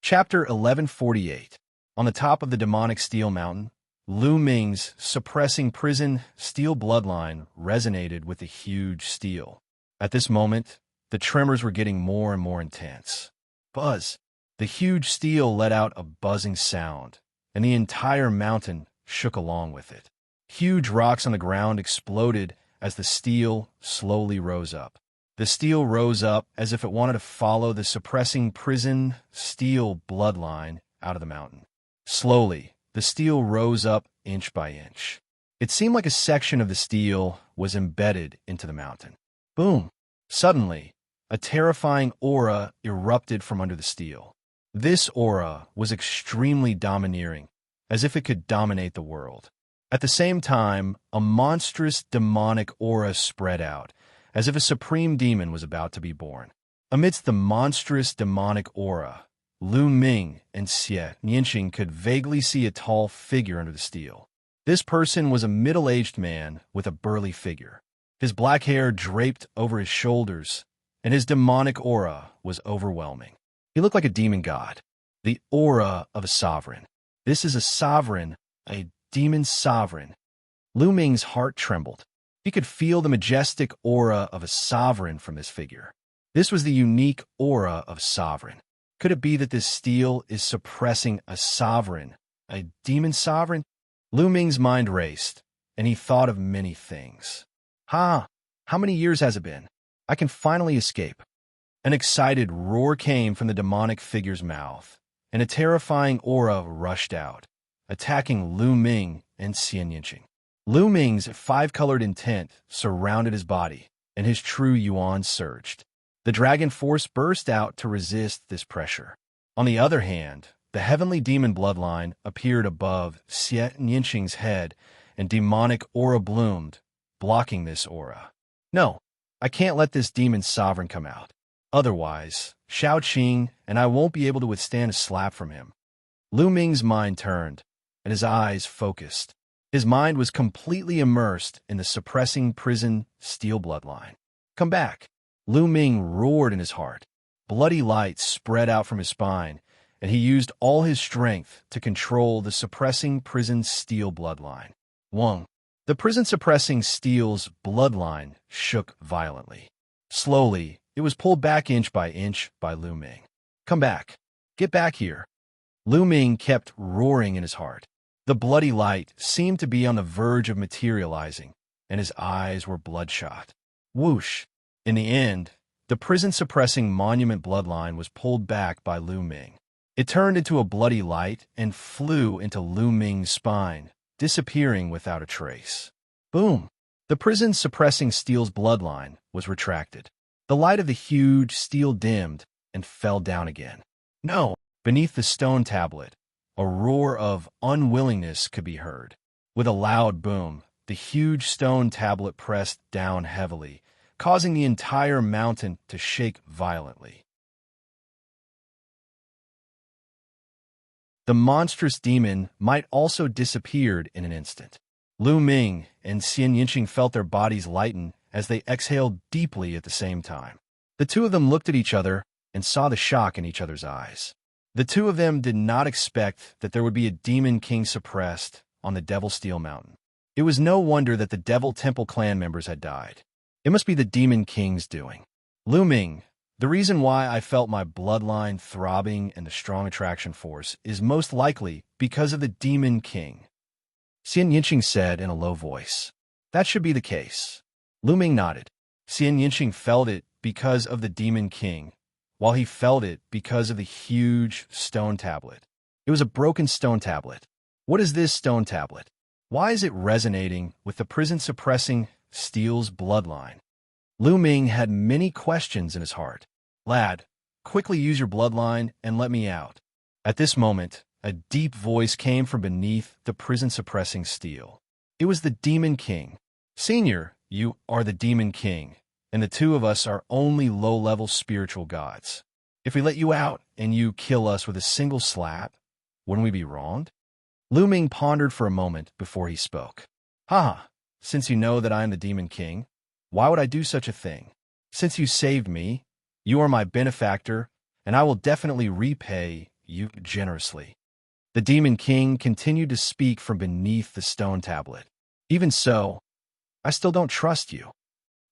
Chapter 1148. On the top of the demonic steel mountain, Lu Ming's suppressing prison steel bloodline resonated with the huge steel. At this moment, the tremors were getting more and more intense. Buzz! The huge steel let out a buzzing sound, and the entire mountain shook along with it. Huge rocks on the ground exploded as the steel slowly rose up. The steel rose up as if it wanted to follow the suppressing prison steel bloodline out of the mountain. Slowly, the steel rose up inch by inch. It seemed like a section of the steel was embedded into the mountain. Boom! Suddenly, a terrifying aura erupted from under the steel. This aura was extremely domineering, as if it could dominate the world. At the same time, a monstrous demonic aura spread out, as if a supreme demon was about to be born. Amidst the monstrous demonic aura, Lu Ming and Xianxia could vaguely see a tall figure under the steel. This person was a middle-aged man with a burly figure. His black hair draped over his shoulders, and his demonic aura was overwhelming. He looked like a demon god, the aura of a sovereign. This is a sovereign, a demon sovereign. Lu Ming's heart trembled. He could feel the majestic aura of a sovereign from this figure. This was the unique aura of sovereign. Could it be that this steel is suppressing a sovereign, a demon sovereign? Lu Ming's mind raced, and he thought of many things. How many years has it been? I can finally escape. An excited roar came from the demonic figure's mouth, and a terrifying aura rushed out, attacking Lu Ming and Xianxia. Lu Ming's 5-colored intent surrounded his body, and his true yuan surged. The dragon force burst out to resist this pressure. On the other hand, the heavenly demon bloodline appeared above Xianxia's head, and demonic aura bloomed, blocking this aura. No, I can't let this demon sovereign come out. Otherwise, Xiaoqing and I won't be able to withstand a slap from him. Lu Ming's mind turned, and his eyes focused. His mind was completely immersed in the suppressing prison steel bloodline. Come back! Lu Ming roared in his heart. Bloody light spread out from his spine, and he used all his strength to control the suppressing prison steel bloodline. Wang. The prison suppressing steel's bloodline shook violently. Slowly, it was pulled back inch by Lu Ming. Come back. Get back here. Lu Ming kept roaring in his heart. The bloody light seemed to be on the verge of materializing, and his eyes were bloodshot. Whoosh! In the end, the prison-suppressing monument bloodline was pulled back by Lu Ming. It turned into a bloody light and flew into Lu Ming's spine, disappearing without a trace. Boom! The prison-suppressing steel's bloodline was retracted. The light of the huge steel dimmed and fell down again. No! Beneath the stone tablet, a roar of unwillingness could be heard. With a loud boom, the huge stone tablet pressed down heavily, causing the entire mountain to shake violently. The monstrous demon might also disappeared in an instant. Lu Ming and Xianxia felt their bodies lighten as they exhaled deeply at the same time. The two of them looked at each other and saw the shock in each other's eyes. The two of them did not expect that there would be a demon king suppressed on the Devil Steel Mountain. It was no wonder that the Devil Temple clan members had died. It must be the demon king's doing. Lu Ming, the reason why I felt my bloodline throbbing and the strong attraction force is most likely because of the demon king, Xianxia said in a low voice. That should be the case. Lu Ming nodded. Xianxia felt it because of the demon king, while he felt it because of the huge stone tablet. It was a broken stone tablet. What is this stone tablet? Why is it resonating with the prison-suppressing steel's bloodline? Lu Ming had many questions in his heart. Lad, quickly use your bloodline and let me out. At this moment, a deep voice came from beneath the prison-suppressing steel. It was the Demon King. Senior, you are the Demon King, and the two of us are only low-level spiritual gods. If we let you out and you kill us with a single slap, wouldn't we be wronged? Lu Ming pondered for a moment before he spoke. Haha, since you know that I am the Demon King, why would I do such a thing? Since you saved me, you are my benefactor, and I will definitely repay you generously. The Demon King continued to speak from beneath the stone tablet. Even so, I still don't trust you.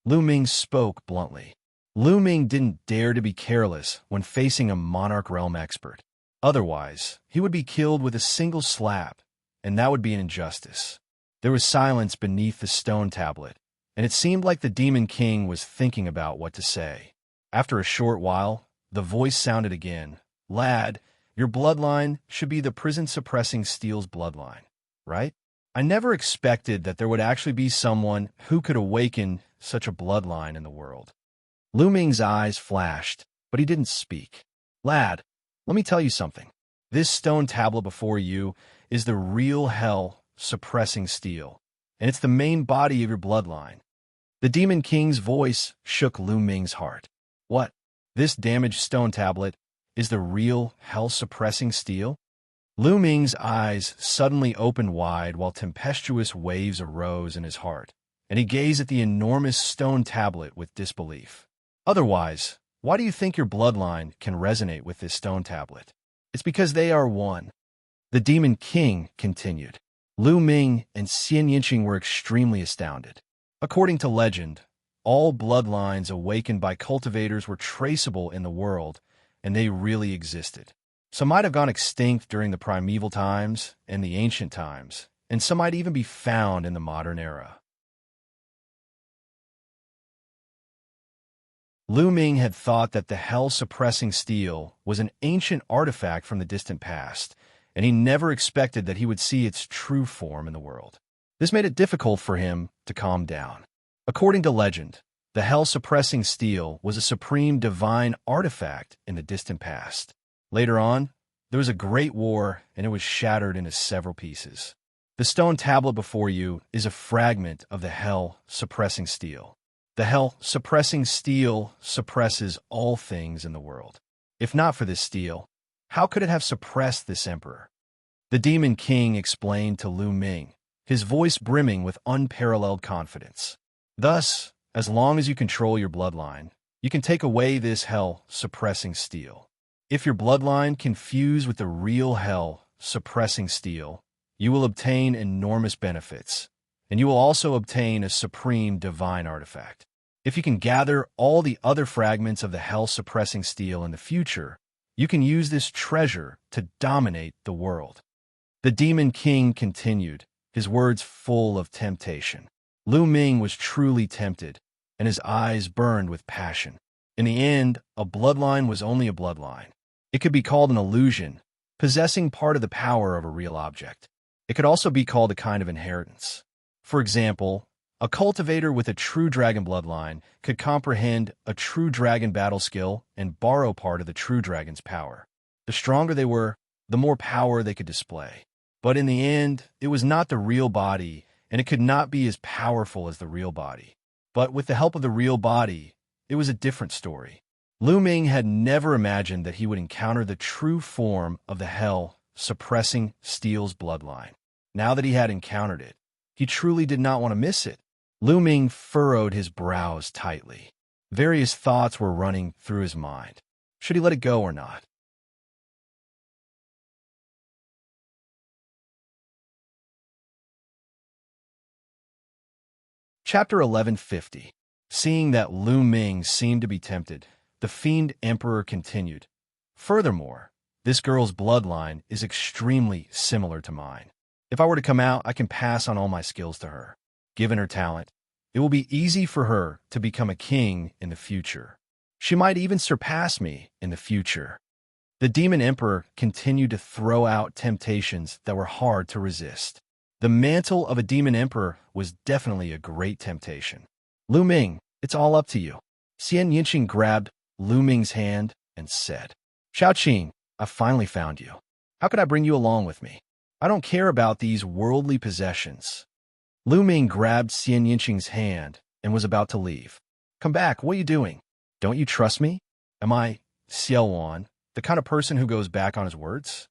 Lu Ming spoke bluntly. Lu Ming didn't dare to be careless when facing a Monarch Realm expert. Otherwise, he would be killed with a single slap, and that would be an injustice. There was silence beneath the stone tablet, and it seemed like the Demon King was thinking about what to say. After a short while, the voice sounded again. Lad, your bloodline should be the prison-suppressing steel's bloodline, right? I never expected that there would actually be someone who could awaken such a bloodline in the world. Lu Ming's eyes flashed, but he didn't speak. Lad, let me tell you something. This stone tablet before you is the real hell suppressing steel, and it's the main body of your bloodline. The Demon King's voice shook Lu Ming's heart. What? This damaged stone tablet is the real hell-suppressing steel? Lu Ming's eyes suddenly opened wide while tempestuous waves arose in his heart, and he gazed at the enormous stone tablet with disbelief. Otherwise, why do you think your bloodline can resonate with this stone tablet? It's because they are one. The Demon King continued. Lu Ming and Xianxia were extremely astounded. According to legend, all bloodlines awakened by cultivators were traceable in the world, and they really existed. Some might have gone extinct during the primeval times and the ancient times, and some might even be found in the modern era. Lu Ming had thought that the hell-suppressing steel was an ancient artifact from the distant past, and he never expected that he would see its true form in the world. This made it difficult for him to calm down. According to legend, the hell-suppressing steel was a supreme divine artifact in the distant past. Later on, there was a great war, and it was shattered into several pieces. The stone tablet before you is a fragment of the hell-suppressing steel. The hell-suppressing steel suppresses all things in the world. If not for this steel, how could it have suppressed this emperor? The Demon King explained to Lu Ming, his voice brimming with unparalleled confidence. Thus, as long as you control your bloodline, you can take away this hell-suppressing steel. If your bloodline can fuse with the real hell-suppressing steel, you will obtain enormous benefits, and you will also obtain a supreme divine artifact. If you can gather all the other fragments of the hell-suppressing steel in the future, you can use this treasure to dominate the world. The Demon King continued, his words full of temptation. Lu Ming was truly tempted, and his eyes burned with passion. In the end, a bloodline was only a bloodline. It could be called an illusion, possessing part of the power of a real object. It could also be called a kind of inheritance. For example, A cultivator with a true dragon bloodline could comprehend a true dragon battle skill and borrow part of the true dragon's power. The stronger they were, the more power they could display. But in the end, it was not the real body, and it could not be as powerful as the real body. But with the help of the real body, it was a different story. Lu Ming had never imagined that he would encounter the true form of the hell suppressing Steel's bloodline. Now that he had encountered it, he truly did not want to miss it. Lu Ming furrowed his brows tightly. Various thoughts were running through his mind. Should he let it go or not? Chapter 1150. Seeing that Lu Ming seemed to be tempted, the Fiend Emperor continued. Furthermore, this girl's bloodline is extremely similar to mine. If I were to come out, I can pass on all my skills to her. Given her talent, it will be easy for her to become a king in the future. She might even surpass me in the future. The Demon Emperor continued to throw out temptations that were hard to resist. The mantle of a Demon Emperor was definitely a great temptation. Lu Ming, it's all up to you. Xianxia grabbed Lu Ming's hand and said, Xiaoqing, I finally found you. How could I bring you along with me? I don't care about these worldly possessions. Lu Ming grabbed Xianxia's hand and was about to leave. Come back, what are you doing? Don't you trust me? Am I, Xiaowan, the kind of person who goes back on his words?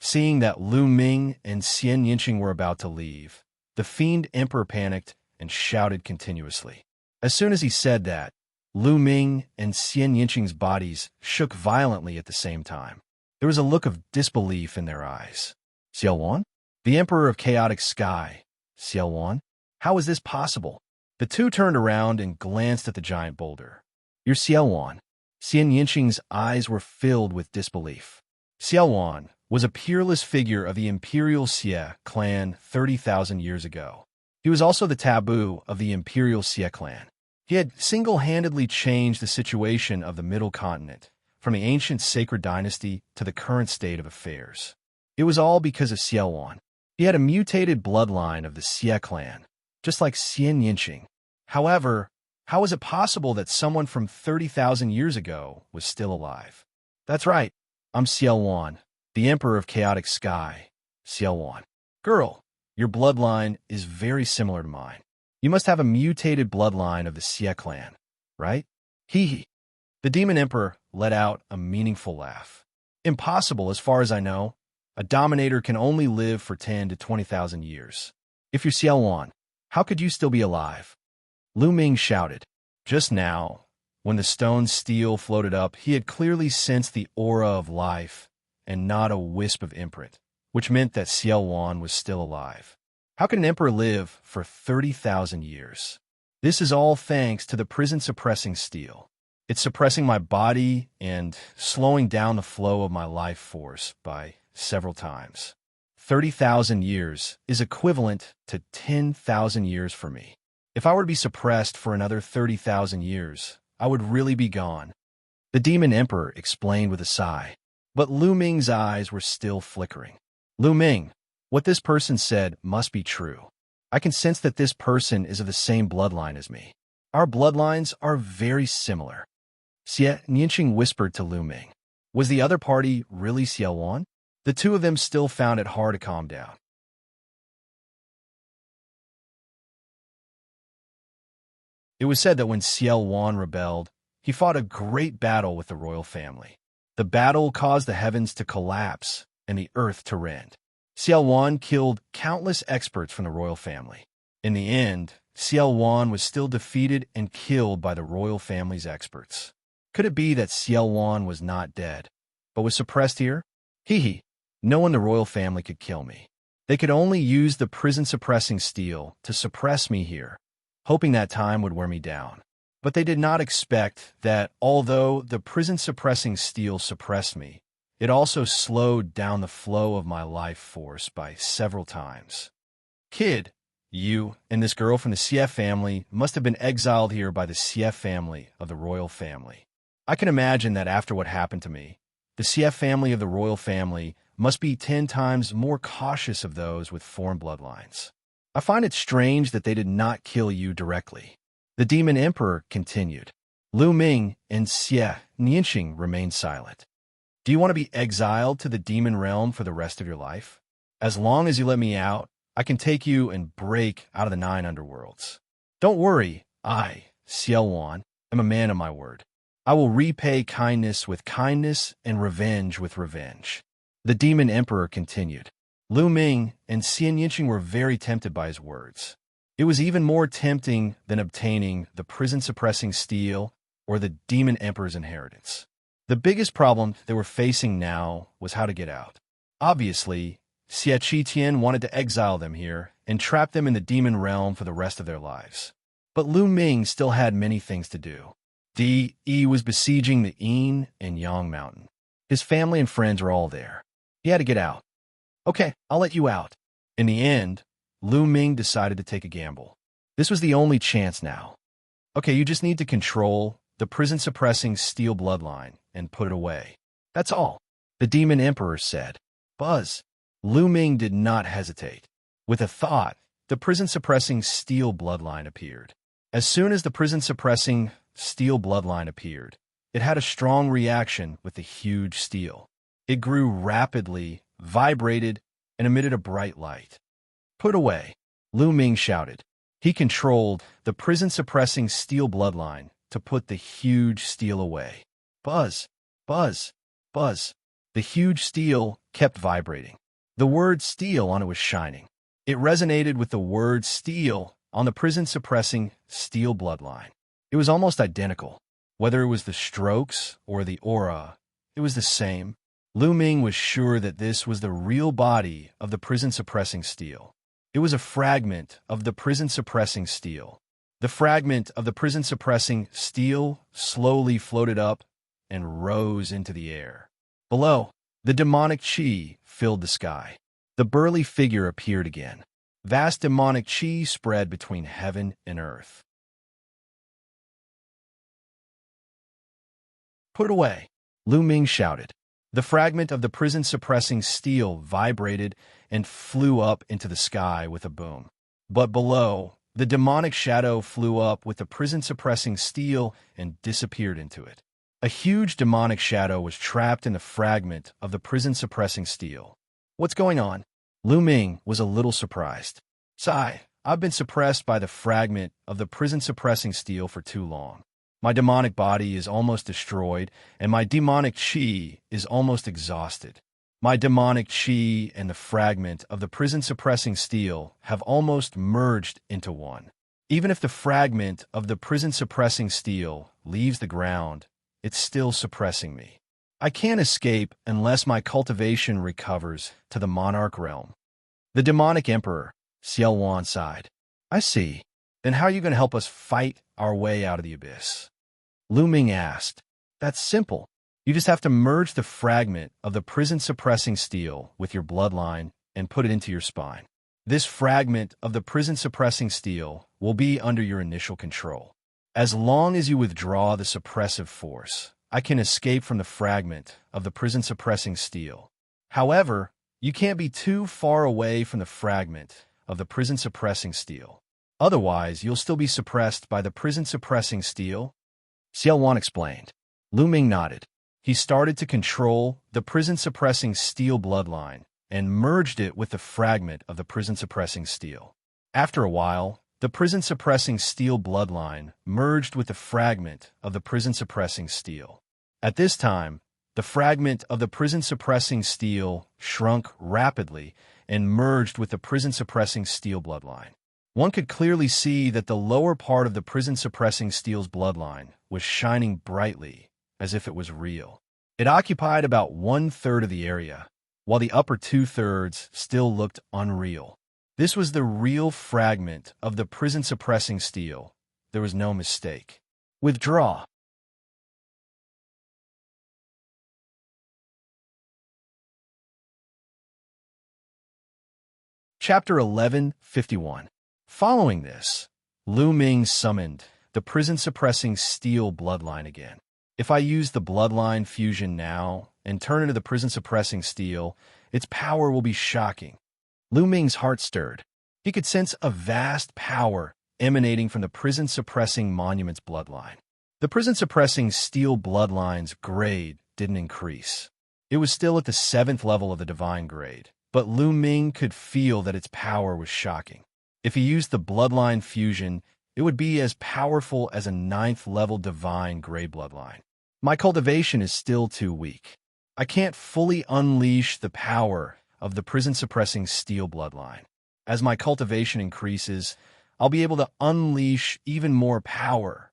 Seeing that Lu Ming and Xianxia were about to leave, the Fiend Emperor panicked and shouted continuously. As soon as he said that, Lu Ming and Xianxia's bodies shook violently at the same time. There was a look of disbelief in their eyes. Xiaowan? The Emperor of Chaotic Sky. Xiaowan? How is this possible? The two turned around and glanced at the giant boulder. You're Xiaowan. Xianxia's eyes were filled with disbelief. Xiaowan was a peerless figure of the Imperial Xie clan 30,000 years ago. He was also the taboo of the Imperial Xie clan. He had single-handedly changed the situation of the Middle Continent, from the ancient sacred dynasty to the current state of affairs. It was all because of Xiaowan. He had a mutated bloodline of the Xie clan, just like Xianxia. However, how was it possible that someone from 30,000 years ago was still alive? That's right, I'm Xiaowan, the Emperor of Chaotic Sky. Xiaowan. Girl, your bloodline is very similar to mine. You must have a mutated bloodline of the Xie clan, right? Hee hee. The Demon Emperor let out a meaningful laugh. Impossible, as far as I know. A dominator can only live for 10 to 20,000 years. If you're Xiaowan, how could you still be alive? Lu Ming shouted. Just now, when the stone steel floated up, he had clearly sensed the aura of life and not a wisp of imprint, which meant that Xiaowan was still alive. How can an emperor live for 30,000 years? This is all thanks to the prison-suppressing steel. It's suppressing my body and slowing down the flow of my life force by several times. 30,000 years is equivalent to 10,000 years for me. If I were to be suppressed for another 30,000 years, I would really be gone. The Demon Emperor explained with a sigh, but Lu Ming's eyes were still flickering. Lu Ming, what this person said must be true. I can sense that this person is of the same bloodline as me. Our bloodlines are very similar. Xianxia whispered to Lu Ming. Was the other party really Xiaowan? The two of them still found it hard to calm down. It was said that when Xiaowan rebelled, he fought a great battle with the royal family. The battle caused the heavens to collapse and the earth to rend. Xiaowan killed countless experts from the royal family. In the end, Xiaowan was still defeated and killed by the royal family's experts. Could it be that Xiaowan was not dead, but was suppressed here? Hee hee. No one in the royal family could kill me. They could only use the prison-suppressing steel to suppress me here, hoping that time would wear me down. But they did not expect that although the prison-suppressing steel suppressed me, it also slowed down the flow of my life force by several times. Kid, you and this girl from the Xie family must have been exiled here by the Xie family of the royal family. I can imagine that after what happened to me, the Xie family of the royal family must be 10 times more cautious of those with foreign bloodlines. I find it strange that they did not kill you directly. The Demon Emperor continued. Lu Ming and Xianxia remained silent. Do you want to be exiled to the demon realm for the rest of your life? As long as you let me out, I can take you and break out of the 9 underworlds. Don't worry, I, Xiaowan, am a man of my word. I will repay kindness with kindness and revenge with revenge. The Demon Emperor continued. Lu Ming and Xianxia were very tempted by his words. It was even more tempting than obtaining the prison-suppressing steel or the Demon Emperor's inheritance. The biggest problem they were facing now was how to get out. Obviously, Xianxia wanted to exile them here and trap them in the demon realm for the rest of their lives. But Lu Ming still had many things to do. He was besieging the Yin and Yang Mountain. His family and friends were all there. He had to get out. Okay, I'll let you out. In the end, Lu Ming decided to take a gamble. This was the only chance now. Okay, you just need to control the prison-suppressing steel bloodline and put it away. That's all, the Demon Emperor said. Buzz. Lu Ming did not hesitate. With a thought, the prison-suppressing steel bloodline appeared. As soon as the prison-suppressing steel bloodline appeared, it had a strong reaction with the huge steel. It grew rapidly, vibrated, and emitted a bright light. Put away, Lu Ming shouted. He controlled the prison-suppressing steel bloodline to put the huge steel away. Buzz, buzz, buzz. The huge steel kept vibrating. The word steel on it was shining. It resonated with the word steel on the prison-suppressing steel bloodline. It was almost identical. Whether it was the strokes or the aura, it was the same. Lu Ming was sure that this was the real body of the prison-suppressing steel. It was a fragment of the prison-suppressing steel. The fragment of the prison-suppressing steel slowly floated up and rose into the air. Below, the demonic chi filled the sky. The burly figure appeared again. Vast demonic chi spread between heaven and earth. Put away, Lu Ming shouted. The fragment of the prison-suppressing steel vibrated and flew up into the sky with a boom. But below, the demonic shadow flew up with the prison-suppressing steel and disappeared into it. A huge demonic shadow was trapped in the fragment of the prison-suppressing steel. What's going on? Lu Ming was a little surprised. Sigh, I've been suppressed by the fragment of the prison-suppressing steel for too long. My demonic body is almost destroyed, and my demonic chi is almost exhausted. My demonic chi and the fragment of the prison-suppressing steel have almost merged into one. Even if the fragment of the prison-suppressing steel leaves the ground, it's still suppressing me. I can't escape unless my cultivation recovers to the monarch realm. The demonic emperor, Xiaowan, sighed. I see. Then how are you going to help us fight our way out of the abyss? Lu Ming asked. That's simple. You just have to merge the fragment of the prison-suppressing steel with your bloodline and put it into your spine. This fragment of the prison-suppressing steel will be under your initial control. As long as you withdraw the suppressive force, I can escape from the fragment of the prison-suppressing steel. However, you can't be too far away from the fragment of the prison-suppressing steel. Otherwise, you'll still be suppressed by the prison-suppressing steel. Xiaowan explained. Lu Ming nodded. He started to control the prison-suppressing steel bloodline and merged it with the fragment of the prison-suppressing steel. After a while, the prison-suppressing steel bloodline merged with the fragment of the prison-suppressing steel. At this time, the fragment of the prison-suppressing steel shrunk rapidly and merged with the prison-suppressing steel bloodline. One could clearly see that the lower part of the prison-suppressing steel's bloodline was shining brightly, as if it was real. It occupied about 1/3 of the area, while the upper 2/3 still looked unreal. This was the real fragment of the prison-suppressing steel. There was no mistake. Withdraw. Chapter 1151. Following this, Lu Ming summoned the prison-suppressing steel bloodline again. If I use the bloodline fusion now and turn into the prison-suppressing steel, its power will be shocking. Lu Ming's heart stirred. He could sense a vast power emanating from the prison-suppressing monument's bloodline. The prison-suppressing steel bloodline's grade didn't increase. It was still at the 7th level of the divine grade, but Lu Ming could feel that its power was shocking. If he used the bloodline fusion, it would be as powerful as a 9th level divine grade bloodline. My cultivation is still too weak. I can't fully unleash the power of the prison-suppressing steel bloodline. As my cultivation increases, I'll be able to unleash even more power.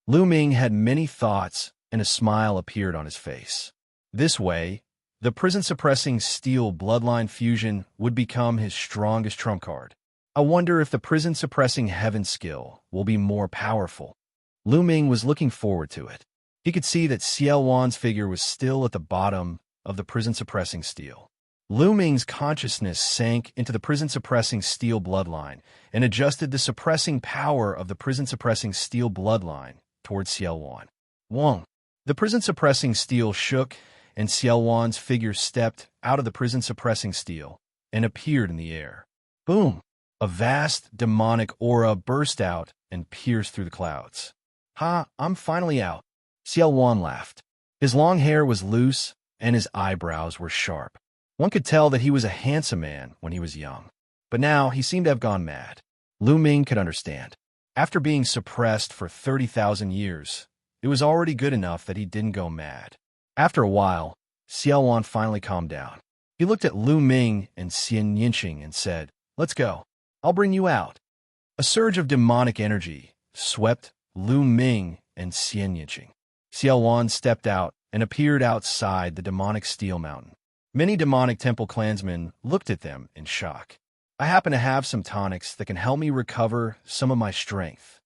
Lu Ming had many thoughts, and a smile appeared on his face. This way, the prison-suppressing steel bloodline fusion would become his strongest trump card. I wonder if the prison-suppressing heaven skill will be more powerful. Lu Ming was looking forward to it. He could see that Xiaowan's figure was still at the bottom of the prison-suppressing steel. Lu Ming's consciousness sank into the prison-suppressing steel bloodline and adjusted the suppressing power of the prison-suppressing steel bloodline towards Xiaowan. Wong. The prison-suppressing steel shook, and Xiaowan's figure stepped out of the prison-suppressing steel and appeared in the air. Boom! A vast demonic aura burst out and pierced through the clouds. Ha, I'm finally out. Xiaowan laughed. His long hair was loose, and his eyebrows were sharp. One could tell that he was a handsome man when he was young, but now he seemed to have gone mad. Lu Ming could understand. After being suppressed for 30,000 years, it was already good enough that he didn't go mad. After a while, Xiaowan finally calmed down. He looked at Lu Ming and Xianxia and said, "Let's go. I'll bring you out." A surge of demonic energy swept Lu Ming and Xianxia. Xiaowan stepped out and appeared outside the demonic steel mountain. Many demonic temple clansmen looked at them in shock. "I happen to have some tonics that can help me recover some of my strength,"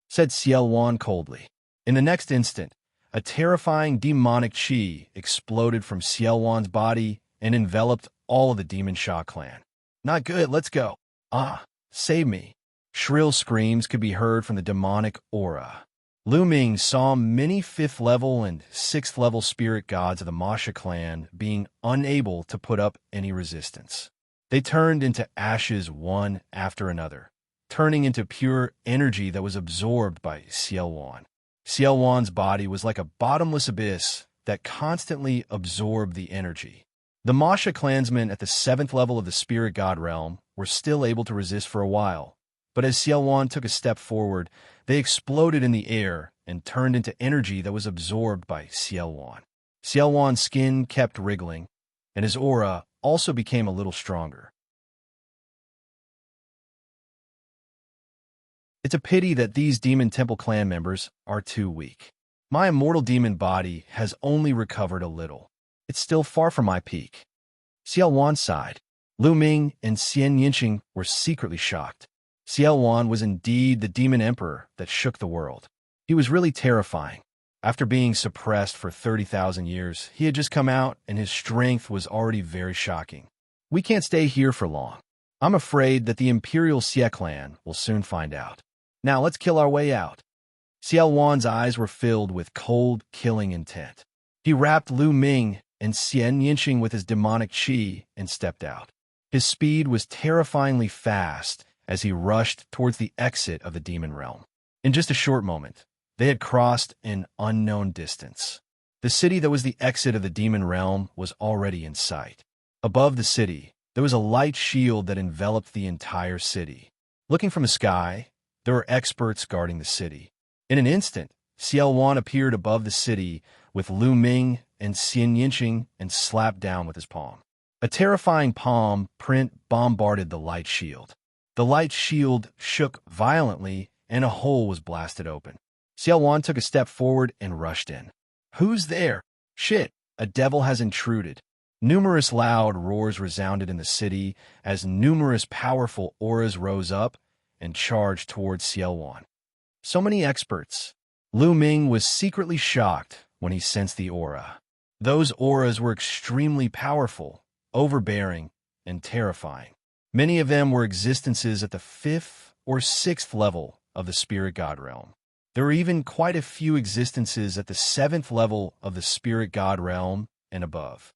said Xiaowan coldly. In the next instant, a terrifying demonic qi exploded from Xiaowan's body and enveloped all of the Demon Sha clan. "Not good, let's go. Ah, save me." Shrill screams could be heard from the demonic aura. Lu Ming saw many 5th level and 6th level spirit gods of the Masha clan being unable to put up any resistance. They turned into ashes one after another, turning into pure energy that was absorbed by Xiaowan. Xiaowan's body was like a bottomless abyss that constantly absorbed the energy. The Masha clansmen at the 7th level of the spirit god realm were still able to resist for a while, but as Xiaowan took a step forward, they exploded in the air and turned into energy that was absorbed by Xiaowan. Xiaowan's skin kept wriggling, and his aura also became a little stronger. It's a pity that these Demon Temple clan members are too weak. My immortal demon body has only recovered a little. It's still far from my peak. Xiaowan sighed. Lu Ming and Xianxia were secretly shocked. Xiaowan was indeed the demon emperor that shook the world. He was really terrifying. After being suppressed for 30,000 years, he had just come out and his strength was already very shocking. We can't stay here for long. I'm afraid that the Imperial Xie clan will soon find out. Now let's kill our way out. Xiaowan's eyes were filled with cold, killing intent. He wrapped Lu Ming and Xianxia with his demonic qi and stepped out. His speed was terrifyingly fast as he rushed towards the exit of the demon realm. In just a short moment, they had crossed an unknown distance. The city that was the exit of the demon realm was already in sight. Above the city, there was a light shield that enveloped the entire city. Looking from the sky, there were experts guarding the city. In an instant, Xiaowan appeared above the city with Lu Ming and Xianxia and slapped down with his palm. A terrifying palm print bombarded the light shield. The light shield shook violently and a hole was blasted open. Xiaowan took a step forward and rushed in. "Who's there? Shit, a devil has intruded." Numerous loud roars resounded in the city as numerous powerful auras rose up and charged towards Xiaowan. So many experts. Lu Ming was secretly shocked when he sensed the aura. Those auras were extremely powerful, overbearing, and terrifying. Many of them were existences at the 5th or 6th level of the spirit god realm. There were even quite a few existences at the 7th level of the spirit god realm and above.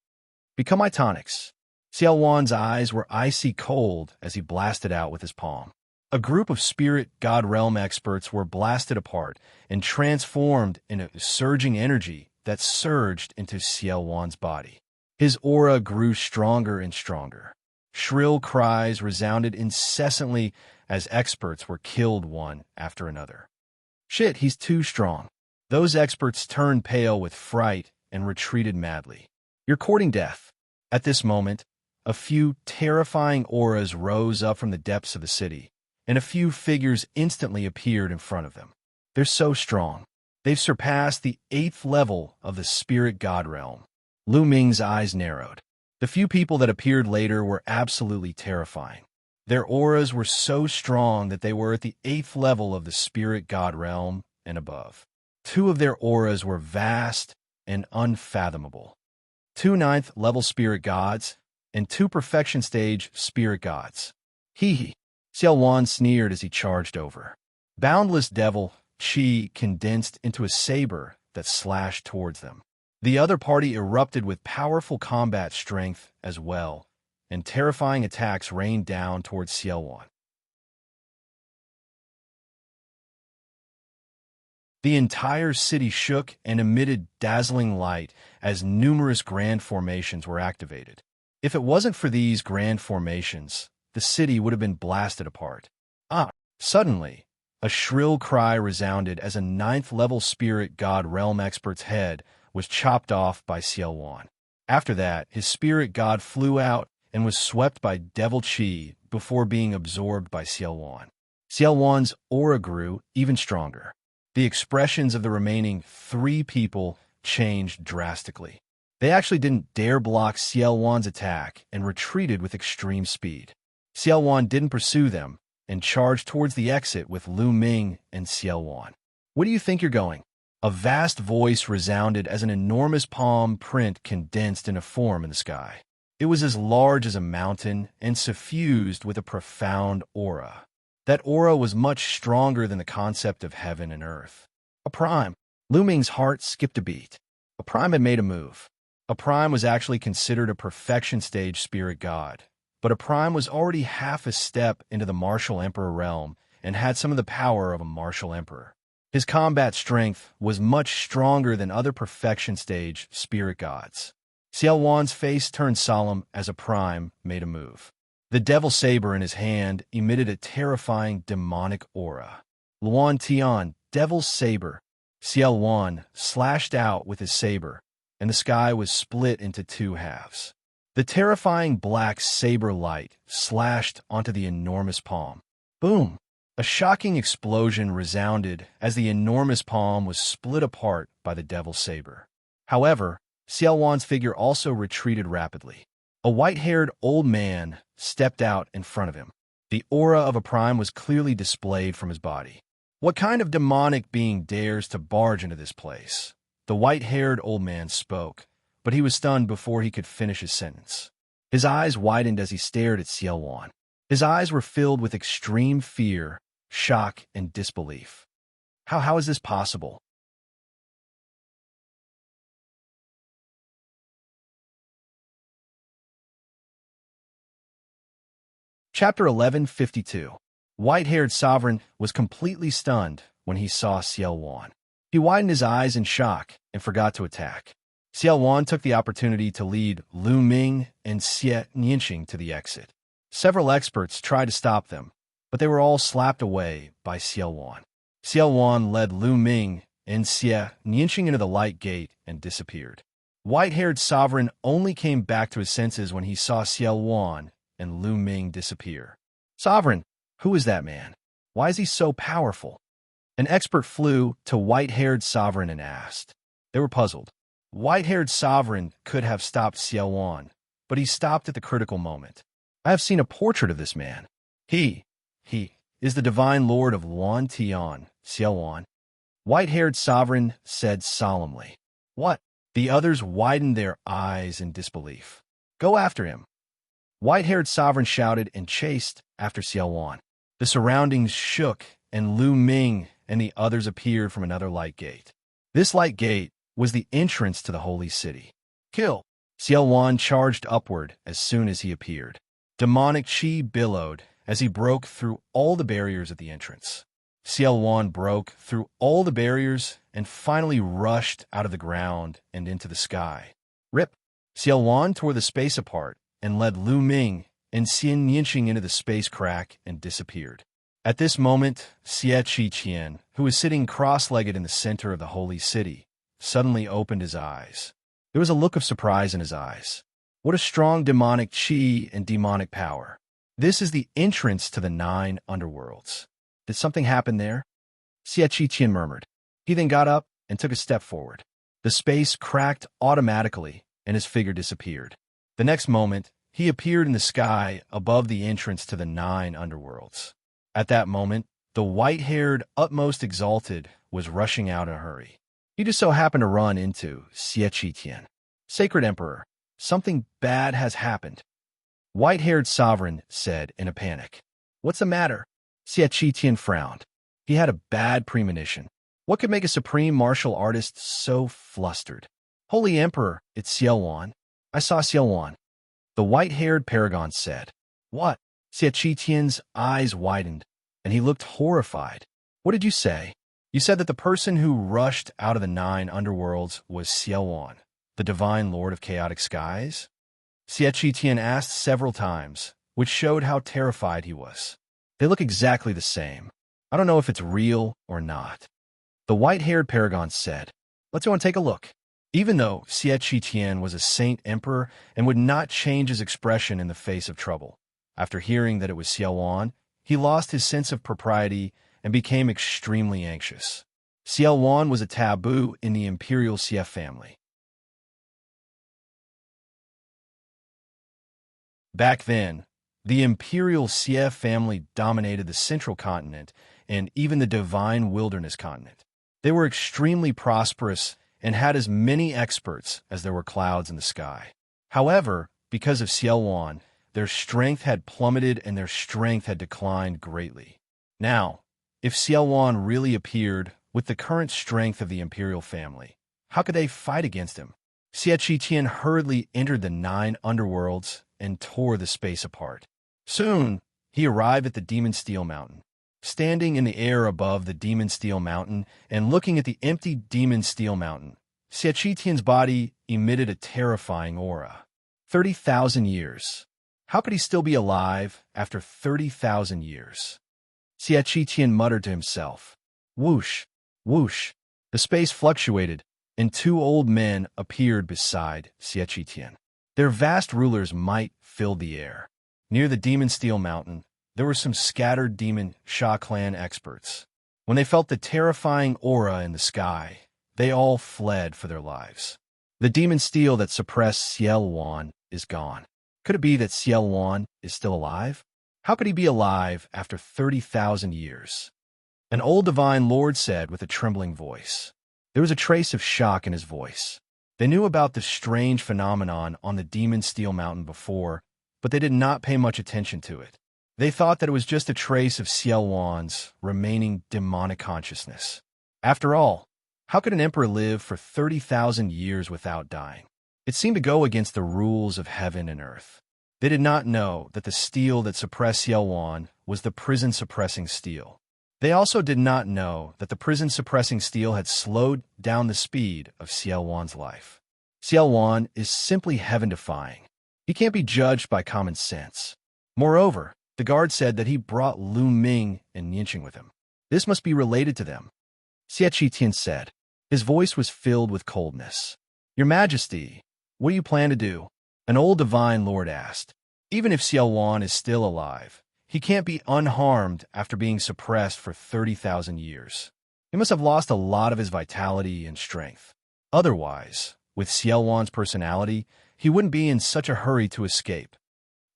"Become my tonics." Xiao Wan's eyes were icy cold as he blasted out with his palm. A group of spirit god realm experts were blasted apart and transformed into surging energy that surged into Xiao Wan's body. His aura grew stronger and stronger. Shrill cries resounded incessantly as experts were killed one after another. Shit, he's too strong. Those experts turned pale with fright and retreated madly. You're courting death. At this moment, a few terrifying auras rose up from the depths of the city, and a few figures instantly appeared in front of them. They're so strong. They've surpassed the 8th level of the spirit god realm. Lu Ming's eyes narrowed. The few people that appeared later were absolutely terrifying. Their auras were so strong that they were at the 8th level of the spirit god realm and above. 2 of their auras were vast and unfathomable. 2 9th level spirit gods and 2 perfection stage spirit gods. Hee. Xiao Wan sneered as he charged over. Boundless devil Qi condensed into a saber that slashed towards them. The other party erupted with powerful combat strength as well, and terrifying attacks rained down towards Xiao Wan. The entire city shook and emitted dazzling light as numerous grand formations were activated. If it wasn't for these grand formations, the city would have been blasted apart. Suddenly, a shrill cry resounded as a 9th level spirit god realm expert's head was chopped off by Xiao Wan. After that, his spirit god flew out and was swept by devil Qi before being absorbed by Xiao Wan. Xiao Wan's aura grew even stronger. The expressions of the remaining 3 people changed drastically. They actually didn't dare block Xiao Wan's attack and retreated with extreme speed. Xiao Wan didn't pursue them and charged towards the exit with Lu Ming and Xiao Wan. Where do you think you're going? A vast voice resounded as an enormous palm print condensed in a form in the sky. It was as large as a mountain and suffused with a profound aura. That aura was much stronger than the concept of heaven and earth. A prime. Lu Ming's heart skipped a beat. A prime had made a move. A prime was actually considered a perfection stage spirit god, but a prime was already half a step into the martial emperor realm and had some of the power of a martial emperor. His combat strength was much stronger than other perfection stage spirit gods. Xiao Wan's face turned solemn as a prime made a move. The devil saber in his hand emitted a terrifying demonic aura. Luan Tian, devil's saber. Xiao Wan slashed out with his saber, and the sky was split into 2 halves. The terrifying black saber light slashed onto the enormous palm. Boom! A shocking explosion resounded as the enormous palm was split apart by the devil's saber. However, Xiao Wan's figure also retreated rapidly. A white-haired old man stepped out in front of him. The aura of a prime was clearly displayed from his body. What kind of demonic being dares to barge into this place? The white-haired old man spoke, but he was stunned before he could finish his sentence. His eyes widened as he stared at Xiao Wan. His eyes were filled with extreme fear, shock, and disbelief. How is this possible? Chapter 1152. White-haired sovereign was completely stunned when he saw Xiao Wan. He widened his eyes in shock and forgot to attack. Xiao Wan took the opportunity to lead Lu Ming and Xianxia to the exit. Several experts tried to stop them, but they were all slapped away by Xiao Wan. Xiao Wan led Lu Ming and Xianxia into the light gate and disappeared. White-haired sovereign only came back to his senses when he saw Xiao Wan and Lu Ming disappear. Sovereign, who is that man? Why is he so powerful? An expert flew to white-haired sovereign and asked. They were puzzled. White-haired sovereign could have stopped Xiao Wan, but he stopped at the critical moment. I have seen a portrait of this man. He is the divine lord of Luan Tian, Xiao Wan. White-haired sovereign said solemnly. What? The others widened their eyes in disbelief. Go after him. White-haired sovereign shouted and chased after Xiao Wan. The surroundings shook, and Lu Ming and the others appeared from another light gate. This light gate was the entrance to the holy city. Kill! Xiao Wan charged upward as soon as he appeared. Demonic chi billowed as he broke through all the barriers at the entrance. Xiao Wan broke through all the barriers and finally rushed out of the ground and into the sky. Rip! Xiao Wan tore the space apart and led Lu Ming and Xianxia into the space crack and disappeared. At this moment, Xianxia, who was sitting cross-legged in the center of the holy city, suddenly opened his eyes. There was a look of surprise in his eyes. What a strong demonic chi and demonic power. This is the entrance to the 9 underworlds. Did something happen there? Xianxia murmured. He then got up and took a step forward. The space cracked automatically, and his figure disappeared. The next moment, he appeared in the sky above the entrance to the 9 underworlds. At that moment, the white-haired, utmost exalted, was rushing out in a hurry. He just so happened to run into Xianxia. Sacred Emperor, something bad has happened. White-haired sovereign said in a panic. What's the matter? Xianxia frowned. He had a bad premonition. What could make a supreme martial artist so flustered? Holy Emperor, it's Xiao Wan. I saw Xiao Wan. The white-haired paragon said. What? Xianxia's eyes widened, and he looked horrified. What did you say? You said that the person who rushed out of the 9 underworlds was Xiao Wan, the divine lord of chaotic skies? Xianxia asked several times, which showed how terrified he was. They look exactly the same. I don't know if it's real or not. The white-haired paragon said, Let's go and take a look. Even though Xianxia was a saint emperor and would not change his expression in the face of trouble, after hearing that it was Xiao Wan, he lost his sense of propriety and became extremely anxious. Xiao Wan was a taboo in the imperial Xie family. Back then, the imperial Xie family dominated the central continent and even the divine wilderness continent. They were extremely prosperous and had as many experts as there were clouds in the sky. However, because of Xiao Wan, their strength had plummeted and their strength had declined greatly. Now, if Xiao Wan really appeared with the current strength of the imperial family, how could they fight against him? Xianxia hurriedly entered the 9 underworlds and tore the space apart. Soon, he arrived at the Demon Steel Mountain. Standing in the air above the Demon Steel Mountain and looking at the empty Demon Steel Mountain, Xianxia's body emitted a terrifying aura. 30,000 years. How could he still be alive after 30,000 years? Xianxia muttered to himself. Whoosh, whoosh. The space fluctuated, and 2 old men appeared beside Xianxia. Their vast rulers' might filled the air. Near the Demon Steel Mountain, there were some scattered Demon Sha clan experts. When they felt the terrifying aura in the sky, they all fled for their lives. The Demon Steel that suppressed Xiao Wan is gone. Could it be that Xiao Wan is still alive? How could he be alive after 30,000 years? An old divine lord said with a trembling voice. There was a trace of shock in his voice. They knew about the strange phenomenon on the Demon Steel Mountain before, but they did not pay much attention to it. They thought that it was just a trace of Xiao Wan's remaining demonic consciousness. After all, how could an emperor live for 30,000 years without dying? It seemed to go against the rules of heaven and earth. They did not know that the steel that suppressed Xiao Wan was the prison-suppressing steel. They also did not know that the prison-suppressing steel had slowed down the speed of Xiao Wan's life. Xiao Wan is simply heaven-defying. He can't be judged by common sense. Moreover, the guard said that he brought Lu Ming and Yinqing with him. This must be related to them. Xianxia said. His voice was filled with coldness. Your Majesty, what do you plan to do? An old divine lord asked. Even if Xiao Wan is still alive, he can't be unharmed after being suppressed for 30,000 years. He must have lost a lot of his vitality and strength. Otherwise, with Xiao Wan's personality, he wouldn't be in such a hurry to escape.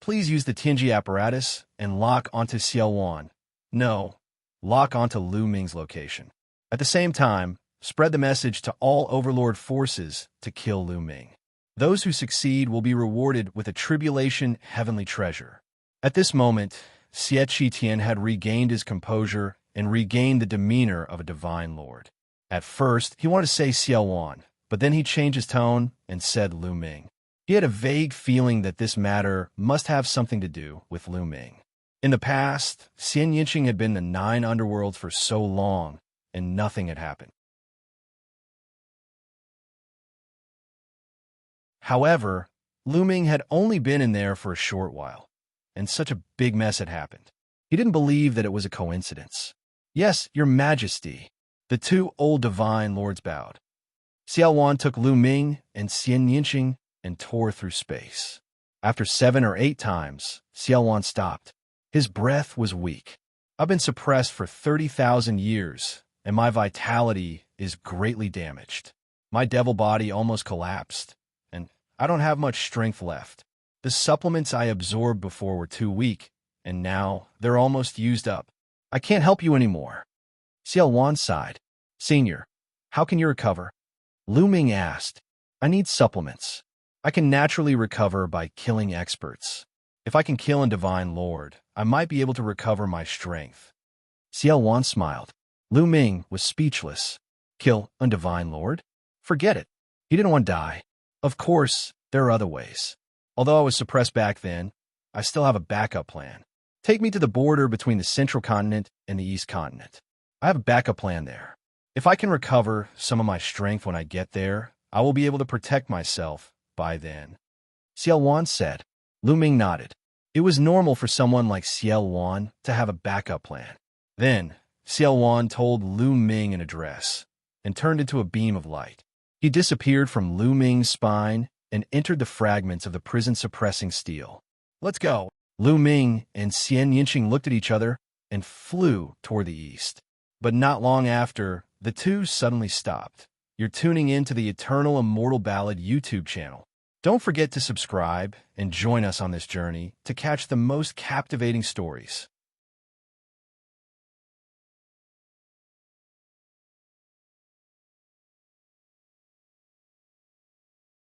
Please use the Tianji apparatus and lock onto Xiao Wan. No, lock onto Lu Ming's location. At the same time, spread the message to all Overlord forces to kill Lu Ming. Those who succeed will be rewarded with a tribulation heavenly treasure. At this moment, Xianxia had regained his composure and regained the demeanor of a divine lord. At first, he wanted to say Xiao Wan, but then he changed his tone and said Lu Ming. He had a vague feeling that this matter must have something to do with Lu Ming. In the past, Xianxia had been in the 9 underworlds for so long, and nothing had happened. However, Lu Ming had only been in there for a short while, and such a big mess had happened. He didn't believe that it was a coincidence. "Yes, your majesty." The 2 old divine lords bowed. Xiaowan took Lu Ming and Xianxia and tore through space. After 7 or 8 times, Xiaowan stopped. His breath was weak. "I've been suppressed for 30,000 years, and my vitality is greatly damaged. My devil body almost collapsed, and I don't have much strength left. The supplements I absorbed before were too weak, and now they're almost used up. I can't help you anymore." Xiaowan sighed. "Senior, how can you recover?" Lu Ming asked. "I need supplements. I can naturally recover by killing experts. If I can kill a divine lord, I might be able to recover my strength." Xiaowan smiled. Lu Ming was speechless. Kill a divine lord? Forget it. He didn't want to die. Of course, there are other ways. Although I was suppressed back then, I still have a backup plan. Take me to the border between the Central Continent and the East Continent. I have a backup plan there. If I can recover some of my strength when I get there, I will be able to protect myself by then." Xiaowan said. Lu Ming nodded. It was normal for someone like Xiaowan to have a backup plan. Then, Xiaowan told Lu Ming an address and turned into a beam of light. He disappeared from Lu Ming's spine and entered the fragments of the prison-suppressing steel. "Let's go." Lu Ming and Xianxia looked at each other and flew toward the east. But not long after, the 2 suddenly stopped. You're tuning in to the Eternal Immortal Ballad YouTube channel. Don't forget to subscribe and join us on this journey to catch the most captivating stories.